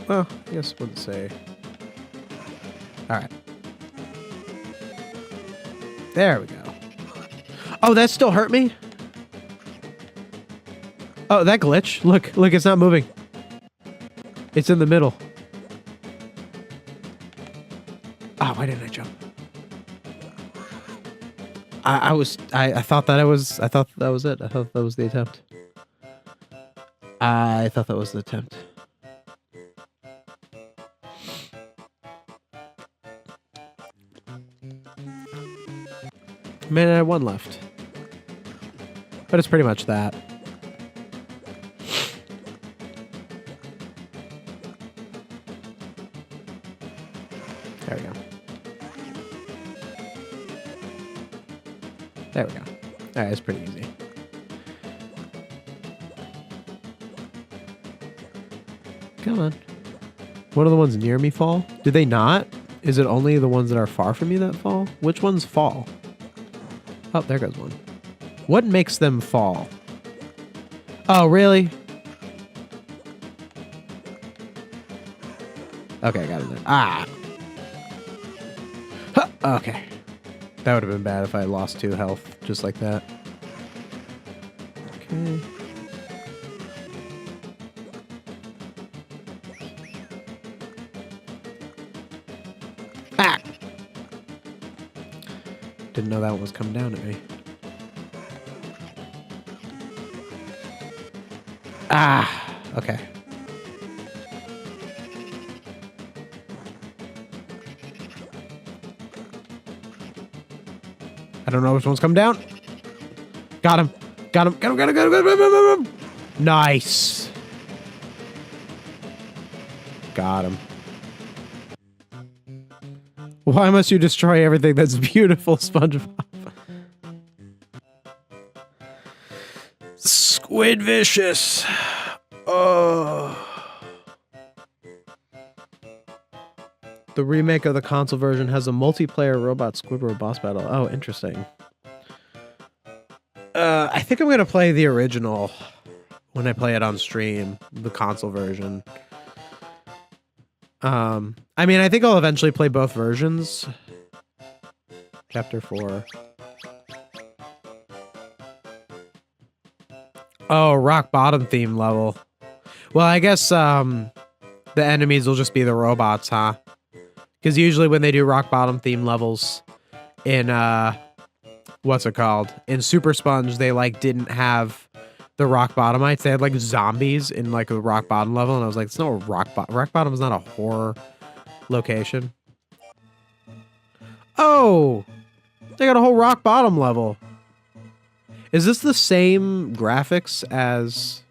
Well, I guess I wouldn't say... Alright. There we go. Oh, that still hurt me? Oh, that glitch. Look, it's not moving. It's in the middle. Oh, why didn't I jump? I thought that was it. I thought that was the attempt. I thought that was the attempt. Man, I had 1 left. But it's pretty much that. There we go. There we go. Alright, it's pretty easy. Come on. One of the ones near me fall? Do they not? Is it only the ones that are far from me that fall? Which ones fall? Oh, there goes one. What makes them fall? Oh, really? Okay, I got it there. Ah! Huh, okay. That would have been bad if I lost 2 health, just like that. Okay. Ah! Didn't know that one was coming down at me. Ah! Okay. I don't know which one's coming down. Got him. Got him. Got him. Got him. Got him. Got him. Nice. Got him. Why must you destroy everything that's beautiful, SpongeBob? Squid Vicious. Oh. The remake of the console version has a multiplayer robot Squidward boss battle. Oh, interesting. I think I'm gonna play the original when I play it on stream, the console version. I mean, I think I'll eventually play both versions. Chapter 4. Oh, rock bottom theme level. Well, I guess the enemies will just be the robots, huh? Because usually when they do rock bottom theme levels in what's it called? In Super Sponge, they like didn't have the rock bottomites. They had like zombies in like a rock bottom level, and I was like, it's no rock bottom. Rock bottom is not a horror location. Oh, they got a whole rock bottom level. Is this the same graphics as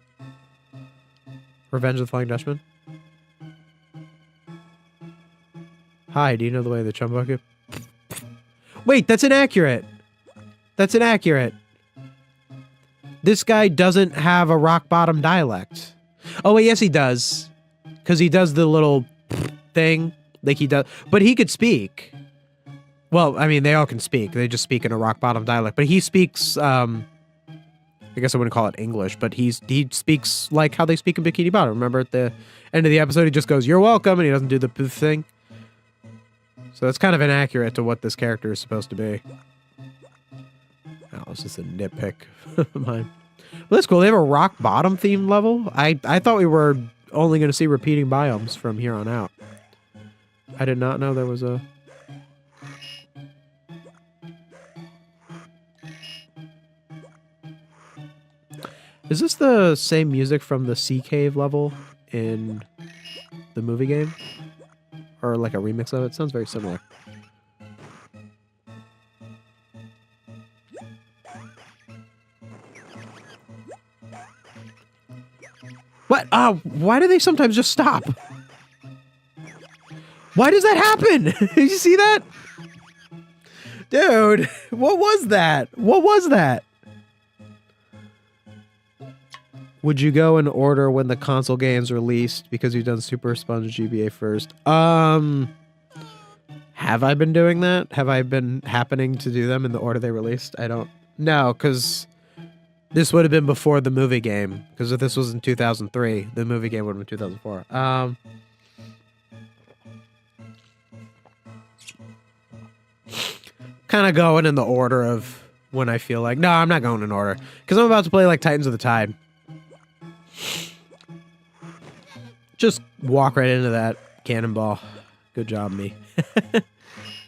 Revenge of the Flying Dutchman? Hi, do you know the way of the chum bucket? Wait, that's inaccurate. That's inaccurate. This guy doesn't have a rock bottom dialect. Oh, wait, yes, he does. Because he does the little thing. Like he does. But he could speak. Well, I mean, they all can speak. They just speak in a rock bottom dialect. But he speaks, I guess I wouldn't call it English, but he speaks like how they speak in Bikini Bottom. Remember at the end of the episode, he just goes, "You're welcome," and he doesn't do the poof thing. So that's kind of inaccurate to what this character is supposed to be. Oh, it's just a nitpick of mine. Well, that's cool. They have a rock bottom themed level. I thought we were only going to see repeating biomes from here on out. I did not know there was a... Is this the same music from the Sea Cave level in the movie game? Or like a remix of it? It sounds very similar. What? Why do they sometimes just stop? Why does that happen? Did you see that? Dude, what was that? What was that? Would you go in order when the console game's released because you've done Super Sponge GBA first? Have I been doing that? Have I been happening to do them in the order they released? I don't know, because this would have been before the movie game. Because if this was in 2003, the movie game would have been 2004. Kind of going in the order of when I feel like... No, I'm not going in order. Because I'm about to play like Titans of the Tide. Just walk right into that cannonball. Good job, me.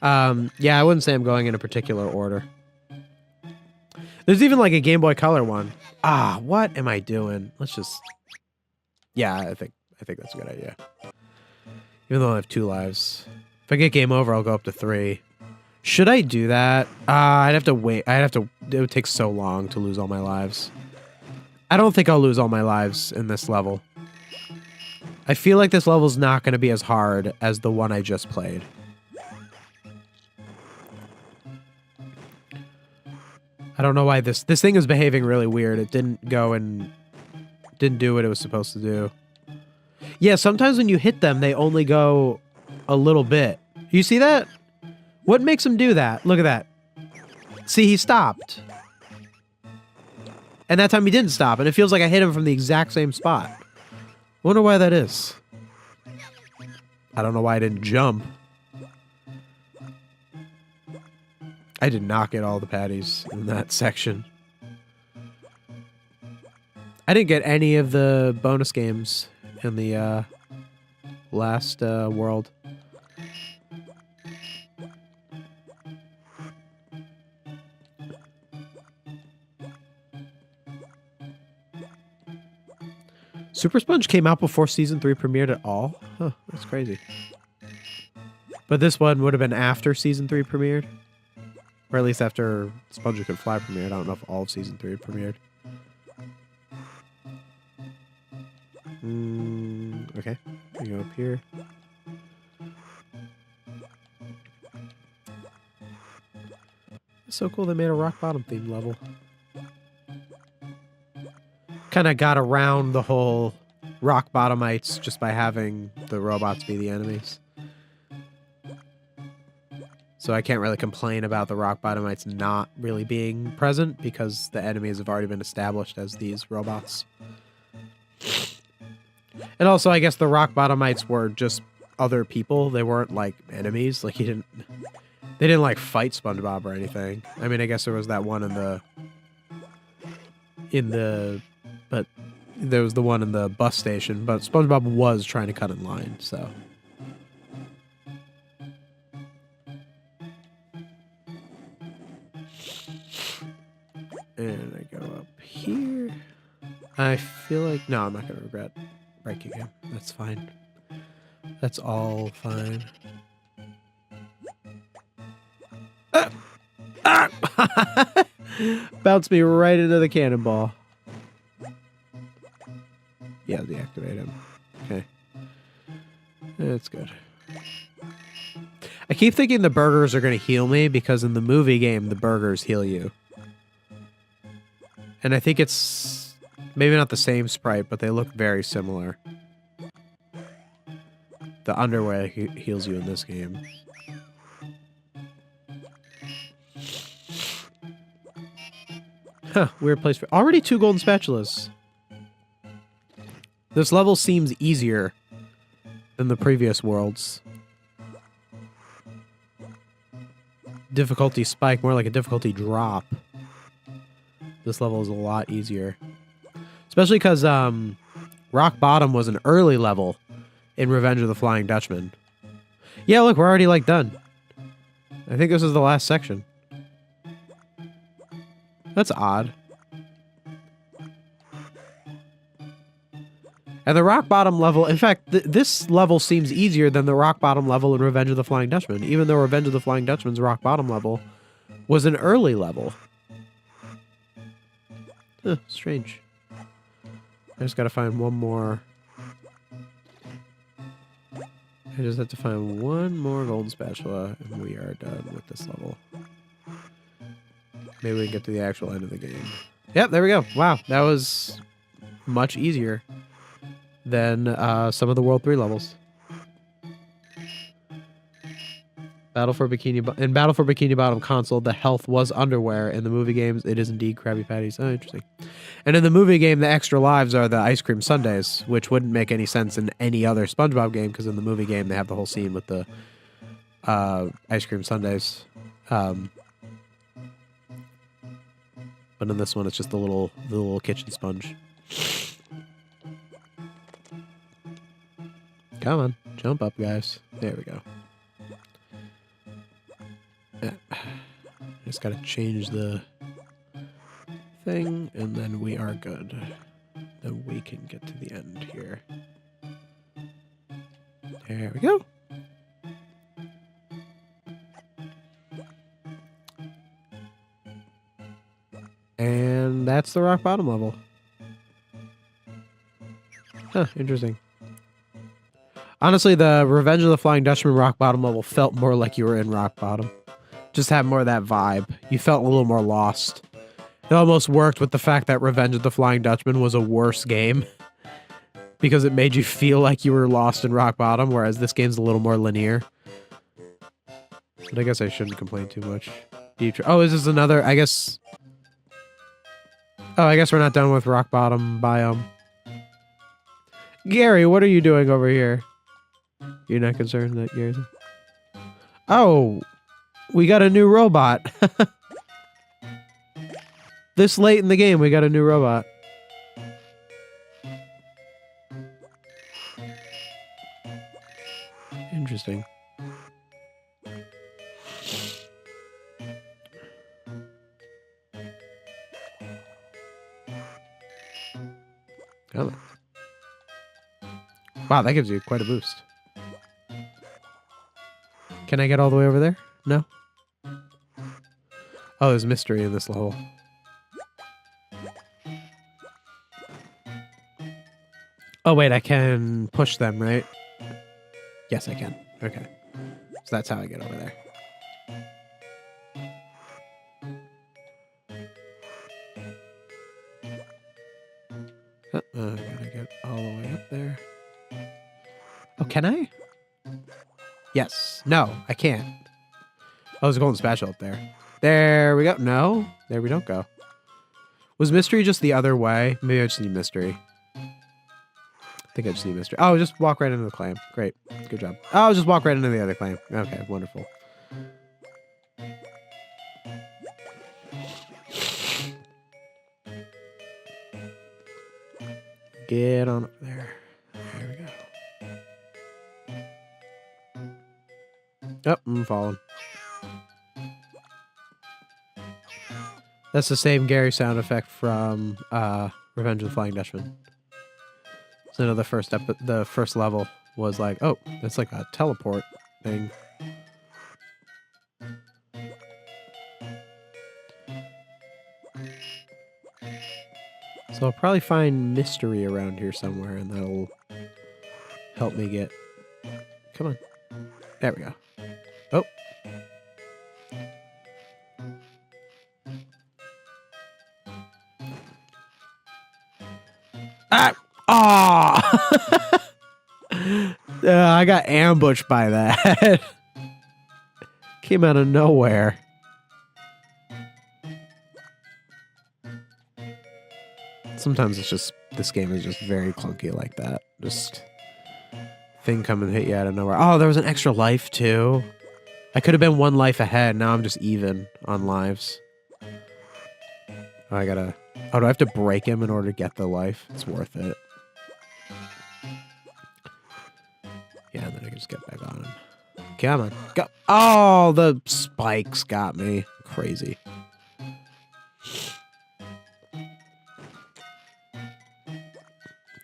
Yeah, I wouldn't say I'm going in a particular order. There's even like a Game Boy Color one. What am I doing? Let's just... Yeah, I think that's a good idea. Even though I have 2 lives. If I get game over, I'll go up to 3. Should I do that? I'd have to wait. It would take so long to lose all my lives. I don't think I'll lose all my lives in this level. I feel like this level's not going to be as hard as the one I just played. I don't know why this thing is behaving really weird. It didn't go and... didn't do what it was supposed to do. Yeah, sometimes when you hit them, they only go a little bit. You see that? What makes him do that? Look at that. See, he stopped. And that time he didn't stop, and it feels like I hit him from the exact same spot. Wonder why that is. I don't know why I didn't jump. I did not get all the patties in that section. I didn't get any of the bonus games in the last world. Super Sponge came out before Season 3 premiered at all? Huh, that's crazy. But this one would have been after Season 3 premiered? Or at least after Sponge You Could Fly premiered. I don't know if all of Season 3 premiered. Okay, we go up here. It's so cool they made a rock bottom themed level. Kind of got around the whole rock bottomites just by having the robots be the enemies. So I can't really complain about the rock bottomites not really being present because the enemies have already been established as these robots. And also, I guess the rock bottomites were just other people. They weren't like enemies. Like they didn't like fight SpongeBob or anything. I mean, I guess there was that one but there was the one in the bus station, but SpongeBob was trying to cut in line, so. And I go up here. I feel like, no, I'm not going to regret breaking him. That's fine. That's all fine. Bounced me right into the cannonball. Yeah, deactivate him. Okay. That's good. I keep thinking the burgers are going to heal me because in the movie game, the burgers heal you. And I think it's maybe not the same sprite, but they look very similar. The underwear heals you in this game. Huh, weird place for... Already 2 golden spatulas. This level seems easier than the previous worlds. difficulty spike, more like a difficulty drop. This level is a lot easier. Especially because Rock Bottom was an early level in Revenge of the Flying Dutchman. Yeah, look, we're already, like, done. I think this is the last section. That's odd. And the Rock Bottom level, in fact, this level seems easier than the Rock Bottom level in Revenge of the Flying Dutchman, even though Revenge of the Flying Dutchman's Rock Bottom level was an early level. Huh, strange. I just gotta find one more. I just have to find one more golden spatula, and we are done with this level. Maybe we can get to the actual end of the game. Yep, there we go. Wow, that was much easier than some of the World 3 levels. In Battle for Bikini Bottom console, the health was underwear. In the movie games, it is indeed Krabby Patties. Oh, interesting. And in the movie game, the extra lives are the ice cream sundaes, which wouldn't make any sense in any other SpongeBob game, because in the movie game, they have the whole scene with the ice cream sundaes. But in this one, it's just the little kitchen sponge. Come on, jump up, guys. There we go. Just gotta change the thing, and then we are good. Then we can get to the end here. There we go. And that's the rock bottom level. Huh, interesting. Honestly, the Revenge of the Flying Dutchman rock bottom level felt more like you were in rock bottom. Just had more of that vibe. You felt a little more lost. It almost worked with the fact that Revenge of the Flying Dutchman was a worse game. Because it made you feel like you were lost in rock bottom, whereas this game's a little more linear. But I guess I shouldn't complain too much. Oh, is this another, I guess... Oh, I guess we're not done with rock bottom biome. Gary, what are you doing over here? You're not concerned that Gary's... Oh! We got a new robot. This late in the game, we got a new robot. Interesting. Come on. Wow, that gives you quite a boost. Can I get all the way over there? No? Oh, there's mystery in this level. Oh, wait, I can push them, right? Yes, I can. Okay. So that's how I get over there. I gotta get all the way up there. Oh, can I? Yes. No, I can't. Oh, there's a golden spatula up there. There we go. No, there we don't go. Was mystery just the other way? Maybe I just need mystery. I think I just need mystery. Oh, just walk right into the claim. Great. Good job. Oh, just walk right into the other claim. Okay, wonderful. Get on up there. There we go. Oh, I'm falling. That's the same Gary sound effect from Revenge of the Flying Dutchman. So the first level was like, oh, that's like a teleport thing. So I'll probably find mystery around here somewhere, and that'll help me get... Come on. There we go. Oh. Ah! Oh! I got ambushed by that. Came out of nowhere. Sometimes it's just, this game is just very clunky like that. Just thing come and hit you out of nowhere. Oh, there was an extra life too. I could have been one life ahead. Now I'm just even on lives. Oh, I gotta... Oh, do I have to break him in order to get the life? It's worth it. Yeah, and then I can just get back on him. Come on. Go. Oh, the spikes got me. Crazy.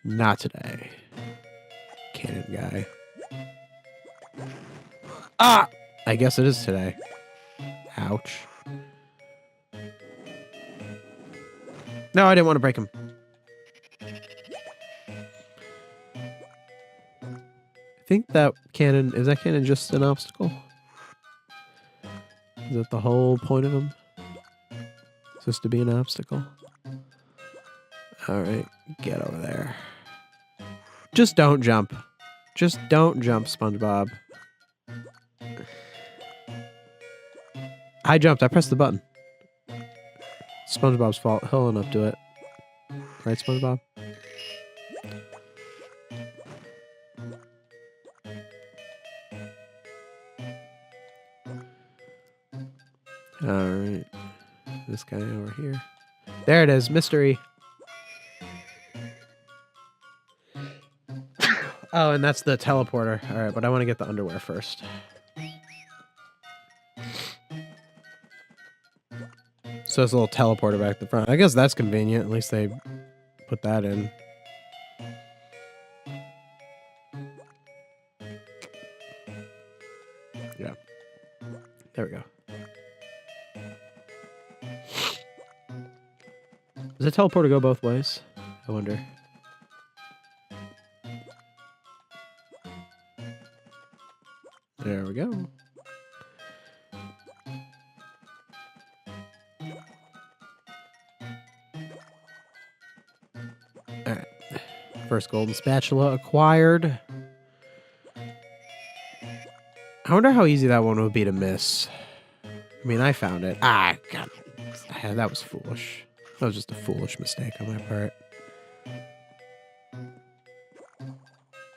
Not today. Cannon guy. Ah! I guess it is today. Ouch. No, I didn't want to break him. I think that cannon... Is that cannon just an obstacle? Is that the whole point of him? Is this to be an obstacle? Alright, get over there. Just don't jump. Just don't jump, SpongeBob. I jumped. I pressed the button. SpongeBob's fault. He'll own up to it. Right, SpongeBob? Alright. This guy over here. There it is. Mystery. Oh, and that's the teleporter. Alright, but I want to get the underwear first. So it's a little teleporter back to the front. I guess that's convenient. At least they put that in. Yeah. There we go. Does the teleporter go both ways? I wonder. There we go. Alright. First golden spatula acquired. I wonder how easy that one would be to miss. I mean, I found it. Ah, God. That was foolish. That was just a foolish mistake on my part.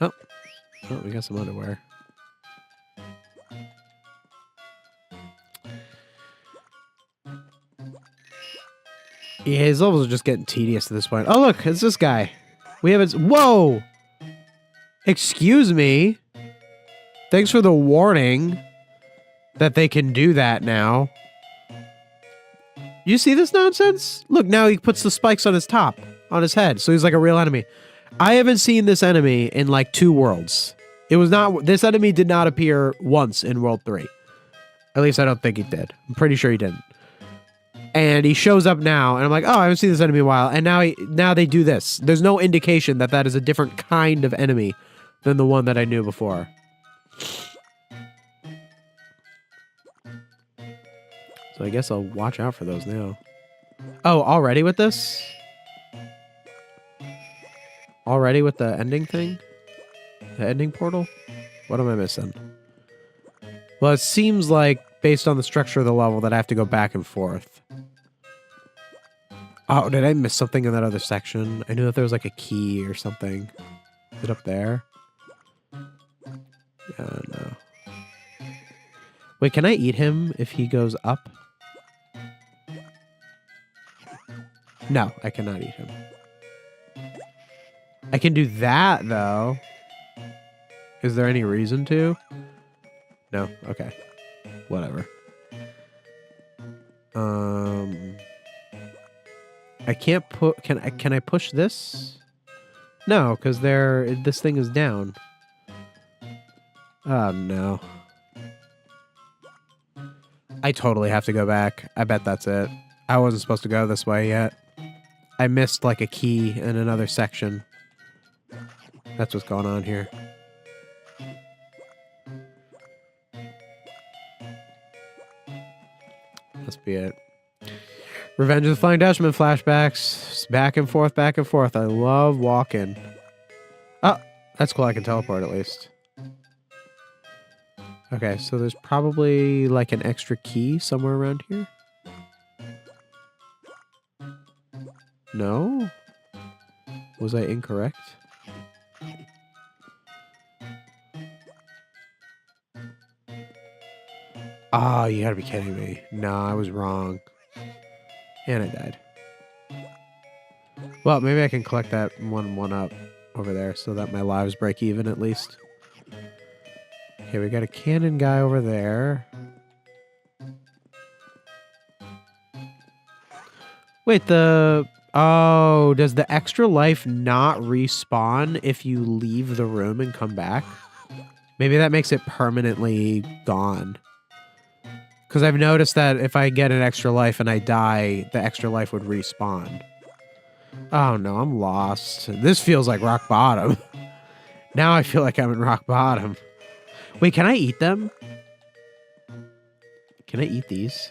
Oh. Oh, we got some underwear. Yeah, his levels are just getting tedious at this point. Oh, look, it's this guy. We haven't... Whoa! Excuse me? Thanks for the warning that they can do that now. You see this nonsense? Look, now he puts the spikes on his top, on his head, so he's like a real enemy. I haven't seen this enemy in like 2 worlds. It was not... This enemy did not appear once in World 3. At least I don't think he did. I'm pretty sure he didn't. And he shows up now, and I'm like, oh, I haven't seen this enemy in a while. And now they do this. There's no indication that that is a different kind of enemy than the one that I knew before. So I guess I'll watch out for those now. Oh, already with this? Already with the ending thing? The ending portal? What am I missing? Well, it seems like, based on the structure of the level, that I have to go back and forth. Oh, did I miss something in that other section? I knew that there was like a key or something. Is it up there? No. Wait, can I eat him if he goes up? No, I cannot eat him. I can do that, though. Is there any reason to? No? Okay. Whatever. I can't put... Can I push this? No, because this thing is down. Oh, no. I totally have to go back. I bet that's it. I wasn't supposed to go this way yet. I missed, like, a key in another section. That's what's going on here. Must be it. Revenge of the Flying Dutchman flashbacks. Back and forth, back and forth. I love walking. Oh, that's cool. I can teleport at least. Okay, so there's probably like an extra key somewhere around here. No? Was I incorrect? Oh, you gotta be kidding me. No, I was wrong. And I died. Well, maybe I can collect that one up over there so that my lives break even at least. Okay, we got a cannon guy over there. Wait, oh, does the extra life not respawn if you leave the room and come back? Maybe that makes it permanently gone. Because I've noticed that if I get an extra life and I die, the extra life would respawn. Oh no, I'm lost. This feels like rock bottom. Now I feel like I'm in rock bottom. Wait, can I eat them? Can I eat these?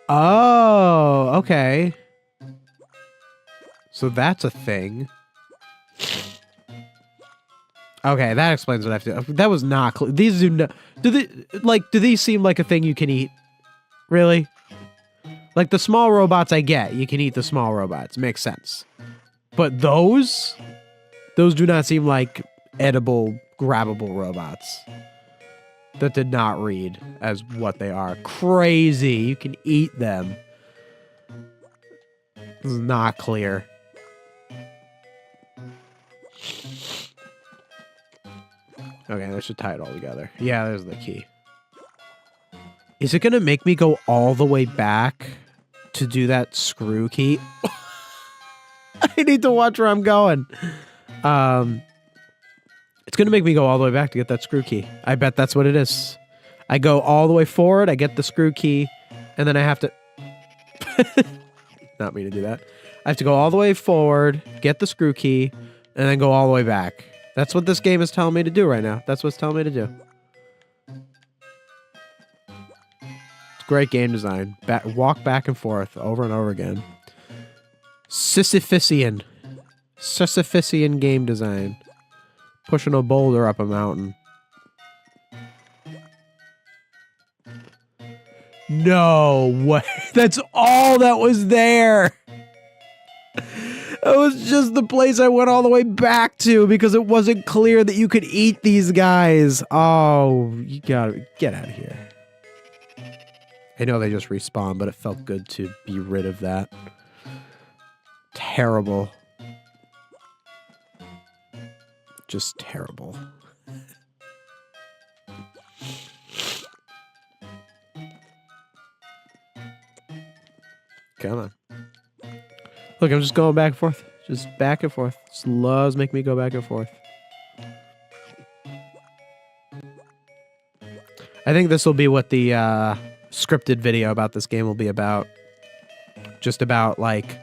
Oh, okay. So that's a thing. Okay, that explains what I have to do. That was not clear. These do not... do these seem like a thing you can eat? Really? Like, the small robots I get. You can eat the small robots. Makes sense. But those? Those do not seem like edible, grabbable robots. That did not read as what they are. Crazy. You can eat them. This is not clear. Okay, that should tie it all together. Yeah, there's the key. Is it going to make me go all the way back to do that screw key? I need to watch where I'm going. It's going to make me go all the way back to get that screw key. I bet that's what it is. I go all the way forward, I get the screw key, and then I have to... Not me to do that. I have to go all the way forward, get the screw key, and then go all the way back. That's what this game is telling me to do right now. That's what it's telling me to do. It's great game design. Walk back and forth over and over again. Sisyphusian game design. Pushing a boulder up a mountain. No way. That's all that was there. That was just the place I went all the way back to because it wasn't clear that you could eat these guys. Oh, you gotta get out of here. I know they just respawn, but it felt good to be rid of that. Terrible. Just terrible. Come on. Look, I'm just going back and forth. Just back and forth. Just loves making me go back and forth. I think this will be what the scripted video about this game will be about. Just about, like,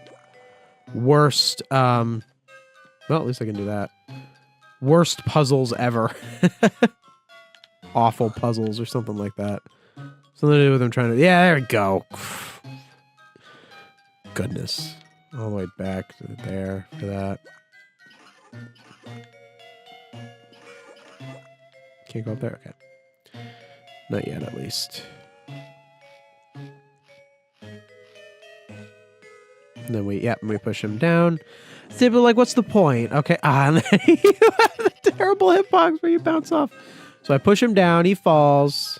worst... well, at least I can do that. Worst puzzles ever. Awful puzzles or something like that. Something to do with them trying to... Yeah, there we go. Goodness. All the way back to there for that. Can't go up there? Okay. Not yet, at least. And then we push him down. See, but like, what's the point? Okay. And then you have the terrible hitbox where you bounce off. So I push him down, he falls.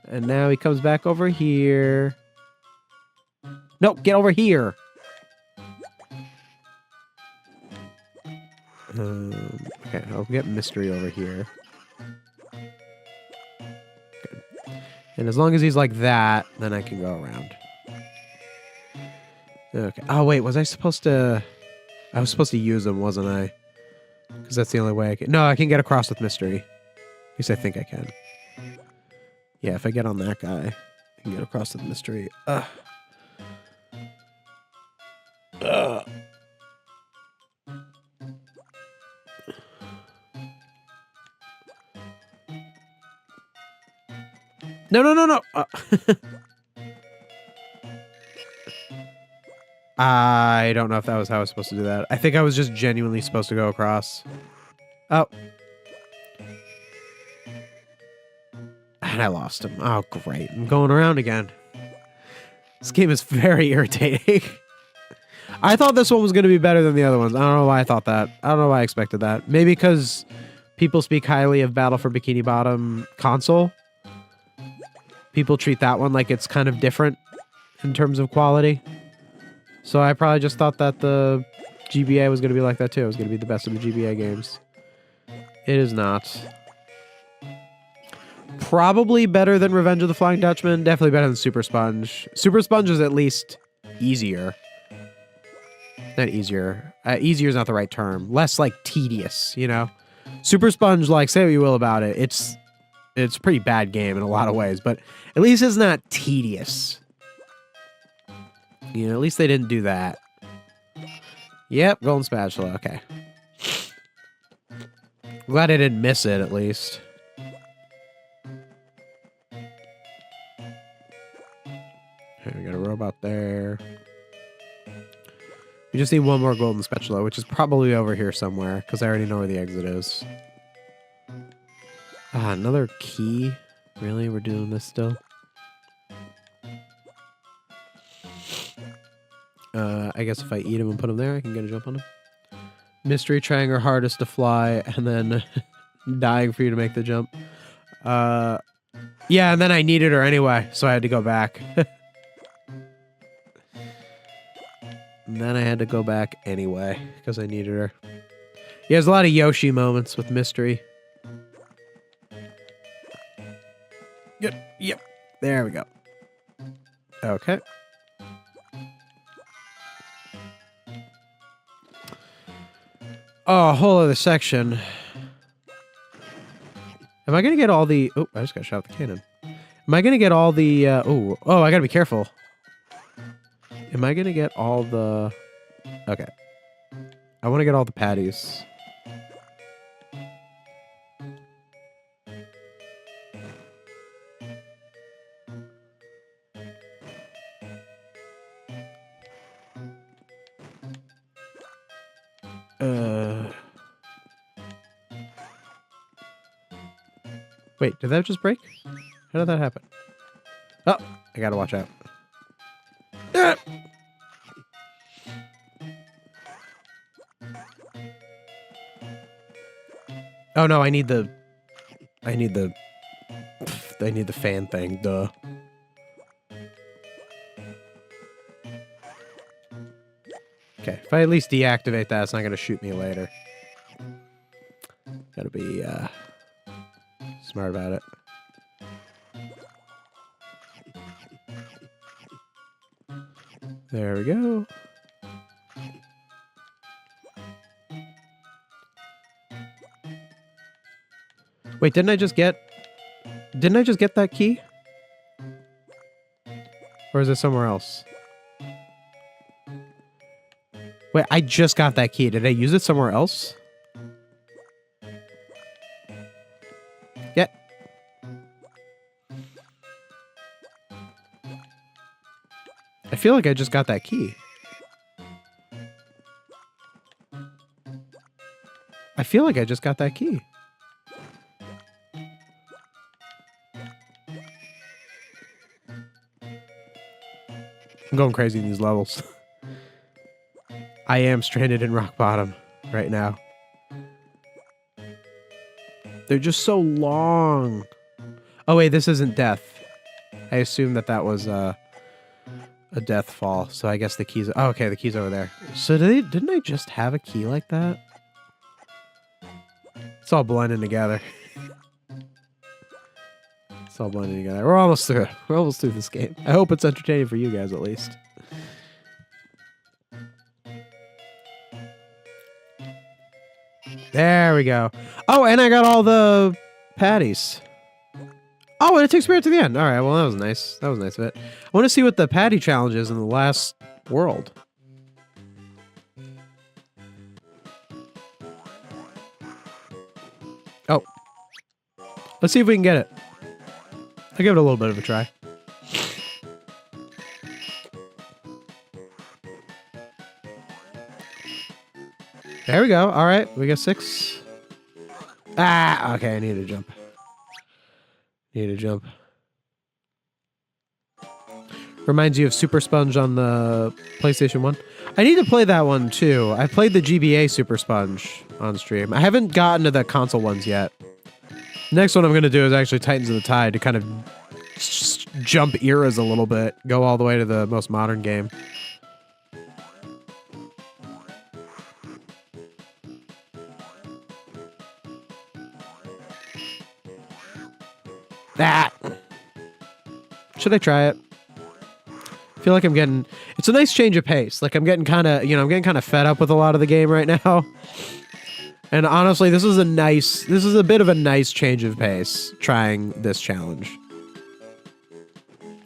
And now he comes back over here. No, get over here. Okay, I'll get mystery over here. Good. And as long as he's like that, then I can go around. Okay. Oh, wait, was I supposed to... I was supposed to use him, wasn't I? Because that's the only way I can... No, I can get across with mystery. At least I think I can. Yeah, if I get on that guy, I can get across with mystery. Ugh. No. I don't know if that was how I was supposed to do that. I think I was just genuinely supposed to go across. Oh. And I lost him. Oh, great. I'm going around again. This game is very irritating. I thought this one was going to be better than the other ones. I don't know why I thought that. I don't know why I expected that. Maybe because people speak highly of Battle for Bikini Bottom console. people treat that one like it's kind of different in terms of quality. So I probably just thought that the GBA was going to be like that too. It was going to be the best of the GBA games. It is not. Probably better than Revenge of the Flying Dutchman. Definitely better than Super Sponge. Super Sponge is at least easier. Not easier. Easier is not the right term. Less, like, tedious, you know? Super Sponge, like, say what you will about it, it's a pretty bad game in a lot of ways, but at least it's not tedious. You know, at least they didn't do that. Yep, golden spatula, okay. Glad I didn't miss it, at least. Okay, we got a robot there. We just need one more golden spatula, which is probably over here somewhere, because I already know where the exit is. Ah, another key? Really? We're doing this still? I guess if I eat him and put him there, I can get a jump on him. Mystery, trying her hardest to fly, and then dying for you to make the jump. Yeah, and then I needed her anyway, so I had to go back. And then I had to go back anyway, because I needed her. Yeah, there's a lot of Yoshi moments with Mystery. Yep. There we go. Okay. Oh, a whole other section. Am I going to get all the... Oh, I just got shot with the cannon. Am I going to get all the... Oh, I got to be careful. Am I going to get all the... Okay. I want to get all the patties. Wait, did that just break? How did that happen? Oh, I gotta watch out. Ah! Oh no, I need the fan thing, duh. Okay, if I at least deactivate that, it's not gonna shoot me later. Gotta be, smart about it. There we go. Wait, didn't I just get that key? Or is it somewhere else? Wait, I just got that key. Did I use it somewhere else? Yeah. I feel like I just got that key. I feel like I just got that key. I'm going crazy in these levels. I am stranded in rock bottom right now. They're just so long. Oh wait, this isn't death. I assumed that was a death fall. So I guess the keys. Oh, okay, the key's over there. So didn't I just have a key like that? It's all blending together. It's all blending together. We're almost through. We're almost through this game. I hope it's entertaining for you guys at least. There we go. Oh, and I got all the patties. Oh, and it takes me right to the end. All right, well, that was nice. That was nice of it. I want to see what the patty challenge is in the last world. Oh. Let's see if we can get it. I'll give it a little bit of a try. There we go. All right, we got 6. Ah, okay, I need to jump. Reminds you of Super Sponge on the PlayStation 1. I need to play that one too. I played the GBA Super Sponge on stream. I haven't gotten to the console ones yet. Next one I'm going to do is actually Titans of the Tide to kind of jump eras a little bit. Go all the way to the most modern game. That. Should I try it? I feel like I'm getting... It's a nice change of pace. Like, I'm getting kind of... You know, I'm getting kind of fed up with a lot of the game right now. And honestly, this is a nice... This is a bit of a nice change of pace, trying this challenge.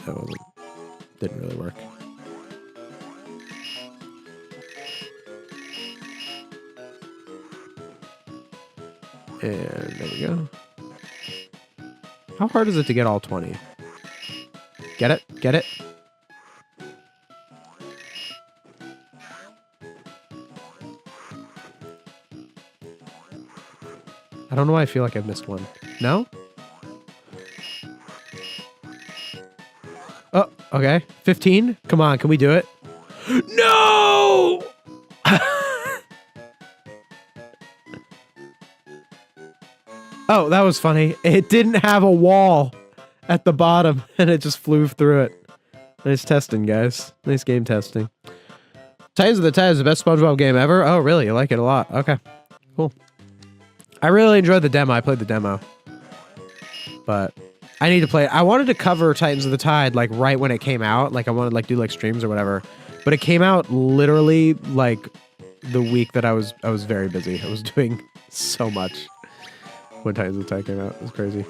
That wasn't... Didn't really work. And there we go. How hard is it to get all 20? Get it? Get it? I don't know why I feel like I've missed one. No? Oh, okay. 15? Come on, can we do it? No! Oh, that was funny. It didn't have a wall at the bottom, and it just flew through it. Nice testing, guys. Nice game testing. Titans of the Tides, the best SpongeBob game ever? Oh, really? You like it a lot. Okay, cool. I really enjoyed the demo. I played the demo. But I need to play it. I wanted to cover Titans of the Tide, like, right when it came out. Like, I wanted to, like, do, like, streams or whatever. But it came out literally, like, the week that I was very busy. I was doing so much when Titans of the Tide came out. It was crazy.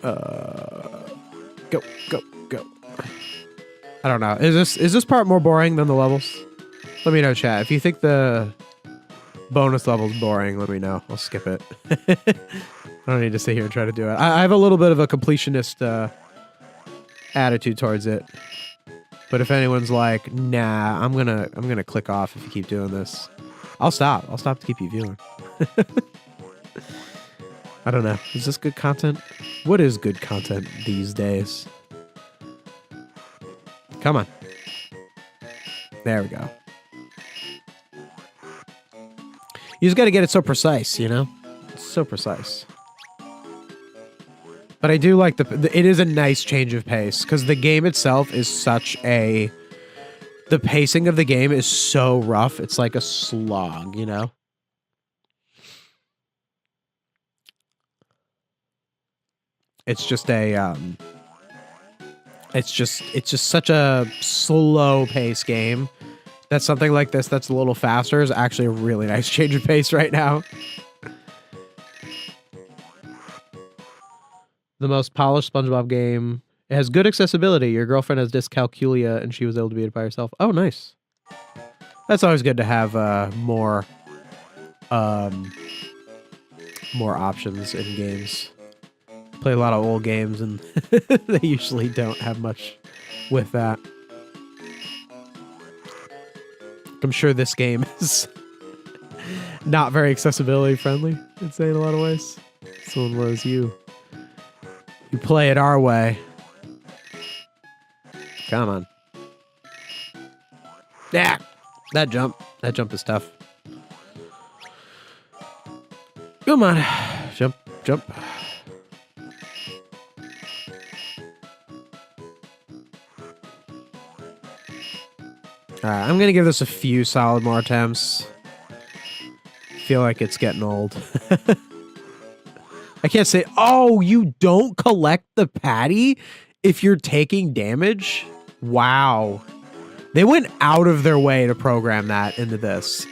Go, go, go. I don't know. Is this part more boring than the levels? Let me know, chat. If you think the bonus level's boring, let me know. I'll skip it. I don't need to sit here and try to do it. I have a little bit of a completionist attitude towards it. But if anyone's like, nah, I'm gonna click off if you keep doing this, I'll stop. I'll stop to keep you viewing. I don't know. Is this good content? What is good content these days? Come on. There we go. You just got to get it so precise, you know? It's so precise. But I do like it is a nice change of pace, because the game itself is such a... The pacing of the game is so rough. It's like a slog, you know? It's just a... It's just such a slow pace game that something like this that's a little faster is actually a really nice change of pace right now. The most polished SpongeBob game. It has good accessibility. Your girlfriend has dyscalculia and she was able to beat it by herself. Oh, nice. That's always good to have more options in games. Play a lot of old games and they usually don't have much with that. I'm sure this game is not very accessibility friendly, I'd say, in a lot of ways. This one was you play it our way. Come on. Yeah, that jump is tough. Come on, jump. Alright, I'm gonna give this a few solid more attempts. Feel like it's getting old. I can't say, oh, you don't collect the patty if you're taking damage? Wow. They went out of their way to program that into this.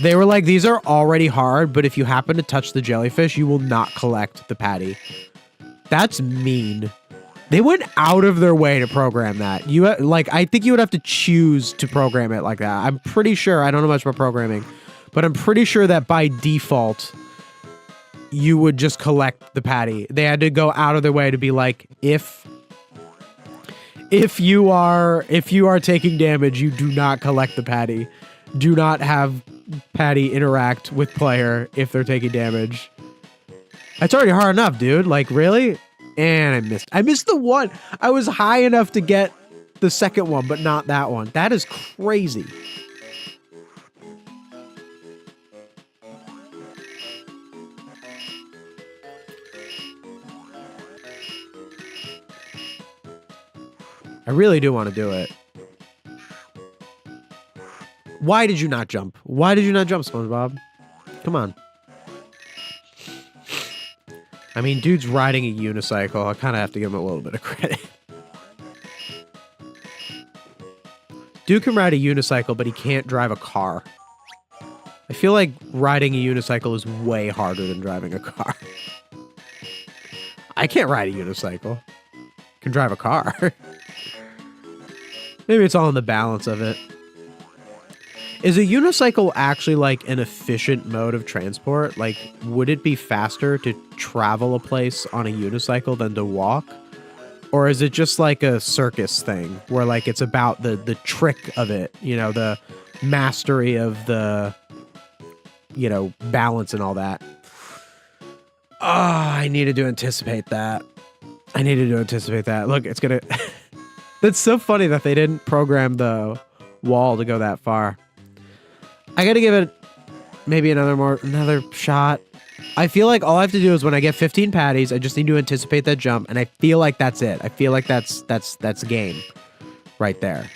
They were like, these are already hard, but if you happen to touch the jellyfish, you will not collect the patty. That's mean. They went out of their way to program that. I think you would have to choose to program it like that. I'm pretty sure, I don't know much about programming, but I'm pretty sure that by default, you would just collect the patty. They had to go out of their way to be like, if you are taking damage, you do not collect the patty. Do not have patty interact with player if they're taking damage. It's already hard enough, dude. Like, really? And I missed the one. I was high enough to get the second one, but not that one. That is crazy. I really do want to do it. Why did you not jump? Why did you not jump, SpongeBob? Come on. I mean, dude's riding a unicycle. I kind of have to give him a little bit of credit. Dude can ride a unicycle, but he can't drive a car. I feel like riding a unicycle is way harder than driving a car. I can't ride a unicycle. I can drive a car. Maybe it's all in the balance of it. Is a unicycle actually like an efficient mode of transport? Like, would it be faster to travel a place on a unicycle than to walk? Or is it just like a circus thing where like it's about the trick of it, you know, the mastery of the, you know, balance and all that? Oh, I needed to anticipate that. I needed to anticipate that. Look, it's gonna... That's so funny that they didn't program the wall to go that far. I gotta give it maybe another shot. I feel like all I have to do is when I get 15 patties, I just need to anticipate that jump, and I feel like that's it. I feel like that's game right there.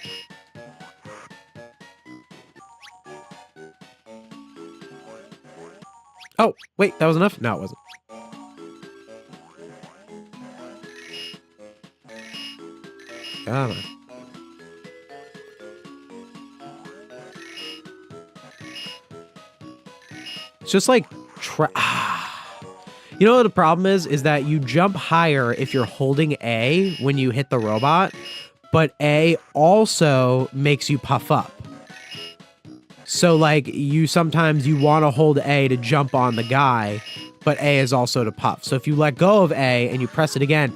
Oh, wait, that was enough? No, it wasn't. Come on. It's just like... You know what the problem is that you jump higher if you're holding A when you hit the robot, but A also makes you puff up. So like sometimes you want to hold A to jump on the guy, but A is also to puff. So if you let go of A and you press it again,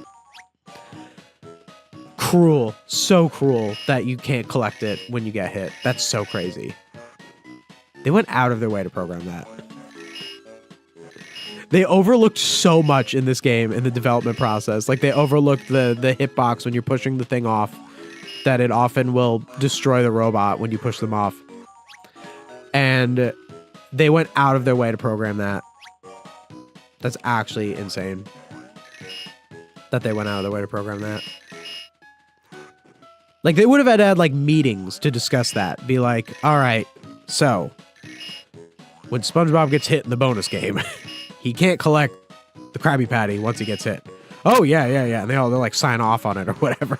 cruel, so cruel that you can't collect it when you get hit. That's so crazy. They went out of their way to program that. They overlooked so much in this game in the development process. Like they overlooked the hitbox when you're pushing the thing off, that it often will destroy the robot when you push them off. And they went out of their way to program that. That's actually insane. That they went out of their way to program that. Like they would have had to have like meetings to discuss that. Be like, all right, so when SpongeBob gets hit in the bonus game, he can't collect the Krabby Patty once he gets hit. Oh, yeah. And they'll like sign off on it or whatever.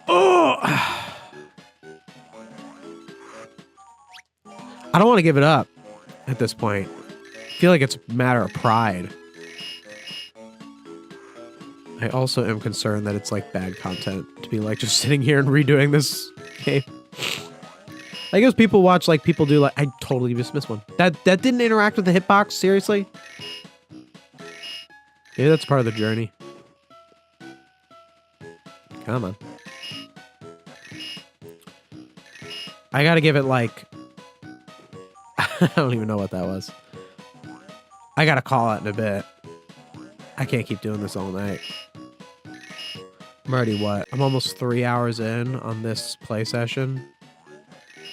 Oh! I don't want to give it up at this point. I feel like it's a matter of pride. I also am concerned that it's like bad content to be like just sitting here and redoing this game. I guess people watch like people do like I totally just missed one. That didn't interact with the hitbox, seriously? Maybe that's part of the journey. Come on. I gotta give it like I don't even know what that was. I gotta call it in a bit. I can't keep doing this all night. I'm already what? I'm almost 3 hours in on this play session.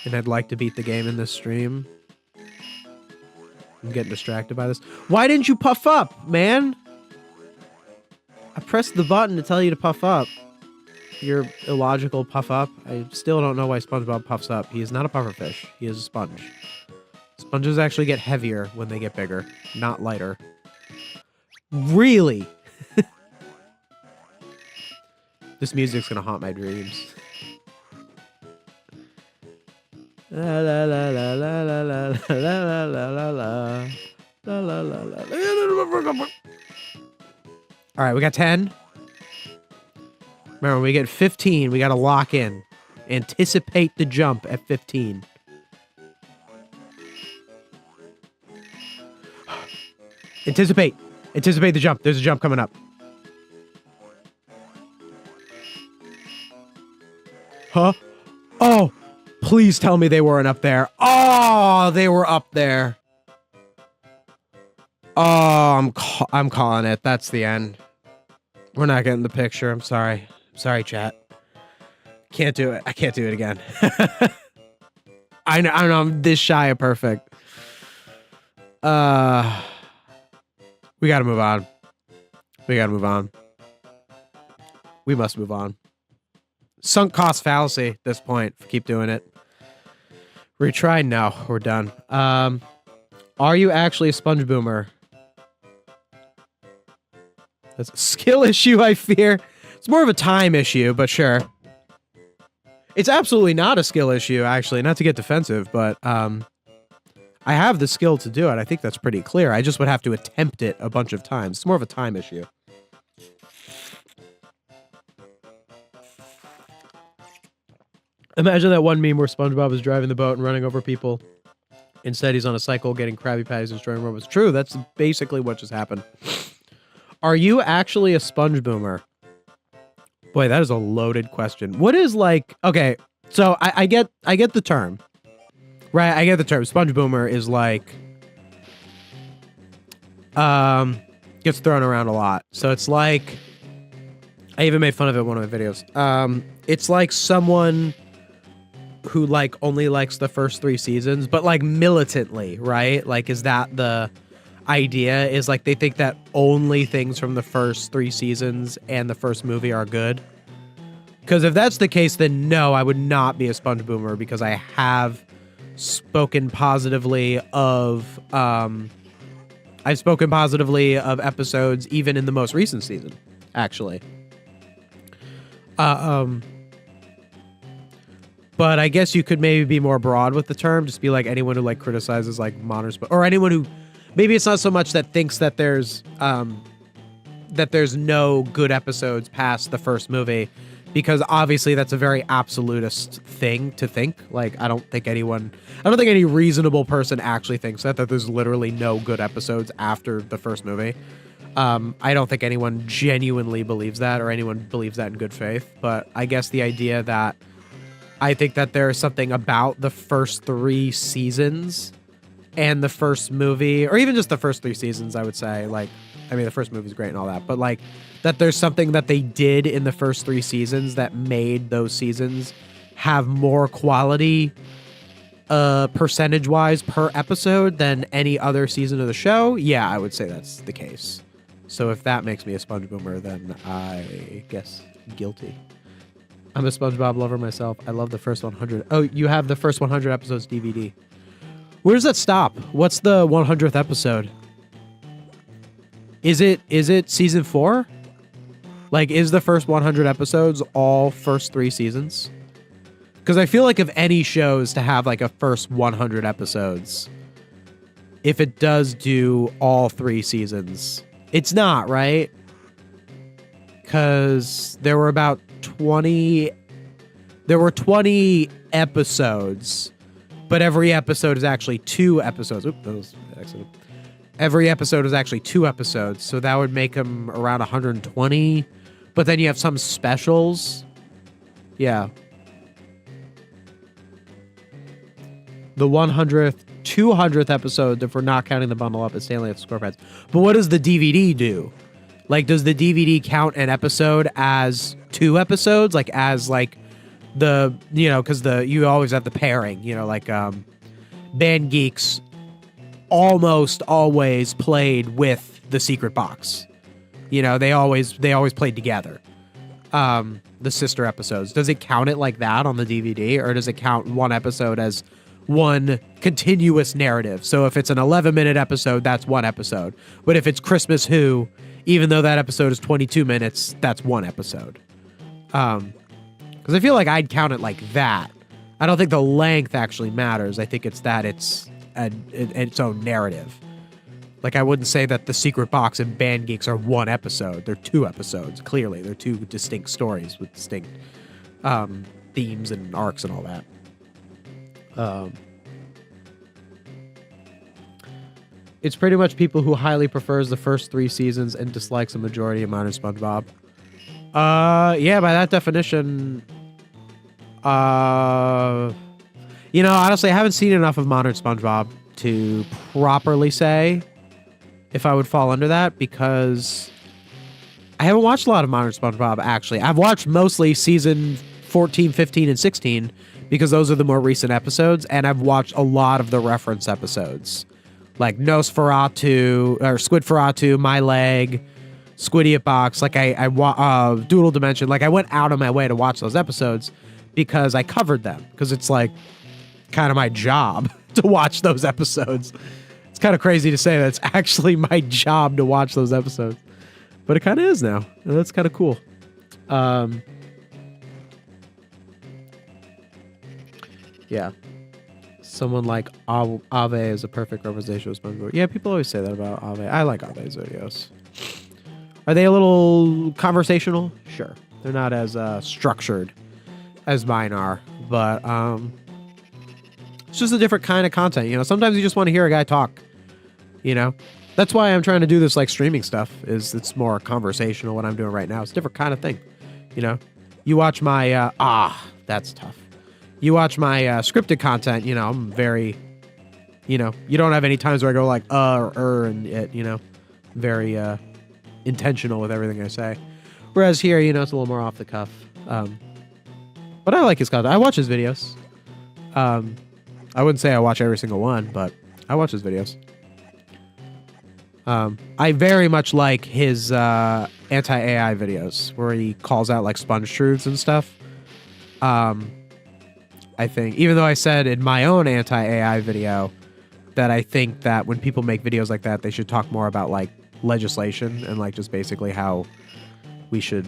And I'd like to beat the game in this stream. I'm getting distracted by this. Why didn't you puff up, man? I pressed the button to tell you to puff up. Your illogical puff up. I still don't know why SpongeBob puffs up. He is not a pufferfish. He is a sponge. Sponges actually get heavier when they get bigger, not lighter. Really? This music's gonna haunt my dreams. La la la la la la la la la la la la la la. All right, we got 10. Remember, when we get 15, we got to lock in. Anticipate the jump at 15. Anticipate the jump. There's a jump coming up. Huh? Oh, please tell me they weren't up there. Oh, they were up there. Oh, I'm calling it. That's the end. We're not getting the picture. I'm sorry. Sorry, chat. Can't do it. I can't do it again. I know I'm this shy of perfect. We gotta move on. We gotta move on. We must move on. Sunk cost fallacy at this point. Keep doing it. Retry? No, we're done. Are you actually a sponge boomer? That's a skill issue, I fear. It's more of a time issue, but sure. It's absolutely not a skill issue, actually. Not to get defensive, but I have the skill to do it. I think that's pretty clear. I just would have to attempt it a bunch of times. It's more of a time issue. Imagine that one meme where SpongeBob is driving the boat and running over people. Instead, he's on a cycle getting Krabby Patties and destroying robots. True, that's basically what just happened. Are you actually a sponge boomer? Boy, that is a loaded question. What is like... Okay, so I get the term. Right, I get the term. Sponge boomer is like... gets thrown around a lot. So it's like... I even made fun of it in one of my videos. It's like someone who like only likes the first 3 seasons, but like militantly, right? Like, is that the idea? Is like they think that only things from the first 3 seasons and the first movie are good? Because if that's the case, then no, I would not be a sponge boomer, because I have spoken positively of I've spoken positively of episodes even in the most recent season, actually. But I guess you could maybe be more broad with the term. Just be like anyone who like criticizes like modern or anyone who maybe it's not so much that thinks that there's no good episodes past the first movie, because obviously that's a very absolutist thing to think. Like I don't think any reasonable person actually thinks that there's literally no good episodes after the first movie. I don't think anyone genuinely believes that, or anyone believes that in good faith. But I guess the idea that I think that there's something about the first 3 seasons and the first movie, or even just the first 3 seasons, I would say, like, I mean, the first movie's great and all that, but like that there's something that they did in the first 3 seasons that made those seasons have more quality percentage-wise per episode than any other season of the show. Yeah, I would say that's the case. So if that makes me a sponge boomer, then I guess guilty. I'm a SpongeBob lover myself. I love the first 100. Oh, you have the first 100 episodes DVD. Where does that stop? What's the 100th episode? Is it season 4? Like, is the first 100 episodes all first 3 seasons? Because I feel like if any shows to have like a first 100 episodes, if it does do all 3 seasons, it's not, right? Because there were 20 episodes, but every episode is actually 2 episodes. Oop, that was an accident. Every episode is actually 2 episodes, so that would make them around 120. But then you have some specials. Yeah. The 100th, 200th episode, if we're not counting the bundle up, is Stanley of SquarePants. But what does the DVD do? Like, does the DVD count an episode as 2 episodes? Like, as, like, the, you know, because you always have the pairing, you know, like, Band Geeks almost always played with the secret box. You know, they always played together. The sister episodes. Does it count it like that on the DVD, or does it count one episode as one continuous narrative? So if it's an 11-minute episode, that's one episode. But if it's Christmas Who, even though that episode is 22 minutes, that's one episode. Because I feel like I'd count it like that. I don't think the length actually matters. I think it's that it's its own narrative. Like, I wouldn't say that the secret box and Band Geeks are one episode. They're 2 episodes. Clearly, they're 2 distinct stories with distinct themes and arcs and all that. It's pretty much people who highly prefers the first 3 seasons and dislikes a majority of Modern SpongeBob. Yeah, by that definition, you know, honestly, I haven't seen enough of Modern SpongeBob to properly say if I would fall under that, because I haven't watched a lot of Modern SpongeBob, actually. I've watched mostly season 14, 15, and 16, because those are the more recent episodes, and I've watched a lot of the reference episodes. like Nosferatu or Squidferatu, My Leg, Squidiot Box. Like Doodle Dimension. Like I went out of my way to watch those episodes because I covered them, because it's like kind of my job to watch those episodes. It's kind of crazy to say that it's actually my job to watch those episodes, but it kind of is now. And that's kind of cool. Yeah. Someone like Ave is a perfect representation of SpongeBob. Yeah, people always say that about Ave. I like Ave's videos. Are they a little conversational? Sure. They're not as structured as mine are, but it's just a different kind of content. You know, sometimes you just want to hear a guy talk, you know? That's why I'm trying to do this like streaming stuff, is it's more conversational. What I'm doing right now, it's a different kind of thing. You know, you watch my, that's tough. You watch my scripted content, you know, I'm very, you know, you don't have any times where I go like, and it, you know, very intentional with everything I say. Whereas here, you know, it's a little more off the cuff. But I like his content. I watch his videos. I wouldn't say I watch every single one, but I watch his videos. I very much like his anti-AI videos where he calls out like sponge truths and stuff. I think, even though I said in my own anti-AI video that I think that when people make videos like that, they should talk more about like legislation and like just basically how we should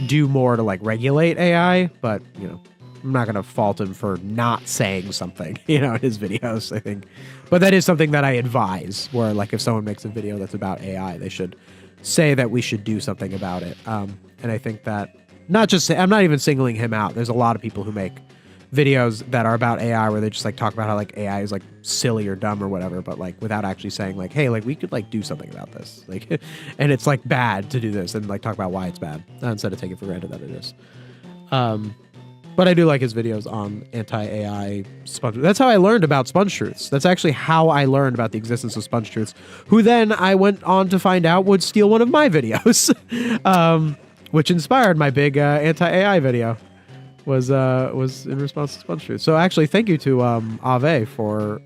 do more to like regulate AI. But, you know, I'm not going to fault him for not saying something, you know, in his videos, I think. But that is something that I advise, where like if someone makes a video that's about AI, they should say that we should do something about it. And I think that I'm not even singling him out. There's a lot of people who make videos that are about AI where they just like talk about how like AI is like silly or dumb or whatever, but like without actually saying like, hey, like we could like do something about this, like, and it's like bad to do this, and like talk about why it's bad instead of taking for granted that it is. But I do like his videos on anti-AI sponge. That's how I learned about sponge truths. That's actually how I learned about the existence of sponge truths, who then I went on to find out would steal one of my videos, which inspired my big anti-AI video. Was in response to sponge truths. So actually, thank you to Ave for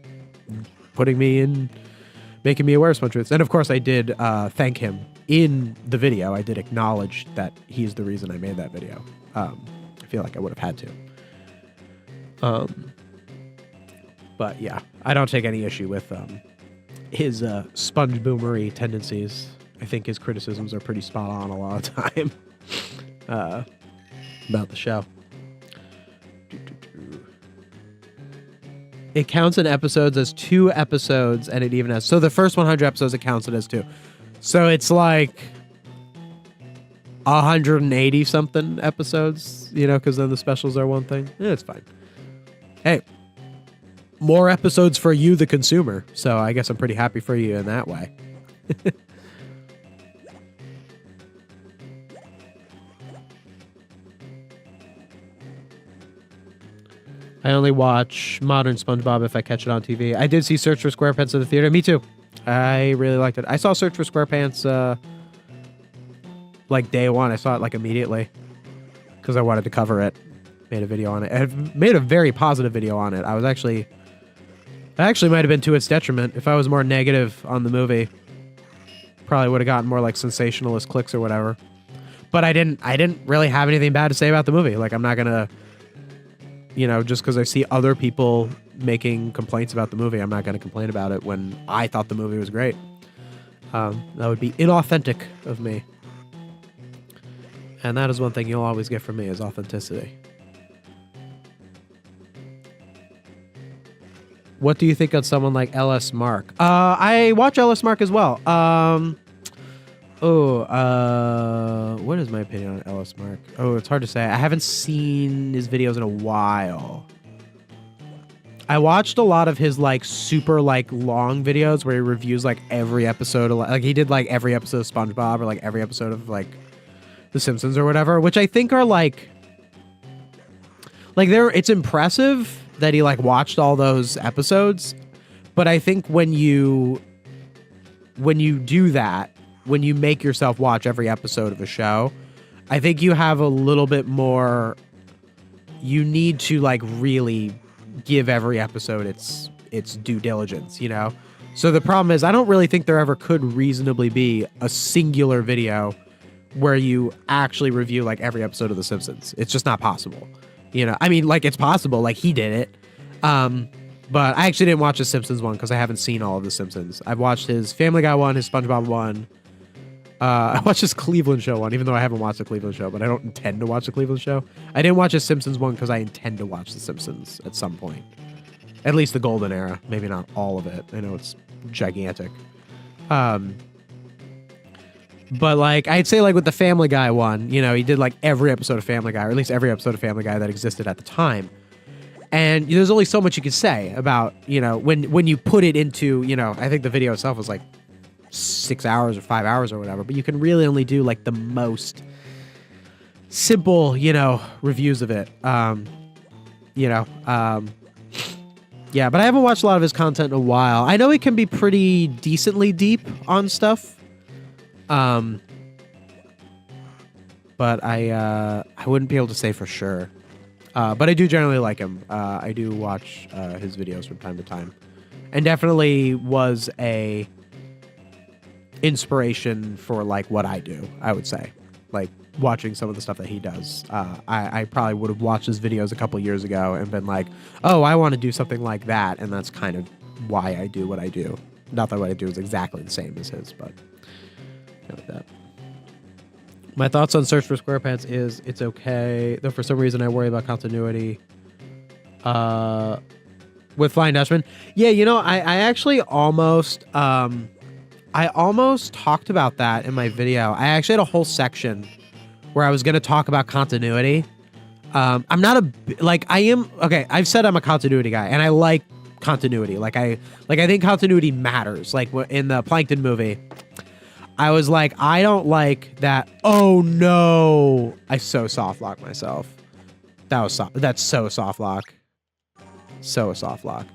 putting me in, making me aware of sponge truths. And of course, I did thank him in the video. I did acknowledge that he's the reason I made that video. I feel like I would have had to. But yeah, I don't take any issue with his sponge boomery tendencies. I think his criticisms are pretty spot on a lot of time about the show. It counts in episodes as 2 episodes, and it even has... So the first 100 episodes, it counts it as 2. So it's like 180-something episodes, you know, because then the specials are one thing. Yeah, it's fine. Hey, more episodes for you, the consumer. So I guess I'm pretty happy for you in that way. I only watch modern SpongeBob if I catch it on TV. I did see Search for SquarePants in the theater. Me too. I really liked it. I saw Search for SquarePants like day one. I saw it like immediately because I wanted to cover it. Made a video on it. I made a very positive video on it. I actually might have been to its detriment. If I was more negative on the movie, probably would have gotten more like sensationalist clicks or whatever. But I didn't really have anything bad to say about the movie. Like, I'm not gonna, you know, just because I see other people making complaints about the movie, I'm not going to complain about it when I thought the movie was great. That would be inauthentic of me. And that is one thing you'll always get from me, is authenticity. What do you think of someone like LS Mark? I watch LS Mark as well. What is my opinion on LS Mark? Oh, it's hard to say. I haven't seen his videos in a while. I watched a lot of his like super like long videos where he reviews like every episode of, like he did like every episode of SpongeBob or like every episode of like The Simpsons or whatever, which I think are like it's impressive that he like watched all those episodes, but I think when you do that, when you make yourself watch every episode of a show, I think you have a little bit more, you need to like really give every episode its due diligence, you know? So the problem is I don't really think there ever could reasonably be a singular video where you actually review like every episode of The Simpsons. It's just not possible. You know, I mean, like it's possible, like he did it. But I actually didn't watch the Simpsons one because I haven't seen all of The Simpsons. I've watched his Family Guy one, his SpongeBob one. I watched his Cleveland Show one, even though I haven't watched the Cleveland Show, but I don't intend to watch the Cleveland Show. I didn't watch his Simpsons one because I intend to watch the Simpsons at some point. At least the golden era, maybe not all of it. I know it's gigantic. But like I'd say like with the Family Guy one, you know, he did like every episode of Family Guy, or at least every episode of Family Guy that existed at the time. And there's only so much you can say about, you know, when you put it into, you know, I think the video itself was like 6 hours or 5 hours or whatever, but you can really only do like the most simple, you know, reviews of it. Yeah, but I haven't watched a lot of his content in a while. I know he can be pretty decently deep on stuff. But I wouldn't be able to say for sure. But I do generally like him. I do watch his videos from time to time. And definitely was a inspiration for like what I do, I would say. Like watching some of the stuff that he does. I probably would have watched his videos a couple years ago and been like, oh, I want to do something like that. And that's kind of why I do what I do. Not that what I do is exactly the same as his, but like that. My thoughts on Search for SquarePants is it's okay, though for some reason I worry about continuity. With Flying Dutchman. Yeah, you know, I actually almost talked about that in my video. I actually had a whole section where I was going to talk about continuity. I'm not I've said I'm a continuity guy, and I like continuity. I think continuity matters. Like in the Plankton movie, I was like, I don't like that. Oh no, I so soft locked myself. That's so soft lock. So a soft lock.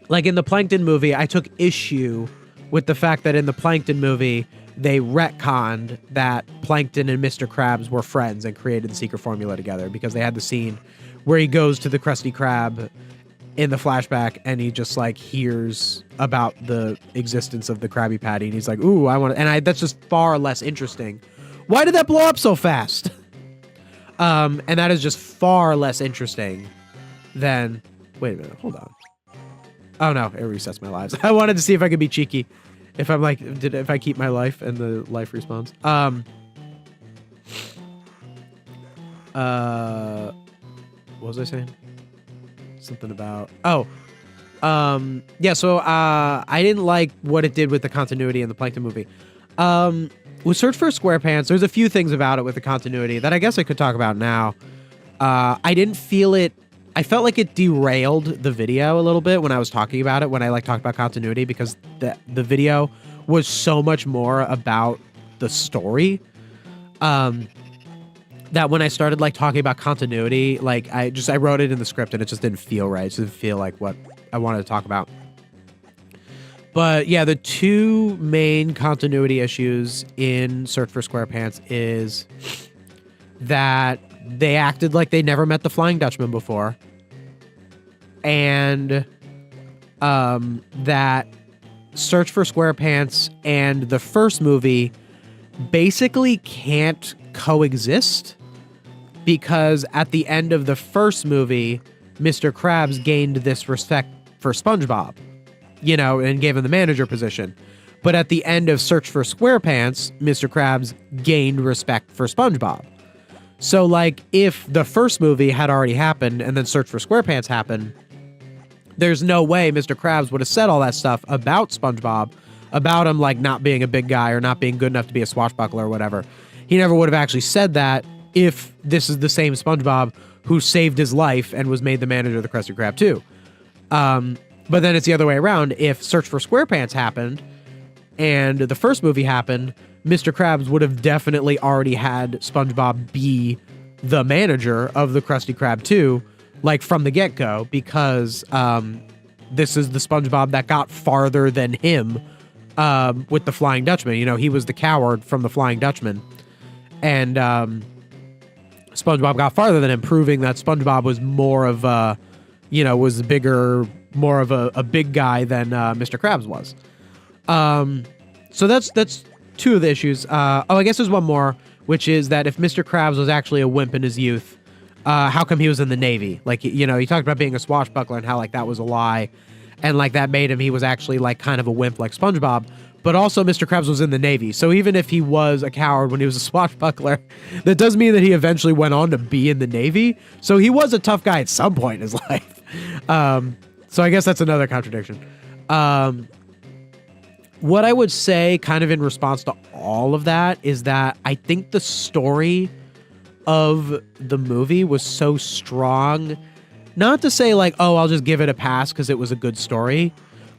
Like in the Plankton movie, I took issue with the fact that in the Plankton movie, they retconned that Plankton and Mr. Krabs were friends and created the secret formula together, because they had the scene where he goes to the Krusty Krab in the flashback and he just like hears about the existence of the Krabby Patty and he's like, ooh, I want to, and that's just far less interesting. Why did that blow up so fast? And that is just far less interesting than, wait a minute, hold on. Oh no, it resets my lives. I wanted to see if I could be cheeky. If I'm like, if I keep my life and the life respawns. What was I saying? Something about, yeah, so I didn't like what it did with the continuity in the Plankton movie. With Search for SquarePants, there's a few things about it with the continuity that I guess I could talk about now. I didn't feel it. I felt like it derailed the video a little bit when I was talking about it, when I talked about continuity, because the video was so much more about the story. That when I started talking about continuity, I wrote it in the script and it just didn't feel right. It just didn't feel like what I wanted to talk about. But yeah, the two main continuity issues in Search for SquarePants is that they acted like they never met the Flying Dutchman before, and that Search for SquarePants and the first movie basically can't coexist, because at the end of the first movie, Mr. Krabs gained this respect for SpongeBob, and gave him the manager position. But at the end of Search for SquarePants, Mr. Krabs gained respect for SpongeBob. So, if the first movie had already happened and then Search for SquarePants happened, there's no way Mr. Krabs would have said all that stuff about SpongeBob, about him, not being a big guy or not being good enough to be a swashbuckler or whatever. He never would have actually said that if this is the same SpongeBob who saved his life and was made the manager of the Krusty Krab too. But then it's the other way around. If Search for SquarePants happened and the first movie happened, Mr. Krabs would have definitely already had SpongeBob be the manager of the Krusty Krab too, from the get-go, because this is the SpongeBob that got farther than him with the Flying Dutchman. He was the coward from the Flying Dutchman. And SpongeBob got farther than him, proving that SpongeBob was more of a, was the bigger more of a big guy than Mr. Krabs was. So that's two of the issues. I guess there's one more, which is that if Mr. Krabs was actually a wimp in his youth, how come he was in the Navy? Like, you know, he talked about being a swashbuckler and how, like, that was a lie. And, like, that made him, he was actually, like, kind of a wimp like SpongeBob. But also Mr. Krabs was in the Navy. So even if he was a coward when he was a swashbuckler, that does mean that he eventually went on to be in the Navy. So he was a tough guy at some point in his life. So I guess that's another contradiction. What I would say kind of in response to all of that is that I think the story of the movie was so strong, not to say like, oh, I'll just give it a pass because it was a good story,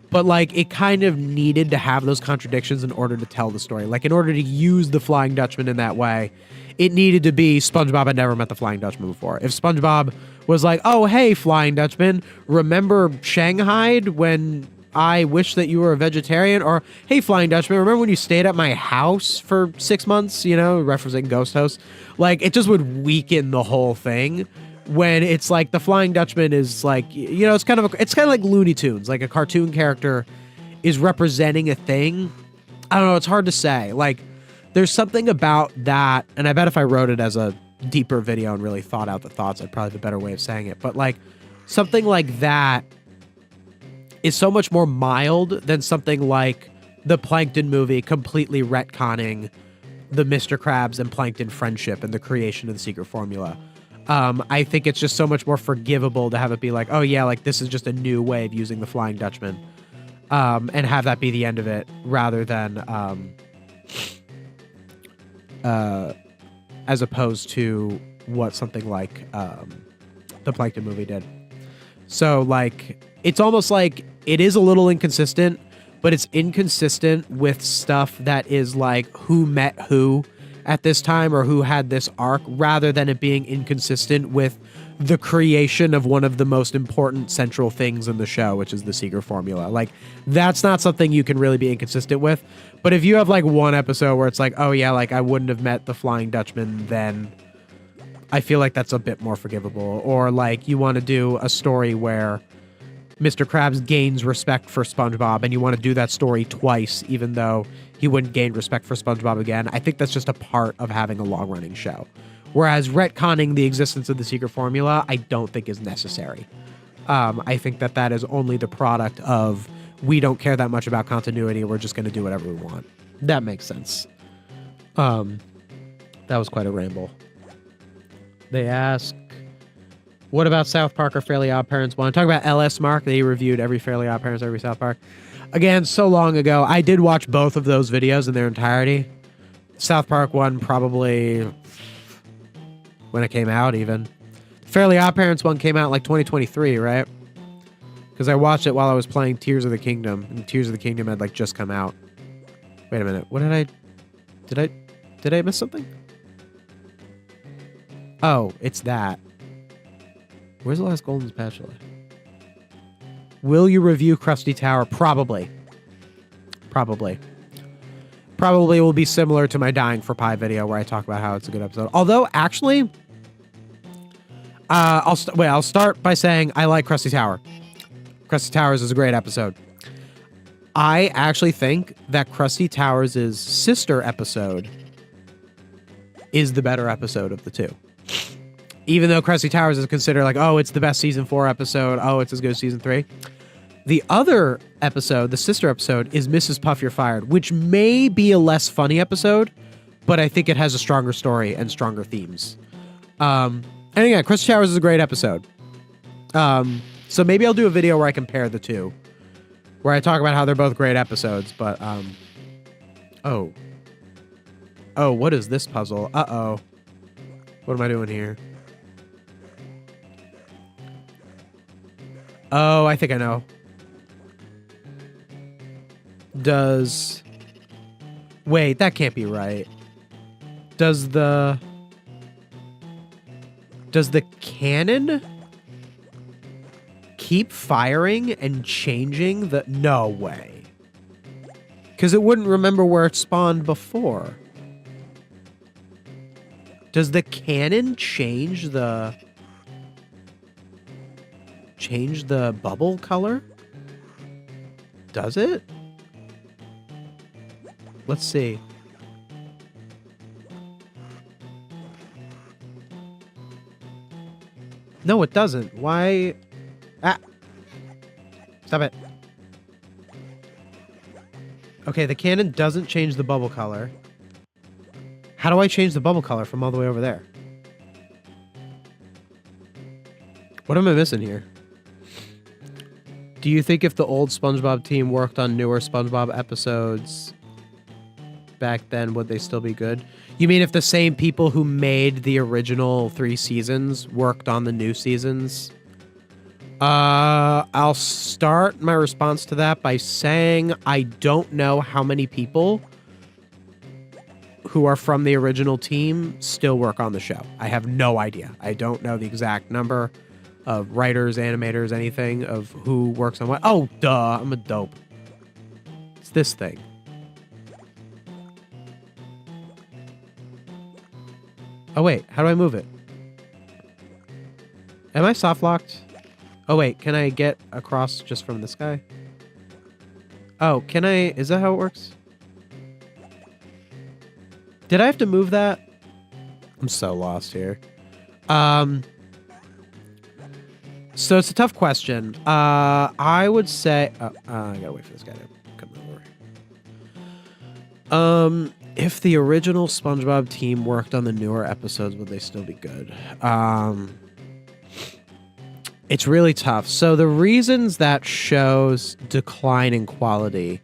but like it kind of needed to have those contradictions in order to tell the story. Like in order to use the Flying Dutchman in that way, it needed to be SpongeBob had never met the Flying Dutchman before. If SpongeBob was like, oh, hey, Flying Dutchman, remember Shanghai when I wish that you were a vegetarian? Or, hey, Flying Dutchman, remember when you stayed at my house for 6 months, you know, referencing Ghost Host? Like, it just would weaken the whole thing when it's like the Flying Dutchman is like, you know, it's kind of like Looney Tunes, like a cartoon character is representing a thing. I don't know, it's hard to say. Like, there's something about that, and I bet if I wrote it as a deeper video and really thought out the thoughts, I'd probably have a better way of saying it. But like, something like that is so much more mild than something like the Plankton movie completely retconning the Mr. Krabs and Plankton friendship and the creation of the secret formula. I think it's just so much more forgivable to have it be like, oh yeah, like this is just a new way of using the Flying Dutchman, and have that be the end of it rather than as opposed to what something like the Plankton movie did. So like, it's almost like it is a little inconsistent, but it's inconsistent with stuff that is like who met who at this time or who had this arc, rather than it being inconsistent with the creation of one of the most important central things in the show, which is the secret formula. Like, that's not something you can really be inconsistent with. But if you have like one episode where it's like, oh yeah, like I wouldn't have met the Flying Dutchman, then I feel like that's a bit more forgivable. Or like you want to do a story where Mr. Krabs gains respect for SpongeBob and you want to do that story twice, even though he wouldn't gain respect for SpongeBob again. I think that's just a part of having a long-running show. Whereas retconning the existence of the secret formula, I don't think is necessary. I think that that is only the product of, we don't care that much about continuity, we're just going to do whatever we want. That makes sense. That was quite a ramble. They ask, what about South Park or Fairly Odd Parents 1? Talk about LS Mark. They reviewed every Fairly Odd Parents, every South Park. Again, so long ago. I did watch both of those videos in their entirety. South Park 1 probably when it came out even. Fairly Odd Parents 1 came out like 2023, right? Because I watched it while I was playing Tears of the Kingdom. And Tears of the Kingdom had like just come out. Wait a minute. What did I miss something? Oh, it's that. Where's the last golden spatula? Will you review Krusty Tower? Probably. Probably will be similar to my Dying for Pie video where I talk about how it's a good episode. Although, actually, I'll start by saying I like Krusty Tower. Krusty Towers is a great episode. I actually think that Krusty Towers' sister episode is the better episode of the two. Even though Krusty Towers is considered like, oh, it's the best season 4 episode. Oh, it's as good as season 3. The other episode, the sister episode, is Mrs. Puff You're Fired, which may be a less funny episode, but I think it has a stronger story and stronger themes. And again, Krusty Towers is a great episode. So maybe I'll do a video where I compare the two, where I talk about how they're both great episodes, but, oh, what is this puzzle? Uh-oh. What am I doing here? Oh, I think I know. Wait, that can't be right. Does the cannon keep firing and changing the... No way. Because it wouldn't remember where it spawned before. Does the cannon change the... change the bubble color? Does it? Let's see. No, it doesn't. Why? Ah! Stop it. Okay, the cannon doesn't change the bubble color. How do I change the bubble color from all the way over there? What am I missing here? Do you think if the old SpongeBob team worked on newer SpongeBob episodes back then, would they still be good? You mean if the same people who made the original 3 seasons worked on the new seasons? I'll start my response to that by saying I don't know how many people who are from the original team still work on the show. I have no idea. I don't know the exact number of writers, animators, anything of who works on what. Oh, duh. I'm a dope. It's this thing. Oh, wait. How do I move it? Am I soft locked? Oh, wait. Can I get across just from this guy? Oh, can I? Is that how it works? Did I have to move that? I'm so lost here. So it's a tough question. I would say... I gotta wait for this guy to come over. If the original SpongeBob team worked on the newer episodes, would they still be good? It's really tough. So the reasons that shows decline in quality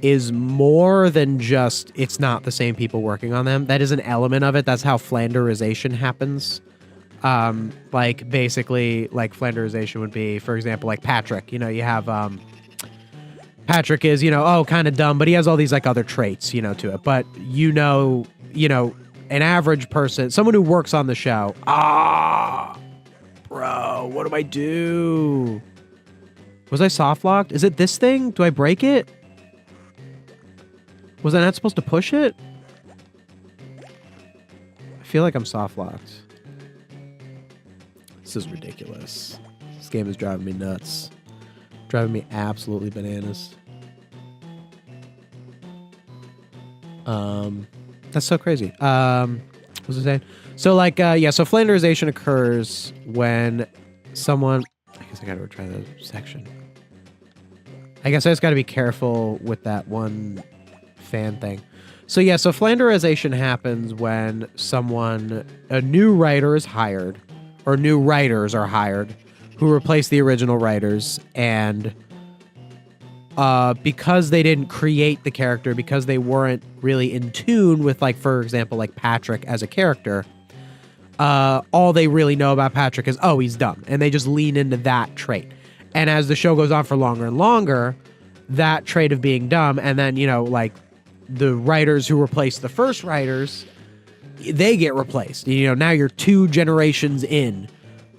is more than just it's not the same people working on them. That is an element of it. That's how flanderization happens. Like basically like flanderization would be, for example, like Patrick, you know, you have, Patrick is, you know, oh, kind of dumb, but he has all these like other traits, you know, to it. But you know, an average person, someone who works on the show, bro, what do I do? Was I soft locked? Is it this thing? Do I break it? Was I not supposed to push it? I feel like I'm soft locked. This is ridiculous. This game is driving me nuts. Driving me absolutely bananas. That's so crazy. What was I saying? So like, yeah, so flanderization occurs when someone... I guess I gotta retry the section. I guess I just gotta be careful with that one fan thing. So yeah, so flanderization happens when a new writer is hired, or new writers are hired, who replace the original writers, and because they didn't create the character, because they weren't really in tune with, like, for example, like Patrick as a character, all they really know about Patrick is, oh, he's dumb, and they just lean into that trait. And as the show goes on for longer and longer, that trait of being dumb, and then, you know, like, the writers who replace the first writers, they get replaced. You know, now you're 2 generations in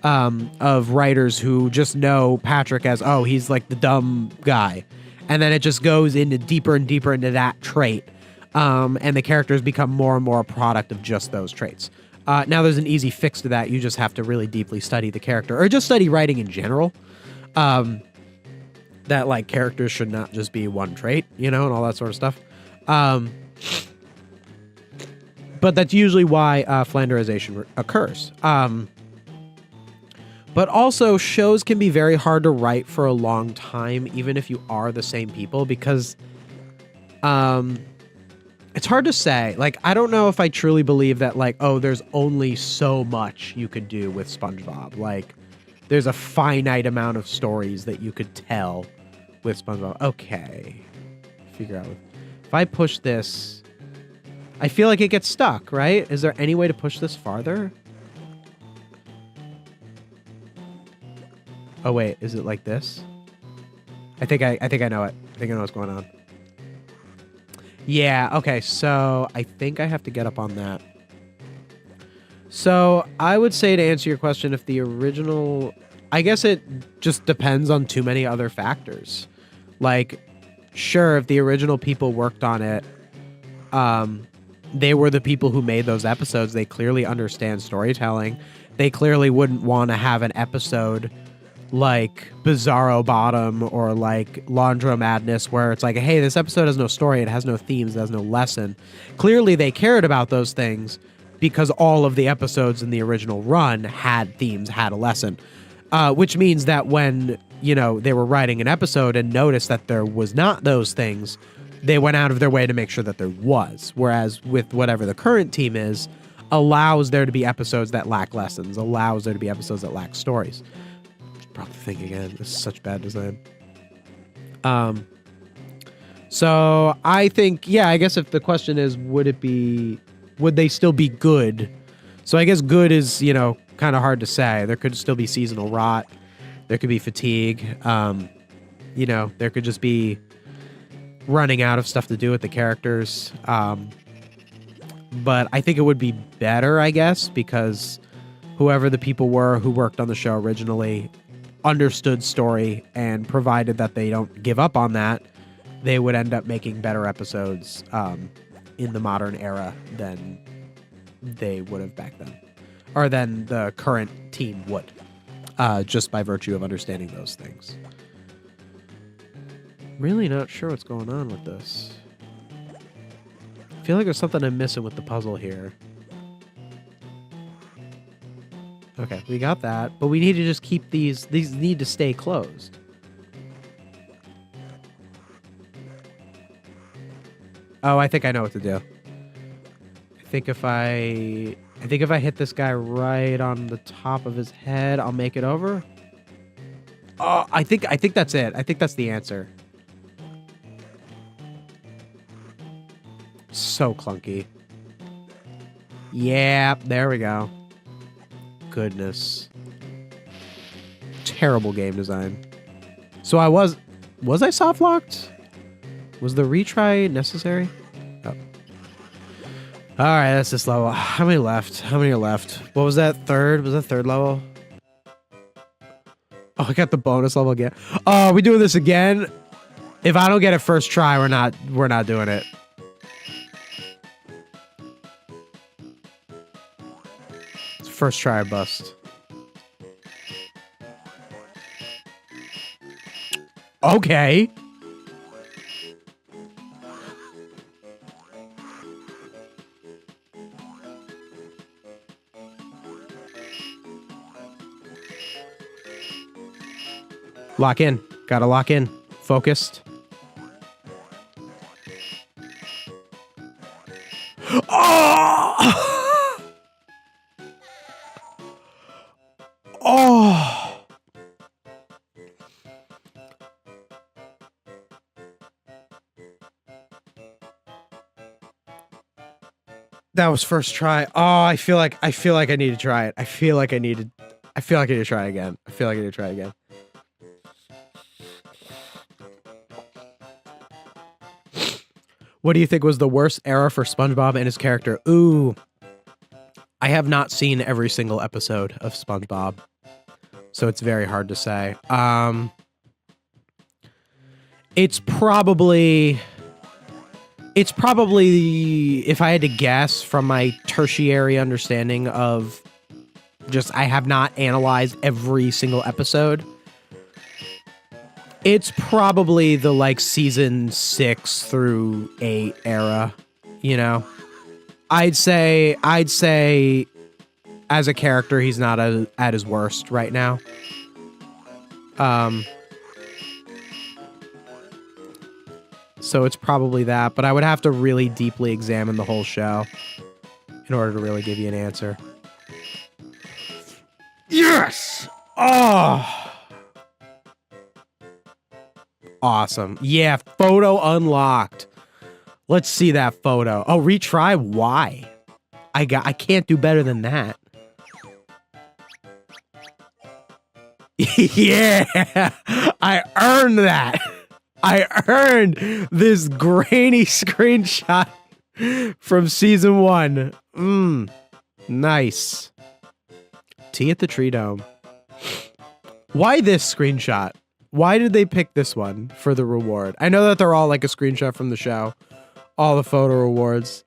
of writers who just know Patrick as, oh, he's like the dumb guy. And then it just goes into deeper and deeper into that trait. And the characters become more and more a product of just those traits. Now there's an easy fix to that. You just have to really deeply study the character, or just study writing in general. That, like, characters should not just be one trait, you know, and all that sort of stuff. But that's usually why flanderization occurs. But also, shows can be very hard to write for a long time, even if you are the same people, because it's hard to say. Like, I don't know if I truly believe that, like, oh, there's only so much you could do with SpongeBob. Like, there's a finite amount of stories that you could tell with SpongeBob. Okay. Figure out. If I push this, I feel like it gets stuck, right? Is there any way to push this farther? Oh wait, is it like this? I think I know it. I think I know what's going on. Yeah, okay, so I think I have to get up on that. So I would say, to answer your question, if the original... I guess it just depends on too many other factors. Like, sure, if the original people worked on it, they were the people who made those episodes. They clearly understand storytelling. They clearly wouldn't want to have an episode like Bizarro Bottom or like Laundra Madness, where it's like, hey, this episode has no story, it has no themes, it has no lesson. Clearly they cared about those things because all of the episodes in the original run had themes, had a lesson. Which means that when, you know, they were writing an episode and noticed that there was not those things, they went out of their way to make sure that there was. Whereas with whatever the current team is, allows there to be episodes that lack lessons, allows there to be episodes that lack stories. Broke the thing again. This is such bad design. So I think, yeah, I guess if the question is, would they still be good? So I guess good is, you know, kind of hard to say. There could still be seasonal rot. There could be fatigue. You know, there could just be running out of stuff to do with the characters. But I think it would be better, I guess, because whoever the people were who worked on the show originally understood story, and provided that they don't give up on that, they would end up making better episodes in the modern era than they would have back then, or than the current team would, just by virtue of understanding those things. Really not sure what's going on with this. I feel like there's something I'm missing with the puzzle here. Okay, we got that, but we need to just keep these need to stay closed. Oh, I think I know what to do. I think if I hit this guy right on the top of his head, I'll make it over. Oh, I think that's it. I think that's the answer. So clunky. Yeah, there we go. Goodness. Terrible game design. So I was I soft locked? Was the retry necessary? Oh. All right, that's this level. How many left? How many are left? What was that? Third? Was that third level? Oh, I got the bonus level again. Oh, are we doing this again? If I don't get it first try, we're not doing it. First try or bust. Okay. Lock in. Gotta lock in. Focused. Oh! Oh! That was first try. Oh, I feel like I need to try it. I feel like I need to try again. I feel like I need to try again. What do you think was the worst era for SpongeBob and his character? Ooh. I have not seen every single episode of SpongeBob, so it's very hard to say. It's probably, if I had to guess from my tertiary understanding of just, I have not analyzed every single episode, it's probably the like season 6 through 8 era, you know? I'd say as a character, he's not at his worst right now. So it's probably that, but I would have to really deeply examine the whole show in order to really give you an answer. Yes! Oh! Awesome. Yeah, photo unlocked. Let's see that photo. Oh, retry? Why? I can't do better than that. Yeah! I earned that! I earned this grainy screenshot from season 1. Nice. Tea at the Tree Dome. Why this screenshot? Why did they pick this one for the reward? I know that they're all like a screenshot from the show. All the photo rewards.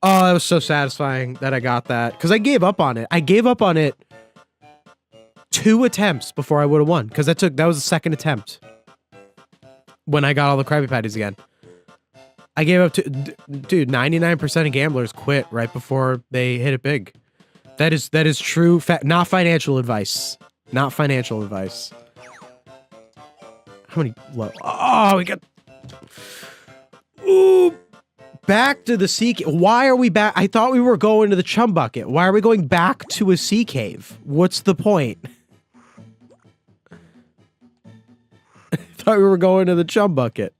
Oh, that was so satisfying that I got that. Because I gave up on it. I gave up on it 2 attempts before I would have won, because that was the second attempt when I got all the Krabby Patties again. I gave up to... Dude, 99% of gamblers quit right before they hit it big. That is true... not financial advice. Not financial advice. How many... Oh, we got... Ooh... Back to the sea cave. Why are we back? I thought we were going to the chum bucket. Why are we going back to a sea cave? What's the point? I thought we were going to the chum bucket.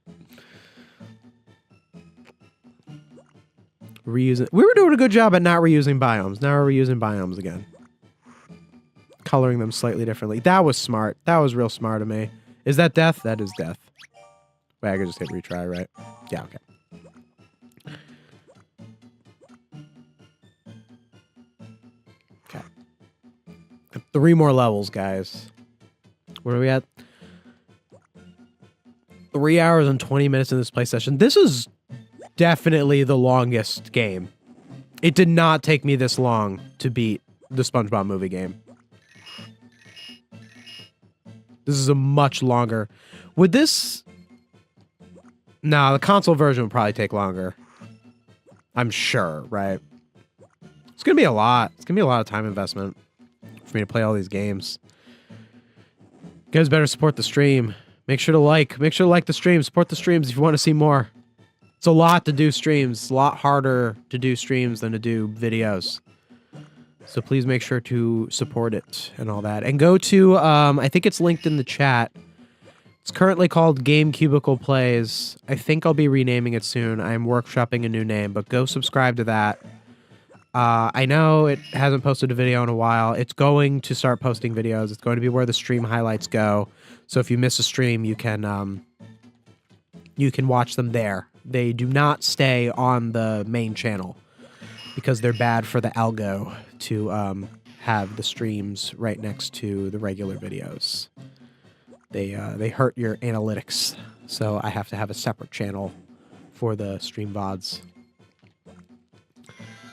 Reusing. We were doing a good job at not reusing biomes. Now we're reusing biomes again. Coloring them slightly differently. That was smart. That was real smart of me. Is that death? That is death. Wait, I could just hit retry, right? Yeah, okay. Okay. 3 more levels, guys. Where are we at? 3 hours and 20 minutes in this play session. This is definitely the longest game. It did not take me this long to beat the SpongeBob movie game. This is a much longer... Would this... Nah, the console version would probably take longer. I'm sure, right? It's gonna be a lot. It's gonna be a lot of time investment for me to play all these games. You guys better support the stream. Make sure to like the stream. Support the streams if you want to see more. It's a lot to do streams. It's a lot harder to do streams than to do videos. So please make sure to support it and all that. And go to, I think it's linked in the chat. It's currently called Game Cubicle Plays. I think I'll be renaming it soon. I'm workshopping a new name, but go subscribe to that. I know it hasn't posted a video in a while. It's going to start posting videos. It's going to be where the stream highlights go. So if you miss a stream, you can watch them there. They do not stay on the main channel because they're bad for the algo to have the streams right next to the regular videos. They hurt your analytics, so I have to have a separate channel for the stream VODs.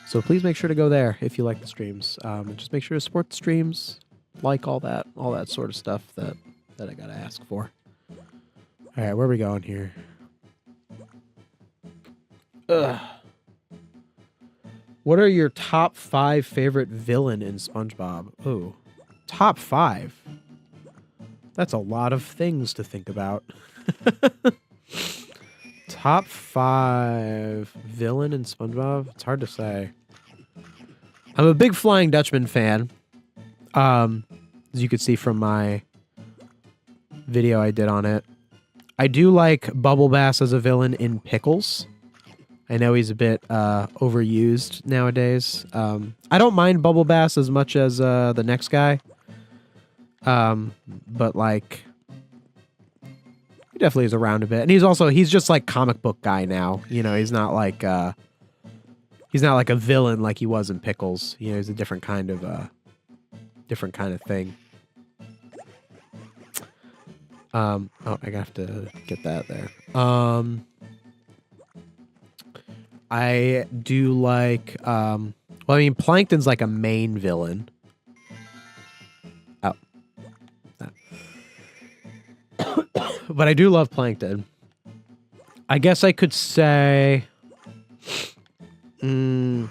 So please make sure to go there if you like the streams. And just make sure to support the streams, like all that sort of stuff that I gotta ask for. All right, where are we going here? Ugh. What are your top 5 favorite villain in SpongeBob? Oh, top 5. That's a lot of things to think about. Top 5 villain in SpongeBob? It's hard to say. I'm a big Flying Dutchman fan. As you can see from my video I did on it. I do like Bubble Bass as a villain in Pickles. I know he's a bit overused nowadays. I don't mind Bubble Bass as much as the next guy. But like he definitely is around a bit. And he's just like comic book guy now. You know, he's not like a villain like he was in Pickles. You know, he's a different kind of thing. Oh, I have to get that there. I do like, well, I mean, Plankton's like a main villain. Oh. But I do love Plankton. I guess I could say... Alright,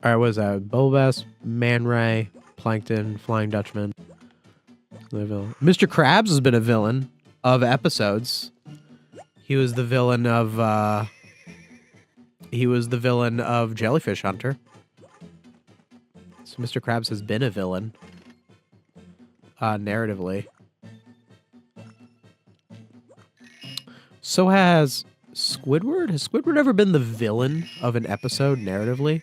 what is that? Bubble Bass, Man Ray, Plankton, Flying Dutchman. Mr. Krabs has been a villain of episodes. He was the villain of Jellyfish Hunter. So Mr. Krabs has been a villain. Narratively. So has Squidward? Has Squidward ever been the villain of an episode narratively?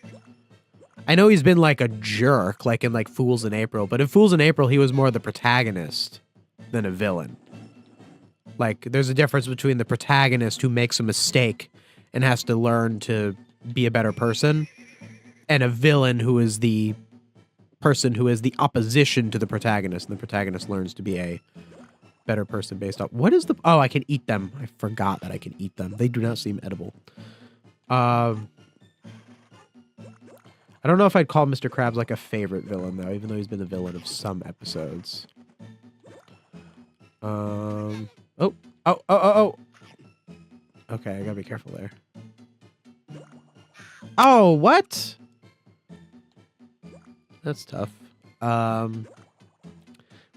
I know he's been like a jerk, like in like Fools in April, but in Fools in April, he was more the protagonist than a villain. Like, there's a difference between the protagonist who makes a mistake and has to learn to be a better person, and a villain who is the person who is the opposition to the protagonist, and the protagonist learns to be a better person based off... What is the... Oh, I can eat them. I forgot that I can eat them. They do not seem edible. I don't know if I'd call Mr. Krabs like a favorite villain though, even though he's been the villain of some episodes. Oh. Okay, I gotta be careful there. Oh, what? That's tough.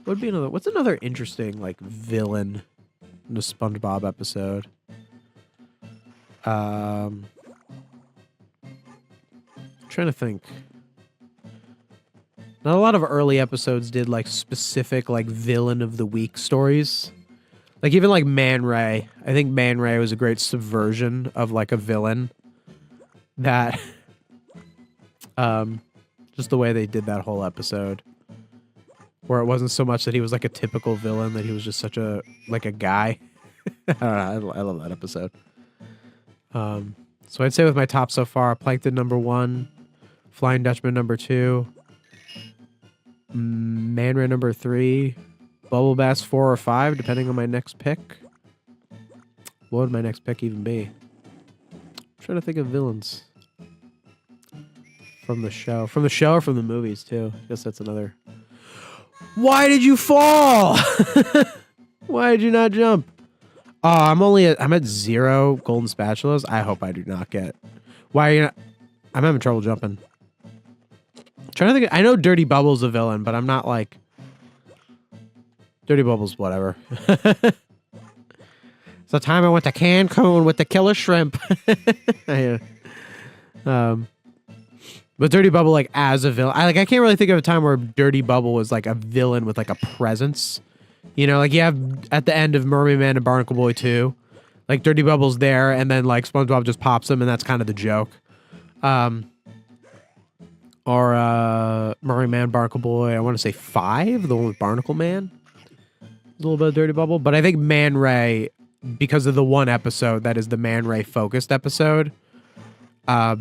Would be another. What's another interesting like villain in a SpongeBob episode? Trying to think. Not a lot of early episodes did like specific like villain of the week stories. Like even like Man Ray. I think Man Ray was a great subversion of like a villain that just the way they did that whole episode. Where it wasn't so much that he was like a typical villain, that he was just such a like a guy. I don't know, I love that episode. So I'd say with my top so far, Plankton number 1, Flying Dutchman number 2, Man Ray number 3, Bubble Bass 4 or 5, depending on my next pick. What would my next pick even be? I'm trying to think of villains from the show. From the show or from the movies, too. I guess that's another. Why did you fall? Why did you not jump? Oh, I'm at 0 golden spatulas. I hope I do not get. Why are you not? I'm having trouble jumping. I'm trying to think. I know Dirty Bubble's a villain, but I'm not like Dirty Bubble's whatever. It's the time I went to Cancun with the killer shrimp. But Dirty Bubble, like, as a villain, I can't really think of a time where Dirty Bubble was, like, a villain with, like, a presence. You know, like, you have, at the end of Mermaid Man and Barnacle Boy 2, like, Dirty Bubble's there, and then, like, SpongeBob just pops him, and that's kind of the joke. Or Mermaid Man, Barnacle Boy, I want to say 5, the one with Barnacle Man. A little bit of Dirty Bubble. But I think Man Ray, because of the one episode that is the Man Ray focused episode,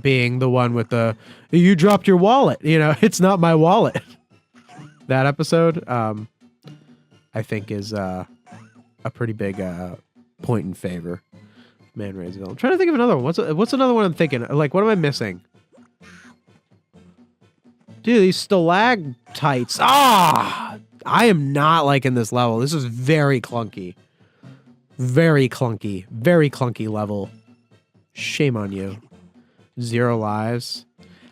being the one with the, you dropped your wallet, you know, it's not my wallet. That episode, I think is a pretty big point in favor. Man Ray's villain. I'm trying to think of another one. What's another one I'm thinking? Like, what am I missing? Dude, these stalactites. I am not liking this level. This is very clunky. Very clunky. Very clunky level. Shame on you. 0 lives.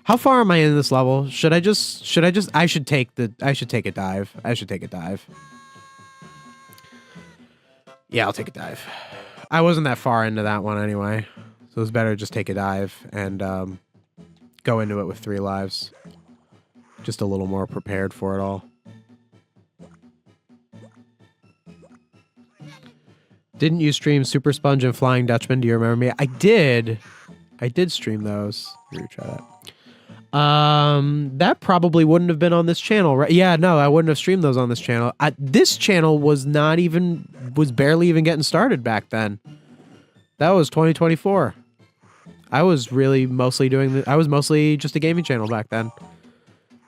How far am I in this level? I should take a dive. I should take a dive. Yeah, I'll take a dive. I wasn't that far into that one anyway. So it's better to just take a dive and go into it with 3 lives. Just a little more prepared for it all. Didn't you stream Super Sponge and Flying Dutchman? Do you remember me? I did. I did stream those. Here, try that. That probably wouldn't have been on this channel, right? Yeah, no, I wouldn't have streamed those on this channel. This channel was barely even getting started back then. That was 2024. I was really mostly I was mostly just a gaming channel back then.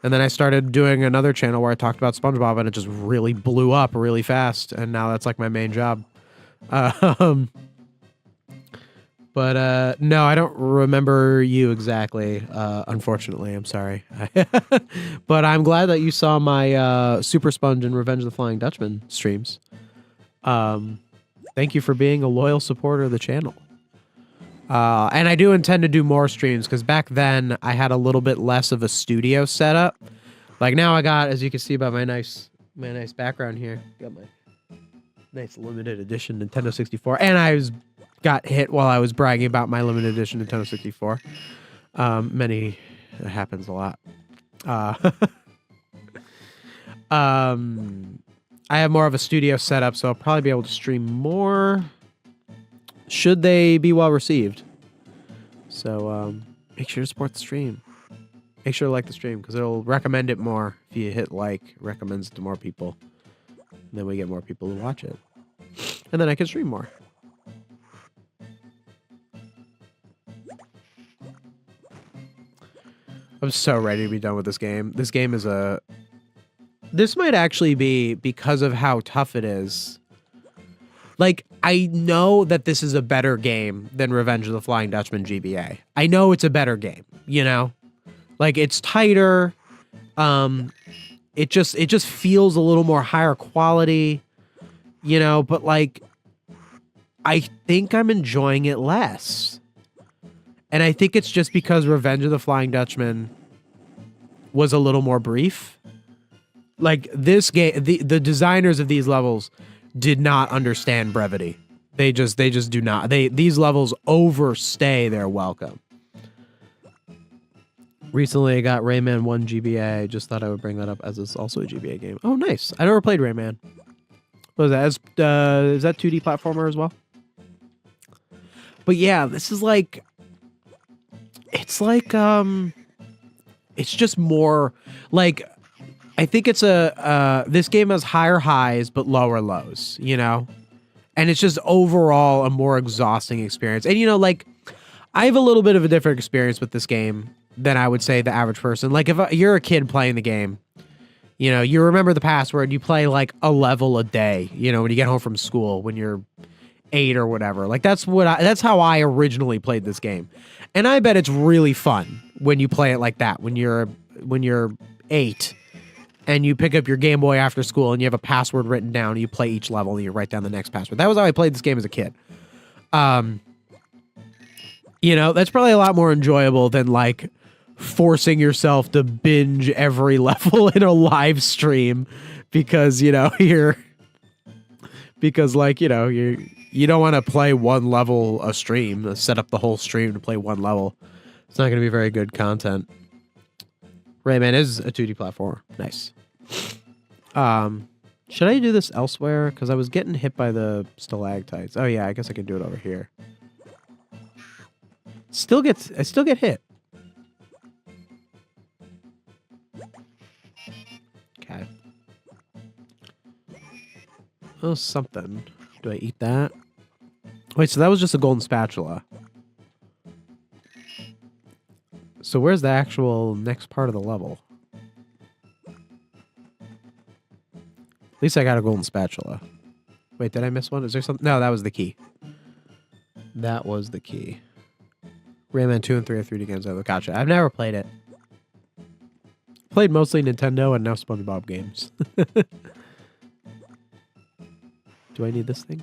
And then I started doing another channel where I talked about SpongeBob, and it just really blew up really fast. And now that's like my main job. But no, I don't remember you exactly. Unfortunately, I'm sorry. But I'm glad that you saw my Super Sponge and Revenge of the Flying Dutchman streams. Thank you for being a loyal supporter of the channel. And I do intend to do more streams, because back then I had a little bit less of a studio setup. Like now I got, as you can see by my nice background here, got my nice limited edition Nintendo 64, and got hit while I was bragging about my limited edition Nintendo 64. It happens a lot. I have more of a studio setup, so I'll probably be able to stream more, should they be well received. So make sure to support the stream. Make sure to like the stream, because it'll recommend it more. If you hit like, it recommends it to more people. And then we get more people to watch it. And then I can stream more. I'm so ready to be done with this game. This game is this might actually be, because of how tough it is. Like, I know that this is a better game than Revenge of the Flying Dutchman GBA. I know it's a better game, you know? Like it's tighter. It just feels a little more higher quality, you know, but like I think I'm enjoying it less. And I think it's just because Revenge of the Flying Dutchman was a little more brief. Like this game, the designers of these levels did not understand brevity. They just do not. These levels overstay their welcome. Recently, I got Rayman 1 GBA. Just thought I would bring that up as it's also a GBA game. Oh, nice. I never played Rayman. What was that? Is that 2D platformer as well? But yeah, this is like... It's like, it's just more... Like, I think it's this game has higher highs, but lower lows, you know? And it's just overall a more exhausting experience. And, you know, like, I have a little bit of a different experience with this game than I would say the average person. Like, if you're a kid playing the game, you know, you remember the password, you play, like, a level a day, you know, when you get home from school, when you're 8 or whatever. Like, that's how I originally played this game. And I bet it's really fun when you play it like that, when you're 8 and you pick up your Game Boy after school and you have a password written down and you play each level and you write down the next password. That was how I played this game as a kid. You know, that's probably a lot more enjoyable than like forcing yourself to binge every level in a live stream because, you know, you don't want to play one level a stream, set up the whole stream to play one level. It's not going to be very good content. Rayman is a 2D platformer. Nice. Should I do this elsewhere? Because I was getting hit by the stalactites. Oh yeah, I guess I can do it over here. I still get hit. Okay. Oh, something. Do I eat that? Wait, so that was just a golden spatula. So where's the actual next part of the level? At least I got a golden spatula. Wait, did I miss one? Is there something? No, that was the key. That was the key. Rayman 2 and 3 are 3D games. Gotcha. I've never played it. Played mostly Nintendo and now SpongeBob games. Do I need this thing?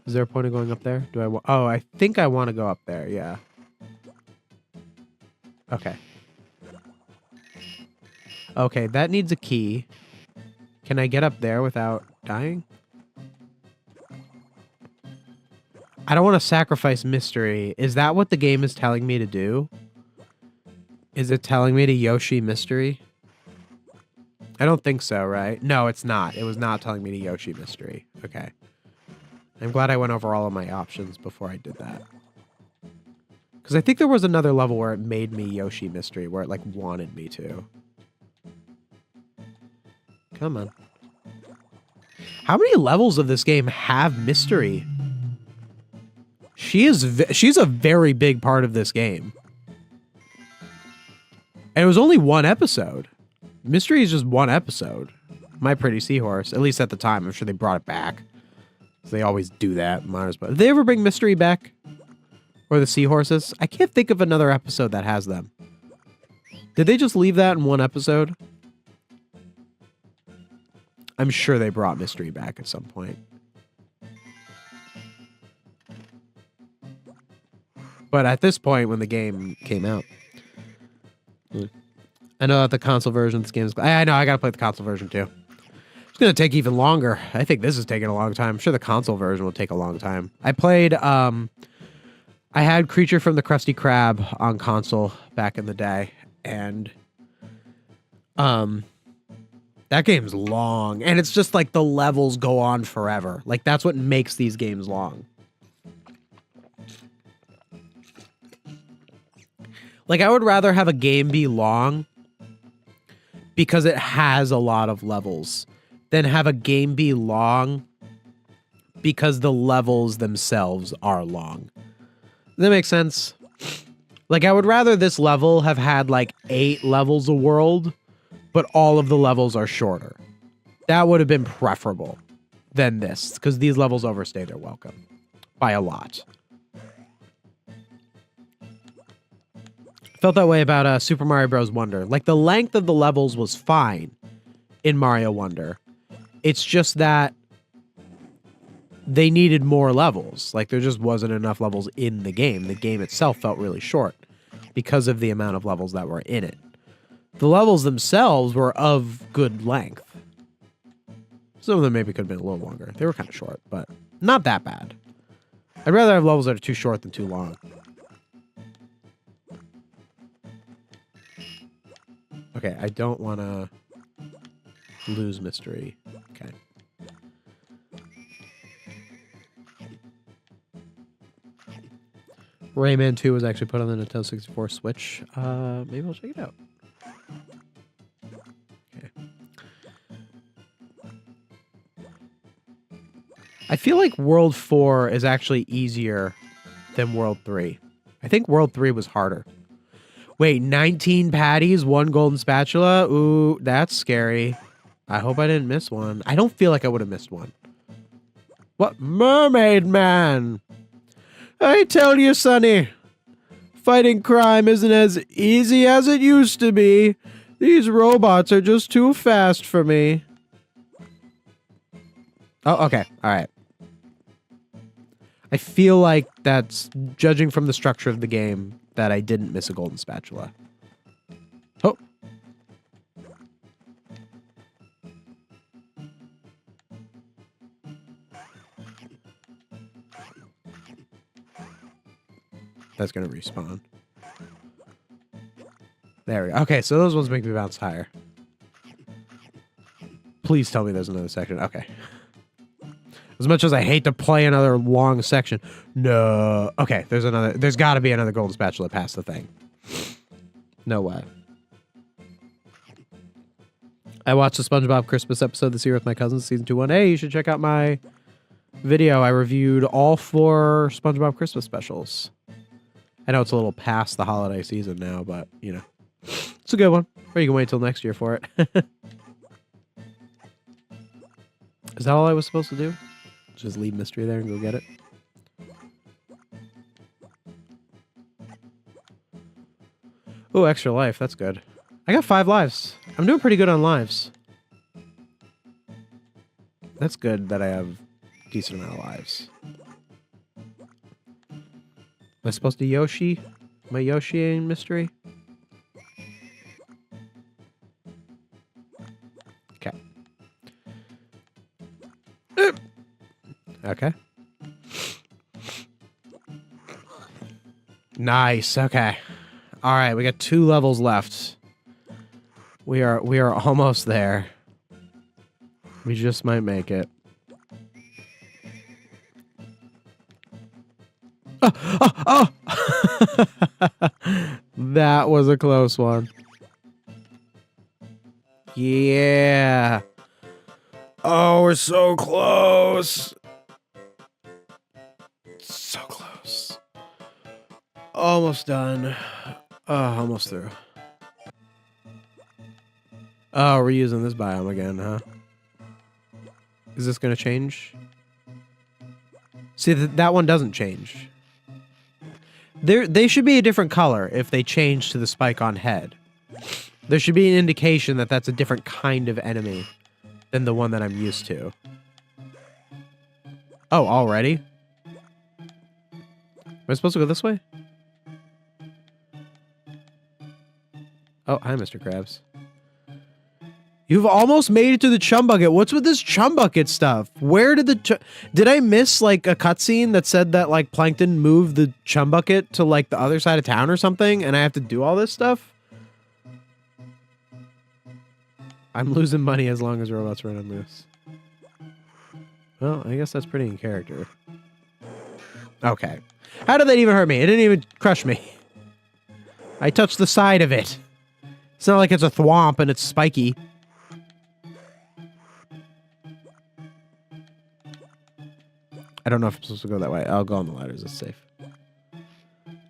Is there a point of going up there? Oh, I think I want to go up there. Yeah. Okay. Okay, that needs a key. Can I get up there without dying? I don't want to sacrifice mystery. Is that what the game is telling me to do? Is it telling me to Yoshi mystery? I don't think so, right? No, it's not. It was not telling me to Yoshi mystery. Okay. I'm glad I went over all of my options before I did that. Because I think there was another level where it made me Yoshi mystery, where it like wanted me to. Come on. How many levels of this game have mystery? She's a very big part of this game. And it was only one episode. Mystery is just one episode. My Pretty Seahorse, at least at the time. I'm sure they brought it back. So they always do that. Did they ever bring Mystery back? Or the Seahorses? I can't think of another episode that has them. Did they just leave that in one episode? I'm sure they brought Mystery back at some point. But at this point, when the game came out... I know that the console version of this game is... I know, I gotta play the console version too. It's gonna take even longer. I think this is taking a long time. I'm sure the console version will take a long time. I played... I had Creature from the Krusty Krab on console back in the day. And... that game's long. And it's just like the levels go on forever. Like, that's what makes these games long. Like, I would rather have a game be long because it has a lot of levels than have a game be long because the levels themselves are long. Does that make sense? Like, I would rather this level have had, like, 8 levels a world, but all of the levels are shorter. That would have been preferable than this, because these levels overstay their welcome by a lot. Felt that way about Super Mario Bros. Wonder. Like, the length of the levels was fine in Mario Wonder. It's just that they needed more levels. Like, there just wasn't enough levels in the game. The game itself felt really short because of the amount of levels that were in it. The levels themselves were of good length. Some of them maybe could have been a little longer. They were kind of short, but not that bad. I'd rather have levels that are too short than too long. Okay, I don't want to lose mystery. Okay. Rayman 2 was actually put on the Nintendo 64 Switch. Maybe I'll check it out. Okay. I feel like World 4 is actually easier than World 3. I think World 3 was harder. Wait, 19 patties, 1 golden spatula? Ooh, that's scary. I hope I didn't miss one. I don't feel like I would have missed one. What? Mermaid Man! I tell you, Sonny, fighting crime isn't as easy as it used to be. These robots are just too fast for me. Oh, okay. All right. I feel like that's, judging from the structure of the game, that I didn't miss a golden spatula. Oh. That's going to respawn. There we go. Okay, so those ones make me bounce higher. Please tell me there's another section. Okay. As much as I hate to play another long section. No. Okay, there's another. There's got to be another golden spatula past the thing. No way. I watched the SpongeBob Christmas episode this year with my cousins, season 2 1. Hey, you should check out my video. I reviewed all 4 SpongeBob Christmas specials. I know it's a little past the holiday season now, but, you know. It's a good one. Or you can wait till next year for it. Is that all I was supposed to do? Just leave mystery there and go get it? Oh, extra life. That's good. I got 5 lives. I'm doing pretty good on lives. That's good that I have a decent amount of lives. Am I supposed to Yoshi? Am I Yoshi-ing mystery? Okay. Okay. Nice. Okay. All right, we got 2 levels left. We are almost there. We just might make it. Oh! That was a close one. Yeah. Oh, we're so close. So close. Almost done. Oh, almost through. Oh, we're using this biome again, huh? Is this going to change? See, that one doesn't change. They should be a different color if they change to the spike on head. There should be an indication that that's a different kind of enemy than the one that I'm used to. Oh, already? Am I supposed to go this way? Oh, hi, Mr. Krabs. You've almost made it to the chum bucket. What's with this chum bucket stuff? Where did did I miss like a cutscene that said that like Plankton moved the chum bucket to like the other side of town or something, and I have to do all this stuff? I'm losing money as long as robots run loose. Well, I guess that's pretty in character. Okay. How did that even hurt me? It didn't even crush me. I touched the side of it. It's not like it's a thwomp and it's spiky. I don't know if I'm supposed to go that way. I'll go on the ladders. It's safe.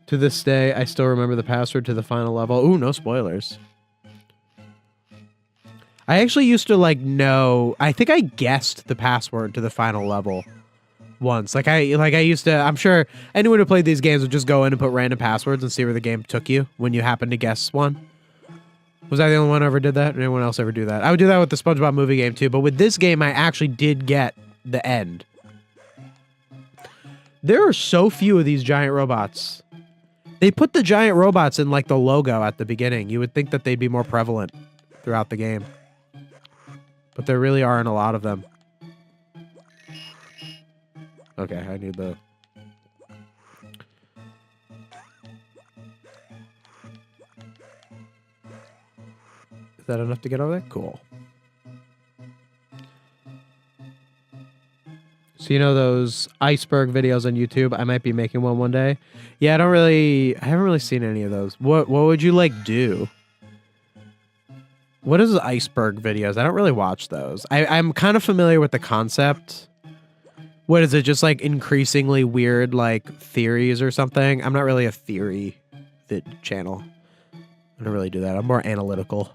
To this day, I still remember the password to the final level. Ooh, no spoilers. I actually used to, like, know... I think I guessed the password to the final level once. Like I used to. I'm sure anyone who played these games would just go in and put random passwords and see where the game took you when you happen to guess one. Was I the only one who ever did that? Or anyone else ever do that? I would do that with the SpongeBob movie game too. But with this game, I actually did get the end. There are so few of these giant robots. They put the giant robots in like the logo at the beginning. You would think that they'd be more prevalent throughout the game. But there really aren't a lot of them. Okay, I need the... Is that enough to get over there? Cool. So you know those iceberg videos on YouTube? I might be making one day. Yeah, I haven't really seen any of those. What would you like do? What is iceberg videos? I don't really watch those. I'm kind of familiar with the concept. What is it? Just like increasingly weird like theories or something? I'm not really a theory channel. I don't really do that. I'm more analytical,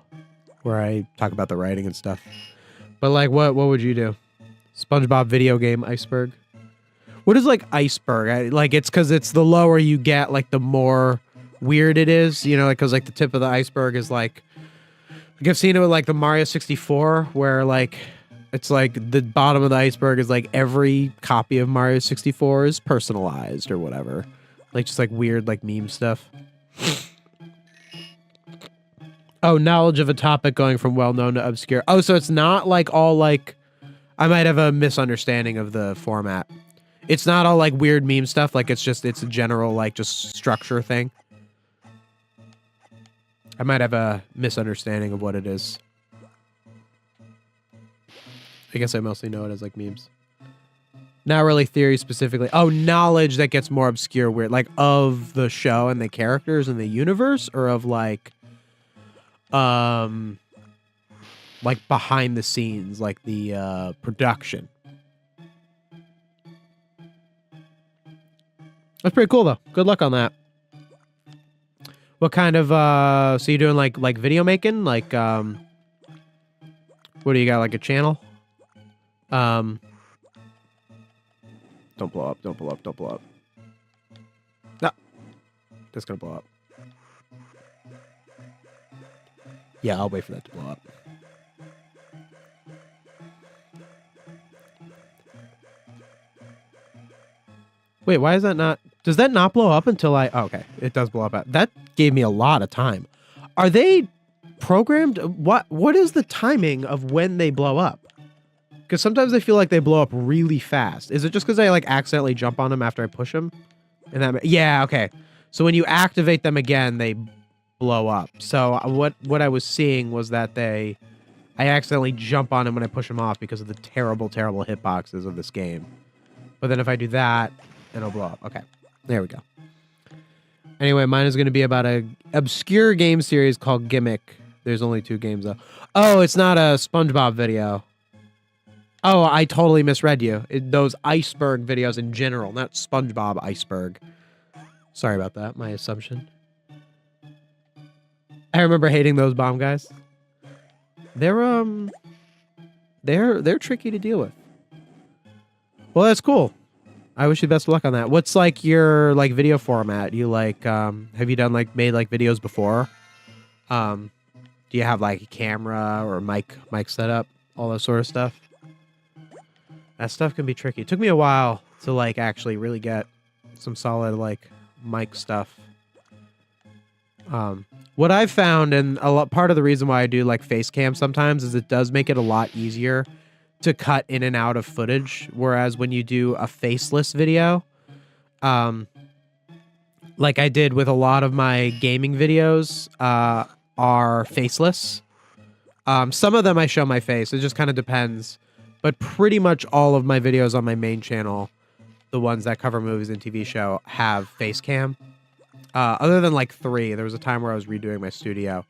where I talk about the writing and stuff. But like, what would you do? SpongeBob video game iceberg. What is like iceberg? Like it's because it's the lower you get, like the more weird it is. You know, like because like the tip of the iceberg is like I've seen it with like the Mario 64, where like it's like the bottom of the iceberg is like every copy of Mario 64 is personalized or whatever. Like just like weird like meme stuff. Oh, knowledge of a topic going from well-known to obscure. Oh, so it's not like all like... I might have a misunderstanding of the format. It's not all like weird meme stuff. Like it's a general like just structure thing. I might have a misunderstanding of what it is. I guess I mostly know it as like memes. Not really theory specifically. Oh, knowledge that gets more obscure, weird. Like of the show and the characters and the universe, or of like behind the scenes, like the production. That's pretty cool though. Good luck on that. What kind of so you doing like video making? Like what do you got, like a channel? Don't blow up, don't blow up, don't blow up. No. That's gonna blow up. Yeah, I'll wait for that to blow up. Wait, why is that not... Does that not blow up until I... Oh, okay, it does blow up. That gave me a lot of time. Are they programmed? What is the timing of when they blow up? Because sometimes I feel like they blow up really fast. Is it just because I like accidentally jump on them after I push them? And that... Yeah, okay. So when you activate them again, they blow up. So what I was seeing was that I accidentally jump on them when I push them off because of the terrible, terrible hitboxes of this game. But then if I do that... it'll blow up. Okay. There we go. Anyway, mine is going to be about a obscure game series called Gimmick. There's only 2 games, though. Oh, it's not a SpongeBob video. Oh, I totally misread you. Those iceberg videos in general, not SpongeBob iceberg. Sorry about that, my assumption. I remember hating those bomb guys. They're tricky to deal with. Well, that's cool. I wish you the best of luck on that. What's like your like video format? You like have you done like made like videos before? Do you have like a camera or a mic setup, all that sort of stuff? That stuff can be tricky. It took me a while to like actually really get some solid like mic stuff. What I've found, and part of the reason why I do like face cam sometimes, is it does make it a lot easier to cut in and out of footage, whereas when you do a faceless video, like I did with a lot of my gaming videos, are faceless. Some of them I show my face. It just kind of depends. But pretty much all of my videos on my main channel, the ones that cover movies and TV show, have face cam. Other than like 3, there was a time where I was redoing my studio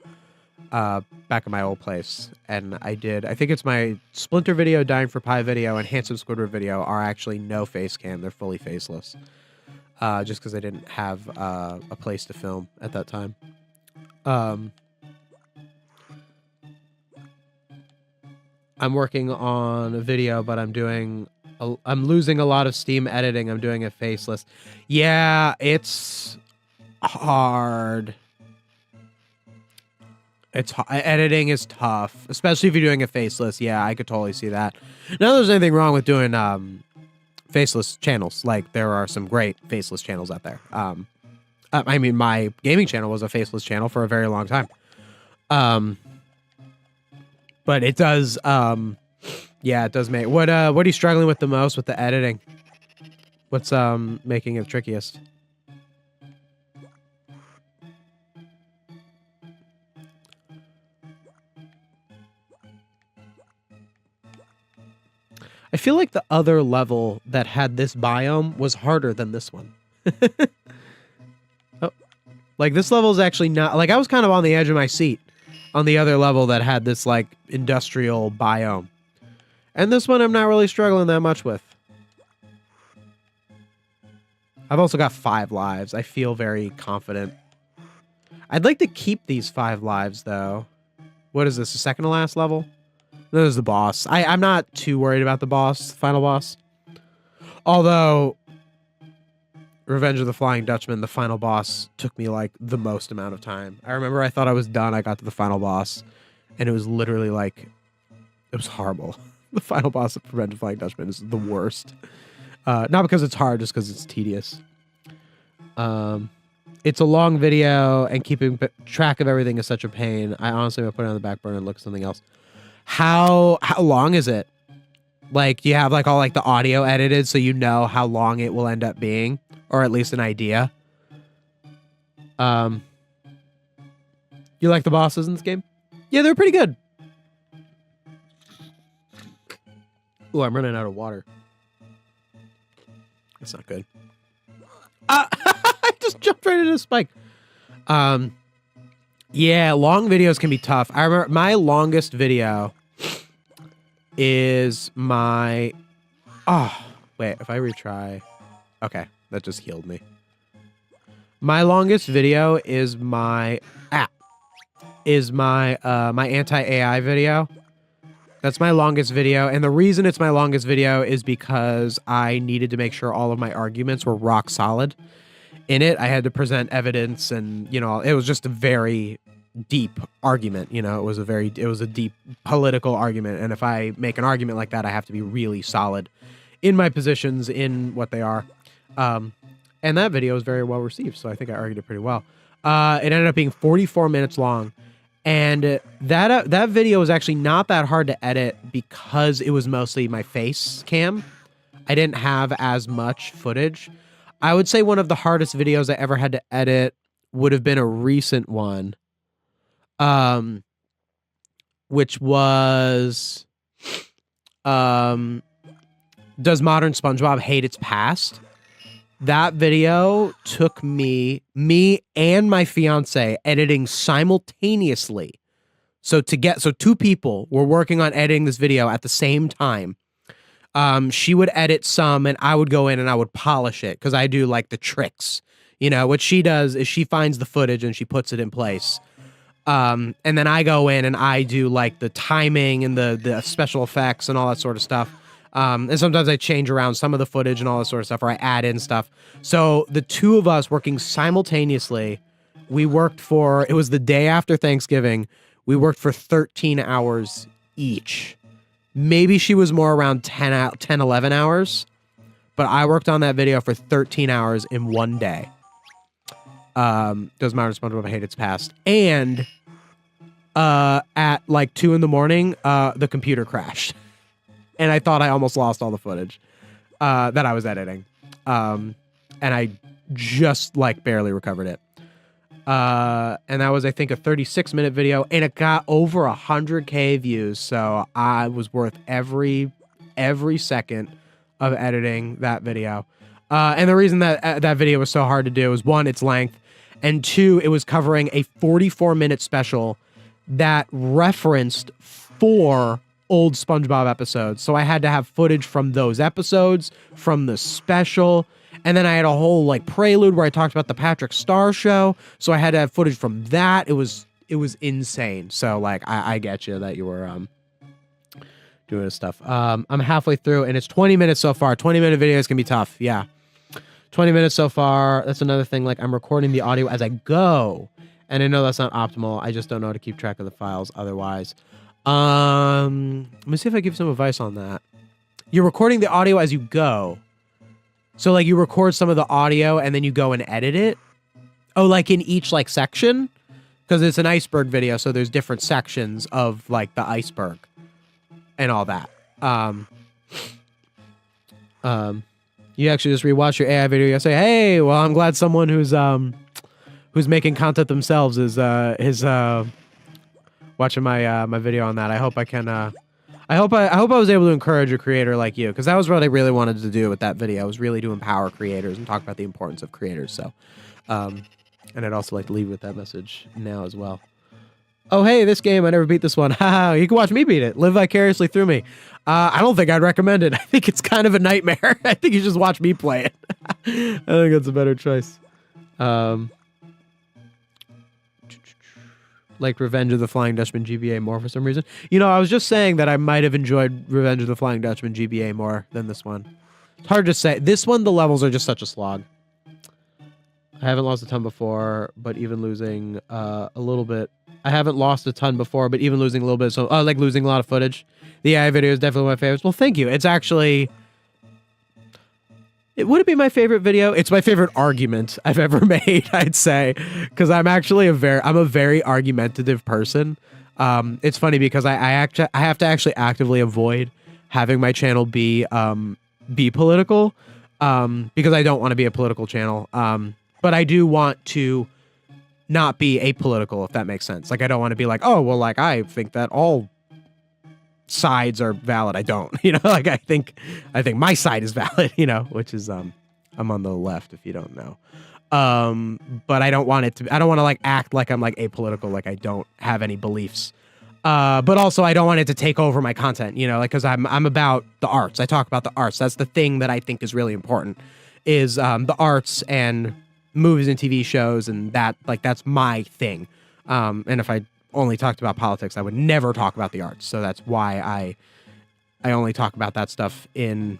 back in my old place, and I think it's my Splinter video, Dying for Pie video, and Handsome Squidward video are actually no face cam. They're fully faceless. Just because I didn't have a place to film at that time. I'm working on a video, but I'm doing I'm losing a lot of Steam editing. I'm doing it faceless. Yeah, it's hard. Editing is tough, especially if you're doing a faceless. Yeah, I could totally see that. Not that there's anything wrong with doing faceless channels. Like, there are some great faceless channels out there. I mean, my gaming channel was a faceless channel for a very long time. But it does, yeah, it does make... What are you struggling with the most with the editing? What's making it trickiest? I feel like the other level that had this biome was harder than this one. Oh, like, this level is actually not... Like, I was kind of on the edge of my seat on the other level that had this, like, industrial biome. And this one I'm not really struggling that much with. I've also got 5 lives. I feel very confident. I'd like to keep these 5 lives, though. What is this, the second to last level? No, this is the boss. I'm not too worried about the boss, final boss. Although, Revenge of the Flying Dutchman, the final boss, took me, like, the most amount of time. I remember I thought I was done. I got to the final boss, and it was literally, like, it was horrible. The final boss of Revenge of the Flying Dutchman is the worst. Not because it's hard, just because it's tedious. It's a long video, and keeping track of everything is such a pain. I honestly would put it on the back burner and look at something else. How long is it? Like, do you have, like, all, like, the audio edited so you know how long it will end up being? Or at least an idea? You like the bosses in this game? Yeah, they're pretty good. Ooh, I'm running out of water. That's not good. I just jumped right into a spike. Yeah, long videos can be tough. I remember my longest video is my... Oh, wait, if I retry... Okay, that just healed me. My longest video is my... my anti-AI video. That's my longest video, and the reason it's my longest video is because I needed to make sure all of my arguments were rock solid. In it, I had to present evidence, and, you know, it was just a very deep argument. You know, it was a deep political argument, and if I make an argument like that, I have to be really solid in my positions, in what they are. And that video was very well received, so I think I argued it pretty well. It ended up being 44 minutes long, and that video was actually not that hard to edit because it was mostly my face cam. I didn't have as much footage. I would say one of the hardest videos I ever had to edit would have been a recent one, which was, does modern SpongeBob hate its past? That video took me and my fiance editing simultaneously. So 2 people were working on editing this video at the same time. She would edit some, and I would go in and I would polish it, because I do, like, the tricks. You know, what she does is she finds the footage and she puts it in place. And then I go in and I do, like, the timing and the special effects and all that sort of stuff. And sometimes I change around some of the footage and all that sort of stuff, or I add in stuff. So the 2 of us working simultaneously, we worked for, it was the day after Thanksgiving, we worked for 13 hours each. Maybe she was more around 10, 11 hours, but I worked on that video for 13 hours in one day. Does modern SpongeBob hate its past? And at like 2 in the morning, the computer crashed. And I thought I almost lost all the footage that I was editing. And I just, like, barely recovered it. And that was, I think, a 36-minute video, and it got over 100K views, so I was worth every second of editing that video. And the reason that that video was so hard to do is, 1, its length, and 2, it was covering a 44-minute special that referenced 4 old SpongeBob episodes. So I had to have footage from those episodes, from the special, and then I had a whole, like, prelude where I talked about the Patrick Star show. So I had to have footage from that. It was insane. So, like, I get you that you were doing his stuff. I'm halfway through, and it's 20 minutes so far. 20-minute videos can be tough. Yeah. 20 minutes so far. That's another thing. Like, I'm recording the audio as I go, and I know that's not optimal. I just don't know how to keep track of the files otherwise. Let me see if I give some advice on that. You're recording the audio as you go. So, like, you record some of the audio, and then you go and edit it? Oh, like in each, like, section? Because it's an iceberg video, so there's different sections of, like, the iceberg and all that. You actually just rewatch your AI video. You say, "Hey, well, I'm glad someone who's making content themselves is watching my video on that. I hope I can. I hope I was able to encourage a creator like you, because that was what I really wanted to do with that video. Was really to empower creators and talk about the importance of creators. So, and I'd also like to leave with that message now as well. Oh, hey, this game, I never beat this one. Haha, you can watch me beat it. Live vicariously through me. I don't think I'd recommend it. I think it's kind of a nightmare. I think you just watch me play it. I think that's a better choice. Like Revenge of the Flying Dutchman GBA more for some reason. You know, I was just saying that I might have enjoyed Revenge of the Flying Dutchman GBA more than this one. It's hard to say. This one, the levels are just such a slog. I haven't lost a ton before, but even losing a little bit. I haven't lost a ton before, but even losing a little bit, so like losing a lot of footage. The AI video is definitely my favorite. Well, thank you. It's actually, would it be my favorite video? It's my favorite argument I've ever made, I'd say, because I'm actually I'm a very argumentative person. It's funny because I have to actually actively avoid having my channel be political, because I don't want to be a political channel. But I do want to not be apolitical, if that makes sense. Like, I don't want to be like, oh, well, like, I think that all sides are valid. I don't, you know, like, I think my side is valid, you know, which is, I'm on the left, if you don't know. But I don't want to like act like I'm like apolitical, like I don't have any beliefs. But also I don't want it to take over my content, you know, like, cause I'm about the arts. I talk about the arts. That's the thing that I think is really important is, the arts and movies and TV shows, and that, like, that's my thing. And if I only talked about politics, I would never talk about the arts. So that's why I only talk about that stuff in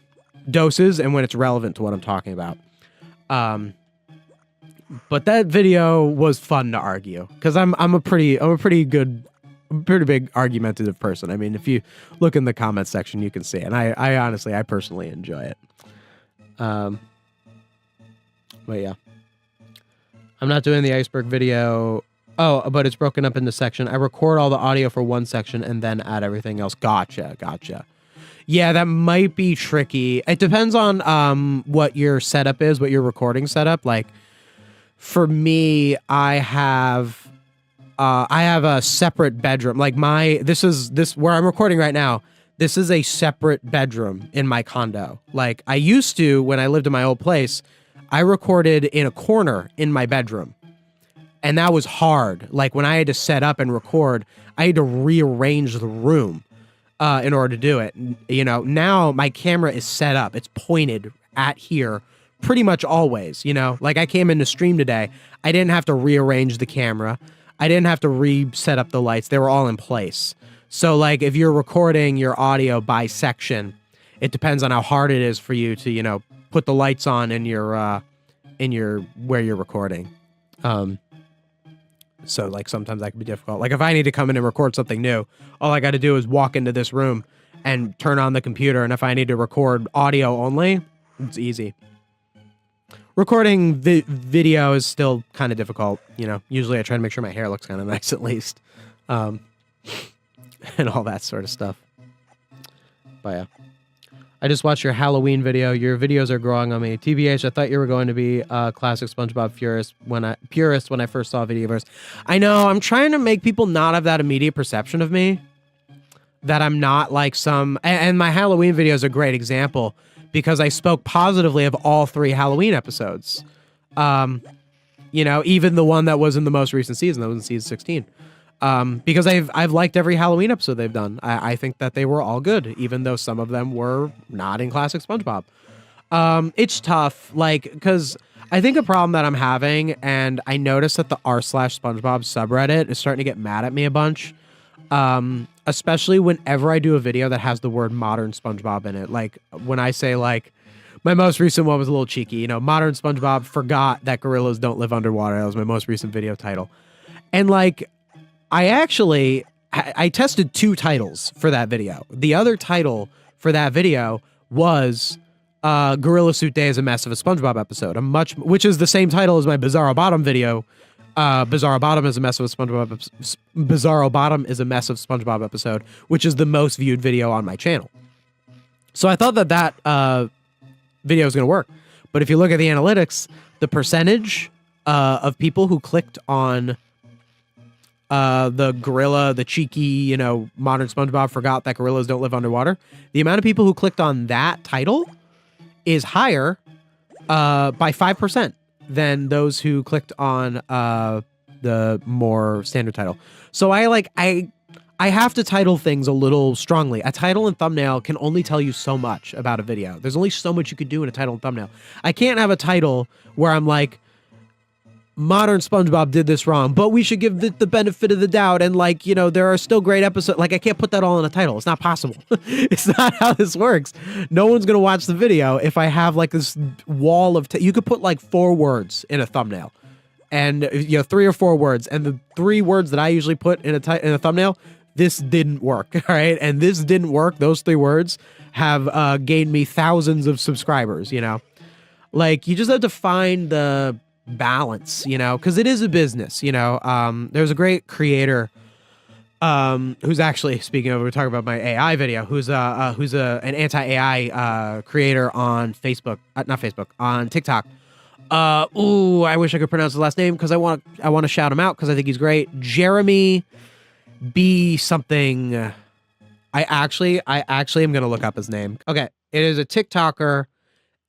doses and when it's relevant to what I'm talking about. But that video was fun to argue because I'm a pretty big argumentative person. I mean, if you look in the comment section, you can see it. And I honestly, I personally enjoy it. But yeah. I'm not doing the iceberg video. Oh, but it's broken up into section. I record all the audio for one section and then add everything else. Gotcha. Yeah, that might be tricky. It depends on what your setup is, what your recording setup. Like, for me, I have a separate bedroom. Like this where I'm recording right now. This is a separate bedroom in my condo. Like, I used to, when I lived in my old place, I recorded in a corner in my bedroom. And that was hard. Like, when I had to set up and record, I had to rearrange the room in order to do it. You know, now my camera is set up. It's pointed at here pretty much always, you know? Like, I came in to stream today. I didn't have to rearrange the camera. I didn't have to reset up the lights. They were all in place. So, like, if you're recording your audio by section, it depends on how hard it is for you to, you know, put the lights on in your where you're recording. So, like, sometimes that can be difficult. Like, if I need to come in and record something new, all I got to do is walk into this room and turn on the computer. And if I need to record audio only, it's easy. Recording video is still kind of difficult. You know, usually I try to make sure my hair looks kind of nice at least. And all that sort of stuff. But yeah. I just watched your Halloween video. Your videos are growing on me. TBH, I thought you were going to be a classic SpongeBob purist when I first saw Videoverse. I know, I'm trying to make people not have that immediate perception of me. That I'm not like some... And my Halloween video is a great example because I spoke positively of all 3 Halloween episodes. You know, even the one that was in the most recent season, that was in season 16. Because I've liked every Halloween episode they've done. I think that they were all good, even though some of them were not in classic SpongeBob. It's tough, like, because I think a problem that I'm having, and I noticed that the r/SpongeBob subreddit is starting to get mad at me a bunch, Especially whenever I do a video that has the word modern SpongeBob in it. Like when I say like, my most recent one was a little cheeky, you know, modern SpongeBob forgot that gorillas don't live underwater. That was my most recent video title. And like, I tested 2 titles for that video. The other title for that video was Gorilla Suit Day is a mess of a SpongeBob episode, which is the same title as my Bizarro Bottom video. Bizarro Bottom is a mess of a SpongeBob. Bizarro Bottom is a mess of SpongeBob episode, which is the most viewed video on my channel. So I thought that video was going to work. But if you look at the analytics, the percentage of people who clicked on the gorilla, the cheeky, you know, modern SpongeBob forgot that gorillas don't live underwater. The amount of people who clicked on that title is higher by 5%. Than those who clicked on the more standard title. So I have to title things a little strongly. A title and thumbnail can only tell you so much about a video. There's only so much you could do in a title and thumbnail. I can't have a title where I'm like, modern SpongeBob did this wrong, but we should give the benefit of the doubt. And like, you know, there are still great episodes. Like I can't put that all in a title. It's not possible. It's not how this works. No one's going to watch the video if I have like this wall of, you could put like 4 words in a thumbnail and you know, 3 or 4 words. And the 3 words that I usually put in a thumbnail, this didn't work. All right. And this didn't work. Those 3 words have gained me thousands of subscribers, you know, like you just have to find the balance, you know, because it is a business, you know. There's a great creator who's actually, speaking of, we're talking about my AI video, who's an anti-AI creator on Facebook, not Facebook, on TikTok. I wish I could pronounce his last name because I want to shout him out because I think he's great. Jeremy B something. I actually am gonna look up his name. Okay, it is a TikToker,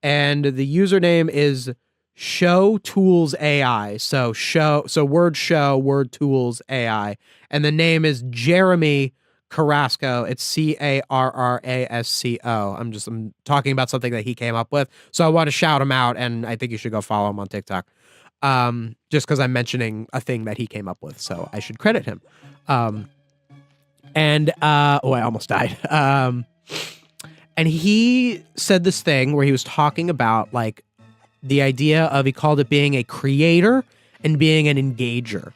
and the username is Show Tools AI. So word tools AI. And the name is Jeremy Carrasco. It's Carrasco. I'm talking about something that he came up with. So I want to shout him out, and I think you should go follow him on TikTok. Just because I'm mentioning a thing that he came up with. So I should credit him. I almost died. And he said this thing where he was talking about like the idea of, he called it being a creator and being an engager.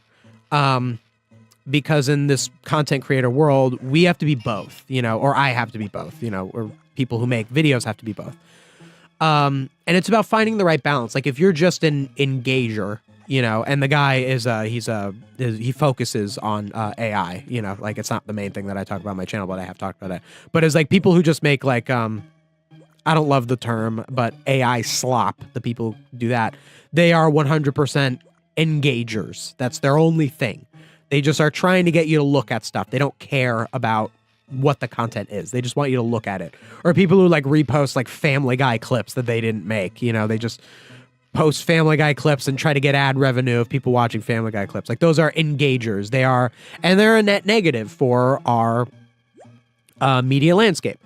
Because in this content creator world, we have to be both, you know, or I have to be both, you know, or people who make videos have to be both. And it's about finding the right balance. Like if you're just an engager, you know, and the guy is, he focuses on AI, you know, like it's not the main thing that I talk about on my channel, but I have talked about it. But it's like people who just make like, I don't love the term, but AI slop, the people who do that, they are 100% engagers. That's their only thing. They just are trying to get you to look at stuff. They don't care about what the content is. They just want you to look at it. Or people who like repost like Family Guy clips that they didn't make. You know, they just post Family Guy clips and try to get ad revenue of people watching Family Guy clips. Like those are engagers. They're a net negative for our media landscape.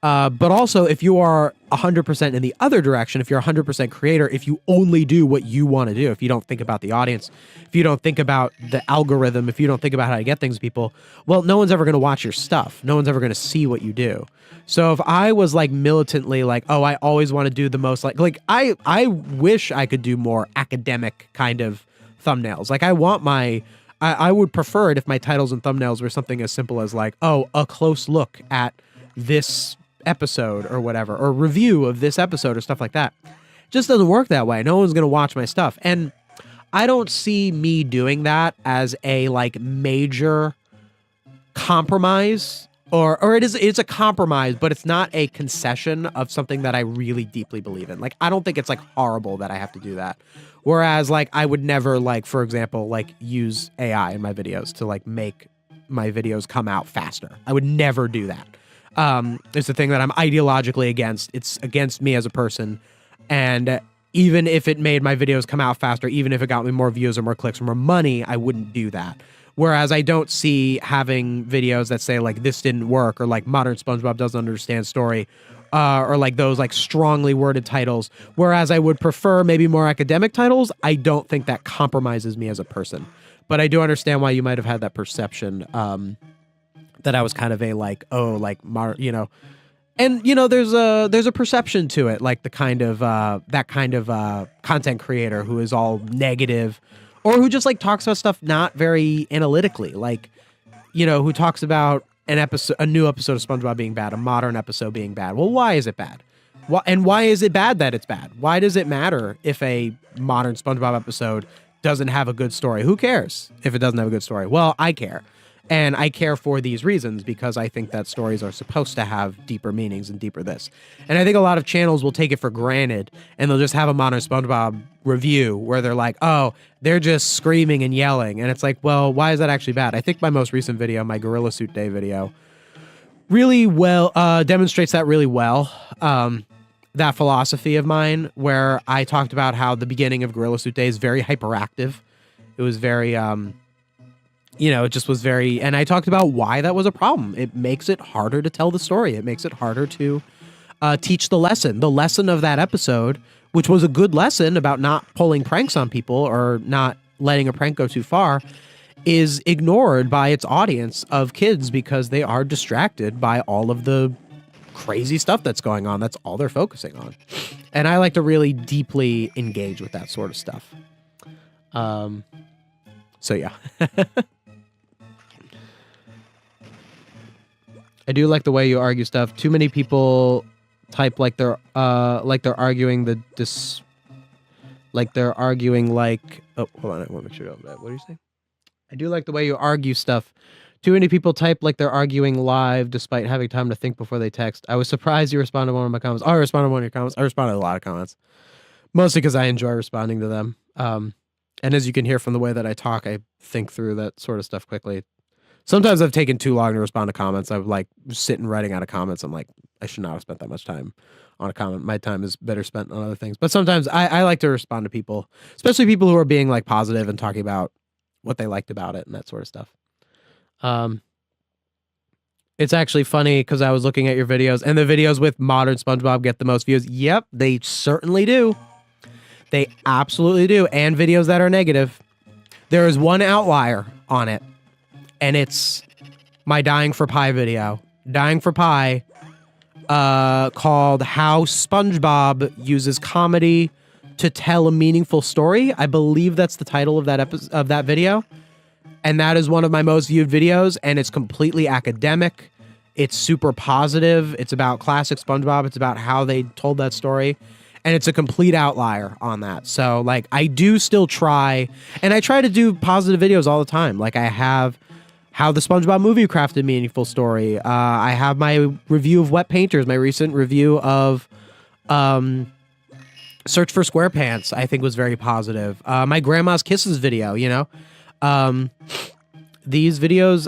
But also, if you are 100% in the other direction, if you're 100% creator, if you only do what you want to do, if you don't think about the audience, if you don't think about the algorithm, if you don't think about how to get things to people, well, no one's ever going to watch your stuff. No one's ever going to see what you do. So if I was like militantly like, oh, I always want to do the most like I wish I could do more academic kind of thumbnails. Like I would prefer it if my titles and thumbnails were something as simple as like, oh, a close look at this episode or whatever, or review of this episode or stuff like that. It just doesn't work that way. No one's going to watch my stuff. And I don't see me doing that as a like major compromise, or it's a compromise, but it's not a concession of something that I really deeply believe in. Like, I don't think it's like horrible that I have to do that. Whereas like I would never like, for example, like use AI in my videos to like make my videos come out faster. I would never do that. It's the thing that I'm ideologically against. It's against me as a person. And even if it made my videos come out faster, even if it got me more views or more clicks or more money, I wouldn't do that. Whereas I don't see having videos that say like this didn't work, or like modern SpongeBob doesn't understand story, or like those like strongly worded titles. Whereas I would prefer maybe more academic titles. I don't think that compromises me as a person. But I do understand why you might have had that perception. that I was kind of a like, oh, like, you know, and you know, there's a perception to it, like the kind of that kind of content creator who is all negative, or who just like talks about stuff not very analytically, like, you know, who talks about a new episode of SpongeBob being bad, a modern episode being bad. Well, why is it bad? Why is it bad that it's bad? Why does it matter if a modern SpongeBob episode doesn't have a good story? Who cares if it doesn't have a good story? Well, I care. And I care for these reasons because I think that stories are supposed to have deeper meanings and deeper this. And I think a lot of channels will take it for granted and they'll just have a modern SpongeBob review where they're like, oh, they're just screaming and yelling. And it's like, well, why is that actually bad? I think my most recent video, my Gorilla Suit Day video, really well demonstrates that really well. That philosophy of mine where I talked about how the beginning of Gorilla Suit Day is very hyperactive. It was very... you know, it just was very, and I talked about why that was a problem. It makes it harder to tell the story. It makes it harder to teach the lesson. The lesson of that episode, which was a good lesson about not pulling pranks on people or not letting a prank go too far, is ignored by its audience of kids because they are distracted by all of the crazy stuff that's going on. That's all they're focusing on. And I like to really deeply engage with that sort of stuff. So yeah. I do like the way you argue stuff. Too many people type like they're arguing oh, hold on, I want to make sure of that. What are you saying? I do like the way you argue stuff. Too many people type like they're arguing live despite having time to think before they text. I was surprised you responded to one of my comments. Oh, I responded to one of your comments. I responded to a lot of comments. Mostly because I enjoy responding to them. And as you can hear from the way that I talk, I think through that sort of stuff quickly. Sometimes I've taken too long to respond to comments. I've like sitting writing out of comments. I'm like, I should not have spent that much time on a comment. My time is better spent on other things. But sometimes I like to respond to people, especially people who are being like positive and talking about what they liked about it and that sort of stuff. It's actually funny because I was looking at your videos and the videos with modern SpongeBob get the most views. Yep, they certainly do. They absolutely do. And videos that are negative. There is one outlier on it. And it's my Dying for Pie video. Dying for Pie, called How SpongeBob Uses Comedy to Tell a Meaningful Story. I believe that's the title of that video. And that is one of my most viewed videos, and it's completely academic. It's super positive. It's about classic SpongeBob. It's about how they told that story. And it's a complete outlier on that. So, like, I do still try, and I try to do positive videos all the time. Like, I have How the SpongeBob Movie Crafted a Meaningful Story. I have my review of Wet Painters, my recent review of Search for SquarePants, I think was very positive. My Grandma's Kisses video, you know? These videos,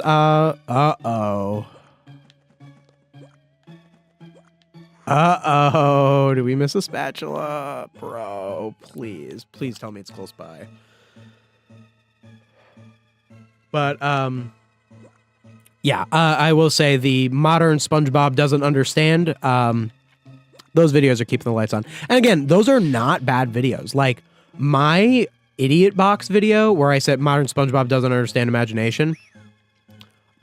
did we miss a spatula? Bro, please tell me it's close by. But, yeah, I will say the modern SpongeBob doesn't understand. Those videos are keeping the lights on. And again, those are not bad videos. Like, my Idiot Box video where I said modern SpongeBob doesn't understand imagination,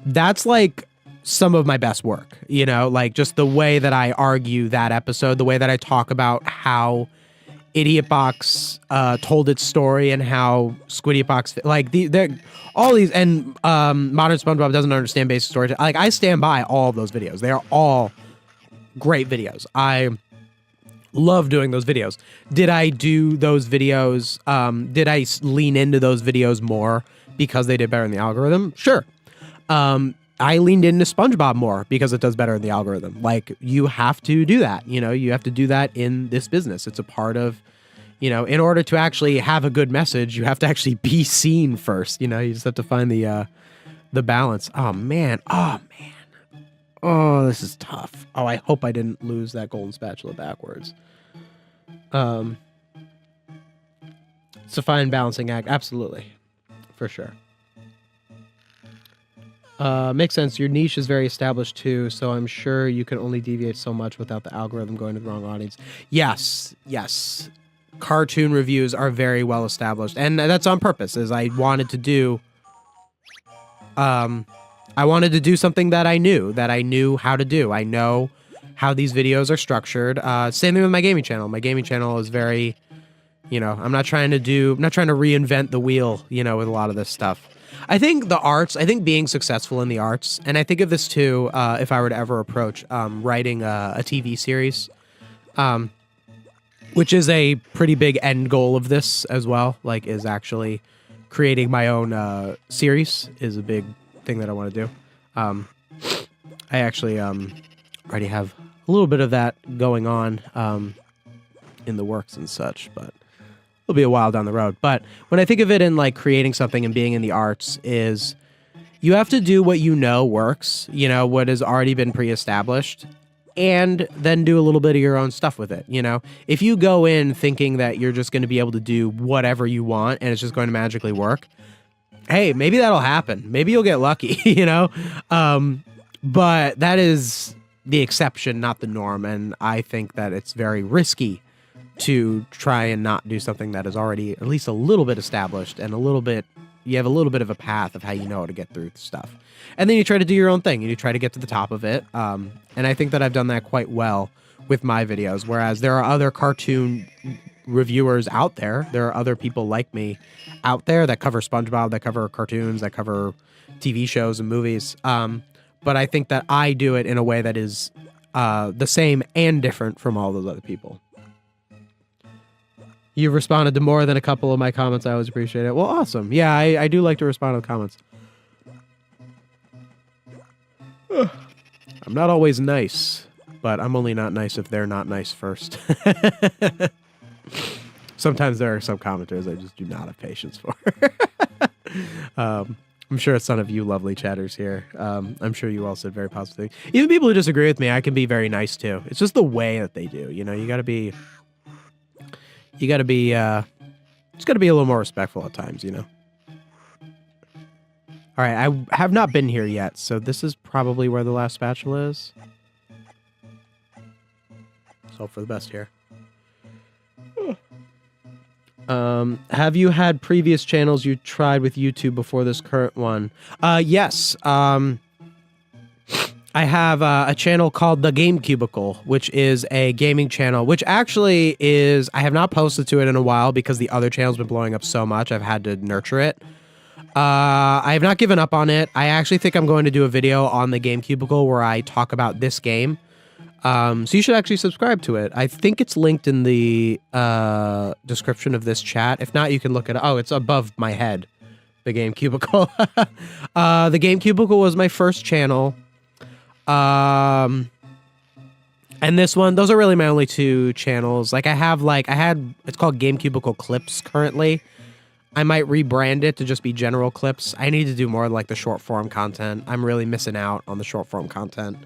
that's like some of my best work, you know, like just the way that I argue that episode, the way that I talk about how Idiot Box told its story and how Squiddy Box, like all these, and modern SpongeBob doesn't understand basic story. Like, I stand by all of those videos. They are all great videos. I love doing those videos. Did I do those videos? Did I lean into those videos more because they did better in the algorithm? Sure. I leaned into SpongeBob more because it does better in the algorithm. Like, you have to do that. You know, you have to do that in this business. It's a part of, you know, in order to actually have a good message, you have to actually be seen first. You know, you just have to find the balance. Oh, man. Oh, this is tough. Oh, I hope I didn't lose that golden spatula backwards. It's a fine balancing act. Absolutely. For sure. Makes sense. Your niche is very established too, so I'm sure you can only deviate so much without the algorithm going to the wrong audience. Yes. Cartoon reviews are very well established, and that's on purpose, as I wanted to do I wanted to do something that I knew how to do. I know how these videos are structured. Same thing with my gaming channel. My gaming channel is very, I'm not trying to reinvent the wheel, with a lot of this stuff. I think being successful in the arts, and I think of this too, if I were to ever approach writing a TV series, which is a pretty big end goal of this as well, like is actually creating my own series is a big thing that I want to do. I actually already have a little bit of that going on in the works and such, but it'll be a while down the road. But when I think of it in like creating something and being in the arts is you have to do what works, what has already been pre-established, and then do a little bit of your own stuff with it. If you go in thinking that you're just going to be able to do whatever you want and it's just going to magically work, hey, maybe that'll happen. Maybe you'll get lucky, but that is the exception, not the norm. And I think that it's very risky to try and not do something that is already at least a little bit established and you have a little bit of a path of how to get through stuff. And then you try to do your own thing and you try to get to the top of it. And I think that I've done that quite well with my videos, whereas there are other cartoon reviewers out there. There are other people like me out there that cover SpongeBob, that cover cartoons, that cover TV shows and movies. But I think that I do it in a way that is the same and different from all those other people. You've responded to more than a couple of my comments. I always appreciate it. Well, awesome. Yeah, I do like to respond to comments. I'm not always nice, but I'm only not nice if they're not nice first. Sometimes there are some commenters I just do not have patience for. I'm sure it's none of you lovely chatters here. I'm sure you all said very positive things. Even people who disagree with me, I can be very nice too. It's just the way that they do. You gotta be just gotta be a little more respectful at times, All right, I have not been here yet, so this is probably where the last spatula is. Let's hope for the best here. Have you had previous channels you tried with YouTube before this current one? Yes. I have a channel called The Game Cubicle, which is a gaming channel, which actually is, I have not posted to it in a while because the other channel's been blowing up so much, I've had to nurture it. I have not given up on it. I actually think I'm going to do a video on The Game Cubicle where I talk about this game. So you should actually subscribe to it. I think it's linked in the description of this chat. If not, you can look at it. Oh, it's above my head. The Game Cubicle. The Game Cubicle was my first channel. And this one, those are really my only two channels. Like it's called Game Cubicle Clips currently. I might rebrand it to just be general clips. I need to do more like the short form content. I'm really missing out on the short form content.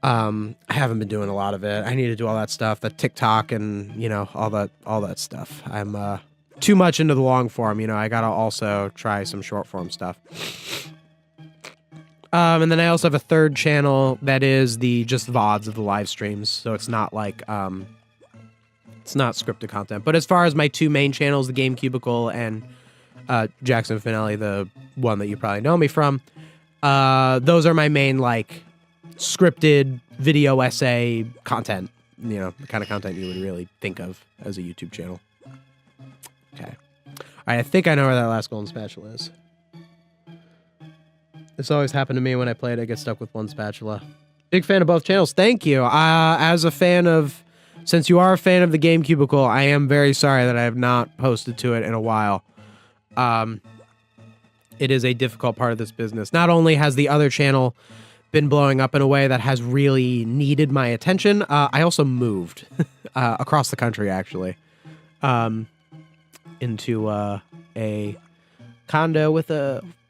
I haven't been doing a lot of it. I need to do all that stuff, the TikTok and, all that stuff. I'm, too much into the long form, I gotta also try some short form stuff. And then I also have a third channel that is just VODs of the live streams. So it's not like, it's not scripted content. But as far as my two main channels, the Game Cubicle and Jackson Finelli, the one that you probably know me from, those are my main, scripted video essay content. The kind of content you would really think of as a YouTube channel. Okay. All right, I think I know where that last golden spatula is. This always happened to me when I played. I get stuck with one spatula. Big fan of both channels. Thank you. Since you are a fan of the Game Cubicle, I am very sorry that I have not posted to it in a while. It is a difficult part of this business. Not only has the other channel been blowing up in a way that has really needed my attention, I also moved across the country, actually, into a condo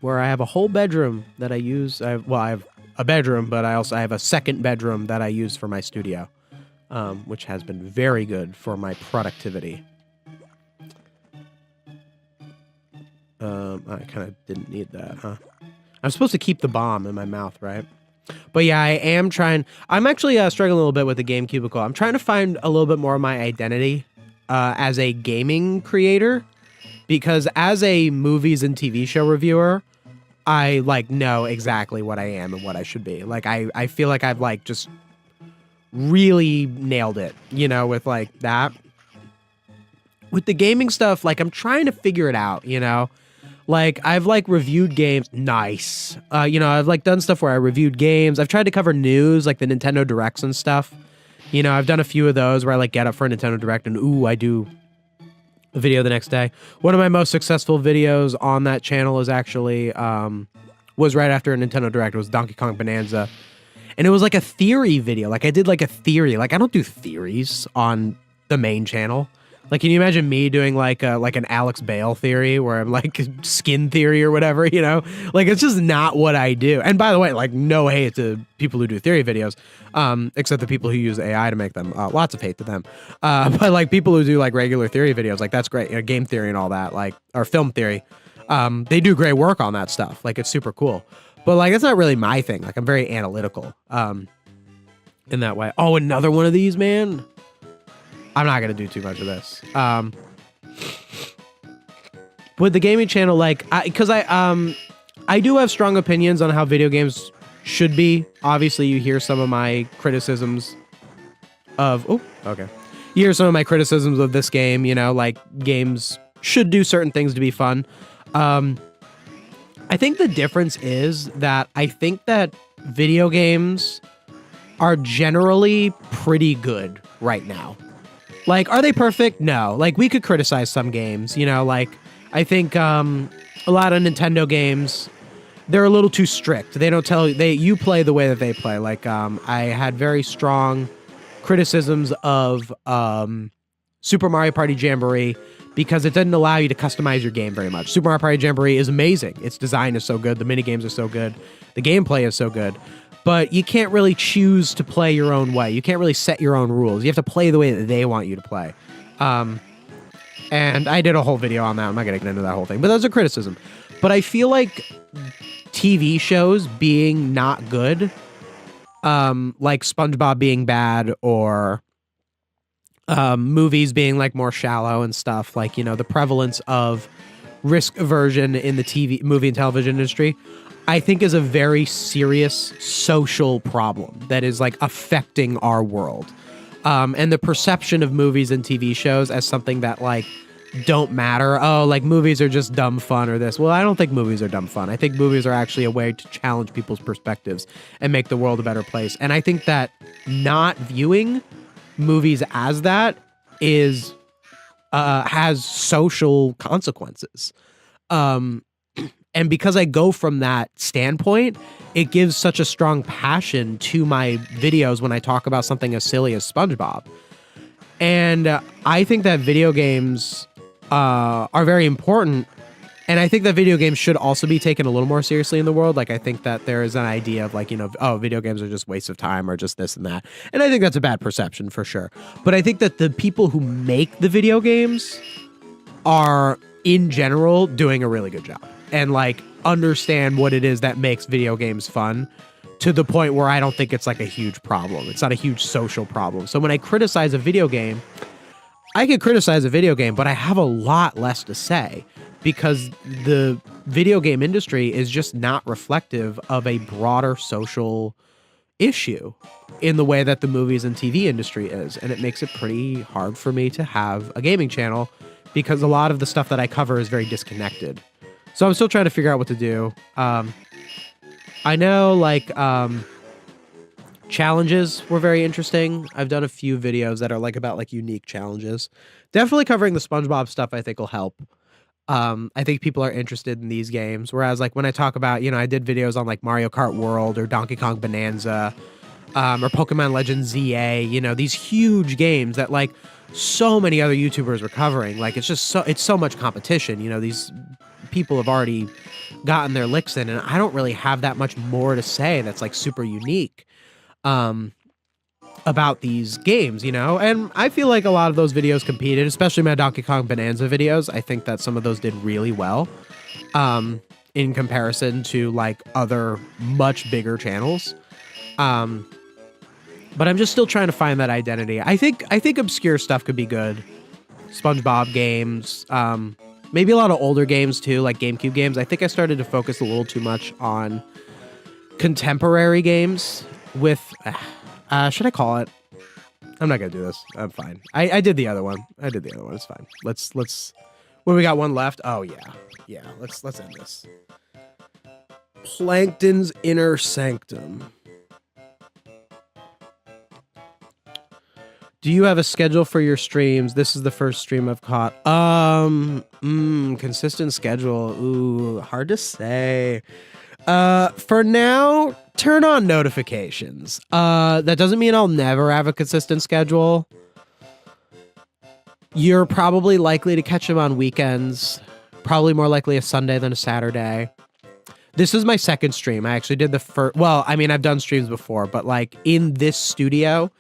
where I have a whole bedroom that I use. I have a bedroom, but I also have a second bedroom that I use for my studio, which has been very good for my productivity. I kind of didn't need that, huh? I'm supposed to keep the bomb in my mouth, right? But yeah, I am trying. I'm actually struggling a little bit with the Game Cubicle. I'm trying to find a little bit more of my identity as a gaming creator, because as a movies and TV show reviewer, I like know exactly what I am and what I should be. Like I feel like I've like just really nailed it, you know, with like that. With the gaming stuff, like I'm trying to figure it out, you know? Like I've like reviewed games. Nice. You know, I've like done stuff where I reviewed games. I've tried to cover news, like the Nintendo Directs and stuff. You know, I've done a few of those where I like get up for a Nintendo Direct and ooh, I do a video the next day. One of my most successful videos on that channel is actually was right after a Nintendo Direct. It was Donkey Kong Bonanza. And it was like a theory video. Like I did like a theory. Like I don't do theories on the main channel. Like, can you imagine me doing like an Alex Bale theory where I'm like skin theory or whatever, you know? Like, it's just not what I do. And by the way, like no hate to people who do theory videos, except the people who use AI to make them. Lots of hate to them. But like people who do like regular theory videos, like that's great. You know, game theory and all that, like, or film theory. They do great work on that stuff. Like, it's super cool. But like, it's not really my thing. Like, I'm very analytical in that way. Oh, another one of these, man. I'm not gonna do too much of this. With the gaming channel, like, because I do have strong opinions on how video games should be. Obviously, you hear some of my criticisms of. Oh, okay. You hear some of my criticisms of this game. You know, like games should do certain things to be fun. I think the difference is that I think that video games are generally pretty good right now. Like, are they perfect? No. Like, we could criticize some games, you know, like, I think a lot of Nintendo games, they're a little too strict. They don't tell you play the way that they play. Like, I had very strong criticisms of Super Mario Party Jamboree because it didn't allow you to customize your game very much. Super Mario Party Jamboree is amazing. Its design is so good. The minigames are so good. The gameplay is so good. But you can't really choose to play your own way. You can't really set your own rules. You have to play the way that they want you to play. And I did a whole video on that. I'm not going to get into that whole thing. But that's a criticism. But I feel like TV shows being not good, like SpongeBob being bad, or movies being like more shallow and stuff, like, you know, the prevalence of risk aversion in the movie and television industry, I think is a very serious social problem that is like affecting our world. And the perception of movies and TV shows as something that like don't matter. Oh, like movies are just dumb fun or this. Well, I don't think movies are dumb fun. I think movies are actually a way to challenge people's perspectives and make the world a better place. And I think that not viewing movies as that is has social consequences. And because I go from that standpoint, it gives such a strong passion to my videos when I talk about something as silly as SpongeBob. And I think that video games are very important. And I think that video games should also be taken a little more seriously in the world. Like, I think that there is an idea of like, you know, oh, video games are just waste of time or just this and that. And I think that's a bad perception for sure. But I think that the people who make the video games are, in general, doing a really good job. And like understand what it is that makes video games fun to the point where I don't think it's like a huge problem. It's not a huge social problem. So when I criticize a video game, I could criticize a video game, but I have a lot less to say because the video game industry is just not reflective of a broader social issue in the way that the movies and TV industry is. And it makes it pretty hard for me to have a gaming channel because a lot of the stuff that I cover is very disconnected. So I'm still trying to figure out what to do. I know, like, challenges were very interesting. I've done a few videos that are, like, about, like, unique challenges. Definitely covering the SpongeBob stuff, I think, will help. I think people are interested in these games. Whereas, like, when I talk about, you know, I did videos on, like, Mario Kart World or Donkey Kong Bonanza or Pokemon Legends ZA, you know, these huge games that, like, so many other YouTubers were covering. Like, it's just it's so much competition, you know, these people have already gotten their licks in, and I don't really have that much more to say that's like super unique about these games, you know? And I feel like a lot of those videos competed, especially my Donkey Kong Bonanza videos. I think that some of those did really well in comparison to like other much bigger channels. But I'm just still trying to find that identity. I think obscure stuff could be good. SpongeBob games, Maybe a lot of older games too, like GameCube games. I think I started to focus a little too much on contemporary games with, should I call it? I'm not gonna do this. I'm fine. I did the other one. It's fine. Let's. Well, we got one left. Oh yeah. Let's end this. Plankton's Inner Sanctum. Do you have a schedule for your streams? This is the first stream I've caught. Consistent schedule. Ooh, hard to say. For now, turn on notifications. That doesn't mean I'll never have a consistent schedule. You're probably likely to catch them on weekends. Probably more likely a Sunday than a Saturday. This is my second stream. I actually did the first. Well, I mean, I've done streams before, but like in this studio,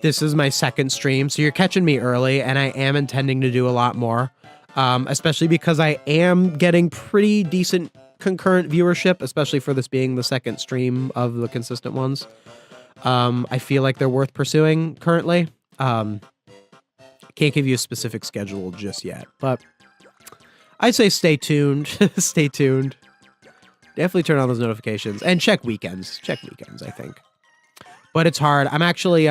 this is my second stream. So you're catching me early, and I am intending to do a lot more, especially because I am getting pretty decent concurrent viewership, especially for this being the second stream of the consistent ones. I feel like they're worth pursuing currently. Can't give you a specific schedule just yet, but I'd say stay tuned. Stay tuned. Definitely turn on those notifications and check weekends. Check weekends, I think. But it's hard. I'm actually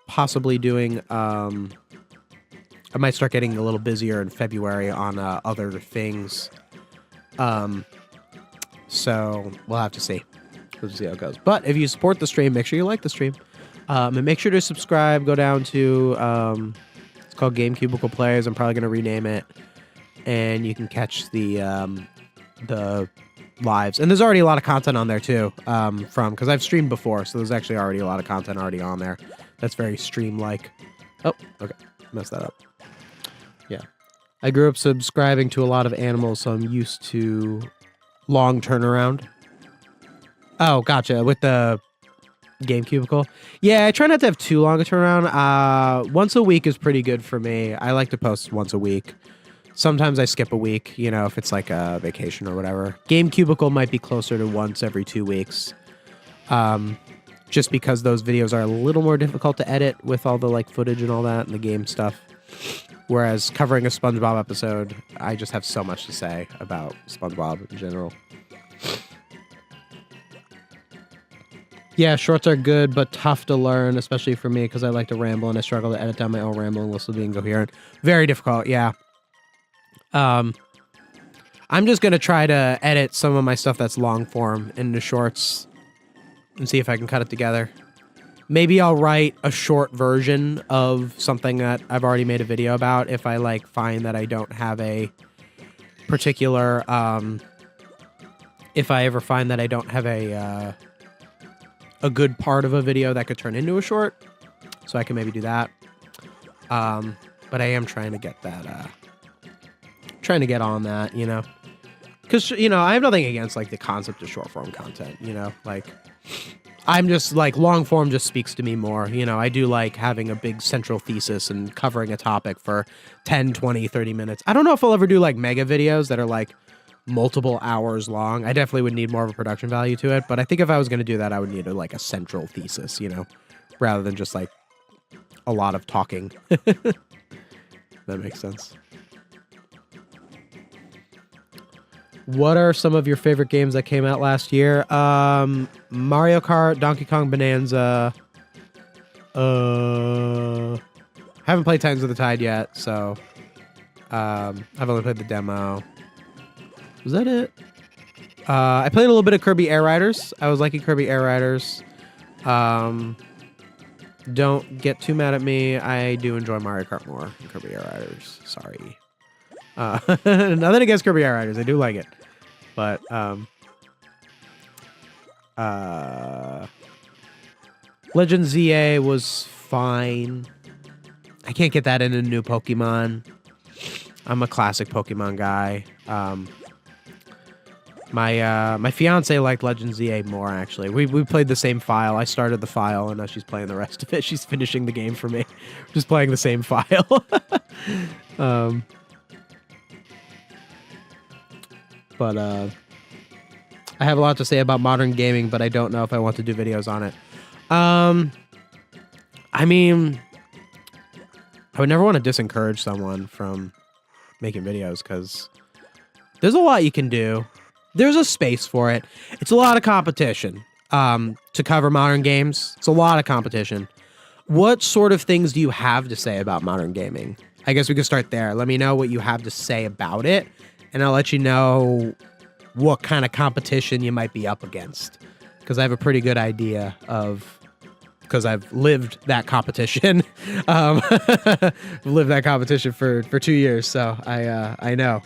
possibly doing I might start getting a little busier in February on other things. So we'll have to see. We'll see how it goes. But if you support the stream, make sure you like the stream. And make sure to subscribe. Go down to it's called Game Cubicle Players. I'm probably gonna rename it. And you can catch the lives. And there's already a lot of content on there too. Because I've streamed before, so there's actually already a lot of content already on there. That's very stream-like. Oh, okay. Messed that up. Yeah. I grew up subscribing to a lot of animals, so I'm used to long turnaround. Oh, gotcha. With the Game Cubicle. Yeah, I try not to have too long a turnaround. Once a week is pretty good for me. I like to post once a week. Sometimes I skip a week, you know, if it's like a vacation or whatever. Game Cubicle might be closer to once every 2 weeks. Just because those videos are a little more difficult to edit with all the like footage and all that and the game stuff. Whereas covering a SpongeBob episode, I just have so much to say about SpongeBob in general. Yeah, shorts are good, but tough to learn, especially for me, because I like to ramble and I struggle to edit down my own rambling while still being coherent. Very difficult, yeah. I'm just going to try to edit some of my stuff that's long form into shorts and see if I can cut it together. Maybe I'll write a short version of something that I've already made a video about if I like find that I don't have a particular, if I ever find that I don't have a good part of a video that could turn into a short. So I can maybe do that. But I am trying to get that, trying to get on that, you know, because, you know, I have nothing against like the concept of short form content, you know, like I'm just like long form just speaks to me more. You know, I do like having a big central thesis and covering a topic for 10, 20, 30 minutes. I don't know if I'll ever do like mega videos that are like multiple hours long. I definitely would need more of a production value to it. But I think if I was going to do that, I would need like a central thesis, you know, rather than just like a lot of talking. That makes sense. What are some of your favorite games that came out last year? Mario Kart, Donkey Kong Bonanza. Haven't played Titans of the Tide yet, so I've only played the demo. Was that it? I played a little bit of Kirby Air Riders. I was liking Kirby Air Riders. Don't get too mad at me. I do enjoy Mario Kart more than Kirby Air Riders. Sorry. Nothing against Kirby Air Riders. I do like it. But, Legend ZA was fine. I can't get that into new Pokemon. I'm a classic Pokemon guy. My fiance liked Legend ZA more, actually. We played the same file. I started the file, and now she's playing the rest of it. She's finishing the game for me. Just playing the same file. But I have a lot to say about modern gaming, but I don't know if I want to do videos on it. I mean, I would never want to disencourage someone from making videos because there's a lot you can do. There's a space for it. It's a lot of competition to cover modern games. It's a lot of competition. What sort of things do you have to say about modern gaming? I guess we could start there. Let me know what you have to say about it, and I'll let you know what kind of competition you might be up against. Because I have a pretty good idea of, because I've lived that competition. Lived that competition for 2 years, so I know.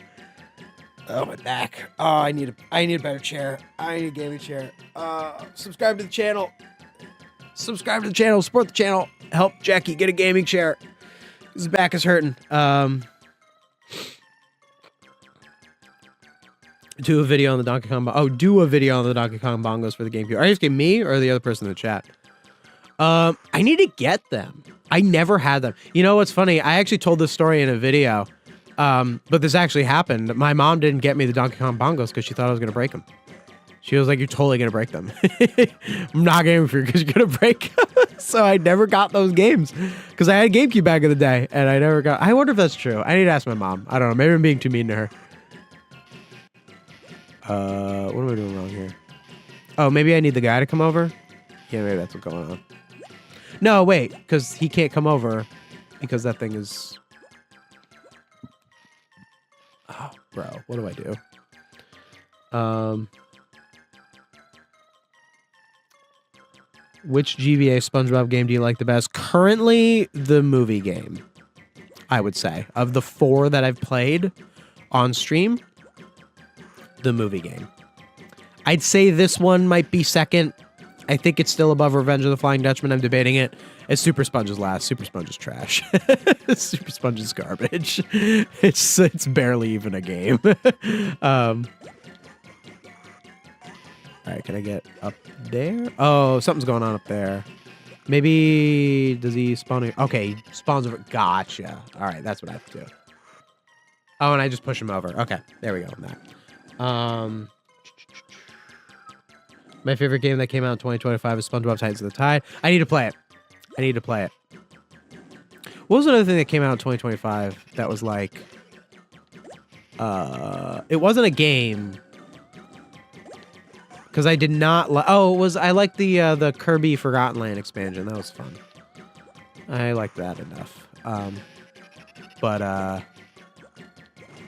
Oh, my back. Oh, I need a better chair. I need a gaming chair. Subscribe to the channel. Subscribe to the channel. Support the channel. Help Jackie get a gaming chair. His back is hurting. Do a video on the Donkey Kong. Do a video on the Donkey Kong bongos for the GameCube. Are you asking me or the other person in the chat? I need to get them. I never had them. You know what's funny? I actually told this story in a video. But this actually happened. My mom didn't get me the Donkey Kong bongos because she thought I was going to break them. She was like, "You're totally going to break them." I'm not getting them for you because you're going to break them. So I never got those games because I had a GameCube back in the day and I never got. I wonder if that's true. I need to ask my mom. I don't know. Maybe I'm being too mean to her. What am I doing wrong here? Oh, maybe I need the guy to come over? Yeah, maybe that's what's going on. No, wait, because he can't come over because that thing is... Oh, bro, what do I do? Which GBA SpongeBob game do you like the best? Currently, the movie game, I would say. Of the 4 that I've played on stream, the movie game. I'd say this one might be second. I think it's still above Revenge of the Flying Dutchman. I'm debating it. It's Super Sponge is last. Super Sponge is trash. Super Sponge is garbage. It's barely even a game. All right, can I get up there? Oh, something's going on up there. Maybe does he spawn? Okay, he spawns over. Gotcha. All right, that's what I have to do. Oh, and I just push him over. Okay, there we go on that. My favorite game that came out in 2025 is SpongeBob Titans of the Tide. I need to play it. I need to play it. What was another thing that came out in 2025 that was like... it wasn't a game. Because I did not like... Oh, it was... I liked the Kirby Forgotten Land expansion. That was fun. I liked that enough.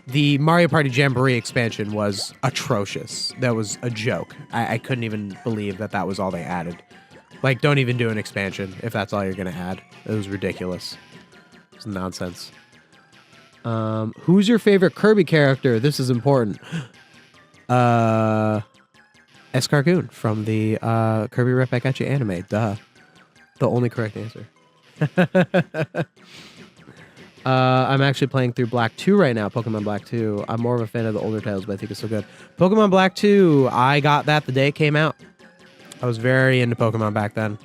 The Mario Party Jamboree expansion was atrocious. That was a joke. I couldn't even believe that was all they added. Like, don't even do an expansion if that's all you're going to add. It was ridiculous. It's nonsense. Who's your favorite Kirby character? This is important. Escargoon from the Kirby Right Back At You anime. Duh. The only correct answer. I'm actually playing through Black 2 right now, Pokemon Black 2. I'm more of a fan of the older titles, but I think it's so good. Pokemon Black 2, I got that the day it came out. I was very into Pokemon back then.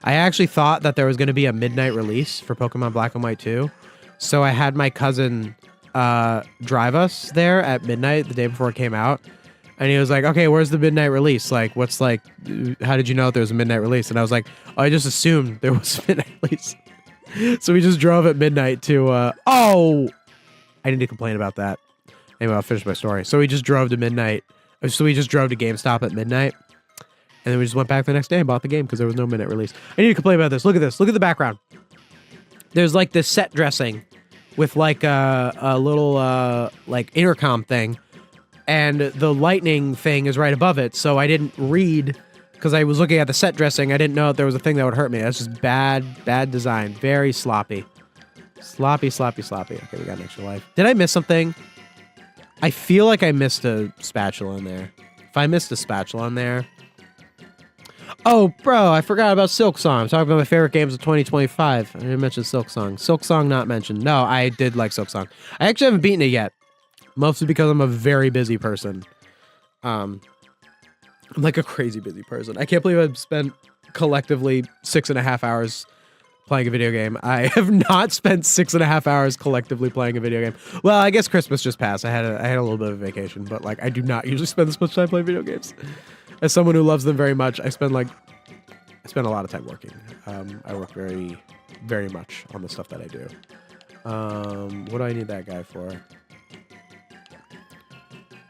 I actually thought that there was going to be a midnight release for Pokemon Black and White 2. So I had my cousin drive us there at midnight the day before it came out. And he was like, "Okay, where's the midnight release? Like, what's like, how did you know there was a midnight release?" And I was like, "Oh, I just assumed there was a midnight release." So we just drove at midnight to, oh! I need to complain about that. Anyway, I'll finish my story. So we just drove to midnight. So we just drove to GameStop at midnight. And then we just went back the next day and bought the game because there was no midnight release. I need to complain about this. Look at this. Look at the background. There's like this set dressing with like a little, like intercom thing. And the lightning thing is right above it. So I didn't read... Because I was looking at the set dressing, I didn't know if there was a thing that would hurt me. That's just bad design. Very sloppy. Sloppy. Okay, we got an extra life. Did I miss something? I feel like I missed a spatula in there. If I missed a spatula in there... Oh, bro, I forgot about Silk Song. I'm talking about my favorite games of 2025. I didn't mention Silk Song. Silk Song not mentioned. No, I did like Silk Song. I actually haven't beaten it yet. Mostly because I'm a very busy person. I'm like a crazy busy person. I can't believe I've spent collectively 6.5 hours playing a video game. I have not spent 6.5 hours collectively playing a video game. Well, I guess Christmas just passed. I had a little bit of a vacation, but like I do not usually spend this much time playing video games. As someone who loves them very much, I spend a lot of time working. I work very, very much on the stuff that I do. What do I need that guy for?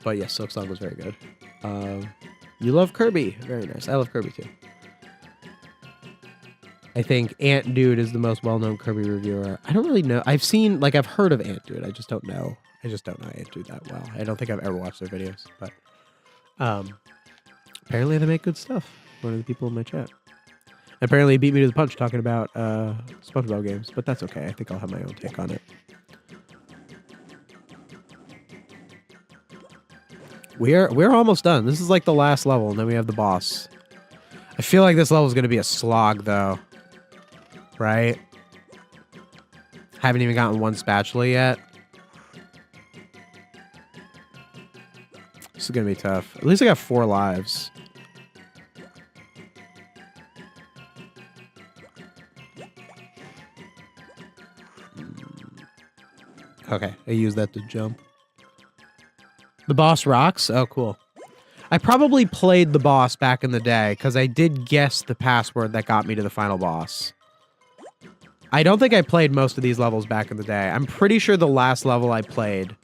But yes, Silk Song was very good. You love Kirby. Very nice. I love Kirby too. I think Ant Dude is the most well-known Kirby reviewer. I don't really know. I've heard of Ant Dude. I just don't know. Ant Dude that well. I don't think I've ever watched their videos, but apparently they make good stuff. One of the people in my chat. Apparently he beat me to the punch talking about SpongeBob games, but that's okay. I think I'll have my own take on it. We're almost done. This is like the last level, and then we have the boss. I feel like this level is going to be a slog, though. Right? Haven't even gotten one spatula yet. This is going to be tough. At least I got 4 lives. Okay, I used that to jump. The boss rocks? Oh, cool. I probably played the boss back in the day, because I did guess the password that got me to the final boss. I don't think I played most of these levels back in the day. I'm pretty sure the last level I played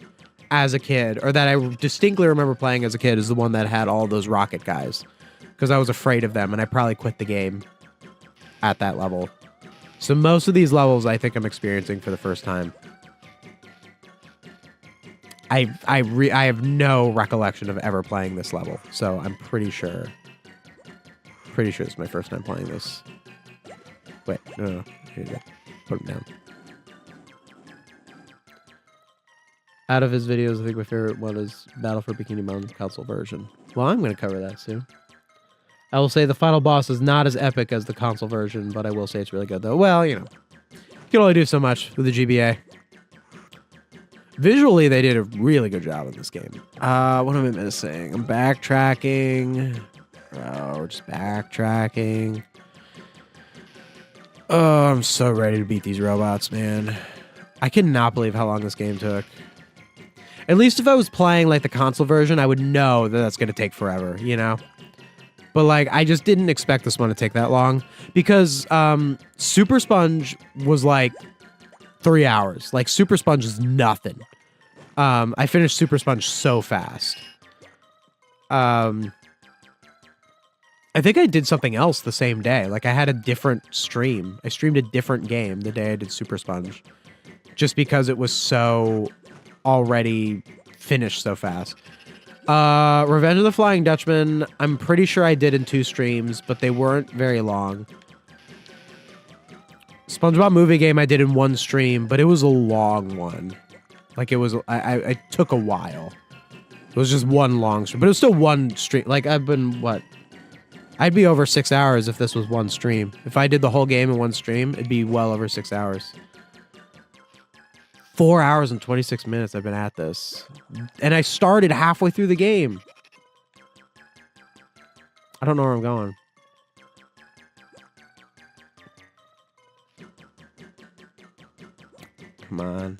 as a kid, or that I distinctly remember playing as a kid, is the one that had all those rocket guys. Because I was afraid of them, and I probably quit the game at that level. So most of these levels I think I'm experiencing for the first time. I have no recollection of ever playing this level, so I'm pretty sure it's my first time playing this. Wait, no, here you go. Put him down. Out of his videos, I think my favorite one is Battle for Bikini Mountain console version. Well, I'm going to cover that soon. I will say the final boss is not as epic as the console version, but I will say it's really good, though. Well, you know, you can only do so much with the GBA. Visually, they did a really good job in this game. What am I missing? I'm backtracking. Oh, we're just backtracking. Oh, I'm so ready to beat these robots, man. I cannot believe how long this game took. At least if I was playing, like, the console version, I would know that that's going to take forever, you know? But, like, I just didn't expect this one to take that long. Because Super Sponge was, like, 3 hours. Like, Super Sponge is nothing. I finished Super Sponge so fast. I think I did something else the same day. Like, I had a different stream. I streamed a different game the day I did Super Sponge. Just because it was so already finished so fast. Revenge of the Flying Dutchman, I'm pretty sure I did in 2 streams, but they weren't very long. SpongeBob movie game I did in 1 stream, but it was a long one. Like, it was, I took a while. It was just 1 long stream, but it was still 1 stream. Like, I've been, what? I'd be over 6 hours if this was 1 stream. If I did the whole game in 1 stream, it'd be well over 6 hours. 4 hours and 26 minutes I've been at this. And I started halfway through the game. I don't know where I'm going. Come on.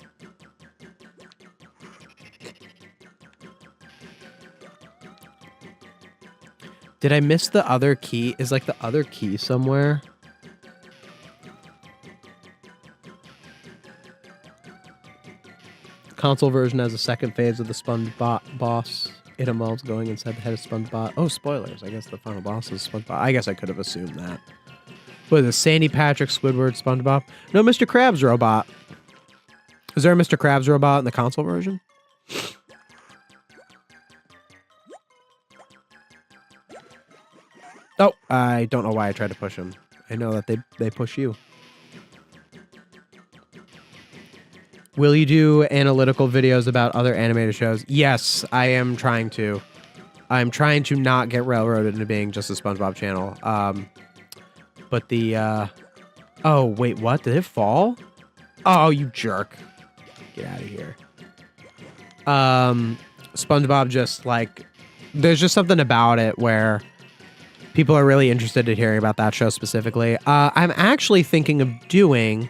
Did I miss the other key? Is, like, the other key somewhere? Console version has a second phase of the SpongeBob boss. Itamal's going inside the head of SpongeBob. Oh, spoilers. I guess the final boss is SpongeBob. I guess I could have assumed that. What is it? Sandy Patrick, Squidward, SpongeBob? No, Mr. Krabs robot. Is there a Mr. Krabs robot in the console version? Oh, I don't know why I tried to push him. I know that they push you. Will you do analytical videos about other animated shows? Yes, I am trying to. I'm trying to not get railroaded into being just a SpongeBob channel. But the, oh, wait, what? Did it fall? Oh, you jerk. Get out of here. SpongeBob just, like, there's just something about it where people are really interested in hearing about that show specifically. I'm actually thinking of doing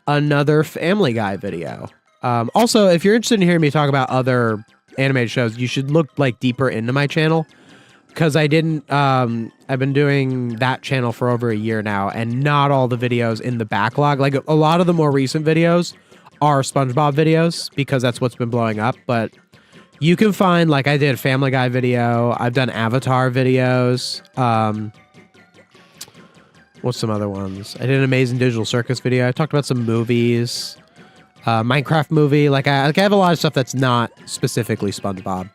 another Family Guy video. Also, if you're interested in hearing me talk about other animated shows, you should look, like, deeper into my channel. Because I didn't, I've been doing that channel for over a year now, and not all the videos in the backlog. Like, a lot of the more recent videos are SpongeBob videos, because that's what's been blowing up, but You can find, like, I did a Family Guy video. I've done Avatar videos. What's some other ones? I did an Amazing Digital Circus video. I talked about some movies. Minecraft movie. Like I have a lot of stuff that's not specifically SpongeBob.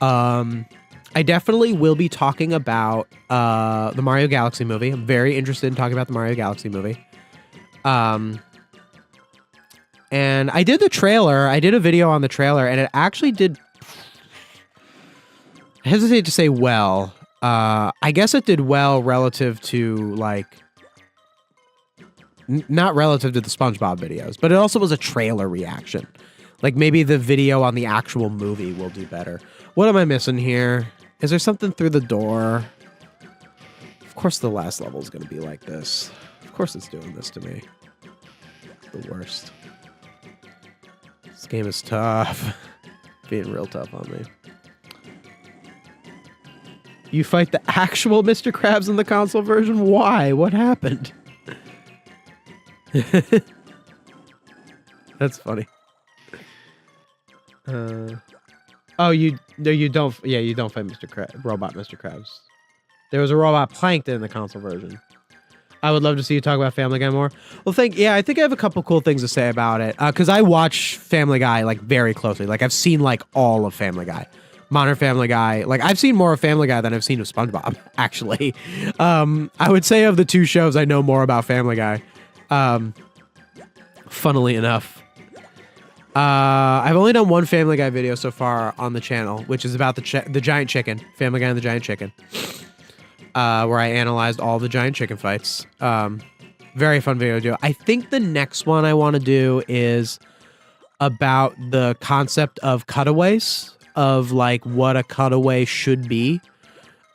I definitely will be talking about the Mario Galaxy movie. I'm very interested in talking about the Mario Galaxy movie. And I did the trailer. I did a video on the trailer, and it actually did... I hesitate to say well. I guess it did well relative to, like... not relative to the SpongeBob videos, but it also was a trailer reaction. Like, maybe the video on the actual movie will do better. What am I missing here? Is there something through the door? Of course the last level is going to be like this. Of course it's doing this to me. The worst. This game is tough. Being real tough on me. You fight the actual Mr. Krabs in the console version? Why? What happened? That's funny. Oh, you don't. Yeah, you don't fight robot Mr. Krabs. There was a robot Plankton in the console version. I would love to see you talk about Family Guy more. Well, I think I have a couple cool things to say about it. Because I watch Family Guy, like, very closely. Like, I've seen, like, all of Family Guy. Modern Family Guy. Like, I've seen more of Family Guy than I've seen of SpongeBob, actually. I would say of the two shows, I know more about Family Guy. Funnily enough. I've only done one Family Guy video so far on the channel, which is about the giant chicken. Family Guy and the giant chicken. Where I analyzed all the giant chicken fights. Very fun video to do. I think the next one I want to do is about the concept of cutaways, of like what a cutaway should be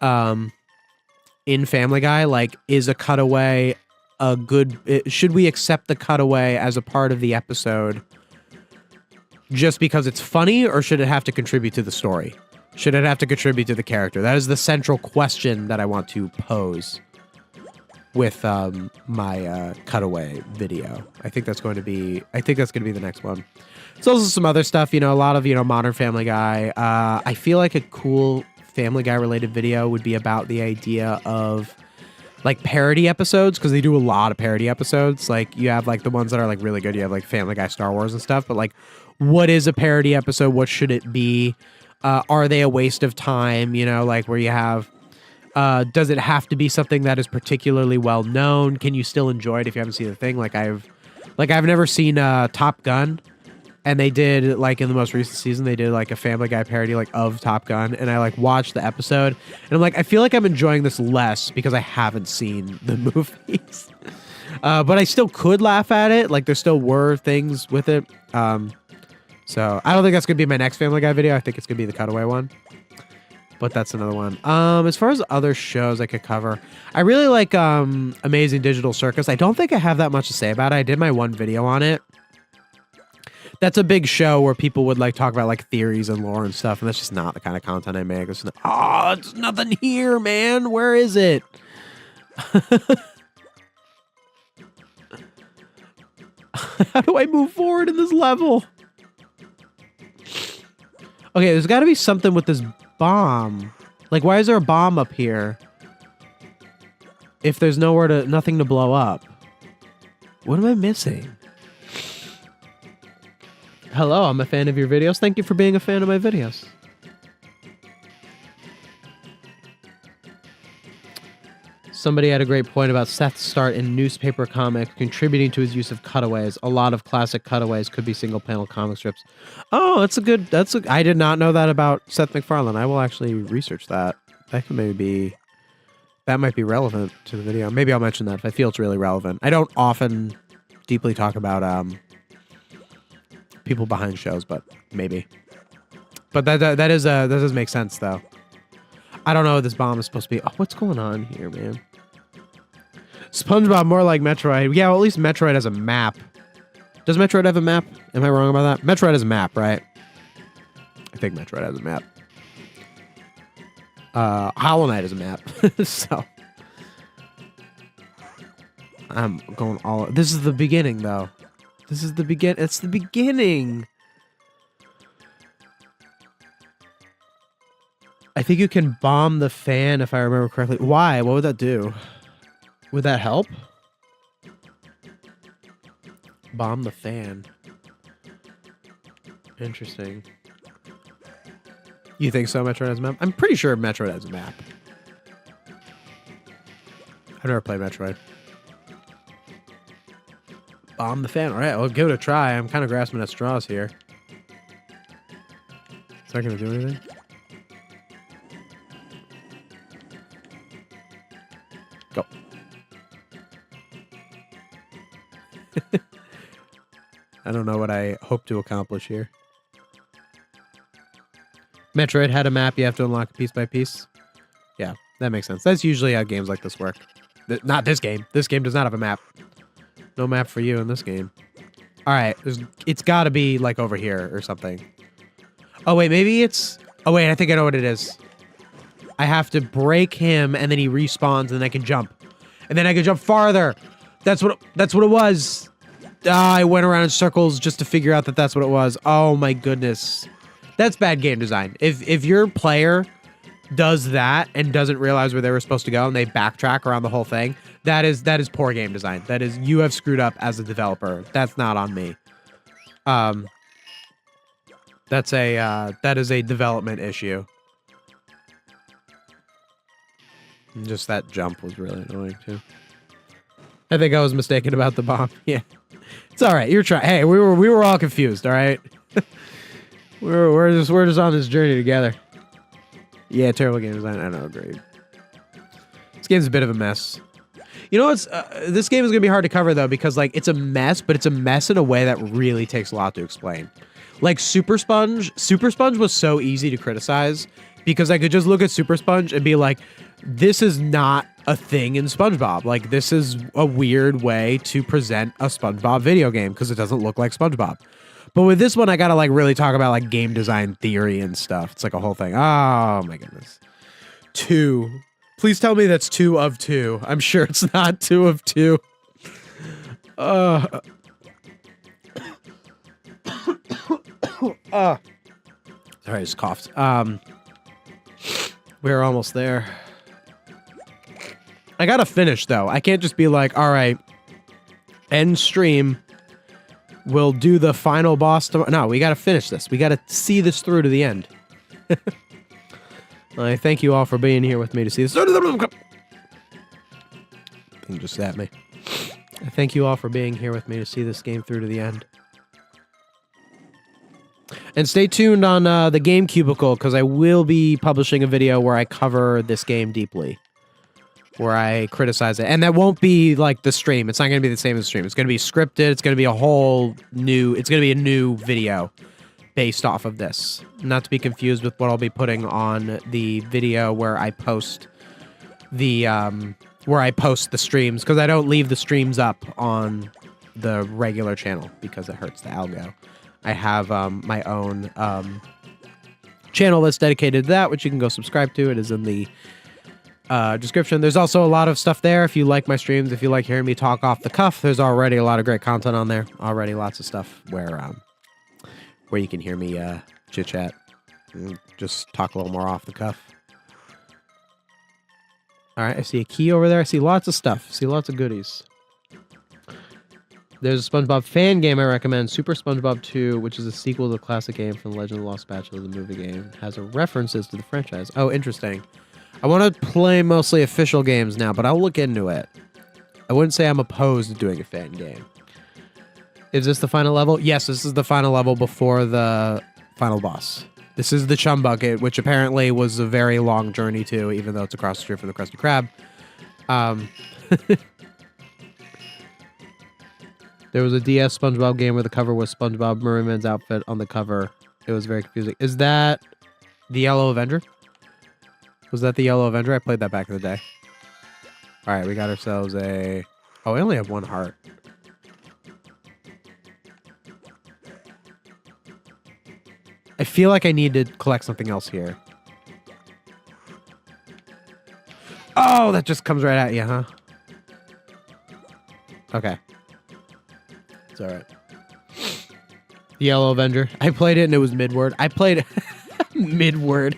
in Family Guy. Like, is a cutaway a good... should we accept the cutaway as a part of the episode just because it's funny, or should it have to contribute to the story? Should it have to contribute to the character? That is the central question that I want to pose with my cutaway video. I think that's going to be the next one. There's also some other stuff, a lot of, Modern Family Guy. I feel like a cool Family Guy related video would be about the idea of like parody episodes, because they do a lot of parody episodes. Like, you have like the ones that are like really good. You have like Family Guy Star Wars and stuff, but like, what is a parody episode? What should it be? Are they a waste of time? Like where you have, does it have to be something that is particularly well known? Can you still enjoy it if you haven't seen the thing? Like I've never seen Top Gun, and they did like in the most recent season, they did like a Family Guy parody like of Top Gun, and I like watched the episode, and I'm like, I feel like I'm enjoying this less because I haven't seen the movies. But I still could laugh at it. Like there still were things with it. So I don't think that's gonna be my next Family Guy video. I think it's gonna be the cutaway one. But that's another one. As far as other shows I could cover, I really like Amazing Digital Circus. I don't think I have that much to say about it. I did my one video on it. That's a big show where people would like talk about like theories and lore and stuff, and that's just not the kind of content I make. It's nothing here, man. Where is it? How do I move forward in this level? Okay, there's got to be something with this bomb. Like, why is there a bomb up here if there's nothing to blow up? What am I missing? Hello, I'm a fan of your videos. Thank you for being a fan of my videos. Somebody had a great point about Seth's start in newspaper comics contributing to his use of cutaways. A lot of classic cutaways could be single panel comic strips. Oh, I did not know that about Seth MacFarlane. I will actually research that. That might be relevant to the video. Maybe I'll mention that if I feel it's really relevant. I don't often deeply talk about people behind shows, but maybe. But that does make sense though. I don't know what this bomb is supposed to be. Oh, what's going on here, man? SpongeBob more like Metroid. Yeah, well, at least Metroid has a map. Does Metroid have a map? Am I wrong about that? Metroid has a map, right? I think Metroid has a map. Hollow Knight has a map. So I'm going all... This is the beginning, though. This is the begin. It's the beginning. I think you can bomb the fan if I remember correctly. Why? What would that do? Would that help? Bomb the fan. Interesting. You think so, Metroid has a map? I'm pretty sure Metroid has a map. I've never played Metroid. Bomb the fan. All right, I'll give it a try. I'm kind of grasping at straws here. Is that going to do anything? Go. I don't know what I hope to accomplish here. Metroid had a map you have to unlock piece by piece. Yeah, that makes sense. That's usually how games like this work. Not this game. This game does not have a map. No map for you in this game. All right, it's got to be like over here or something. Oh, wait, maybe it's... Oh, wait, I think I know what it is. I have to break him, and then he respawns, and then I can jump. And then I can jump farther. That's what it was. I went around in circles just to figure out that that's what it was. Oh, my goodness. That's bad game design. If your player does that and doesn't realize where they were supposed to go and they backtrack around the whole thing, that is poor game design. That is, you have screwed up as a developer. That's not on me. That is a development issue. And just that jump was really annoying too. I think I was mistaken about the bomb. Yeah, it's all right. You're trying. Hey, we were all confused. All right, we're just on this journey together. Yeah, terrible game design. I know, great. This game's a bit of a mess. You know what's this game is gonna be hard to cover though because like it's a mess, but it's a mess in a way that really takes a lot to explain. Like Super Sponge was so easy to criticize because I could just look at Super Sponge and be like, this is not a thing in SpongeBob. Like, this is a weird way to present a SpongeBob video game because it doesn't look like SpongeBob. But with this one, I gotta like really talk about like game design theory and stuff. It's like a whole thing. Oh my goodness. 2. Please tell me that's 2 of 2. I'm sure it's not 2 of 2. Sorry, I just coughed. We're almost there. I gotta finish, though. I can't just be like, all right, end stream. We'll do the final boss tomorrow. No, we gotta finish this. We gotta see this through to the end. I thank you all for being here with me to see this. Thing just at me. I thank you all for being here with me to see this game through to the end. And stay tuned on the Game Cubicle, because I will be publishing a video where I cover this game deeply. Where I criticize it. And that won't be like the stream. It's not going to be the same as the stream. It's going to be scripted. It's going to be a whole new... It's going to be a new video based off of this. Not to be confused with what I'll be putting on the video where I post the... where I post the streams. Because I don't leave the streams up on the regular channel. Because it hurts the algo. I have my own channel that's dedicated to that, which you can go subscribe to. It is in the description. There's also a lot of stuff there. If you like my streams, if you like hearing me talk off the cuff, there's already a lot of great content on there. Already lots of stuff where you can hear me chit chat and just talk a little more off the cuff. All right, I see a key over there. I see lots of stuff. I see lots of goodies. There's a SpongeBob fan game I recommend, Super SpongeBob 2, which is a sequel to the classic game from The Legend of the Lost Spatula, the movie game. It has references to the franchise. Oh, interesting. I want to play mostly official games now, but I'll look into it. I wouldn't say I'm opposed to doing a fan game. Is this the final level? Yes, this is the final level before the final boss. This is the Chum Bucket, which apparently was a very long journey too, even though it's across the street from the Krusty Krab. There was a DS SpongeBob game where the cover was SpongeBob Merriman's outfit on the cover. It was very confusing. Is that the Yellow Avenger? Was that the Yellow Avenger? I played that back in the day. All right, we got ourselves a... Oh, I only have 1 heart. I feel like I need to collect something else here. Oh, that just comes right at you, huh? Okay. It's all right. The Yellow Avenger. I played it and it was mid-word. I played... mid-word.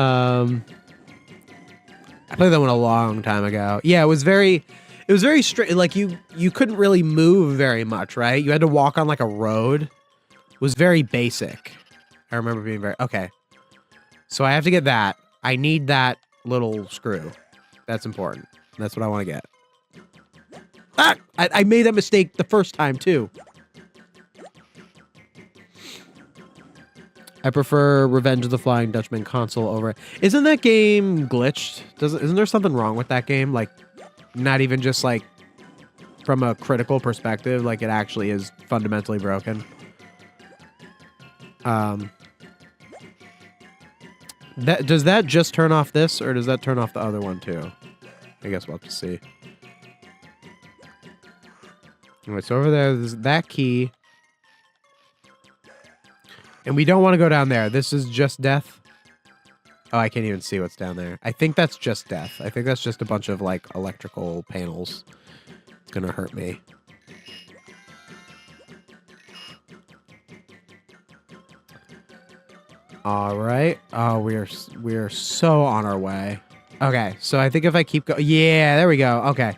I played that one a long time ago. Yeah, it was very straight. Like you couldn't really move very much, right? You had to walk on like a road. It was very basic. I remember being very okay. So I have to get that. I need that little screw. That's important. That's what I want to get. Ah! I made that mistake the first time too. I prefer Revenge of the Flying Dutchman console over. Isn't that game glitched? Isn't there something wrong with that game? Like, not even just like from a critical perspective, like it actually is fundamentally broken. Does that just turn off this, or does that turn off the other one too? I guess we'll have to see. Anyway, so over there's that key. And we don't want to go down there. This is just death. Oh, I can't even see what's down there. I think that's just death. I think that's just a bunch of, like, electrical panels. It's gonna hurt me. All right. Oh, we are so on our way. Okay, so I think if I keep going... Yeah, there we go. Okay.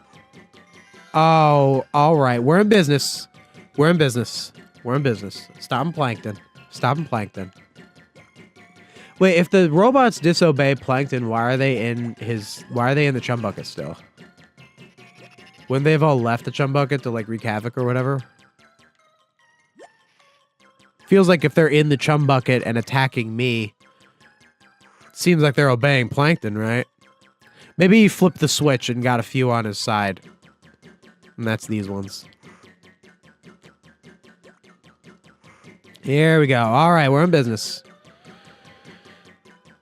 Oh, all right. We're in business. We're in business. We're in business. Stop Plankton. Stop Plankton. Wait, if the robots disobey Plankton, why are they in the chum bucket still? Wouldn't they have all left the chum bucket to like wreak havoc or whatever? Feels like if they're in the chum bucket and attacking me, seems like they're obeying Plankton, right? Maybe he flipped the switch and got a few on his side. And that's these ones. Here we go. All right, we're in business.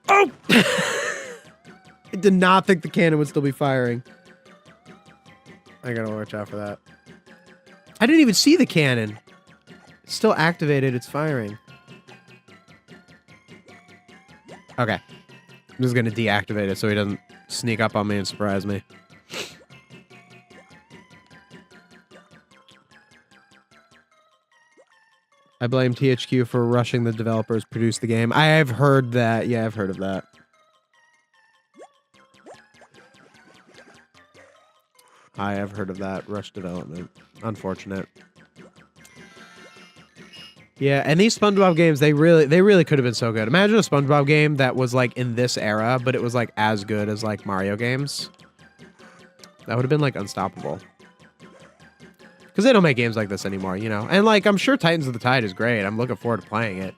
Oh! I did not think the cannon would still be firing. I gotta watch out for that. I didn't even see the cannon. It's still activated. It's firing. Okay. I'm just gonna deactivate it so he doesn't sneak up on me and surprise me. I blame THQ for rushing the developers produce the game. I have heard that. Yeah, I've heard of that. I have heard of that. Rush development. Unfortunate. Yeah, and these SpongeBob games, they really could have been so good. Imagine a SpongeBob game that was like in this era, but it was like as good as like Mario games. That would have been like unstoppable. Because they don't make games like this anymore, you know? And, like, I'm sure Titans of the Tide is great. I'm looking forward to playing it.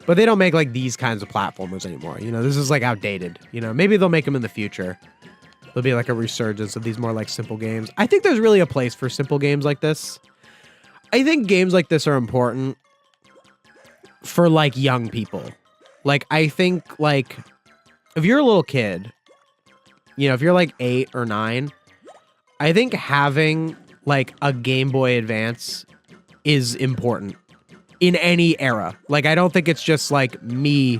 But they don't make, like, these kinds of platformers anymore. You know, this is, like, outdated. You know, maybe they'll make them in the future. There'll be, like, a resurgence of these more, like, simple games. I think there's really a place for simple games like this. I think games like this are important for, like, young people. Like, I think, like, if you're a little kid, you know, if you're, like, 8 or 9, I think having... like a Game Boy Advance is important in any era. Like, I don't think it's just like me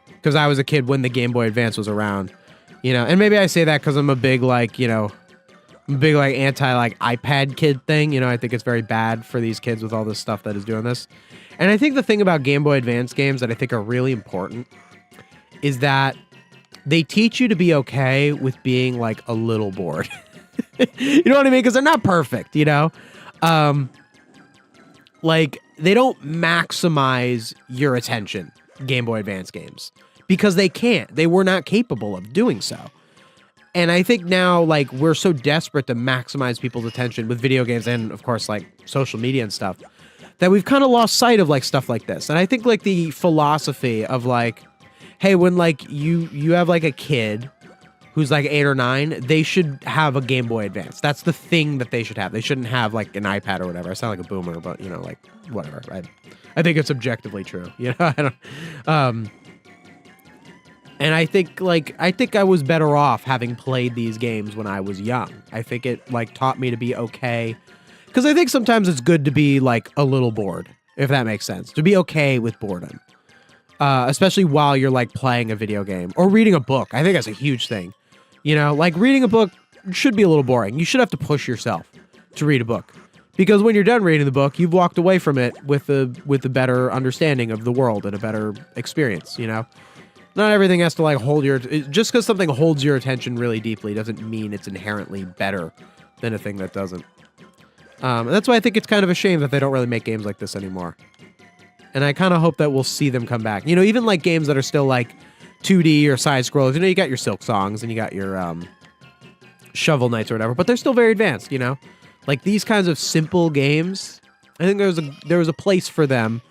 because I was a kid when the Game Boy Advance was around, you know, and maybe I say that because I'm a big, like, you know, big, like, anti, like, iPad kid thing. You know, I think it's very bad for these kids with all this stuff that is doing this. And I think the thing about Game Boy Advance games that I think are really important is that they teach you to be okay with being, like, a little bored. You know what I mean? Because they're not perfect, you know? Like, they don't maximize your attention, Game Boy Advance games. Because they can't. They were not capable of doing so. And I think now, like, we're so desperate to maximize people's attention with video games and, of course, like, social media and stuff, that we've kind of lost sight of, like, stuff like this. And I think, like, the philosophy of, like, hey, when, like, you have, like, a kid... who's like 8 or 9, they should have a Game Boy Advance. That's the thing that they should have. They shouldn't have like an iPad or whatever. I sound like a boomer, but you know, like whatever. I think it's objectively true. You know, I don't. And I think I was better off having played these games when I was young. I think it like taught me to be okay, because I think sometimes it's good to be like a little bored, if that makes sense. To be okay with boredom, especially while you're like playing a video game or reading a book. I think that's a huge thing. You know, like reading a book should be a little boring. You should have to push yourself to read a book, because when you're done reading the book, you've walked away from it with a better understanding of the world and a better experience, you know? Not everything has to like hold your... Just because something holds your attention really deeply doesn't mean it's inherently better than a thing that doesn't. And that's why I think it's kind of a shame that they don't really make games like this anymore. And I kind of hope that we'll see them come back. You know, even like games that are still like 2D or side scrolls. You know, you got your Silk Songs and you got your Shovel Knights or whatever, but they're still very advanced, you know? Like these kinds of simple games, I think there was a place for them.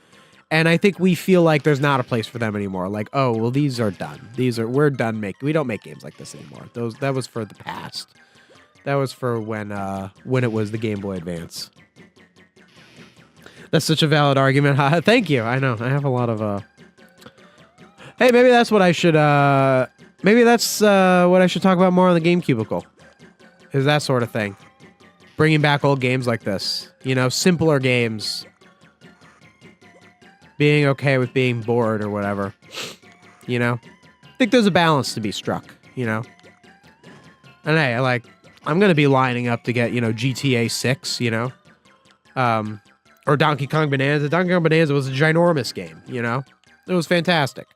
And I think we feel like there's not a place for them anymore. Like, oh, well, these are done. We're done making. We don't make games like this anymore. That was for the past. That was for when it was the Game Boy Advance. That's such a valid argument. Thank you. I know. I have a lot of Hey, maybe that's what I should maybe that's what I should talk about more on the Game Cubicle. Is that sort of thing. Bringing back old games like this. You know, simpler games. Being okay with being bored or whatever. You know? I think there's a balance to be struck, you know? And hey, I'm gonna be lining up to get, you know, GTA 6, you know? Or Donkey Kong Bonanza. Donkey Kong Bonanza was a ginormous game, you know? It was fantastic.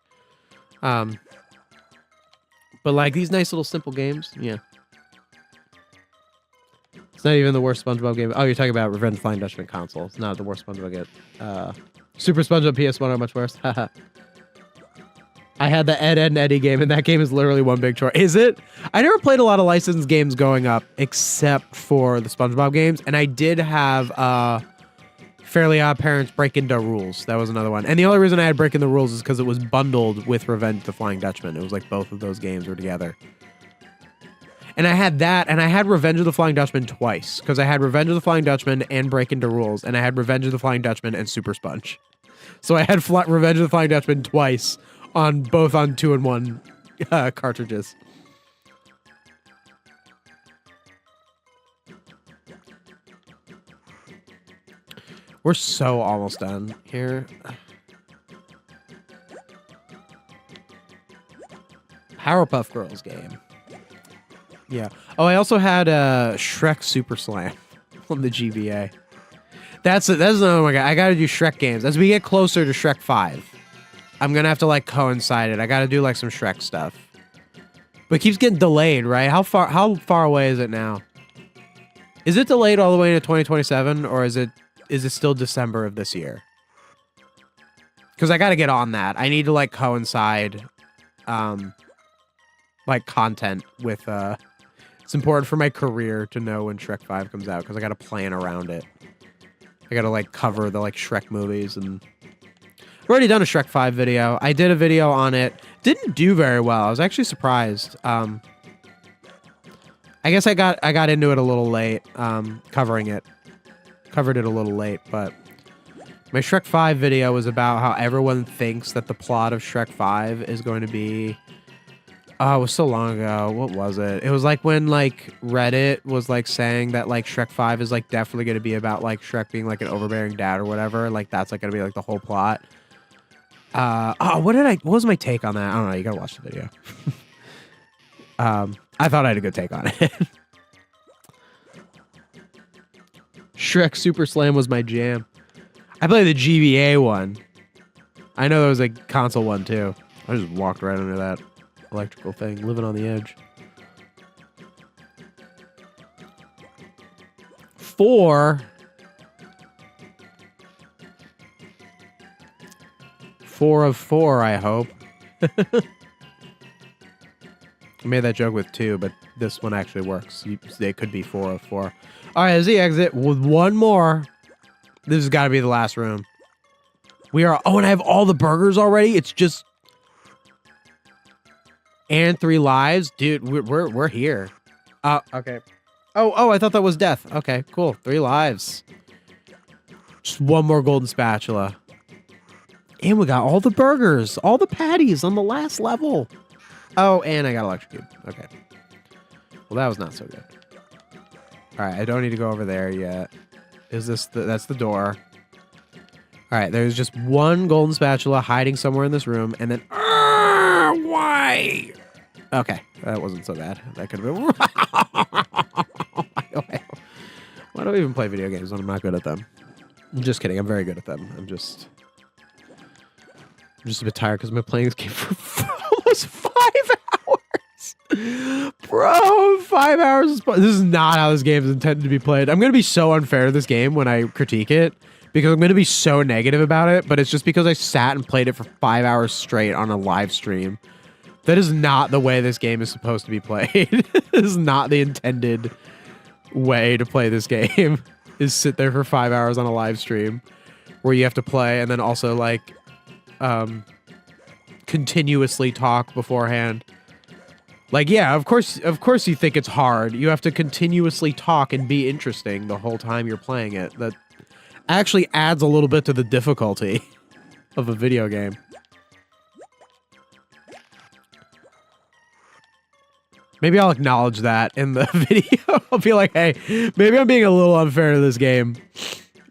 But like these nice little simple games, yeah. It's not even the worst SpongeBob game. Oh, you're talking about Revenge of the Flying Dutchman console. It's not the worst SpongeBob game. Super SpongeBob PS1 are much worse. I had the Ed, Edd and Eddy game, and that game is literally one big chore. Is it? I never played a lot of licensed games going up, except for the SpongeBob games, and I did have Fairly Odd Parents Breaking the Rules. That was another one. And the only reason I had Breaking the Rules is because it was bundled with Revenge of the Flying Dutchman. It was like both of those games were together. And I had that, and I had Revenge of the Flying Dutchman twice, because I had Revenge of the Flying Dutchman and Breaking the Rules, and I had Revenge of the Flying Dutchman and Super Sponge. So I had Revenge of the Flying Dutchman twice, both on 2-in-1 cartridges. We're so almost done here. Powerpuff Girls game. Yeah. Oh, I also had Shrek Super Slam on the GBA. That's oh my god. I gotta do Shrek games as we get closer to Shrek 5. I'm gonna have to like coincide it. I gotta do like some Shrek stuff. But it keeps getting delayed, right? How far away is it now? Is it delayed all the way into 2027, or is it still December of this year? Because I gotta get on that. I need to like coincide like content with it's important for my career to know when Shrek 5 comes out, because I gotta plan around it. I gotta like cover the like Shrek movies, and I've already done a Shrek 5 video. I did a video on it. Didn't do very well. I was actually surprised. I guess I got into it a little late, covering it. Covered it a little late, but my Shrek 5 video was about how everyone thinks that the plot of Shrek 5 is going to be... Oh, it was so long ago. What was it? It was like when like Reddit was like saying that like Shrek 5 is like definitely going to be about like Shrek being like an overbearing dad or whatever. Like that's like going to be like the whole plot. What was my take on that? I don't know. You got to watch the video. I thought I had a good take on it. Shrek Super Slam was my jam. I played the GBA one. I know there was a console one too. I just walked right under that electrical thing, living on the edge. 4 of 4, I hope. I made that joke with 2, but this one actually works. They could be 4 of 4. All right, as the exit with one more. This has got to be the last room. We are. Oh, and I have all the burgers already. It's just. And 3 lives, dude. We're here. Okay. Oh, I thought that was death. Okay, cool. 3 lives. Just one more golden spatula. And we got all the burgers, all the patties on the last level. Oh, and I got electrocuted. Okay. Well, that was not so good. All right, I don't need to go over there yet. Is this that's the door? All right, there's just one golden spatula hiding somewhere in this room, and then why? Okay, that wasn't so bad. That could have been. Why do I even play video games when I'm not good at them? I'm just kidding. I'm very good at them. I'm just a bit tired because I've been playing this game for was 5 hours. Bro, 5 hours. This is not how this game is intended to be played. I'm going to be so unfair to this game when I critique it because I'm going to be so negative about it, but it's just because I sat and played it for 5 hours straight on a live stream. That is not the way this game is supposed to be played. This is not the intended way to play this game, is sit there for 5 hours on a live stream where you have to play and then also like continuously talk beforehand. Like, yeah, of course you think it's hard. You have to continuously talk and be interesting the whole time you're playing it. That actually adds a little bit to the difficulty of a video game. Maybe I'll acknowledge that in the video. I'll be like, hey, maybe I'm being a little unfair to this game.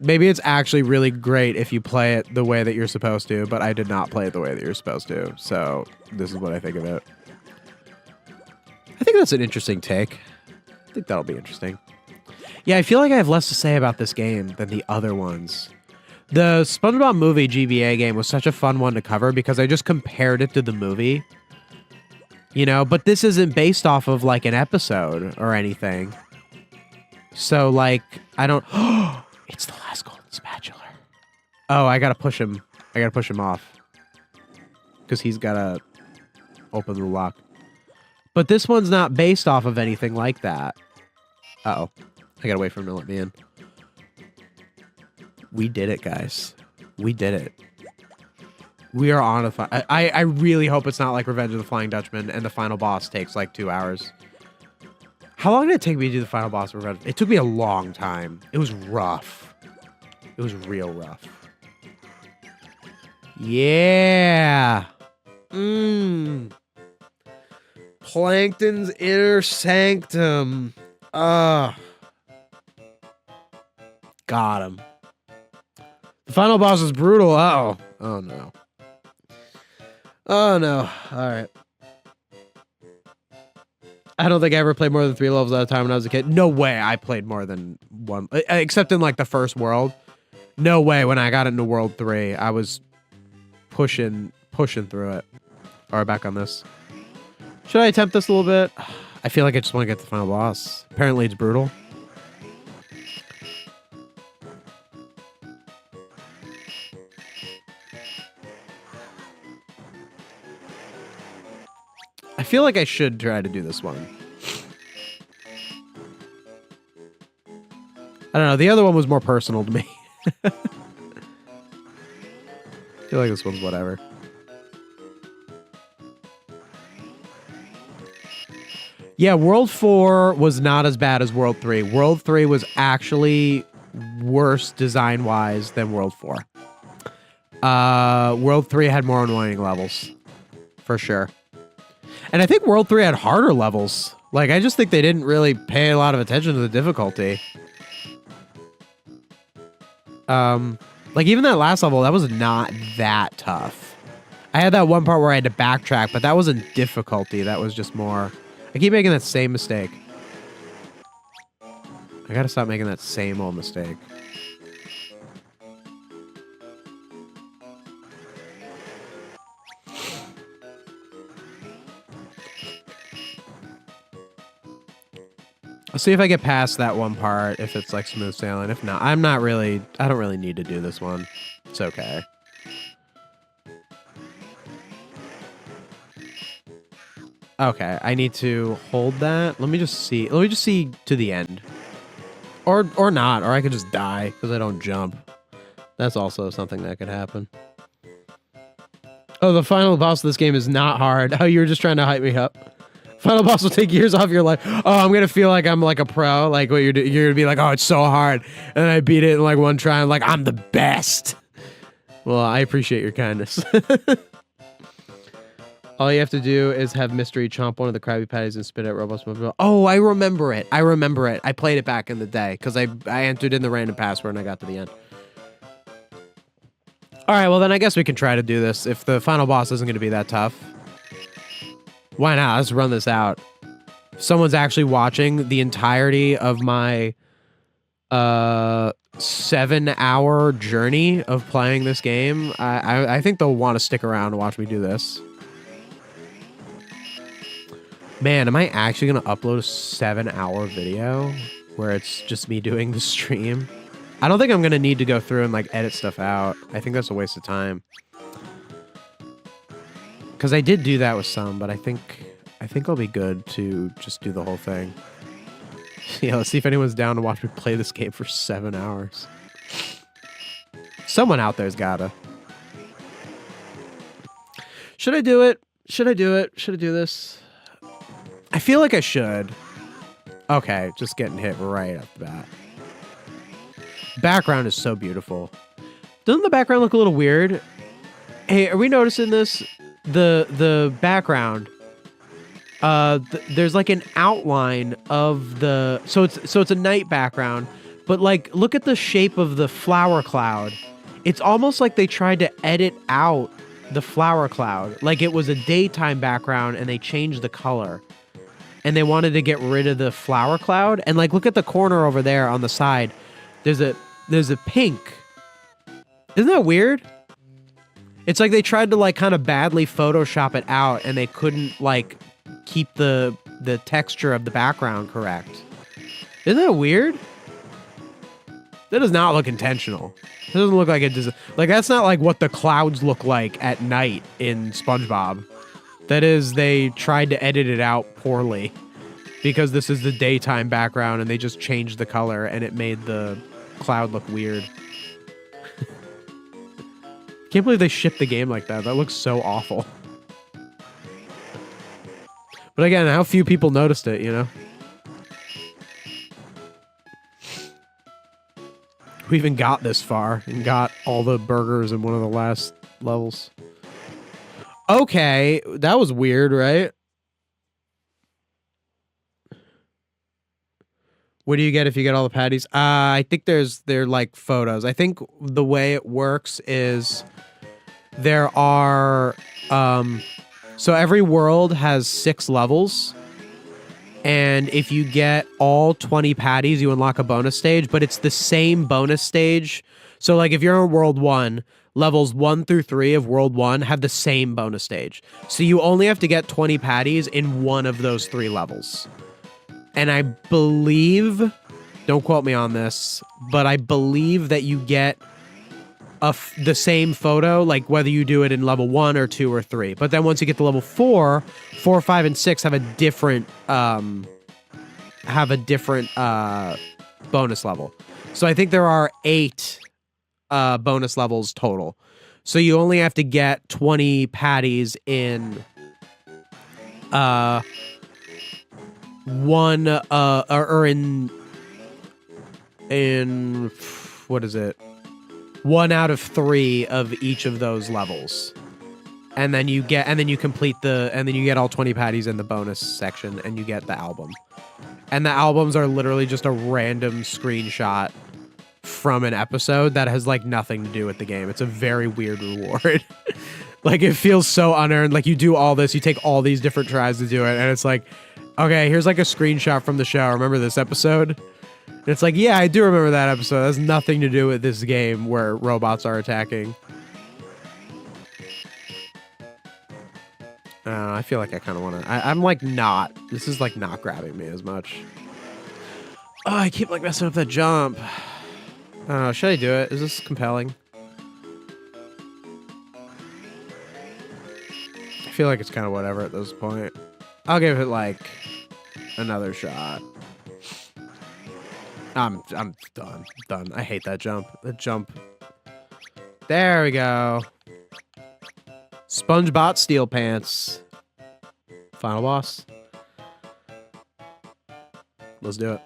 Maybe it's actually really great if you play it the way that you're supposed to, but I did not play it the way that you're supposed to. So this is what I think of it. I think that's an interesting take. I think that'll be interesting. Yeah, I feel like I have less to say about this game than the other ones. The SpongeBob movie GBA game was such a fun one to cover because I just compared it to the movie. You know, but this isn't based off of like an episode or anything. So like, I don't... It's the last golden spatula. Oh, I gotta push him. I gotta push him off. Because he's gotta open the lock. But this one's not based off of anything like that. Uh-oh. I gotta wait for him to let me in. We did it, guys. We did it. We are on a... I really hope it's not like Revenge of the Flying Dutchman and the final boss takes like 2 hours. How long did it take me to do the final boss of Revenge? It took me a long time. It was rough. It was real rough. Yeah. Plankton's inner sanctum. Got him. The final boss is brutal. Uh-oh. Oh, no. Oh, no. All right. I don't think I ever played more than 3 levels at a time when I was a kid. No way I played more than 1. Except in, like, the first world. No way when I got into World 3. I was pushing through it. All right, back on this. Should I attempt this a little bit? I feel like I just want to get to the final boss. Apparently it's brutal. I feel like I should try to do this one. I don't know. The other one was more personal to me. I feel like this one's whatever. Yeah, World 4 was not as bad as World 3. World 3 was actually worse design-wise than World 4. World 3 had more annoying levels. For sure. And I think World 3 had harder levels. Like, I just think they didn't really pay a lot of attention to the difficulty. Like, even that last level, that was not that tough. I had that one part where I had to backtrack, but that wasn't difficulty. That was just more... I keep making that same mistake. I gotta stop making that same old mistake. I'll see if I get past that one part, if it's like smooth sailing. If not, I don't really need to do this one. It's okay. Okay, I need to hold that. Let me just see. Let me just see to the end. Or not, or I could just die because I don't jump. That's also something that could happen. Oh, the final boss of this game is not hard. Oh, you were just trying to hype me up. Final boss will take years off your life. Oh, I'm gonna feel like I'm like a pro. Like what you're gonna be like, oh, it's so hard. And then I beat it in like one try. I'm like, I'm the best. Well, I appreciate your kindness. All you have to do is have Mystery chomp one of the Krabby Patties and spit out robots. Oh, I remember it. I remember it. I played it back in the day because I entered in the random password and I got to the end. All right, well then I guess we can try to do this. If the final boss isn't going to be that tough, why not? Let's run this out. If someone's actually watching the entirety of my 7-hour journey of playing this game, I think they'll want to stick around and watch me do this. Man, am I actually going to upload a 7-hour video where it's just me doing the stream? I don't think I'm going to need to go through and like edit stuff out. I think that's a waste of time. Because I did do that with some, but I think I'll be good to just do the whole thing. Yeah, let's see if anyone's down to watch me play this game for 7 hours. Someone out there's gotta. Should I do it? Should I do it? Should I do this? I feel like I should. Okay, just getting hit right off the bat. Background is so beautiful. Doesn't the background look a little weird? Hey, are we noticing this? The background. There's like an outline of the so it's a night background, but like look at the shape of the flower cloud. It's almost like they tried to edit out the flower cloud, like it was a daytime background and they changed the color. And they wanted to get rid of the flower cloud. And like look at the corner over there on the side. There's a pink. Isn't that weird? It's like they tried to like kind of badly Photoshop it out and they couldn't like keep the texture of the background correct. Isn't that weird? That does not look intentional. It doesn't look like it does. Like that's not like what the clouds look like at night in SpongeBob. That is, they tried to edit it out poorly because this is the daytime background and they just changed the color and it made the cloud look weird. Can't believe they shipped the game like that. That looks so awful. But again, how few people noticed it, you know? We even got this far and got all the burgers in one of the last levels. Okay, that was weird, right? What do you get if you get all the patties? I think they're like photos. I think the way it works is there are so every world has 6 levels. And if you get all 20 patties, you unlock a bonus stage, but it's the same bonus stage. So like if you're in World 1, levels 1 through 3 of World 1 have the same bonus stage. So you only have to get 20 patties in one of those 3 levels. And I believe, don't quote me on this, but I believe that you get the same photo, like whether you do it in level 1 or 2 or 3. But then once you get to level 4, 4, 5, and 6 have a different bonus level. So I think there are 8 bonus levels total. So you only have to get 20 patties in one or in what is it? 1 out of 3 of each of those levels. And then you get and then you get all 20 patties in the bonus section and you get the album. And the albums are literally just a random screenshot from an episode that has like nothing to do with the game. It's a very weird reward. Like it feels so unearned. Like you do all this, you take all these different tries to do it, and it's like, okay, here's like a screenshot from the show. Remember this episode? And it's like, yeah, I do remember that episode. That has nothing to do with this game where robots are attacking. I feel like I kind of want to... I'm like not... This is like not grabbing me as much. Oh, I keep like messing up that jump. Should I do it? Is this compelling? I feel like it's kind of whatever at this point. I'll give it like another shot. I'm done. Done. I hate that jump. That jump. There we go. SpongeBob Steel Pants. Final boss. Let's do it.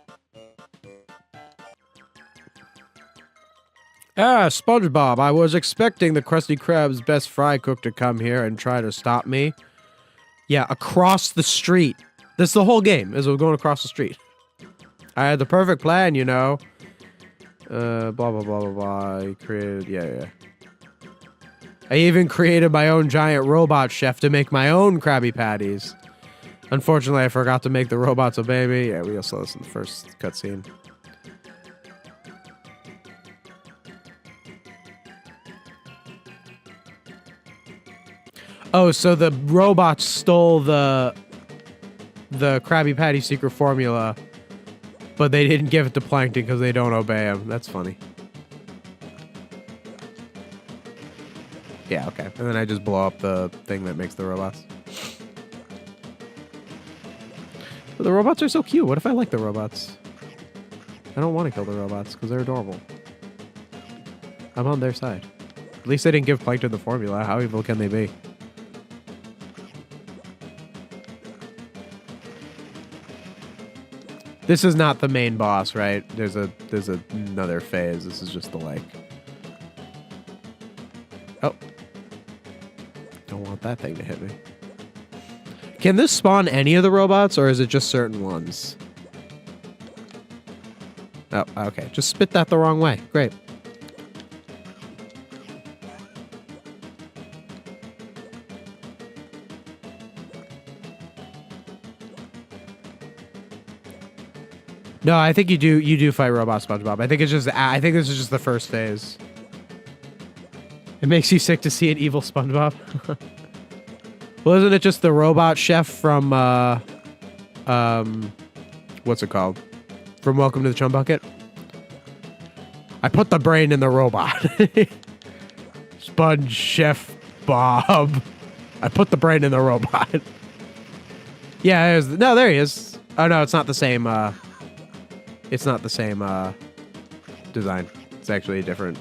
SpongeBob, I was expecting the Krusty Krab's best fry cook to come here and try to stop me. Yeah, across the street. That's the whole game, is we're going across the street. I had the perfect plan, you know. Blah, blah, blah, blah, blah. I created... Yeah. I even created my own giant robot chef to make my own Krabby Patties. Unfortunately, I forgot to make the robots obey me. Yeah, we also saw this in the first cutscene. Oh, so the robots stole the the Krabby Patty secret formula, but they didn't give it to Plankton because they don't obey him. That's funny. Yeah, okay. And then I just blow up the thing that makes the robots. But the robots are so cute. What if I like the robots? I don't want to kill the robots because they're adorable. I'm on their side. At least they didn't give Plankton the formula. How evil can they be? This is not the main boss, right? There's another phase. This is just the like. Oh. Don't want that thing to hit me. Can this spawn any of the robots, or is it just certain ones? Oh, okay. Just spit that the wrong way. Great. No, I think you do fight Robot SpongeBob. I think this is just the first phase. It makes you sick to see an evil SpongeBob. Well, isn't it just the robot chef from what's it called? From Welcome to the Chum Bucket? I put the brain in the robot. Sponge Chef Bob. I put the brain in the robot. Yeah, no, there he is. Oh no, it's not the same it's not the same design. It's actually a different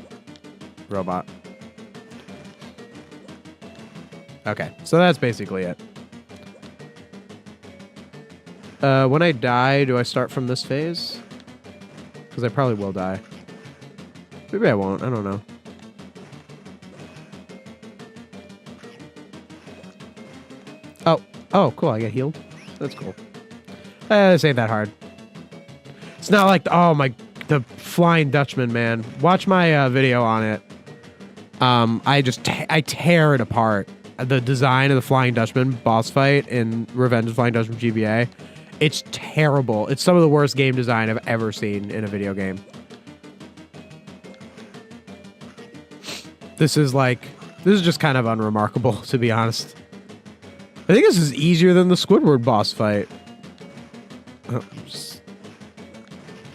robot. Okay, so that's basically it. When I die, do I start from this phase? Because I probably will die. Maybe I won't. I don't know. Oh, cool. I get healed. That's cool. This ain't that hard. It's not like the Flying Dutchman, man. Watch my video on it. I tear it apart. The design of the Flying Dutchman boss fight in Revenge of the Flying Dutchman GBA. It's terrible. It's some of the worst game design I've ever seen in a video game. This is just kind of unremarkable, to be honest. I think this is easier than the Squidward boss fight. Oh,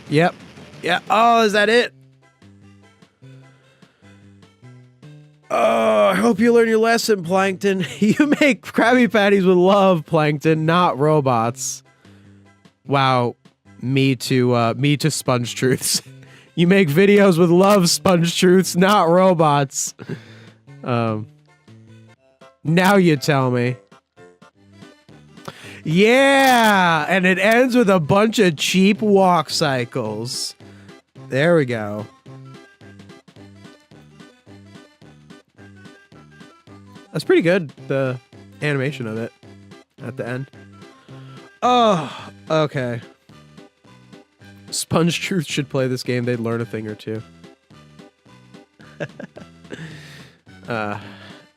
Yep. Yeah. Oh, is that it? Oh, I hope you learn your lesson, Plankton. You make Krabby Patties with love, Plankton, not robots. Wow. Me to Sponge Truths. You make videos with love, Sponge Truths, not robots. Now you tell me. Yeah, and it ends with a bunch of cheap walk cycles. There we go. That's pretty good, the animation of it at the end. Oh, okay. Sponge Truth should play this game. They'd learn a thing or two.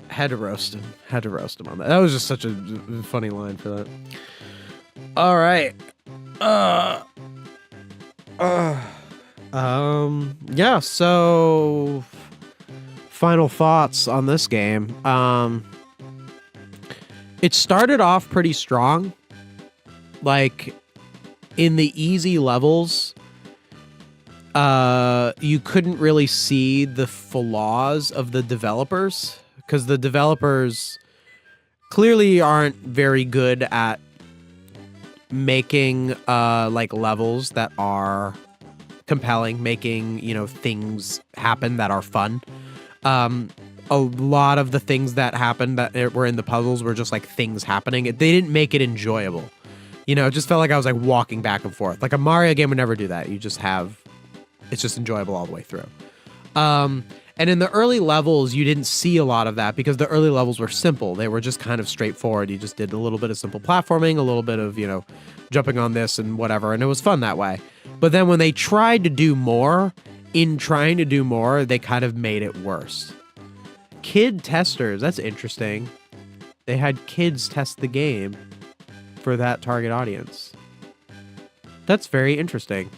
Had to roast him. Had to roast him on that. That was just such a funny line for that. All right. Yeah, so final thoughts on this game. It started off pretty strong. Like in the easy levels, you couldn't really see the flaws of the developers. Because the developers clearly aren't very good at making like levels that are compelling, making, you know, things happen that are fun. A lot of the things that happened that were in the puzzles were just like things happening. They didn't make it enjoyable. You know, it just felt like I was like walking back and forth. Like a Mario game would never do that. It's just enjoyable all the way through. And in the early levels, you didn't see a lot of that because the early levels were simple. They were just kind of straightforward. You just did a little bit of simple platforming, a little bit of, you know, jumping on this and whatever, and it was fun that way. But then when they tried to do more, they kind of made it worse. Kid testers, that's interesting. They had kids test the game for that target audience. That's very interesting.